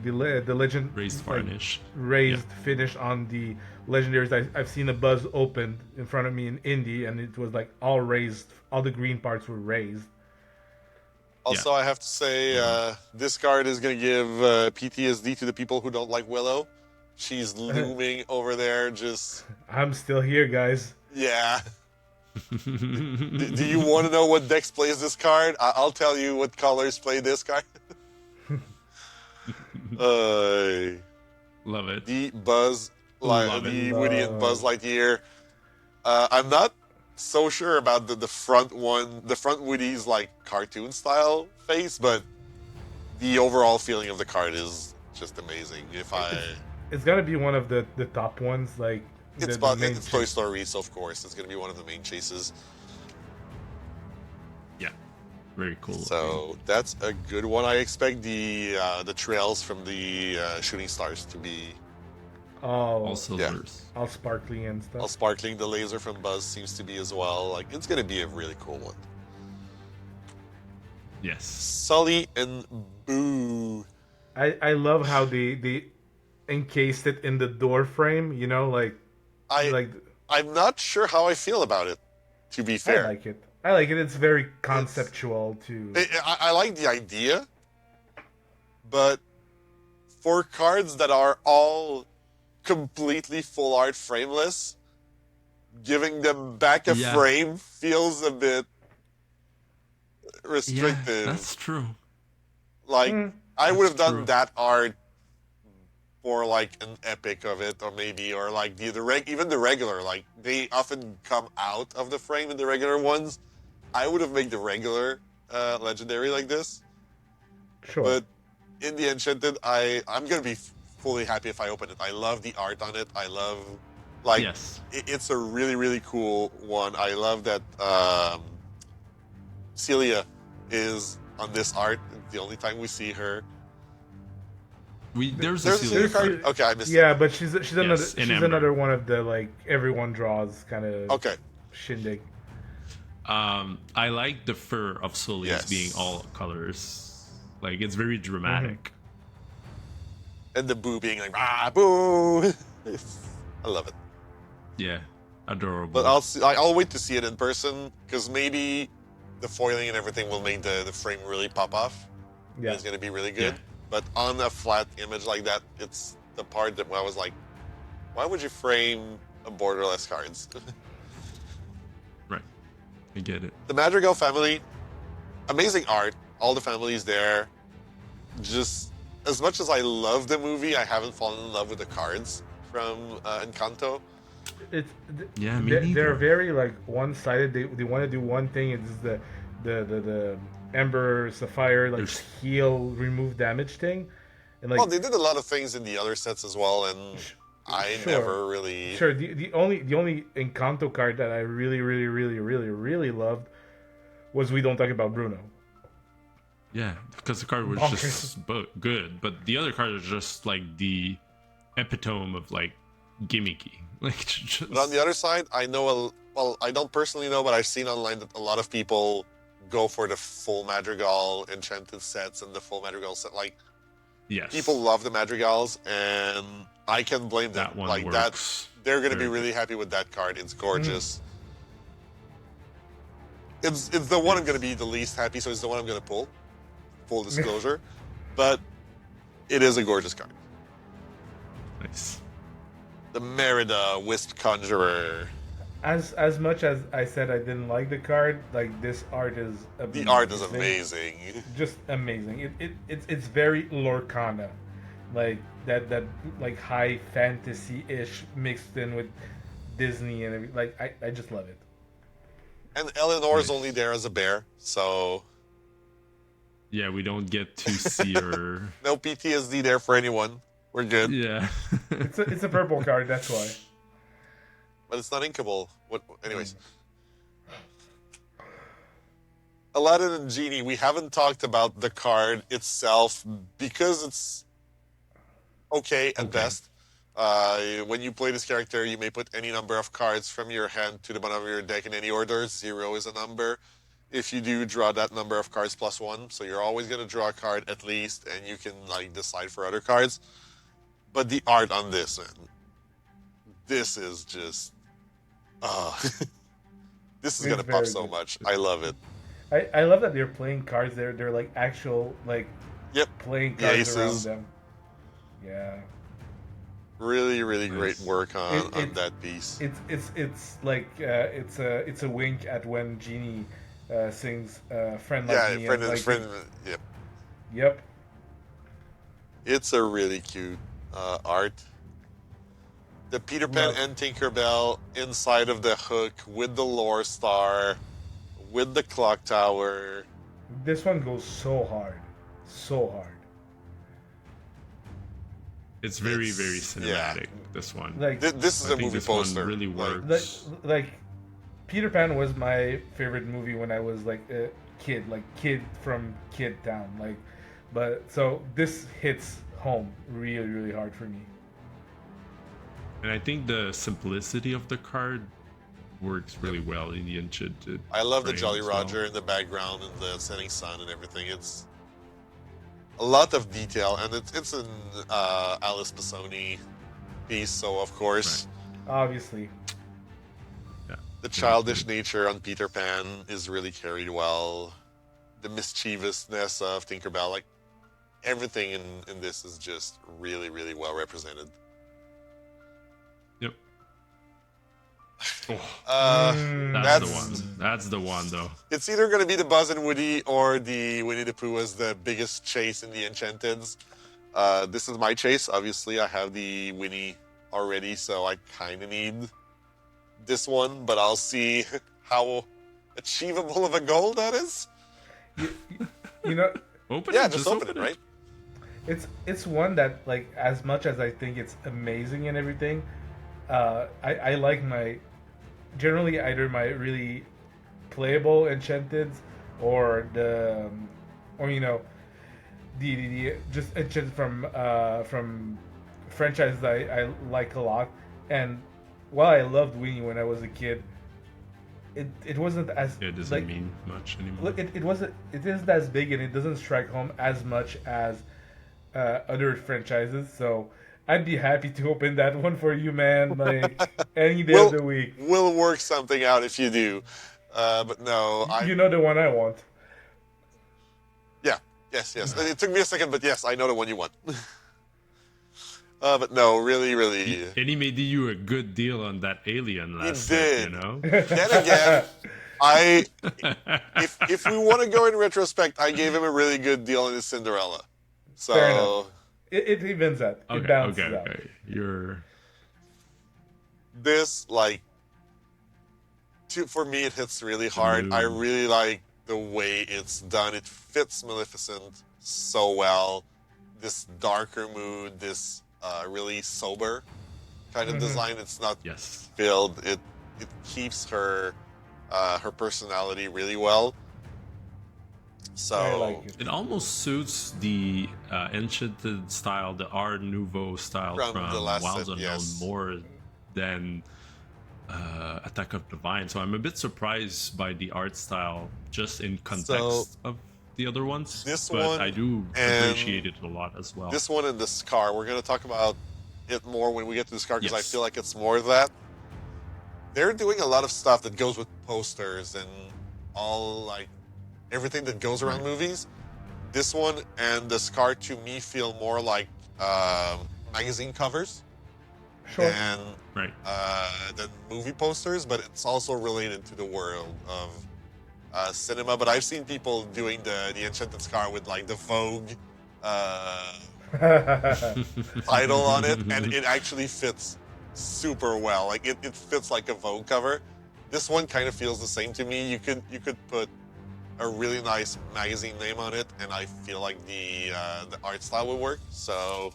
Speaker 2: legend
Speaker 3: raised
Speaker 2: like,
Speaker 3: varnish.
Speaker 2: raised finish on the legendaries. I've seen a buzz open in front of me in Indie, and it was like all raised. All the green parts were raised.
Speaker 1: Also, I have to say, this card is going to give PTSD to the people who don't like Willow. She's looming over there, just...
Speaker 2: I'm still here, guys.
Speaker 1: Yeah. Do you want to know what decks plays this card? I'll tell you what colors play this card.
Speaker 3: Love it.
Speaker 1: The Buzz,
Speaker 3: Love
Speaker 1: the
Speaker 3: it.
Speaker 1: Woody and Buzz Lightyear. I'm not so sure about the front one. The front Woody's like cartoon style face, but the overall feeling of the card is just amazing.
Speaker 2: It's gotta be one of the top ones, like
Speaker 1: It's Toy Story, so of course it's gonna be one of the main chases.
Speaker 3: Yeah, very cool.
Speaker 1: So that's a good one. I expect the trails from the shooting stars to be
Speaker 2: all
Speaker 3: silvers.
Speaker 2: All sparkly and stuff.
Speaker 1: all sparkling. The laser from Buzz seems to be as well. Like it's gonna be a really cool one.
Speaker 3: Yes.
Speaker 1: Sully and Boo.
Speaker 2: I love how they encased it in the door frame. You know,
Speaker 1: I'm not sure how I feel about it. To be fair,
Speaker 2: I like it. I like it. It's very conceptual too.
Speaker 1: I like the idea, but for cards that are all completely full art frameless, giving them back a frame feels a bit restrictive.
Speaker 3: Yeah, that's true.
Speaker 1: Like I would have done that art for like an epic of it, or like even the regular. Like they often come out of the frame in the regular ones. I would have made the regular legendary like this.
Speaker 2: Sure.
Speaker 1: But in the Enchanted, I'm gonna be fully happy if I open it. I love the art on it. I love it's a really, really cool one. I love that Celia is on this art. It's the only time we see her.
Speaker 3: There's a Celia card.
Speaker 1: Okay, I missed it.
Speaker 2: Yeah, but she's another one of the like everyone draws kind of shindig.
Speaker 3: I like the fur of Sully's being all colors. Like it's very dramatic.
Speaker 1: And the Boo being like boo. I love it.
Speaker 3: Yeah, adorable.
Speaker 1: But I'll wait to see it in person because maybe the foiling and everything will make the frame really pop off. Yeah, it's gonna be really good. Yeah. But on a flat image like that, it's the part that I was like, why would you frame a borderless cards?
Speaker 3: Right, I get it.
Speaker 1: The Madrigal family, amazing art. All the families there. Just as much as I love the movie, I haven't fallen in love with the cards from Encanto.
Speaker 2: They're very like one-sided. They want to do one thing. It's the Ember Sapphire like heal remove damage thing, and
Speaker 1: they did a lot of things in the other sets as well, and I never really
Speaker 2: the only Encanto card that I really loved was We Don't Talk About Bruno.
Speaker 3: Yeah, because the card was just good, but the other card is just like the epitome of like gimmicky.
Speaker 1: But on the other side, I know I don't personally know, but I've seen online that a lot of people go for the full Madrigal Enchanted sets and the full Madrigal set. Like, people love the Madrigals, and I can blame them.
Speaker 3: That one
Speaker 1: like
Speaker 3: works.
Speaker 1: They're going to be really happy with that card. It's gorgeous. It's the one I'm going to be the least happy, so it's the one I'm going to pull. Full disclosure, but it is a gorgeous card.
Speaker 3: Nice.
Speaker 1: The Merida Wisp Conjurer.
Speaker 2: As much as I said I didn't like the card, like this art is amazing.
Speaker 1: The art is amazing.
Speaker 2: Just amazing. It's very Lorcana, like that like high fantasy-ish mixed in with Disney and everything. Like I just love it.
Speaker 1: And Eleanor's only there as a bear, so
Speaker 3: yeah, we don't get to see her.
Speaker 1: No PTSD there for anyone. We're good.
Speaker 3: Yeah.
Speaker 2: it's a purple card, that's why.
Speaker 1: But it's not inkable. Anyways. Aladdin and Genie, we haven't talked about the card itself because it's okay at best. When you play this character, you may put any number of cards from your hand to the bottom of your deck in any order. 0 is a number. If you do, draw that number of cards +1. So you're always going to draw a card at least, and you can decide for other cards. But the art on this, man, this is just... this is going to pop so much. I love it.
Speaker 2: I love that they're playing cards. They're like actual like
Speaker 1: Yep,
Speaker 2: playing
Speaker 1: the
Speaker 2: cards around
Speaker 1: aces.
Speaker 2: them. Yeah.
Speaker 1: Really, really great
Speaker 3: Nice.
Speaker 1: work
Speaker 2: It,
Speaker 1: on
Speaker 2: it
Speaker 1: that piece.
Speaker 2: it's like it's a wink at when Genie sings "Friend Like
Speaker 1: Yeah,
Speaker 2: Me"
Speaker 1: friend,
Speaker 2: and like
Speaker 1: friend. Yep,
Speaker 2: yep.
Speaker 1: it's a really cute art. The Peter Pan
Speaker 2: Love
Speaker 1: and Tinkerbell inside of the hook with the lore star, with the clock tower.
Speaker 2: this one goes so hard, so hard.
Speaker 3: It's very, very
Speaker 1: Yeah.
Speaker 3: cinematic. This one.
Speaker 2: Like
Speaker 1: This is
Speaker 3: I
Speaker 1: a
Speaker 3: think
Speaker 1: movie
Speaker 3: this one
Speaker 1: poster.
Speaker 3: really
Speaker 1: Like,
Speaker 3: works.
Speaker 2: like Peter Pan was my favorite movie when I was like a kid, like kid from Kid Town. Like, but so this hits home really really hard for me.
Speaker 3: And I think the simplicity of the card works really well in the Enchanted.
Speaker 1: I love the
Speaker 3: frame
Speaker 1: Jolly
Speaker 3: as well.
Speaker 1: Roger in the background and the setting sun and everything. It's a lot of detail, and it's an Alice Pisoni piece, so of course
Speaker 2: Obviously,
Speaker 3: Yeah.
Speaker 1: the childish nature on Peter Pan is really carried well. The mischievousness of Tinkerbell, like everything in this is just really, really well represented.
Speaker 3: Yep. Oh,
Speaker 1: That's
Speaker 3: that's the one. That's the one, though.
Speaker 1: It's either going to be the Buzz and Woody or the Winnie the Pooh as the biggest chase in the Enchanteds. This is my chase. Obviously, I have the Winnie already, so I kind of need this one, but I'll see how achievable of a goal that is.
Speaker 2: you know,
Speaker 3: Open
Speaker 1: Yeah,
Speaker 3: it.
Speaker 1: just open it, right?
Speaker 2: it's one that like as much as I think it's amazing and everything, I like my generally either my really playable Enchanted or the or you know the just Enchanted from franchises I like a lot. And while I loved Winnie when I was a kid, it wasn't as
Speaker 3: It doesn't
Speaker 2: like
Speaker 3: mean much anymore.
Speaker 2: look it isn't as big and it doesn't strike home as much as other franchises. So I'd be happy to open that one for you, man. Like any day of the week.
Speaker 1: We'll work something out if you do. But no,
Speaker 2: You know the one I want.
Speaker 1: Yeah, yes. It took me a second, but yes, I know the one you want. But no, really, really.
Speaker 3: And he made you a good deal on that alien last set,
Speaker 1: did.
Speaker 3: you know?
Speaker 1: Then again, if we want to go in retrospect, I gave him a really good deal in his Cinderella.
Speaker 2: Fair
Speaker 1: So
Speaker 2: enough. It evens out. It
Speaker 3: Okay,
Speaker 2: balances out.
Speaker 3: okay. You're
Speaker 1: this, like, for me, it hits really hard. I really like the way it's done. It fits Maleficent so well. This darker mood, this really sober kind of design. It's not
Speaker 3: yes.
Speaker 1: filled. It keeps her personality really well. So
Speaker 2: I like it.
Speaker 3: It almost suits the Enchanted style, the Art Nouveau style
Speaker 1: From
Speaker 3: from
Speaker 1: the last
Speaker 3: Wilds
Speaker 1: set,
Speaker 3: Unknown
Speaker 1: yes.
Speaker 3: more than Attack of the Vine. So I'm a bit surprised by the art style just in context of the other ones.
Speaker 1: This
Speaker 3: but
Speaker 1: one
Speaker 3: I do
Speaker 1: and
Speaker 3: appreciate it a lot as well.
Speaker 1: this one and the Scar, we're going to talk about it more when we get to the Scar because I
Speaker 3: Yes.
Speaker 1: feel like it's more of that. They're doing a lot of stuff that goes with posters and all, like, everything that goes around movies. This one and the Scar to me feel more like magazine covers
Speaker 2: Sure.
Speaker 1: than
Speaker 3: Right.
Speaker 1: than movie posters, but it's also related to the world of cinema. But I've seen people doing the Enchanted Scar with like the Vogue title on it, and it actually fits super well. Like it fits like a Vogue cover. This one kind of feels the same to me. You could put a really nice magazine name on it, and I feel like the art style would work. So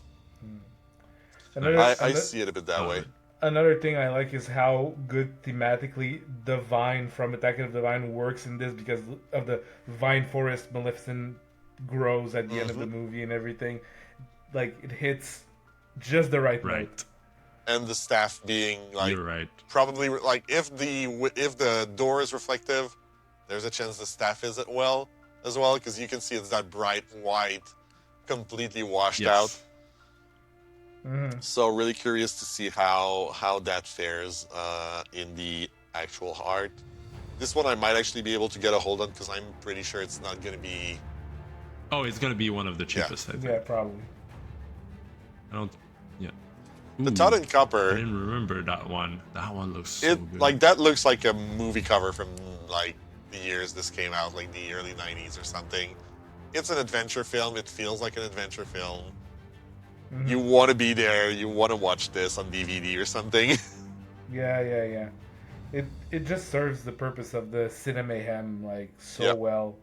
Speaker 1: I see it a bit that way.
Speaker 2: Another thing I like is how good thematically the vine from Attack of the Vine works in this because of the vine forest Maleficent grows at the end of the movie and everything. Like it hits just the right
Speaker 3: Right.
Speaker 2: note.
Speaker 1: And the staff being like
Speaker 3: You're right.
Speaker 1: probably like if the door is reflective, there's a chance the staff is as well because you can see it's that bright white, completely washed out.
Speaker 3: Yes.
Speaker 2: Mhm.
Speaker 1: So really curious to see how that fares in the actual art. This one I might actually be able to get a hold on because I'm pretty sure it's not going to be.
Speaker 3: Oh, it's gonna be one of the cheapest. I think.
Speaker 2: Yeah, probably.
Speaker 3: I don't. Yeah.
Speaker 1: The
Speaker 3: Ooh,
Speaker 1: Todd and
Speaker 3: I
Speaker 1: Copper.
Speaker 3: didn't remember that one. That one looks so
Speaker 1: It
Speaker 3: good.
Speaker 1: like that looks like a movie cover from like the years this came out, like the early '90s or something. It's an adventure film. It feels like an adventure film.
Speaker 2: Mhm.
Speaker 1: You want to be there. You want to watch this on DVD or something.
Speaker 2: Yeah. It just serves the purpose of the cinemayhem like so
Speaker 1: Yep.
Speaker 2: well.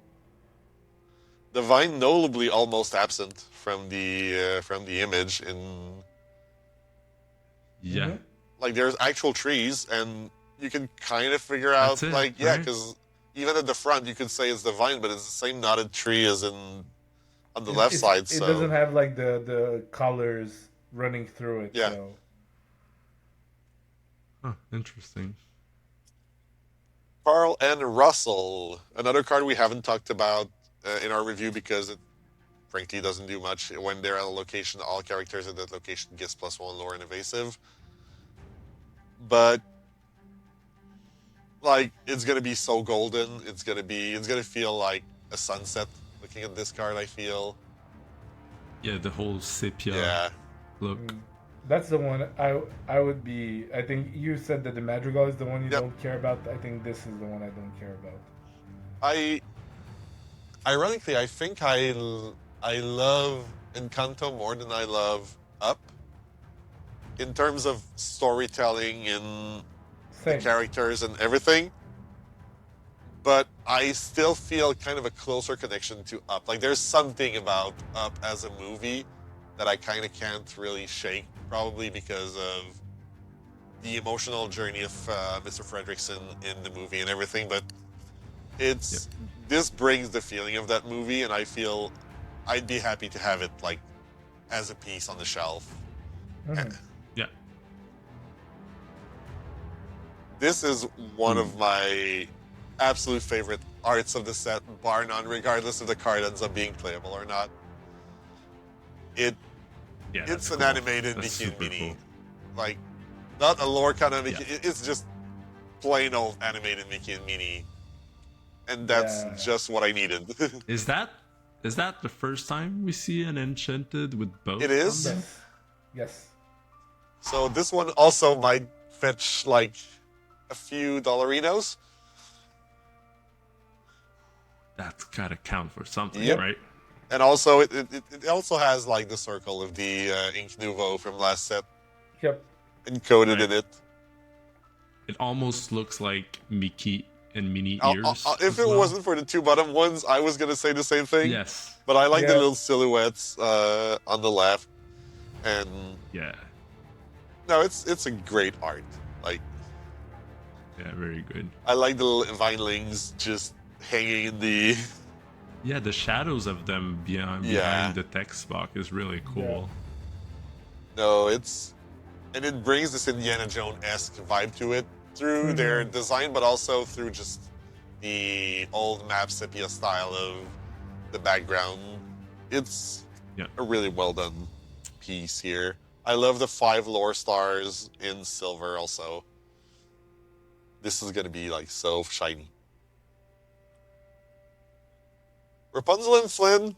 Speaker 1: The vine notably almost absent from the image. In
Speaker 3: Yeah.
Speaker 2: Mhm.
Speaker 1: like there's actual trees, and you can kind of figure out
Speaker 3: That's it,
Speaker 1: like yeah,
Speaker 3: right?
Speaker 1: because even at the front you could say it's the vine, but it's the same knotted tree as in on the
Speaker 2: It-
Speaker 1: left
Speaker 2: it's-
Speaker 1: side.
Speaker 2: It
Speaker 1: So
Speaker 2: doesn't have like the colors running through it.
Speaker 1: Yeah.
Speaker 2: So.
Speaker 3: Huh, interesting.
Speaker 1: Carl and Russell, another card we haven't talked about in our review because it frankly doesn't do much. When they're at a location, all characters at that location gets +1 lore and evasive. But like it's gonna be so golden. It's gonna feel like a sunset looking at this card, I feel.
Speaker 3: Yeah, the whole sepia
Speaker 1: Yeah.
Speaker 3: look.
Speaker 2: That's the one I would be. I think you said that the Madrigal is the one you
Speaker 1: Yep.
Speaker 2: don't care about. I think this is the one I don't care about.
Speaker 1: Ironically, I think I love Encanto more than I love Up. In terms of storytelling and the
Speaker 2: Same.
Speaker 1: characters and everything. But I still feel kind of a closer connection to Up. Like there's something about Up as a movie that I kind of can't really shake, probably because of the emotional journey of Mr. Fredrickson in the movie and everything. But this brings the feeling of that movie, and I feel I'd be happy to have it like as a piece on the shelf.
Speaker 2: Mhm.
Speaker 3: Yeah.
Speaker 1: This is one of my absolute favorite arts of the set, bar none, regardless if the card ends up being playable or not.
Speaker 3: Yeah,
Speaker 1: It's
Speaker 3: that's
Speaker 1: an
Speaker 3: cool.
Speaker 1: animated
Speaker 3: That's
Speaker 1: Mickey and
Speaker 3: super
Speaker 1: Minnie.
Speaker 3: cool.
Speaker 1: Like, not a Lorcana Mickey.
Speaker 3: Yeah.
Speaker 1: It's just plain old animated Mickey and Minnie. And that's
Speaker 2: Yeah.
Speaker 1: just what I needed.
Speaker 3: Is that the first time we see an Enchanted with both?
Speaker 1: It is.
Speaker 3: on them?
Speaker 2: Yes. Yes.
Speaker 1: So this one also might fetch like a few dollarinos.
Speaker 3: That's gotta count for something,
Speaker 1: Yep.
Speaker 3: right?
Speaker 1: And also, it also has like the circle of the Ink Nouveau from last set
Speaker 2: Yep.
Speaker 1: encoded
Speaker 3: Right.
Speaker 1: in it.
Speaker 3: It almost looks like Mickey and Minnie
Speaker 1: I'll-
Speaker 3: ears.
Speaker 1: I'll- if
Speaker 3: as
Speaker 1: it
Speaker 3: well.
Speaker 1: wasn't for the two bottom ones, I was gonna say the same thing.
Speaker 3: Yes.
Speaker 1: But I like the
Speaker 2: Yeah.
Speaker 1: little silhouettes on the left, and
Speaker 3: Yeah.
Speaker 1: no, it's a great art. Like
Speaker 3: Yeah, very good.
Speaker 1: I like the little vinelings just hanging in the.
Speaker 3: Yeah, the shadows of them behind
Speaker 1: Yeah.
Speaker 3: the text box is really cool.
Speaker 1: No, and it brings this Indiana Jones-esque vibe to it through their design, but also through just the old map sepia style of the background. It's
Speaker 3: Yeah.
Speaker 1: a really well done piece here. I love the 5 lore stars in silver also. This is gonna be like so shiny. Rapunzel and Flynn.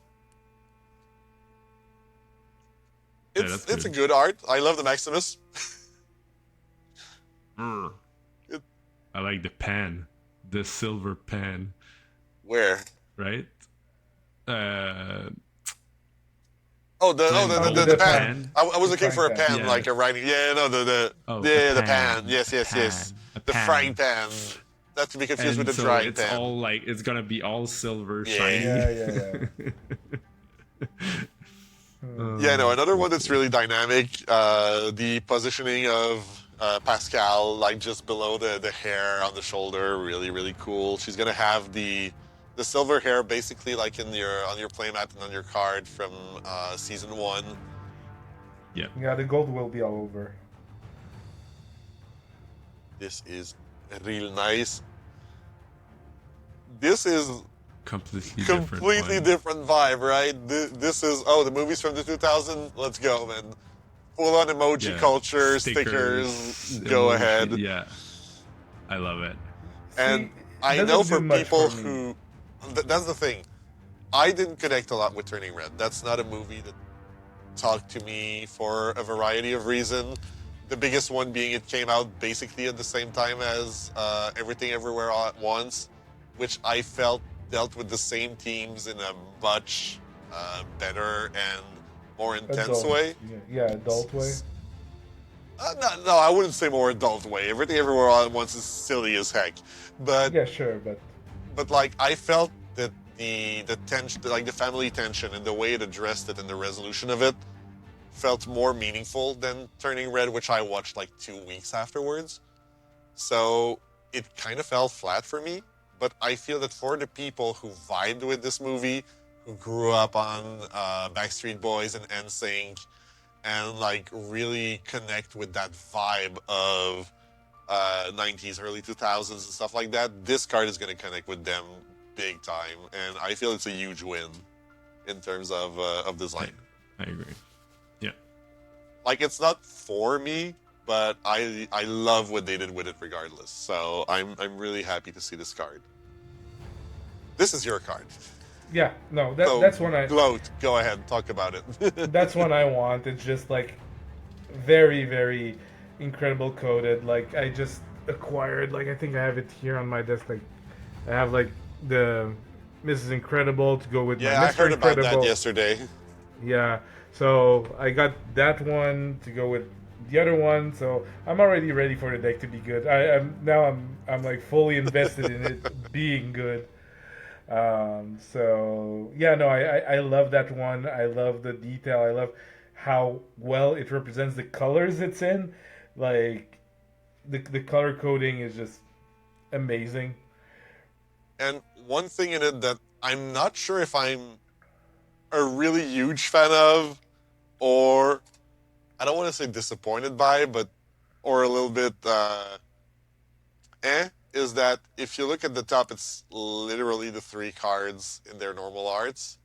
Speaker 3: Yeah,
Speaker 1: It's
Speaker 3: that's
Speaker 1: a
Speaker 3: good.
Speaker 1: good art. I love the Maximus. It-
Speaker 3: I like the pan, the silver pan,
Speaker 1: Where?
Speaker 3: right?
Speaker 1: The pan. I was
Speaker 2: The
Speaker 1: looking for a
Speaker 2: frying
Speaker 1: pan,
Speaker 3: pan.
Speaker 1: like a writing. Yeah, no, the
Speaker 3: a
Speaker 1: pan. Yes.
Speaker 3: A
Speaker 1: The
Speaker 3: pan.
Speaker 1: frying pan. Not to be confused
Speaker 3: And
Speaker 1: with the
Speaker 3: so
Speaker 1: drying
Speaker 3: it's
Speaker 1: pan.
Speaker 3: all like it's gonna be all silver,
Speaker 1: Yeah.
Speaker 3: shiny.
Speaker 1: Yeah, no, another one that's really dynamic. The positioning of Pascal, like just below the hair on the shoulder, really, really cool. She's gonna have the silver hair basically like on your playmat and on your card from season 1.
Speaker 2: Yeah, the gold will be all over.
Speaker 1: This is real nice. This is completely different vibe, right? This is the movies from the 2000s. Let's go, man! Full on emoji culture, stickers. Go
Speaker 3: emoji,
Speaker 1: ahead.
Speaker 3: Yeah, I love it.
Speaker 1: And I
Speaker 2: doesn't
Speaker 1: know
Speaker 2: do
Speaker 1: for
Speaker 2: much
Speaker 1: people
Speaker 2: for me.
Speaker 1: who, that's the thing. I didn't connect a lot with Turning Red. That's not a movie that talked to me for a variety of reasons. The biggest one being it came out basically at the same time as Everything Everywhere All at Once, which I felt dealt with the same themes in a much better and more intense
Speaker 2: Adult,
Speaker 1: way.
Speaker 2: yeah, adult way.
Speaker 1: No, I wouldn't say more adult way. Everything Everywhere All at Once is silly as heck, but
Speaker 2: Yeah, sure, but
Speaker 1: like I felt that the tension, like the family tension, and the way it addressed it and the resolution of it felt more meaningful than Turning Red, which I watched like 2 weeks afterwards. So it kind of fell flat for me. But I feel that for the people who vibed with this movie, who grew up on Backstreet Boys and NSYNC, and like really connect with that vibe of 90s, early 2000s, and stuff like that, this card is going to connect with them big time. And I feel it's a huge win in terms of design.
Speaker 3: I agree. Yeah.
Speaker 1: Like, it's not for me, but I love what they did with it regardless. So I'm really happy to see this card. This is your card.
Speaker 2: yeah, no,
Speaker 1: So
Speaker 2: that's one I
Speaker 1: gloat. Go ahead, talk about it.
Speaker 2: that's one I want. It's just like very, very incredible coded. Like I just acquired. Like I think I have it here on my desk. Like I have like the Mrs. Incredible to go with
Speaker 1: Yeah,
Speaker 2: my
Speaker 1: I
Speaker 2: Mr.
Speaker 1: heard about
Speaker 2: Incredible.
Speaker 1: that yesterday.
Speaker 2: Yeah, so I got that one to go with the other one. So I'm already ready for the deck to be good. I'm like fully invested in it being good. So yeah, no, I love that one. I love the detail. I love how well it represents the colors it's in. Like the color coding is just amazing.
Speaker 1: And one thing in it that I'm not sure if I'm a really huge fan of, or I don't want to say disappointed by, but or a little bit is that if you look at the top, it's literally the 3 cards in their normal arts.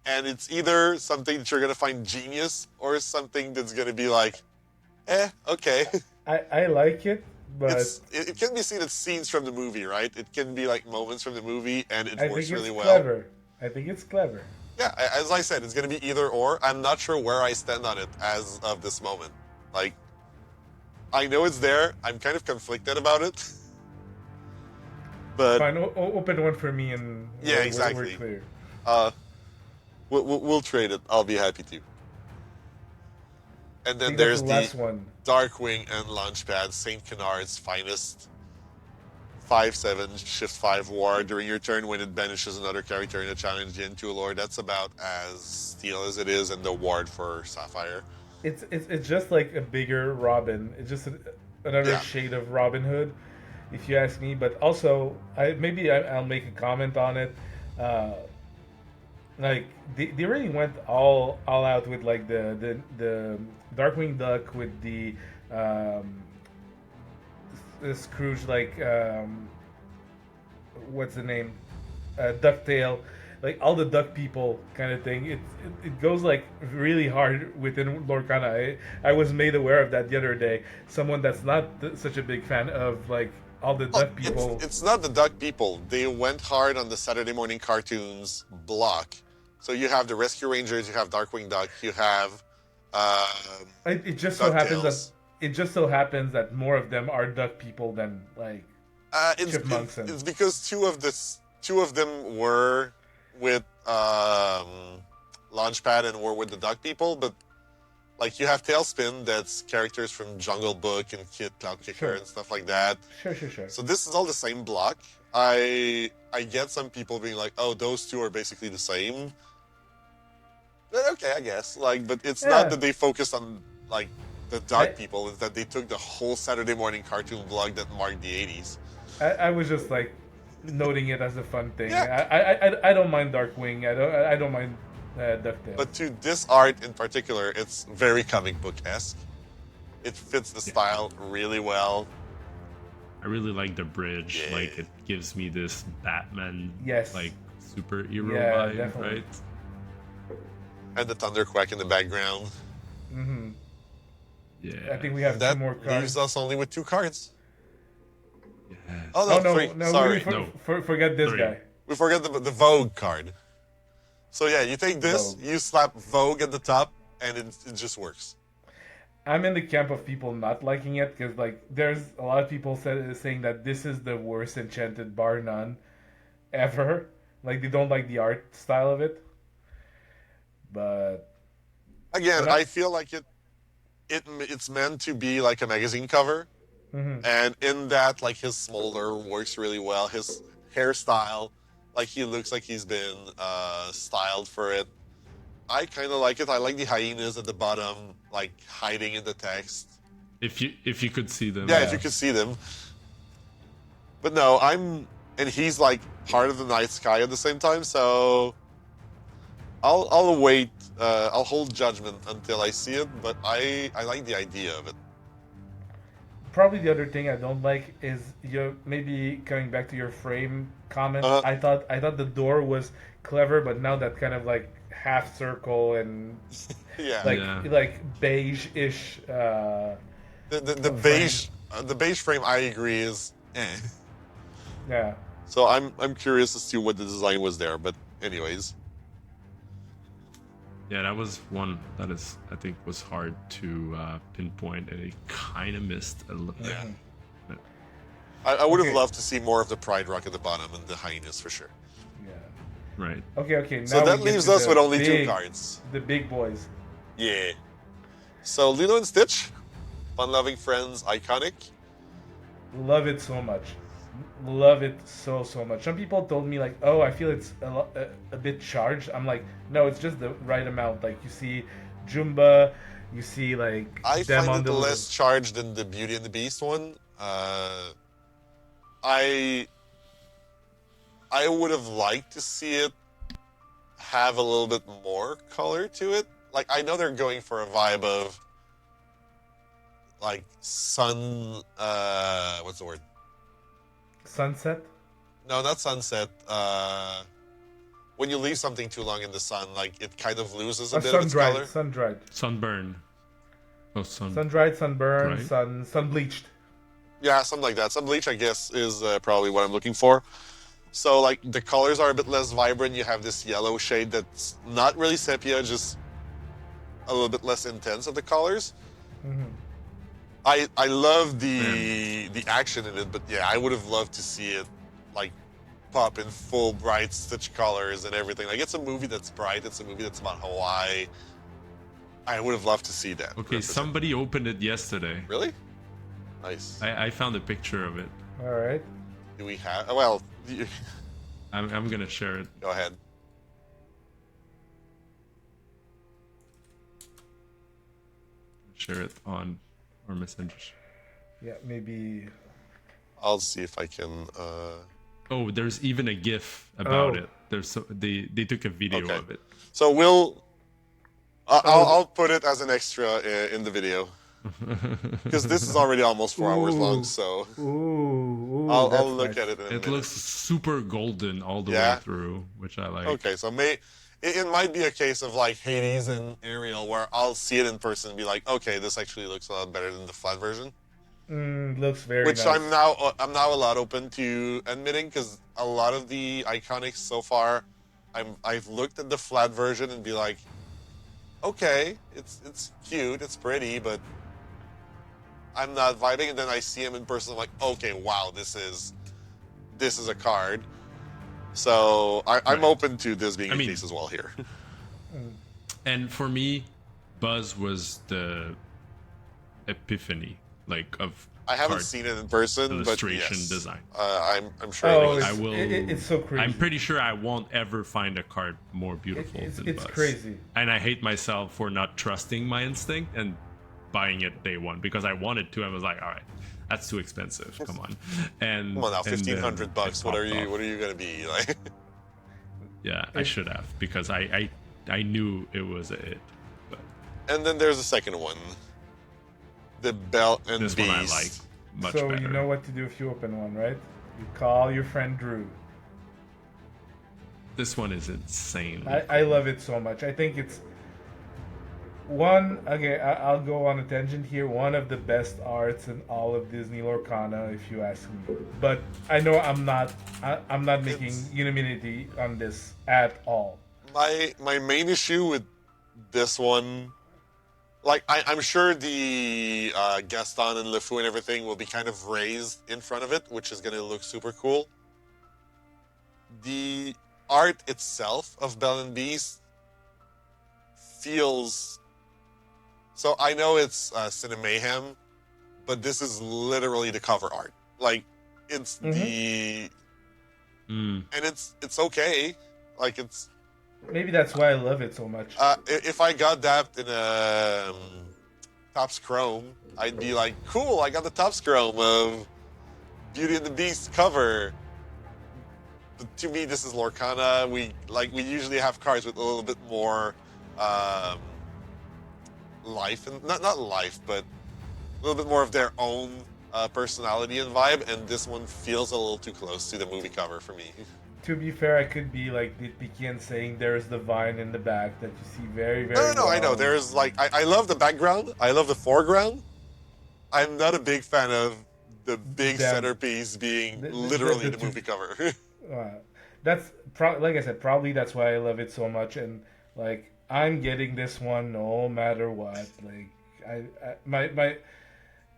Speaker 1: And it's either something that you're going to find genius or something that's going to be like, okay.
Speaker 2: I like it, but
Speaker 1: It can be seen as scenes from the movie, right? It can be like moments from the movie, and it
Speaker 2: I
Speaker 1: works
Speaker 2: think it's
Speaker 1: really well.
Speaker 2: clever. I think it's clever.
Speaker 1: Yeah, as I said, it's going to be either or. I'm not sure where I stand on it as of this moment. Like, I know it's there. I'm kind of conflicted about it. But
Speaker 2: Fine, open one for me and
Speaker 1: yeah,
Speaker 2: we're
Speaker 1: exactly.
Speaker 2: clear.
Speaker 1: We'll trade it. I'll be happy to. And
Speaker 2: I
Speaker 1: then
Speaker 2: think
Speaker 1: there's
Speaker 2: that's the last
Speaker 1: the
Speaker 2: one.
Speaker 1: Darkwing and Launchpad, St. Canard's finest. 5/7, shift 5 war. During your turn, when it banishes another character in a challenge into a lore, that's about as steel as it is, and the ward for Sapphire.
Speaker 2: It's just like a bigger Robin. It's just another
Speaker 1: Yeah.
Speaker 2: shade of Robin Hood, if you ask me. But also, I'll make a comment on it. Like they really went all out with like the Darkwing Duck with the Scrooge, like what's the name, Ducktail, like all the duck people kind of thing. It goes like really hard within Lorcana. I was made aware of that the other day. Someone that's not such a big fan of like all the duck people.
Speaker 1: It's not the duck people. They went hard on the Saturday morning cartoons block. So you have the Rescue Rangers, you have Darkwing Duck, you have
Speaker 2: It just so happens that
Speaker 1: DuckTales.
Speaker 2: more of them are duck people than like chipmunks.
Speaker 1: It's because two of them were with Launchpad and were with the duck people, but like you have Tailspin, that's characters from Jungle Book and Kid Cloud Kicker
Speaker 2: Sure.
Speaker 1: and stuff like that.
Speaker 2: Sure.
Speaker 1: So this is all the same block. I get some people being like, oh, those two are basically the same. Okay, I guess. Like, but it's not that they focused on like the dark people. It's that they took the whole Saturday morning cartoon blog that marked the 80s.
Speaker 2: I was just like noting it as a fun thing.
Speaker 1: Yeah.
Speaker 2: I don't mind Darkwing. I don't mind DuckTales.
Speaker 1: But to this art in particular, it's very comic book-esque. It fits the style really well.
Speaker 3: I really like the bridge.
Speaker 1: Yeah.
Speaker 3: Like it gives me this Batman
Speaker 2: Yes.
Speaker 3: like superhero
Speaker 2: Yeah,
Speaker 3: vibe,
Speaker 2: definitely.
Speaker 3: right?
Speaker 1: And the Thunderquack in the background.
Speaker 3: Yeah.
Speaker 2: I think we have
Speaker 1: That
Speaker 2: two more
Speaker 1: leaves
Speaker 2: cards.
Speaker 1: us only with 2 cards.
Speaker 3: Yes.
Speaker 1: Oh no,
Speaker 2: Oh no,
Speaker 1: three.
Speaker 2: no,
Speaker 1: Sorry,
Speaker 3: No.
Speaker 2: forget this
Speaker 3: Three.
Speaker 2: guy.
Speaker 1: we forget the Vogue card. So yeah, you take this,
Speaker 2: Vogue.
Speaker 1: you slap Vogue at the top, and it just works.
Speaker 2: I'm in the camp of people not liking it because like there's a lot of people saying that this is the worst Enchanted bar none ever. Like they don't like the art style of it. But
Speaker 1: Again,
Speaker 2: but
Speaker 1: I feel like it's meant to be like a magazine cover,
Speaker 2: mhm.
Speaker 1: and in that, like his smolder works really well. His hairstyle, like he looks like he's been styled for it. I kind of like it. I like the hyenas at the bottom, like hiding in the text.
Speaker 3: If you could see them.
Speaker 1: Yeah, if you could see them. But no, and he's like part of the night sky at the same time. So I'll wait. I'll hold judgment until I see it. But I like the idea of it.
Speaker 2: Probably the other thing I don't like is you maybe coming back to your frame comment.
Speaker 1: Uh,
Speaker 2: I thought the door was clever, but now that kind of like half circle and
Speaker 1: yeah,
Speaker 2: like
Speaker 3: Yeah.
Speaker 2: like beige-ish.
Speaker 1: the
Speaker 2: frame.
Speaker 1: beige frame. I agree is.
Speaker 2: Yeah.
Speaker 1: So I'm curious to see what the design was there. But anyways,
Speaker 3: Yeah, that was one that is I think was hard to pinpoint, and it kind of missed a little.
Speaker 1: yeah.
Speaker 2: Mhm.
Speaker 1: I would have
Speaker 2: Okay.
Speaker 1: loved to see more of the Pride Rock at the bottom and the hyenas for sure.
Speaker 2: Yeah.
Speaker 3: Right.
Speaker 2: Okay. Now
Speaker 1: So that
Speaker 2: we get
Speaker 1: leaves
Speaker 2: to
Speaker 1: us
Speaker 2: the
Speaker 1: with only two
Speaker 2: big-
Speaker 1: cards.
Speaker 2: The big boys.
Speaker 1: Yeah. So Lilo and Stitch, fun-loving friends, iconic.
Speaker 2: Love it so much. Love it so much. Some people told me like, oh, I feel it's a bit charged. I'm like, no, it's just the right amount. Like you see Jumba, you see like
Speaker 1: I
Speaker 2: them
Speaker 1: find
Speaker 2: on
Speaker 1: it
Speaker 2: the
Speaker 1: less charged than the Beauty and the Beast one. I would have liked to see it have a little bit more color to it. Like I know they're going for a vibe of like sun. What's the word?
Speaker 2: sunset.
Speaker 1: No, not sunset. When you leave something too long in the sun, like it kind of loses a bit of its color.
Speaker 2: Sun-dried.
Speaker 3: Sunburn. Oh,
Speaker 2: Sun-dried, sunburned,
Speaker 3: Right.
Speaker 2: sun-bleached.
Speaker 1: Yeah, something like that. Some bleach, I guess, is probably what I'm looking for. So, like, the colors are a bit less vibrant. You have this yellow shade that's not really sepia, just a little bit less intense of the colors.
Speaker 2: Mm-hmm.
Speaker 1: I love the action in it, but yeah, I would have loved to see it like pop in full bright Stitch colors and everything. Like, it's a movie that's bright. It's a movie that's about Hawaii. I would have loved to see that.
Speaker 3: Okay,
Speaker 1: represented.
Speaker 3: somebody opened it yesterday.
Speaker 1: Really? Nice.
Speaker 3: I found a picture of it.
Speaker 2: All right.
Speaker 1: Do we have? Well,
Speaker 3: I'm gonna share it.
Speaker 1: go ahead.
Speaker 3: Share it on our messenger.
Speaker 2: Yeah, maybe.
Speaker 1: I'll see if I can.
Speaker 3: Oh, there's even a GIF about
Speaker 2: Oh.
Speaker 3: it. They took a video
Speaker 1: Okay.
Speaker 3: of it.
Speaker 1: So we'll.
Speaker 2: Oh.
Speaker 1: I'll put it as an extra in the video because this is already almost 4 hours long.
Speaker 2: Ooh.
Speaker 1: So
Speaker 2: Ooh,
Speaker 1: I'll
Speaker 2: that's
Speaker 1: look
Speaker 2: nice.
Speaker 1: at it in a
Speaker 3: It
Speaker 1: minute.
Speaker 3: looks super golden all the
Speaker 1: Yeah?
Speaker 3: way through, which I like.
Speaker 1: Okay, so it might be a case of like Hades and Ariel where I'll see it in person and be like, okay, this actually looks a lot better than the flat version.
Speaker 2: Looks very
Speaker 1: Which
Speaker 2: nice.
Speaker 1: I'm now a lot open to admitting because a lot of the iconics so far, I've looked at the flat version and be like, okay, it's cute, it's pretty, but I'm not vibing. And then I see him in person, I'm like, okay, wow, this is a card. So I'm
Speaker 3: Right.
Speaker 1: open to this being
Speaker 3: I
Speaker 1: the
Speaker 3: mean-
Speaker 1: case as well here.
Speaker 3: And for me, Buzz was the epiphany, like of
Speaker 1: I haven't
Speaker 3: card
Speaker 1: seen it in person, but
Speaker 3: illustration
Speaker 1: yes,
Speaker 3: design.
Speaker 1: I'm sure.
Speaker 2: Oh,
Speaker 1: it was.
Speaker 3: I will.
Speaker 2: it's so crazy.
Speaker 3: I'm pretty sure I won't ever find a card more beautiful
Speaker 2: It's
Speaker 3: than Buzz.
Speaker 2: crazy.
Speaker 3: And I hate myself for not trusting my instinct and buying it day one because I wanted to. I was like, all right, that's too expensive. Come on. And
Speaker 1: Come on now,
Speaker 3: and then
Speaker 1: $1,500.
Speaker 3: it
Speaker 1: What are
Speaker 3: popped
Speaker 1: you?
Speaker 3: off.
Speaker 1: What are you gonna be like?
Speaker 3: Yeah, I should have because I knew it was a hit. But
Speaker 1: And then there's a second one, the Belt and
Speaker 3: this
Speaker 1: Beast.
Speaker 3: one I like much
Speaker 2: So
Speaker 3: better.
Speaker 2: you know what to do if you open one, right? You call your friend Drew.
Speaker 3: This one is insane.
Speaker 2: I love it so much. I think it's I'll go on a tangent here. One of the best arts in all of Disney Lorcana, if you ask me. But I know I'm not making
Speaker 1: It's
Speaker 2: unanimity on this at all.
Speaker 1: my main issue with this one. Like I'm sure the Gaston and LeFou and everything will be kind of raised in front of it, which is gonna look super cool. The art itself of Belle and Beast feels so. I know it's Cinemayhem, but this is literally the cover art. Like it's
Speaker 2: Mm-hmm.
Speaker 1: the
Speaker 3: Mm.
Speaker 1: and it's okay. Like it's
Speaker 2: Maybe that's why I love it so much.
Speaker 1: if I got that in a Topps Chrome, I'd be like, cool. I got the Topps Chrome of Beauty and the Beast cover. But to me, this is Lorcana. We usually have cards with a little bit more um, life and not life, but a little bit more of their own personality and vibe. And this one feels a little too close to the movie cover for me.
Speaker 2: To be fair, I could be like nitpicky and saying there's the vine in the back that you see very,
Speaker 1: No,
Speaker 2: very
Speaker 1: no, no. I know.
Speaker 2: well.
Speaker 1: There's like I love the background. I love the foreground. I'm not a big fan of the big
Speaker 2: Damn.
Speaker 1: centerpiece being
Speaker 2: The-
Speaker 1: literally
Speaker 2: the
Speaker 1: the movie cover.
Speaker 2: That's like I said, probably that's why I love it so much, and like I'm getting this one no matter what. Like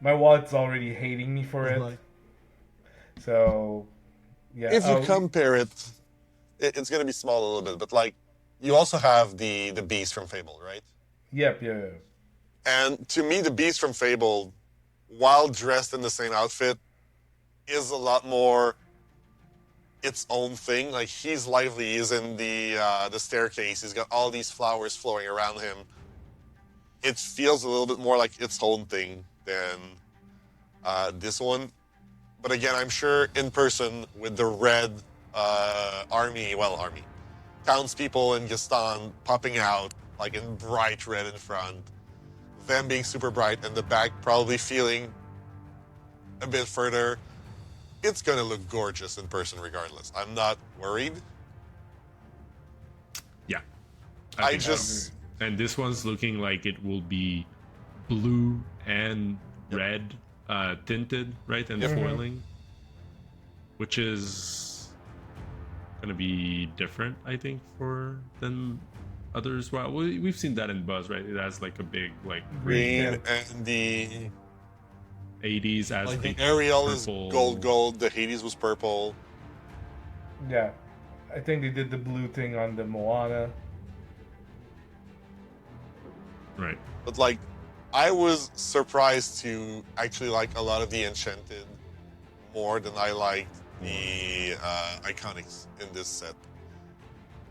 Speaker 2: my wallet's already hating me for it.
Speaker 4: Like,
Speaker 2: So yeah.
Speaker 1: If you
Speaker 2: Oh,
Speaker 1: compare it's gonna be small a little bit, but like you also have the beast from Fable, right?
Speaker 2: yep, yeah, yeah.
Speaker 1: And to me, the beast from Fable, while dressed in the same outfit, is a lot more its own thing. Like he's lively, he's in the staircase, he's got all these flowers flowing around him. It feels a little bit more like its own thing than this one. But again, I'm sure in person with the red army, townspeople in Gaston popping out like in bright red in front, them being super bright, and the back probably feeling a bit further. It's gonna look gorgeous in person regardless. I'm not worried.
Speaker 3: Yeah.
Speaker 1: I
Speaker 3: think so.
Speaker 1: just
Speaker 3: And this one's looking like it will be blue and red tinted, right? And
Speaker 1: Yep.
Speaker 3: foiling, which is gonna be different, I think, for than others. Well, we've seen that in Buzz, right? It has like a big like
Speaker 1: green
Speaker 2: Yeah.
Speaker 1: and the
Speaker 3: 80s as
Speaker 1: like the
Speaker 3: the
Speaker 1: Ariel is
Speaker 3: purple.
Speaker 1: gold, the Hades was purple.
Speaker 2: Yeah. I think they did the blue thing on the Moana.
Speaker 3: Right.
Speaker 1: But like I was surprised to actually like a lot of the Enchanted more than I liked the Iconics in this set.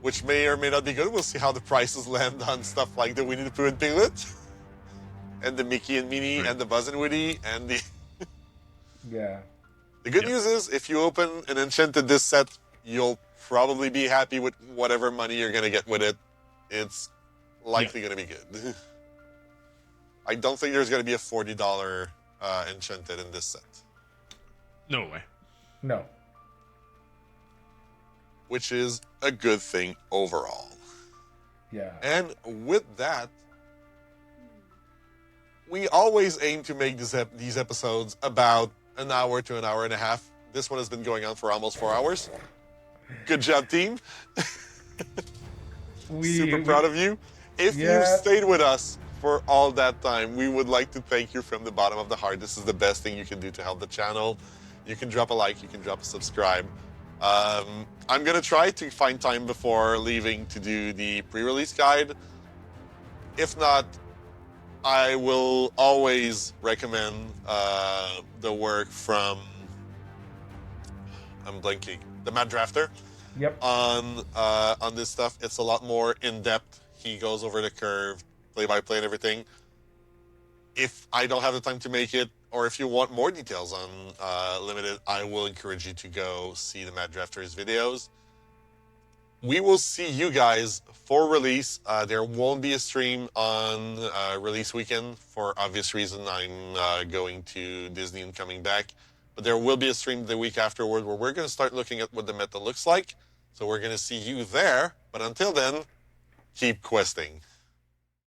Speaker 1: Which may or may not be good. We'll see how the prices land on stuff like the Winnie the Pooh and Piglet. And the Mickey and Minnie
Speaker 3: Right.
Speaker 1: and the Buzz and Woody and the
Speaker 2: Yeah.
Speaker 1: The good
Speaker 3: Yep.
Speaker 1: news is if you open an Enchanted this set, you'll probably be happy with whatever money you're gonna get with it. It's likely gonna be good. I don't think there's gonna be a $40 Enchanted in this set.
Speaker 3: No way.
Speaker 2: No.
Speaker 1: Which is a good thing overall.
Speaker 2: Yeah.
Speaker 1: And with that, we always aim to make these episodes about an hour to an hour and a half. This one has been going on for almost 4 hours. Good job, team. Super proud of you. If
Speaker 2: Yeah.
Speaker 1: you've stayed with us for all that time, we would like to thank you from the bottom of the heart. This is the best thing you can do to help the channel. You can drop a like, you can drop a subscribe. I'm gonna try to find time before leaving to do the pre-release guide. If not, I will always recommend the work from I'm blanking the Matt Drafter
Speaker 2: Yep.
Speaker 1: on this stuff. It's a lot more in depth. He goes over the curve, play by play, and everything. If I don't have the time to make it, or if you want more details on Limited, I will encourage you to go see the Matt Drafter's videos. We will see you guys for release. There won't be a stream on release weekend for obvious reason. I'm going to Disney and coming back. But there will be a stream the week afterward where we're going to start looking at what the meta looks like. So we're going to see you there. But until then, keep questing.